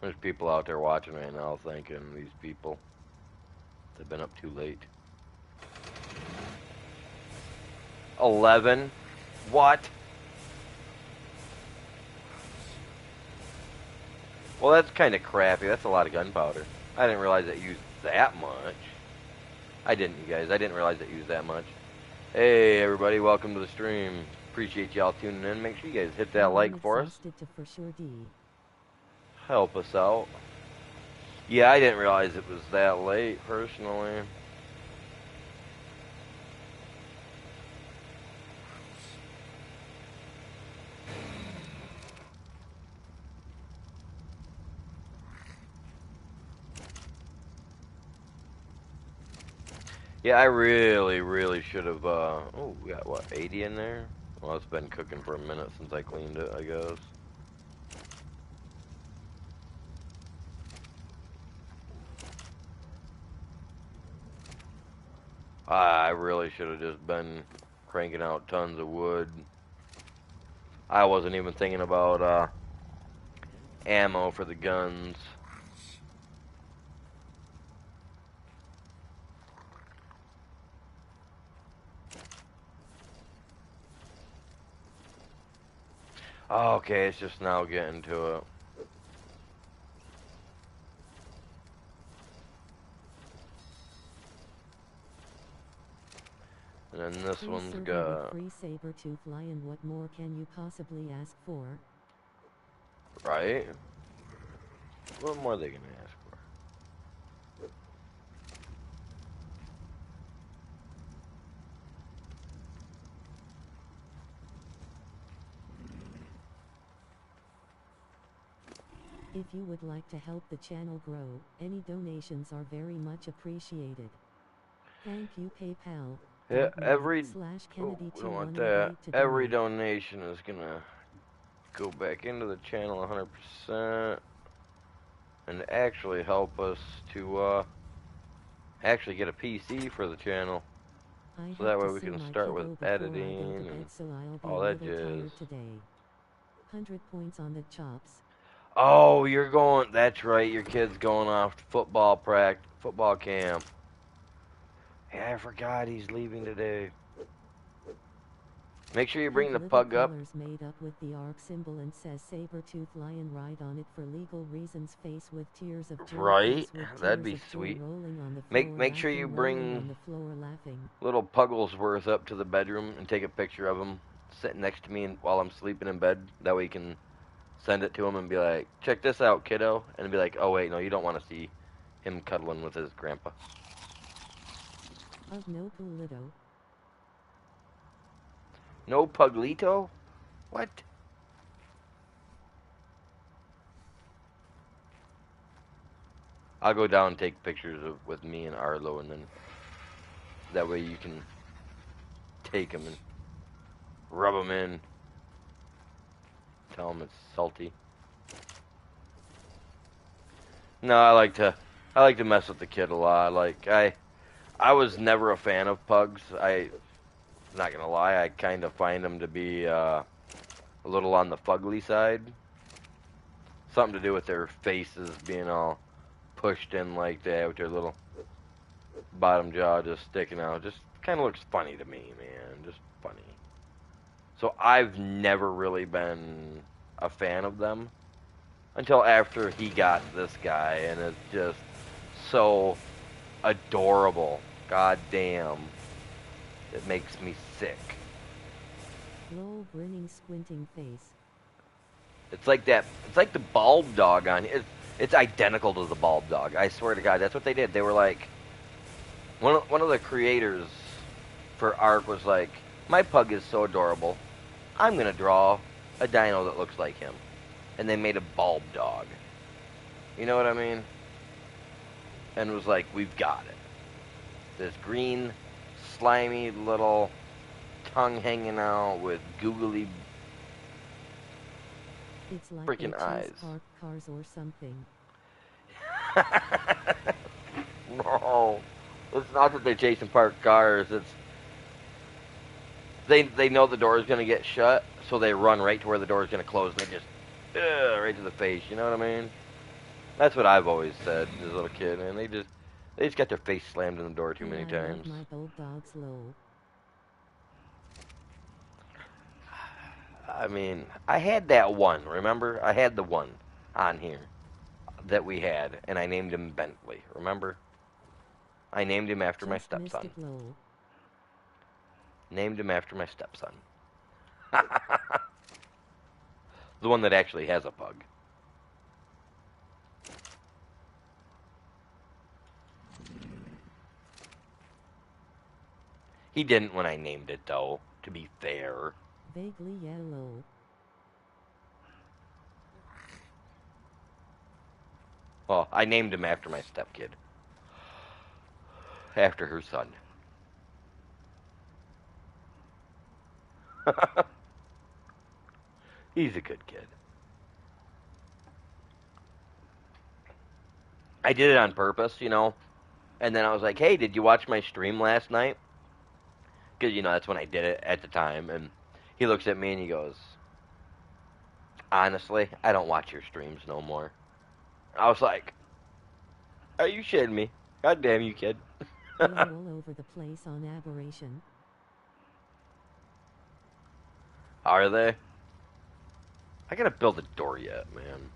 There's people out there watching right now thinking these people, they've been up too late. 11? What? Well, that's kind of crappy. That's a lot of gunpowder. I didn't realize it used that much. I didn't, you guys. I didn't realize it used that much. Hey, everybody. Welcome to the stream. Appreciate y'all tuning in. Make sure you guys hit that like for us. For sure D. Help us out. Yeah, I didn't realize it was that late, personally. Yeah, I really should have, oh, we got, what, 80 in there? Well, it's been cooking for a minute since I cleaned it, I guess. I really should have just been cranking out tons of wood. I wasn't even thinking about, ammo for the guns. Okay, it's just now getting to it. And then this one's got... Free saber-tooth lion, what more can you possibly ask for? Right? What more are they gonna ask for? If you would like to help the channel grow, any donations are very much appreciated. Thank you, PayPal. Yeah, every oh, we don't want that. Every donation is gonna go back into the channel 100% and actually help us to actually get a PC for the channel. So that way we can start with editing and all that jazz. 100 points on the chops. Oh, you're going, that's right, your kid's going off to football camp. Yeah, I forgot he's leaving today. Make sure you bring the pug up. Made up with the arc symbol and says saber-tooth lion ride on it for legal reasons, face with tears of joy. Right? That'd be sweet. Make sure you bring little Pugglesworth up to the bedroom and take a picture of him sitting next to me while I'm sleeping in bed. That way you can send it to him and be like, check this out, kiddo. And be like, oh, wait, no, you don't want to see him cuddling with his grandpa. Of no Pulito. No Puglito? What? I'll go down and take pictures with me and Arlo, and then that way you can take them and rub them in. Tell them it's salty. No, I like to mess with the kid a lot. Like I was never a fan of pugs. I'm not gonna lie, I kind of find them to be a little on the fugly side. Something to do with their faces being all pushed in like that with their little bottom jaw just sticking out. Just kind of looks funny to me, man. Just funny. So I've never really been a fan of them until after he got this guy, and it's just so adorable. God damn. It makes me sick. Lol, grinning, squinting face. It's like that. It's like the Bulb Dog on it. It's identical to the Bulb Dog. I swear to God, that's what they did. They were like, one of the creators for ARK was like, my pug is so adorable, I'm gonna draw a dino that looks like him, and they made a Bulb Dog. You know what I mean? And it was like, we've got it. This green, slimy little tongue hanging out with googly It's like freaking they eyes. chase parked cars or something. No, it's not that they're chasing parked cars. It's they know the door is gonna get shut, so they run right to where the door is gonna close, and they just right to the face. You know what I mean? That's what I've always said as a little kid, and they just got their face slammed in the door too many I times. love my bulldogs, lol. I mean, I had that one. Remember, I had the one on here that we had, and I named him Bentley. Remember? I named him after my Just stepson. missed it, lol. Named him after my stepson. The one that actually has a pug. He didn't when I named it, though, to be fair. Vaguely yellow. Well, I named him after my stepkid. After her son. He's a good kid. I did it on purpose, you know. And then I was like, hey, did you watch my stream last night? Because, you know, that's when I did it at the time. And he looks at me and he goes, honestly, I don't watch your streams no more. I was like, are you shitting me? God damn you, kid. They were all over the place on Aberration. Are they? I gotta build a door yet, man.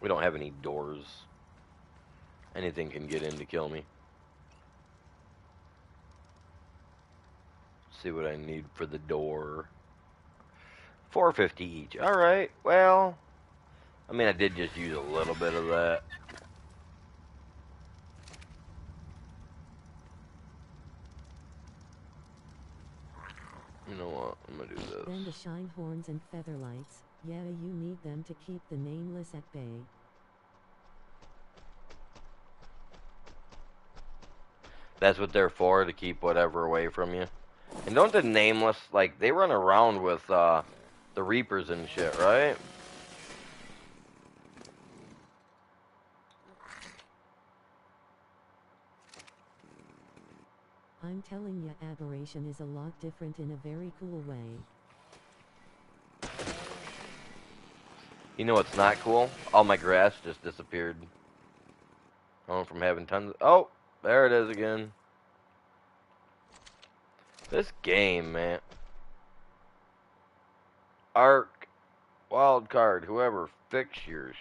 We don't have any doors. Anything can get in to kill me. See what I need for the door. $4.50 each. Alright, well, I mean, I did just use a little bit of that. You know what? I'm gonna do this. Then the shine horns and featherlights. Yeah, you need them to keep the nameless at bay. That's what they're for, to keep whatever away from you. And don't the nameless, like, they run around with the Reapers and shit, right? I'm telling ya, Aberration is a lot different in a very cool way. You know what's not cool? All my grass just disappeared. I went from having tons of... Oh, there it is again. This game, man. ARK, wild card, whoever, fix your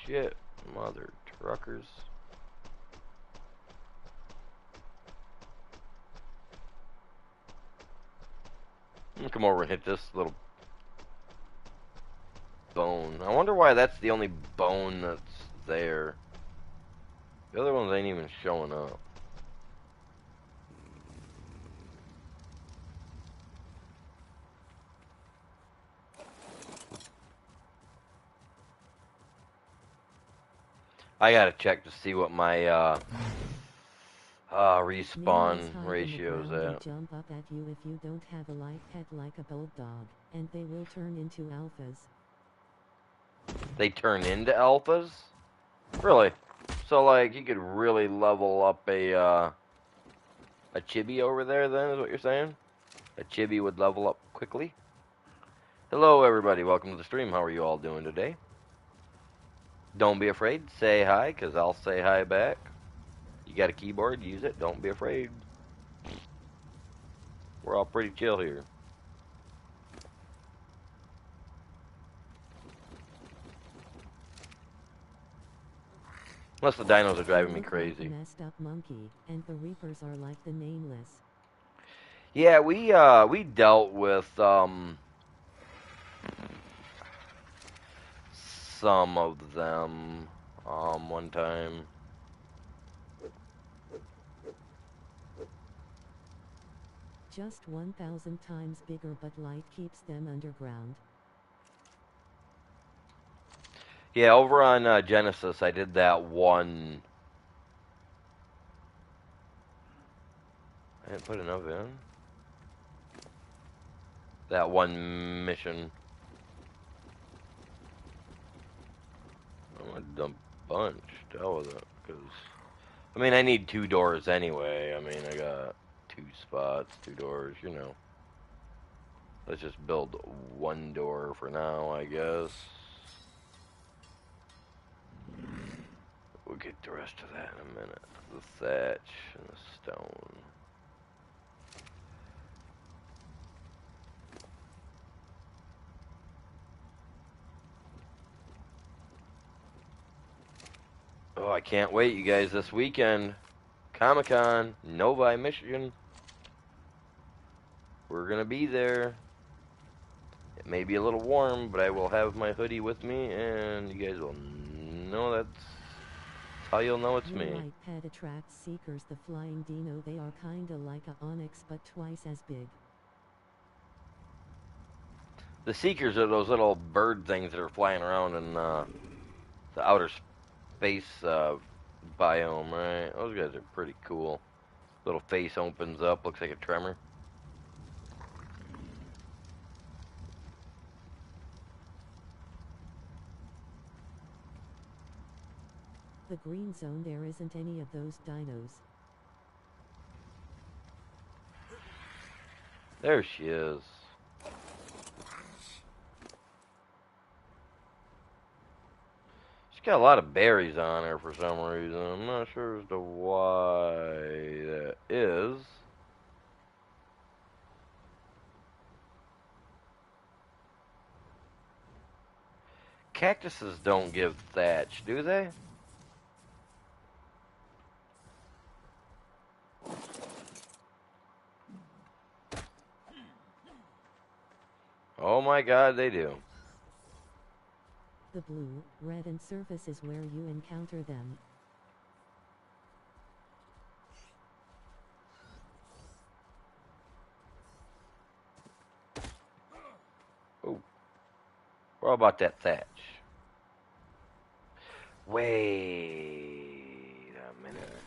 shit, mother truckers. Come over and hit this little bone. I wonder why that's the only bone that's there. The other ones ain't even showing up. I gotta check to see what my respawn Nameless hide in the ratio's ground and at. jump up at you if you don't have a live pet like a bulldog, and they will turn into alphas. They turn into alphas? Really? So like you could really level up a chibi over there then is what you're saying? A chibi would level up quickly? Hello everybody, welcome to the stream. How are you all doing today? Don't be afraid, say hi, cause I'll say hi back. You got a keyboard, use it, don't be afraid. We're all pretty chill here. Unless the dinos are driving me Look like crazy. a messed up monkey, and the reapers are like the nameless. Yeah, we dealt with some of them one time. Just 1,000 times bigger, but light keeps them underground. Yeah, over on Genesis, I did that one. I didn't put enough in. That one mission. I'm gonna dump a bunch. To hell with it, because I mean I need 2 doors anyway. I mean I got 2 spots, 2 doors. You know. Let's just build 1 door for now, I guess. We'll get the rest of that in a minute. The thatch and the stone. Oh, I can't wait, you guys, this weekend. Comic-Con, Novi, Michigan. We're gonna be there. It may be a little warm, but I will have my hoodie with me, and you guys will know that's how you'll know it's Your me. light pet attracts seekers. The flying dino, they are kinda like a onyx but twice as big. The Seekers are those little bird things that are flying around in the outer space biome, right? Those guys are pretty cool. Little face opens up, looks like a tremor. The green zone, there isn't any of those dinos. There she is. She's got a lot of berries on her for some reason. I'm not sure as to why that is. Cactuses don't give thatch, do they? Oh my god, they do. The blue, red and surface is where you encounter them. Oh. What about that thatch? Wait a minute.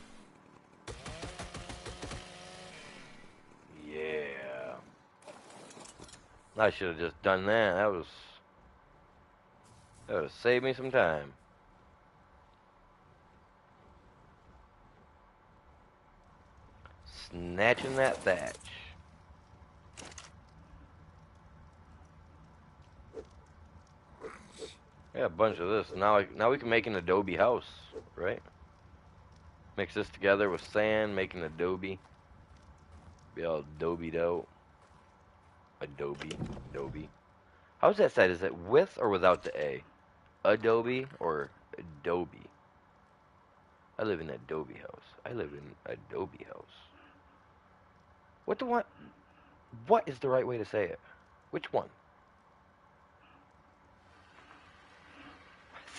Yeah. I should have just done that. That would have saved me some time. Snatching that thatch. Yeah, a bunch of this. Now we can make an adobe house, right? Mix this together with sand, make an adobe. Be all adobe'd out. Adobe. How's that said? Is it with or without the A? Adobe or Adobe? I live in an Adobe house. I live in Adobe house. What is the right way to say it? Which one?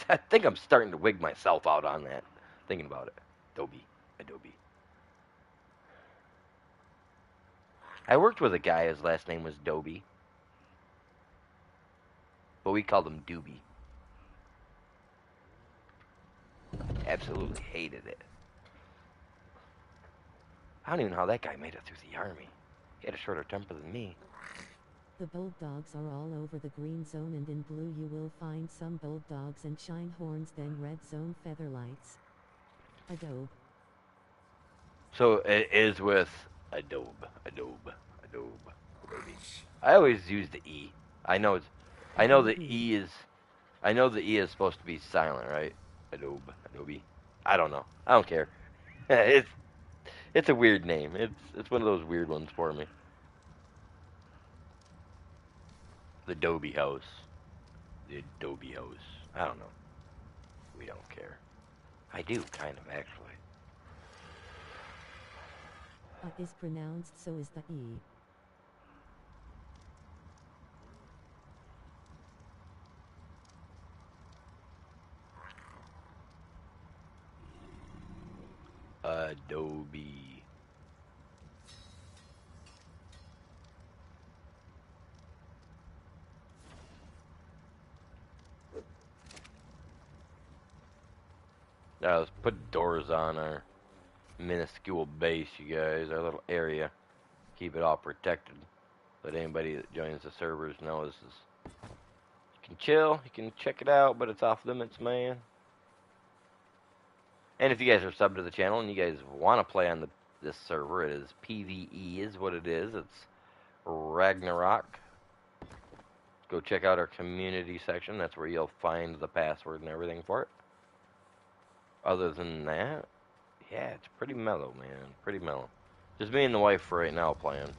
I think I'm starting to wig myself out on that, thinking about it. Adobe. I worked with a guy, his last name was Doby, but we called him Doobie. Absolutely hated it. I don't even know how that guy made it through the army. He had a shorter temper than me. The bulldogs are all over the green zone, and in blue you will find some bulldogs and shine horns, then red zone featherlights. Adobe. So it is with Adobe. I always use the E. I know the E is supposed to be silent, right? Adobe. I don't know. I don't care. It's a weird name. It's one of those weird ones for me. The Adobe House. The Adobe House. I don't know. We don't care. I do, kind of, actually. Is pronounced, so is the E. Adobe. Now let's put doors on our minuscule base, you guys, our little area. Keep it all protected. Let anybody that joins the servers know this is. You can chill, you can check it out, but it's off limits, man. And if you guys are subbed to the channel and you guys want to play on this server, it is PvE is what it is. It's Ragnarok. Go check out our community section. That's where you'll find the password and everything for it. Other than that, yeah, it's pretty mellow, man. Pretty mellow. Just me and the wife right now playing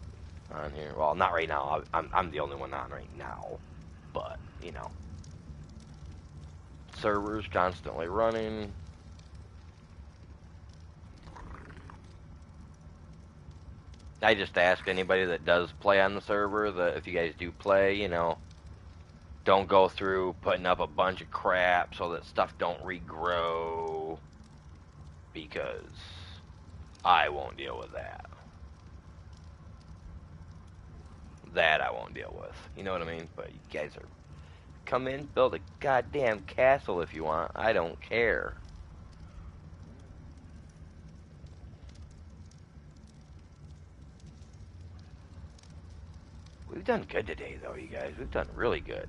on here. Well, not right now. I'm the only one on right now. But, you know. Servers constantly running. I just ask anybody that does play on the server that if you guys do play, you know, don't go through putting up a bunch of crap so that stuff don't regrow, because I won't deal with that. That I won't deal with. You know what I mean? But you guys are come in, build a goddamn castle if you want. I don't care. We've done good today, though, you guys. We've done really good.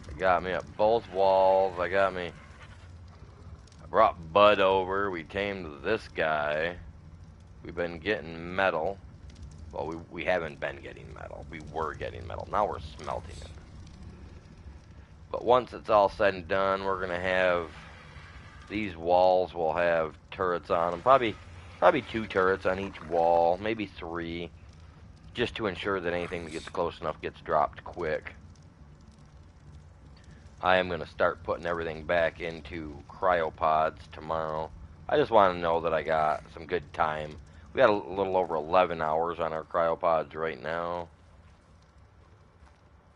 I got me up both walls. I brought Bud over. We tamed this guy. We've been getting metal. Well, we haven't been getting metal. We were getting metal. Now we're smelting it. But once it's all said and done, we're going to have... These walls will have turrets on them. Probably 2 turrets on each wall. Maybe 3. Just to ensure that anything that gets close enough gets dropped quick. I am going to start putting everything back into cryopods tomorrow. I just want to know that I got some good time. We got a little over 11 hours on our cryopods right now.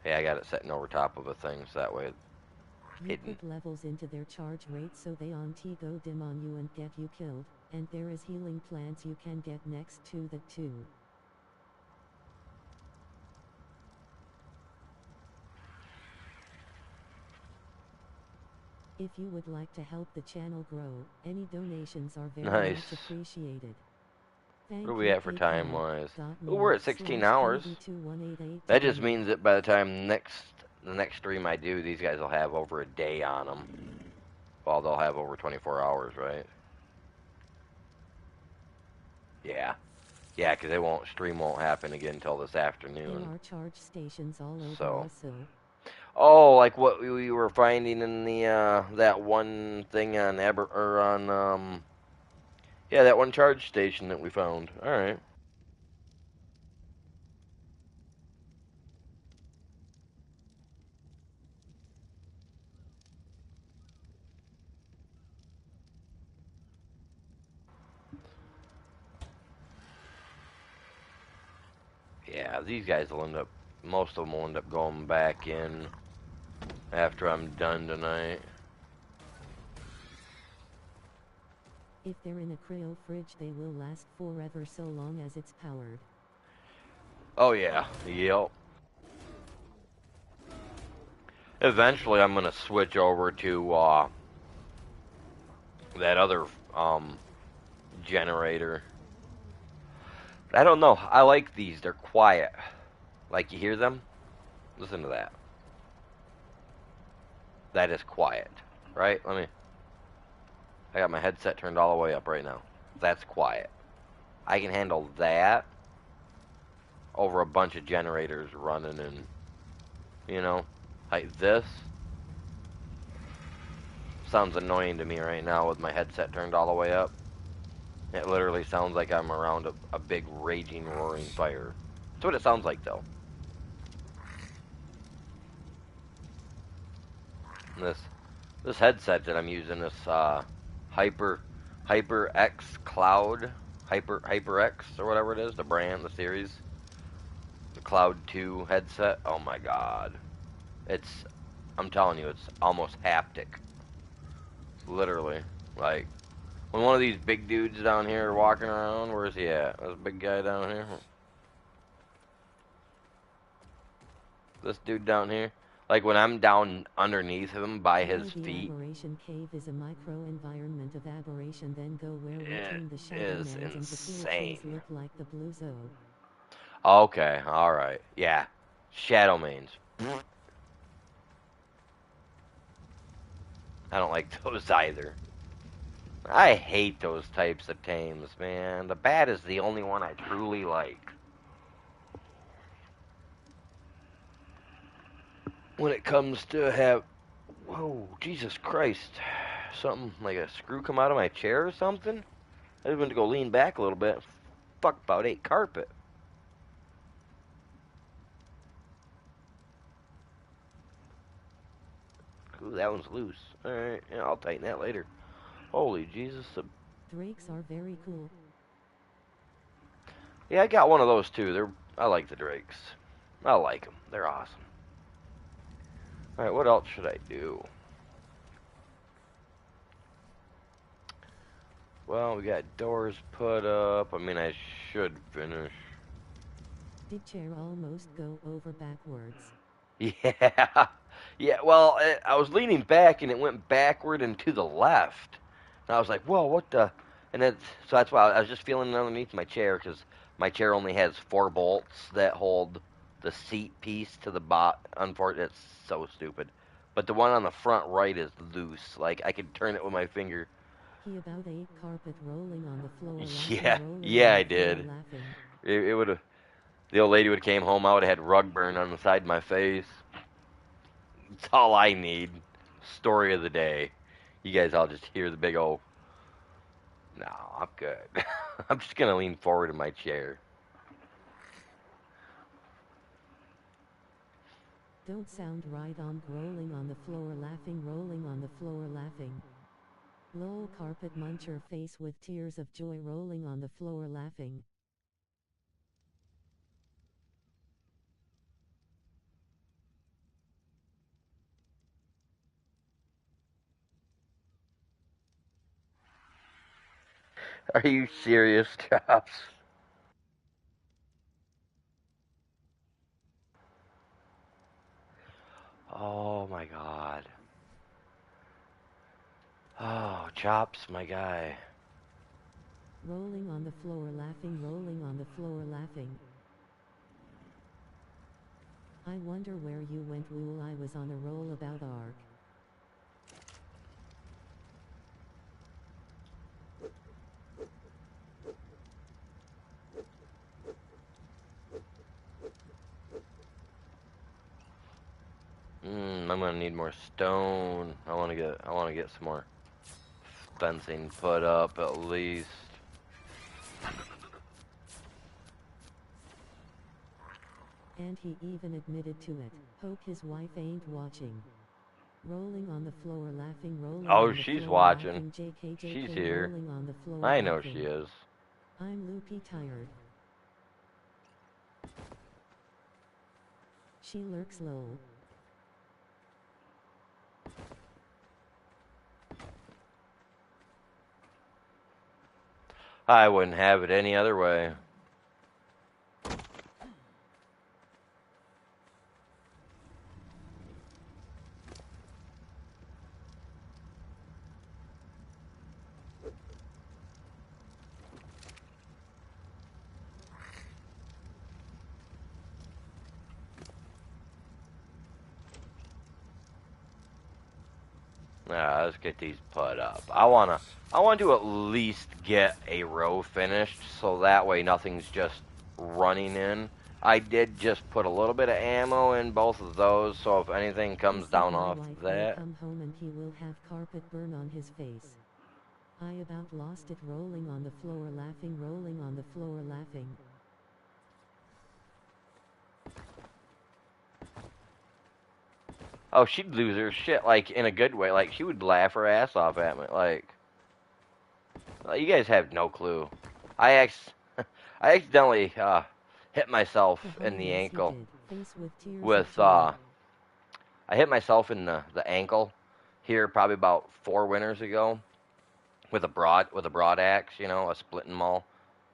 Hey, I got it sitting over top of a thing so that way you put levels into their charge rate so they go dim on you and get you killed, and there is healing plants you can get next to that too. If you would like to help the channel grow, any donations are very much appreciated. What are we at for time-wise? Oh, we're at 16 hours. That just means that by the time the next stream I do, these guys will have over a day on them. Well, they'll have over 24 hours, right? Yeah. Yeah, because stream won't happen again until this afternoon. There are charge stations all over also. Oh, like what we were finding in the that one thing on yeah, that one charge station that we found. All right. Yeah, these guys will most of them will end up going back in after I'm done tonight. If they're in a cryo fridge, they will last forever so long as it's powered. Oh yeah, yep. Eventually, I'm gonna switch over to that other generator. I don't know. I like these. They're quiet. Like you hear them? Listen to that. That is quiet, right? I got my headset turned all the way up right now. That's quiet. I can handle that over a bunch of generators running and, you know, like this sounds annoying to me right now with my headset turned all the way up. It literally sounds like I'm around a big raging roaring fire. That's what it sounds like though. This headset that I'm using, this HyperX Cloud, HyperX or whatever it is, the brand, the series, the Cloud 2 headset. Oh my god, I'm telling you, it's almost haptic. Literally, like when one of these big dudes down here are walking around, where's he at? This big guy down here. This dude down here. Like when I'm down underneath him by his feet. The aberration cave is a microenvironment of aberration. Then go where we tune the Is Shadowlands and the insane. look like the Blue Zone. Okay, alright. Yeah. Shadowmanes. I don't like those either. I hate those types of tames, man. The bat is the only one I truly like. When it comes to have... Whoa, Jesus Christ. Something like a screw come out of my chair or something? I just went to go lean back a little bit. Fuck, about ate carpet. Ooh, that one's loose. Alright, yeah, I'll tighten that later. Holy Jesus. Drakes are very cool. Yeah, I got one of those too. I like the Drakes. I like them. They're awesome. Alright, what else should I do? Well, we got doors put up. I mean, I should finish. Did chair almost go over backwards? Yeah. Yeah, well, I was leaning back and it went backward and to the left. And I was like, whoa, what the... So that's why I was just feeling underneath my chair because my chair only has 4 bolts that hold the seat piece to the bot. Unfortunately, it's so stupid. But the one on the front right is loose. Like, I could turn it with my finger. He about ate carpet rolling on the floor. Yeah, I did. It would have... The old lady would have came home, I would have had rug burn on the side of my face. That's all I need. Story of the day. You guys all just hear the big old... No, I'm good. I'm just going to lean forward in my chair. Don't sound right on rolling on the floor laughing, rolling on the floor laughing. Lol, carpet muncher face with tears of joy rolling on the floor laughing. Are you serious, Chops? Oh my god. Oh, Chops, my guy. Rolling on the floor laughing, rolling on the floor laughing. I wonder where you went, Wool. I was on a roll about Ark. I'm gonna need more stone. I wanna get some more fencing put up at least. And he even admitted to it. Hope his wife ain't watching. Rolling on the floor laughing, rolling Oh, on the she's floor watching. laughing, JK, She's here. rolling on the floor I know laughing. she is. I'm loopy tired. She lurks low. I wouldn't have it any other way. Let's get these put up. I want to at least get a row finished, so that way nothing's just running in. I did just put a little bit of ammo in both of those, so if anything comes down off that. Come home and he will have carpet burn on his face. I about lost it, rolling on the floor laughing, rolling on the floor laughing. Oh, she'd lose her shit, like, in a good way. Like, she would laugh her ass off at me. Like you guys have no clue. I accidentally hit myself in the ankle with I hit myself in the ankle here probably about 4 winters ago with a broad axe, you know, a splitting maul,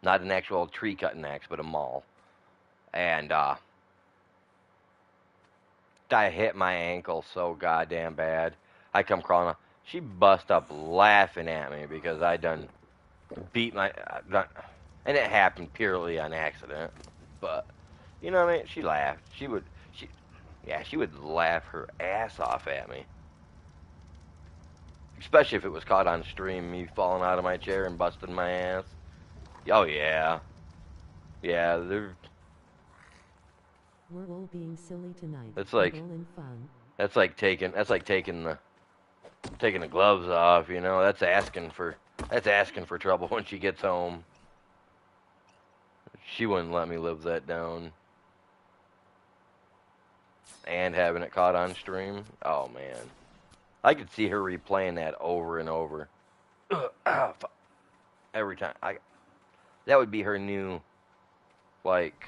not an actual tree cutting axe, but a maul, and I hit my ankle so goddamn bad. I come crawling up. She bust up laughing at me because I done beat my and it happened purely on accident. But you know what I mean? She laughed. She would laugh her ass off at me. Especially if it was caught on stream, me falling out of my chair and busting my ass. Oh yeah. Yeah, they're We're all being silly tonight. That's like taking the gloves off, you know. That's asking for trouble when she gets home. She wouldn't let me live that down. And having it caught on stream. Oh man. I could see her replaying that over and over. Every time. That would be her new like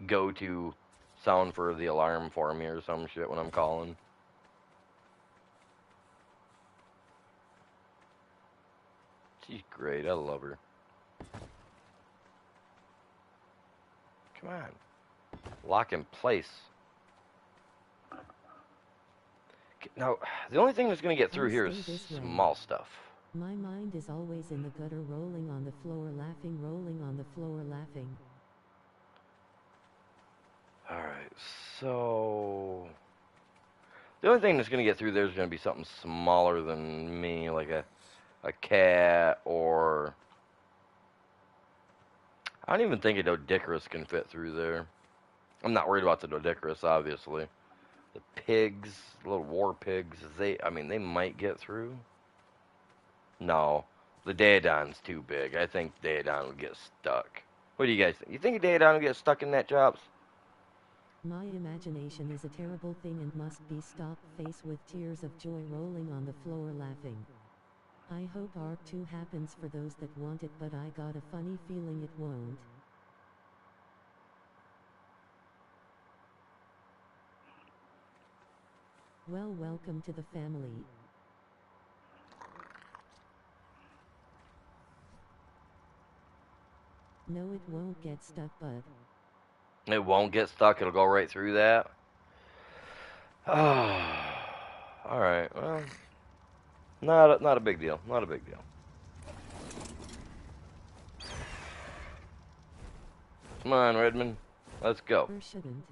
go-to sound for the alarm for me or some shit when I'm calling. She's great. I love her. Come on. Lock in place. Now, the only thing that's going to get through here is small stuff. My mind is always in the gutter, rolling on the floor laughing, rolling on the floor laughing. Alright, so the only thing that's going to get through there is going to be something smaller than me, like a cat, or I don't even think a Doedicurus can fit through there. I'm not worried about the Doedicurus, obviously. The pigs, little war pigs, they might get through. No, the Daedon's too big. I think Daedon would get stuck. What do you guys think? You think a Daedon would get stuck in that, Chops? My imagination is a terrible thing and must be stopped, face with tears of joy rolling on the floor laughing. I hope Arc 2 happens for those that want it, but I got a funny feeling it won't. Well, welcome to the family. No, it won't get stuck, but... It won't get stuck. It'll go right through that. Oh, all right. Well, not a big deal. Not a big deal. Come on, Redmond. Let's go. Or shouldn't.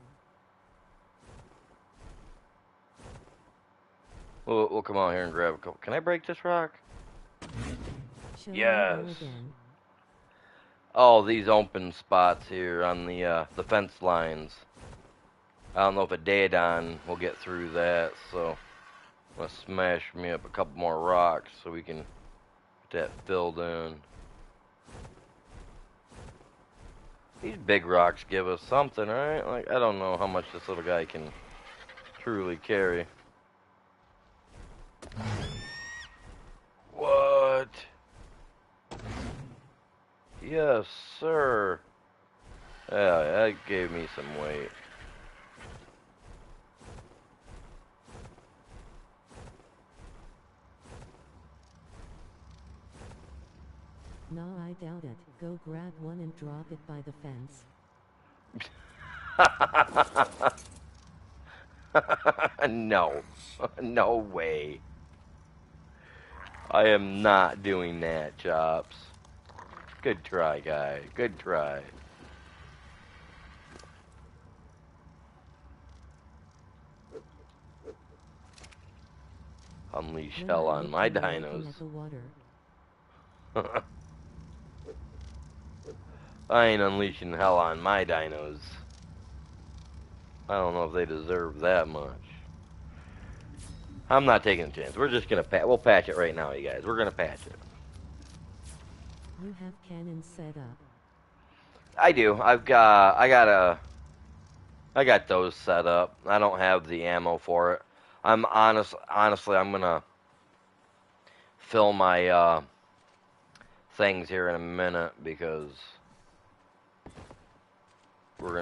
We'll come out here and grab a couple. Can I break this rock? Yes. Oh, these open spots here on the fence lines. I don't know if a Daedon will get through that, so I'm gonna smash me up a couple more rocks so we can get that filled in. These big rocks give us something, right? Like, I don't know how much this little guy can truly carry. What? Yes, sir. Yeah, that gave me some weight. Nah, I doubt it. Go grab one and drop it by the fence. No. No way. I am not doing that, Chops. Good try, guy. Good try. Unleash When hell I on looked, my you were looking at dinos. the water. I ain't unleashing hell on my dinos. I don't know if they deserve that much. I'm not taking a chance. We're just gonna we'll patch it right now, you guys. We're gonna patch it. You have cannons set up. I do. I got those set up. I don't have the ammo for it. Honestly, I'm gonna fill my things here in a minute because we're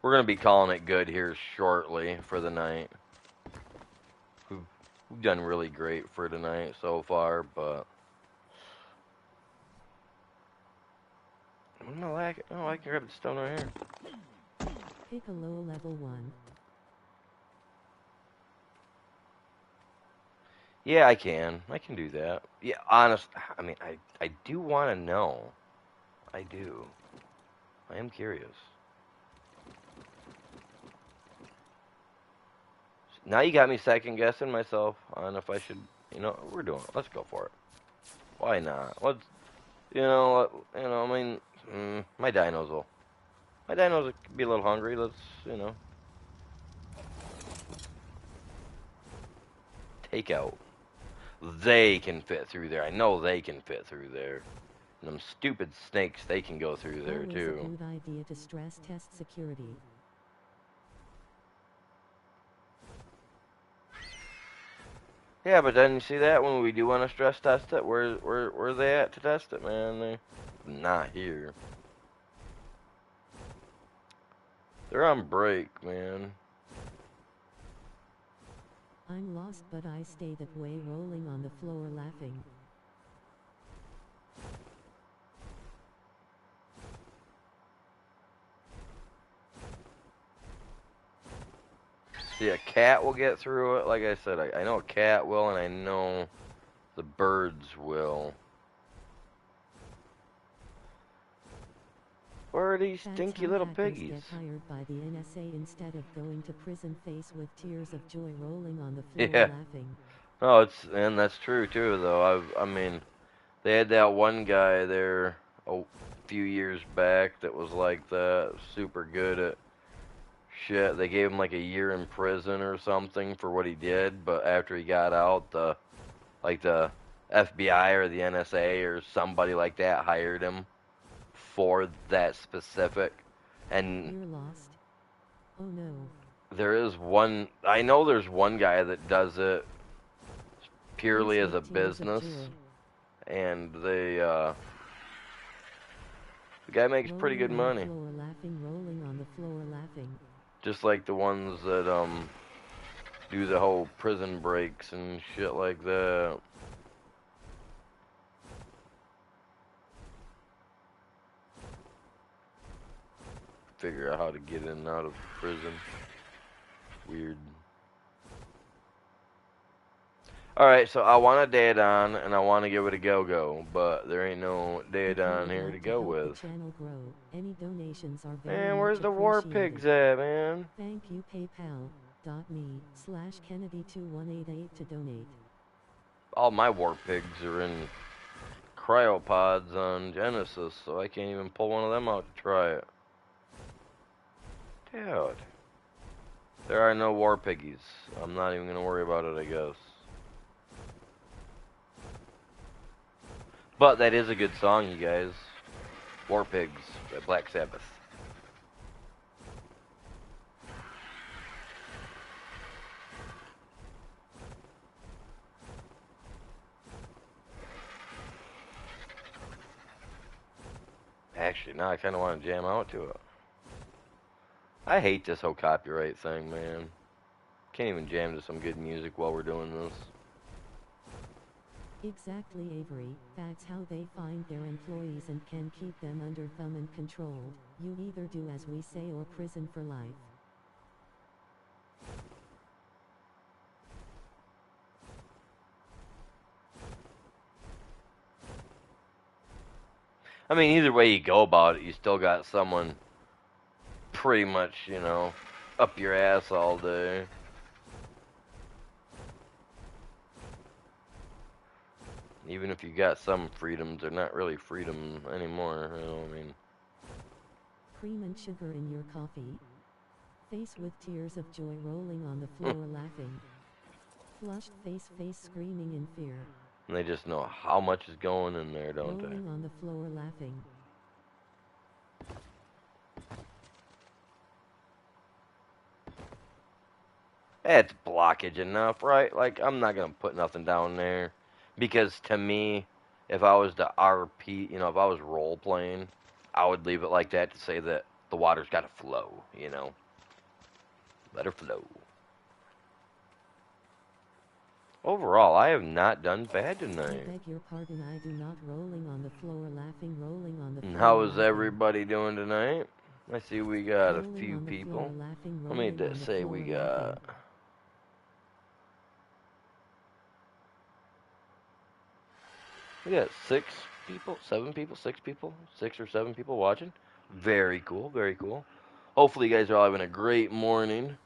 gonna be calling it good here shortly for the night. We've done really great for tonight so far, but I'm gonna lack it. Oh, I can grab the stone right here. Pick a low level one. Yeah, I can. I can do that. Yeah, honest. I mean, I do want to know. I do. I am curious. Now you got me second guessing myself on if I should. You know, we're doing it. Let's go for it. Why not? Let's. You know. I mean, my dinos will. My dinos will be a little hungry. Let's. Take out. They can fit through there. I know they can fit through there. And them stupid snakes, they can go through there Always too. a good idea to stress test security. Yeah, but then you see that when we do want to stress test it, where they at to test it, man? They're not here. They're on break, man. I'm lost, but I stay that way, rolling on the floor laughing. See, a cat will get through it. Like I said, I know a cat will, and I know the birds will. Where are these That's stinky how little hackers piggies? get hired by the NSA instead of going to prison, face with tears of joy, rolling on the floor Yeah. laughing. Oh, and that's true too, though. I mean, they had that one guy there a few years back that was like that, super good at shit. They gave him like a year in prison or something for what he did, but after he got out, the FBI or the NSA or somebody like that hired him for that specific. And You're lost. Oh no. I know there's one guy that does it purely Face as a with tears of business, joy. and the guy makes pretty good money. Rolling on the floor laughing. Just like the ones that do the whole prison breaks and shit like that. Figure out how to get in and out of prison. Weird. Alright, so I want a Daedon and I want to give it a go-go, but there ain't no Daedon here to go with. Channel grow. Any donations are very Man, where's much the war appreciated. pigs at, man? Thank you, PayPal.me/Kennedy2188 to donate. All my war pigs are in cryopods on Genesis, so I can't even pull one of them out to try it. Dude. There are no war piggies. I'm not even gonna worry about it, I guess. But that is a good song, you guys. War Pigs by Black Sabbath. Actually, now I kind of want to jam out to it. I hate this whole copyright thing, man. Can't even jam to some good music while we're doing this. Exactly, Avery. That's how they find their employees and can keep them under thumb and controlled. You either do as we say or prison for life. I mean, either way you go about it, you still got someone pretty much, you know, up your ass all day. Even if you got some freedoms, they're not really freedom anymore, you know what I mean? Cream and sugar in your coffee. Face with tears of joy rolling on the floor laughing. Flushed face screaming in fear. And they just know how much is going in there, don't Rolling on the floor laughing. It's blockage enough, right? Like, I'm not going to put nothing down there. Because to me, if I was to RP, you know, if I was role playing, I would leave it like that to say that the water's got to flow, you know? Let her flow. Overall, I have not done bad I tonight. beg your pardon, I do not. Rolling on the floor laughing, rolling on the floor. And how is laughing. everybody doing tonight? I see we got a Rolling few on the people. floor, laughing, Let me rolling on the say floor, we laughing. got. We got 6 people, 7 people, 6 people, 6 or 7 people watching. Very cool, very cool. Hopefully, you guys are all having a great morning.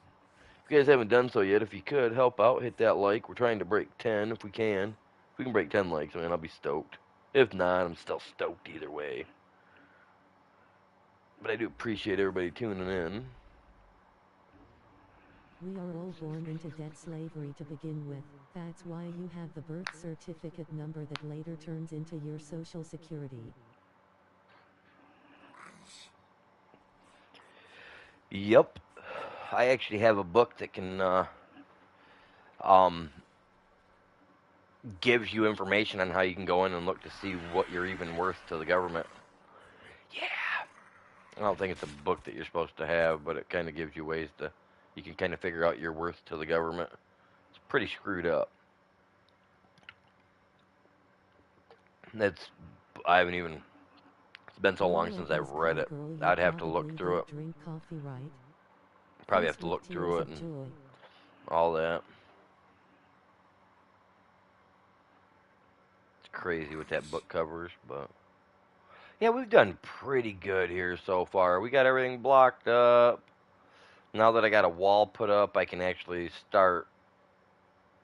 If you guys haven't done so yet, if you could help out, hit that like. We're trying to break 10 if we can. If we can break 10 likes, man, I'll be stoked. If not, I'm still stoked either way. But I do appreciate everybody tuning in. We are all born into debt slavery to begin with. That's why you have the birth certificate number that later turns into your social security. Yep. I actually have a book that can gives you information on how you can go in and look to see what you're even worth to the government. Yeah. I don't think it's a book that you're supposed to have, but it kind of gives you ways to, you can kind of figure out your worth to the government. It's pretty screwed up. That's, I haven't even, it's been so long since I've read it. I'd have to look through it. Drink coffee, right? Probably have to look through it and all that. It's crazy what that book covers, but yeah, we've done pretty good here so far. We got everything blocked up. Now that I got a wall put up, I can actually start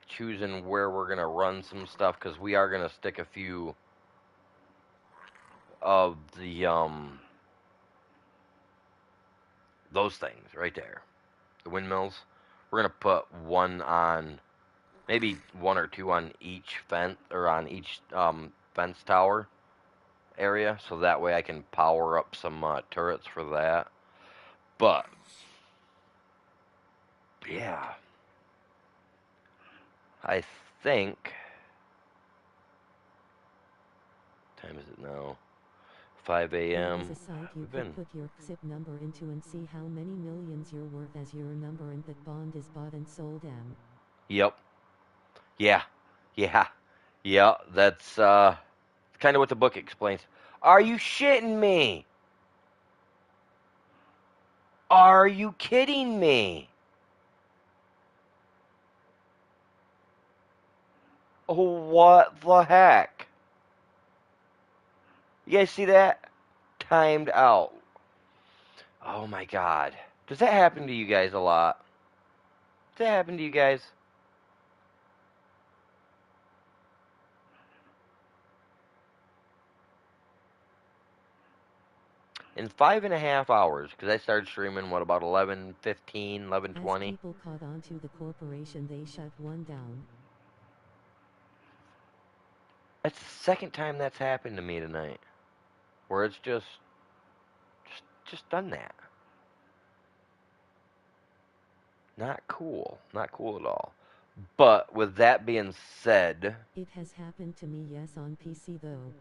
choosing where we're going to run some stuff, because we are going to stick a few of the, those things right there. The windmills. We're going to put one on, maybe 1 or 2 on each fence, or on each fence tower area, so that way I can power up some turrets for that. But, yeah. I think, what time is it now? 5 a.m. There is a site you could put your SIP number into and see how many millions you're worth as your number, and that bond is bought and sold. Yep. Yeah. That's kind of what the book explains. Are you shitting me? Are you kidding me? Oh, what the heck? You guys see that? Timed out. Oh my god. Does that happen to you guys a lot? Does that happen to you guys? In 5.5 hours, because I started streaming, what, about 11:15, 11:20? As people caught on to the corporation, they shut one down. That's the second time that's happened to me tonight. Where it's just done that. Not cool. Not cool at all. But with that being said, it has happened to me, yes, on PC though.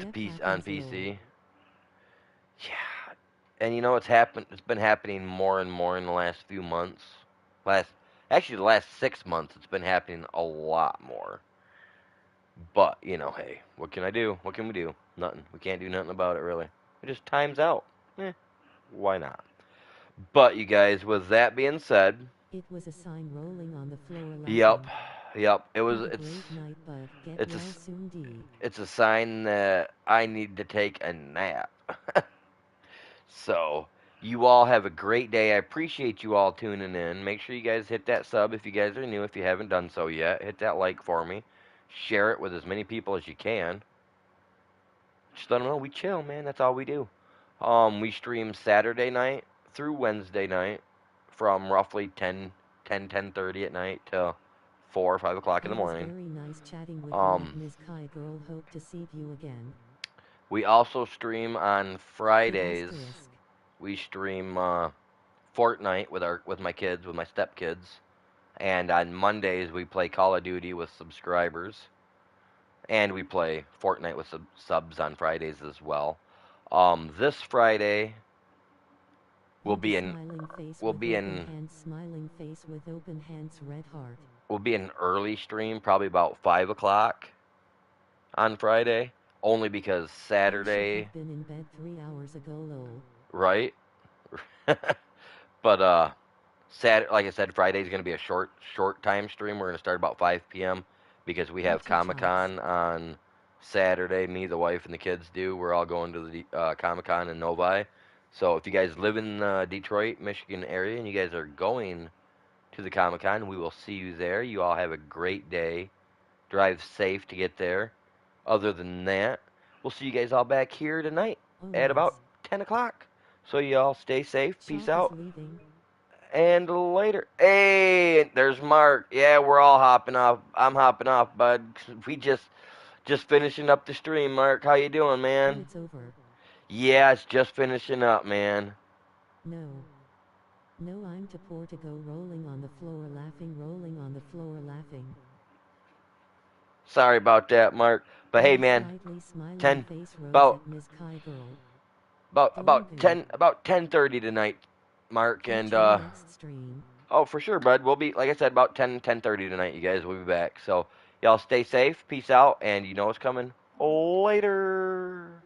On PC. Yeah. And you know what's happened? It's been happening more and more in the last few months. Actually the last 6 months it's been happening a lot more. you know, hey, what can I do? What can we do? Nothing. We can't do nothing about it, really. It just times out. Why not? But, you guys, with that being said, It was a sign rolling on the floor yep, laughing. yep, Have a great night, bud. Get it's a, well soon, D. it's a sign that I need to take a nap. So, you all have a great day. I appreciate you all tuning in. Make sure you guys hit that sub if you guys are new. If you haven't done so yet, hit that like for me. Share it with as many people as you can. Just let them know we chill, man. That's all we do. We stream Saturday night through Wednesday night from roughly 10:30 at night till 4 or 5 o'clock in the It was morning. very nice chatting with you, Um, Ms. Kai girl. Hope to see you again. we also stream on The Fridays. asterisk. We stream Fortnite with my kids, with my stepkids, and on Mondays we play Call of Duty with subscribers, and we play Fortnite with subs on Fridays as well. This Friday we'll And the be in smiling face we'll with be open in hands, smiling face with open hands, red heart. we'll be an early stream, probably about 5 o'clock on Friday, only because I should Saturday, have been in bed 3 hours ago, lol. right? But like I said, Friday's gonna be a short time stream. We're gonna start about 5 p.m. because we have Auntie Comic Chops. Con on Saturday. Me, the wife, and the kids do. We're all going to the Comic Con in Novi. So if you guys live in Detroit, Michigan area, and you guys are going to the Comic Con, we will see you there. You all have a great day. Drive safe to get there. Other than that, we'll see you guys all back here tonight Oh at yes. about 10 o'clock. So you all stay safe. Peace Chop is out. leaving. And later. Hey, there's Mark. Yeah, we're all hopping off. I'm hopping off, bud. We just finishing up the stream, Mark. How you doing, Oh, man? it's over. Yeah, it's just finishing up, man. No. No, I'm too poor to go rolling on the floor laughing, rolling on the floor laughing. Sorry about that, Mark. But hey, My man, slightly smiling 10 face rose about at Ms. Kai girl. about Dongu. 10:30 tonight, Mark, Catch and you next stream. oh, for sure, bud. We'll be, like I said, about 10:30 tonight. You guys will be back. So y'all stay safe. Peace out, and you know what's coming later.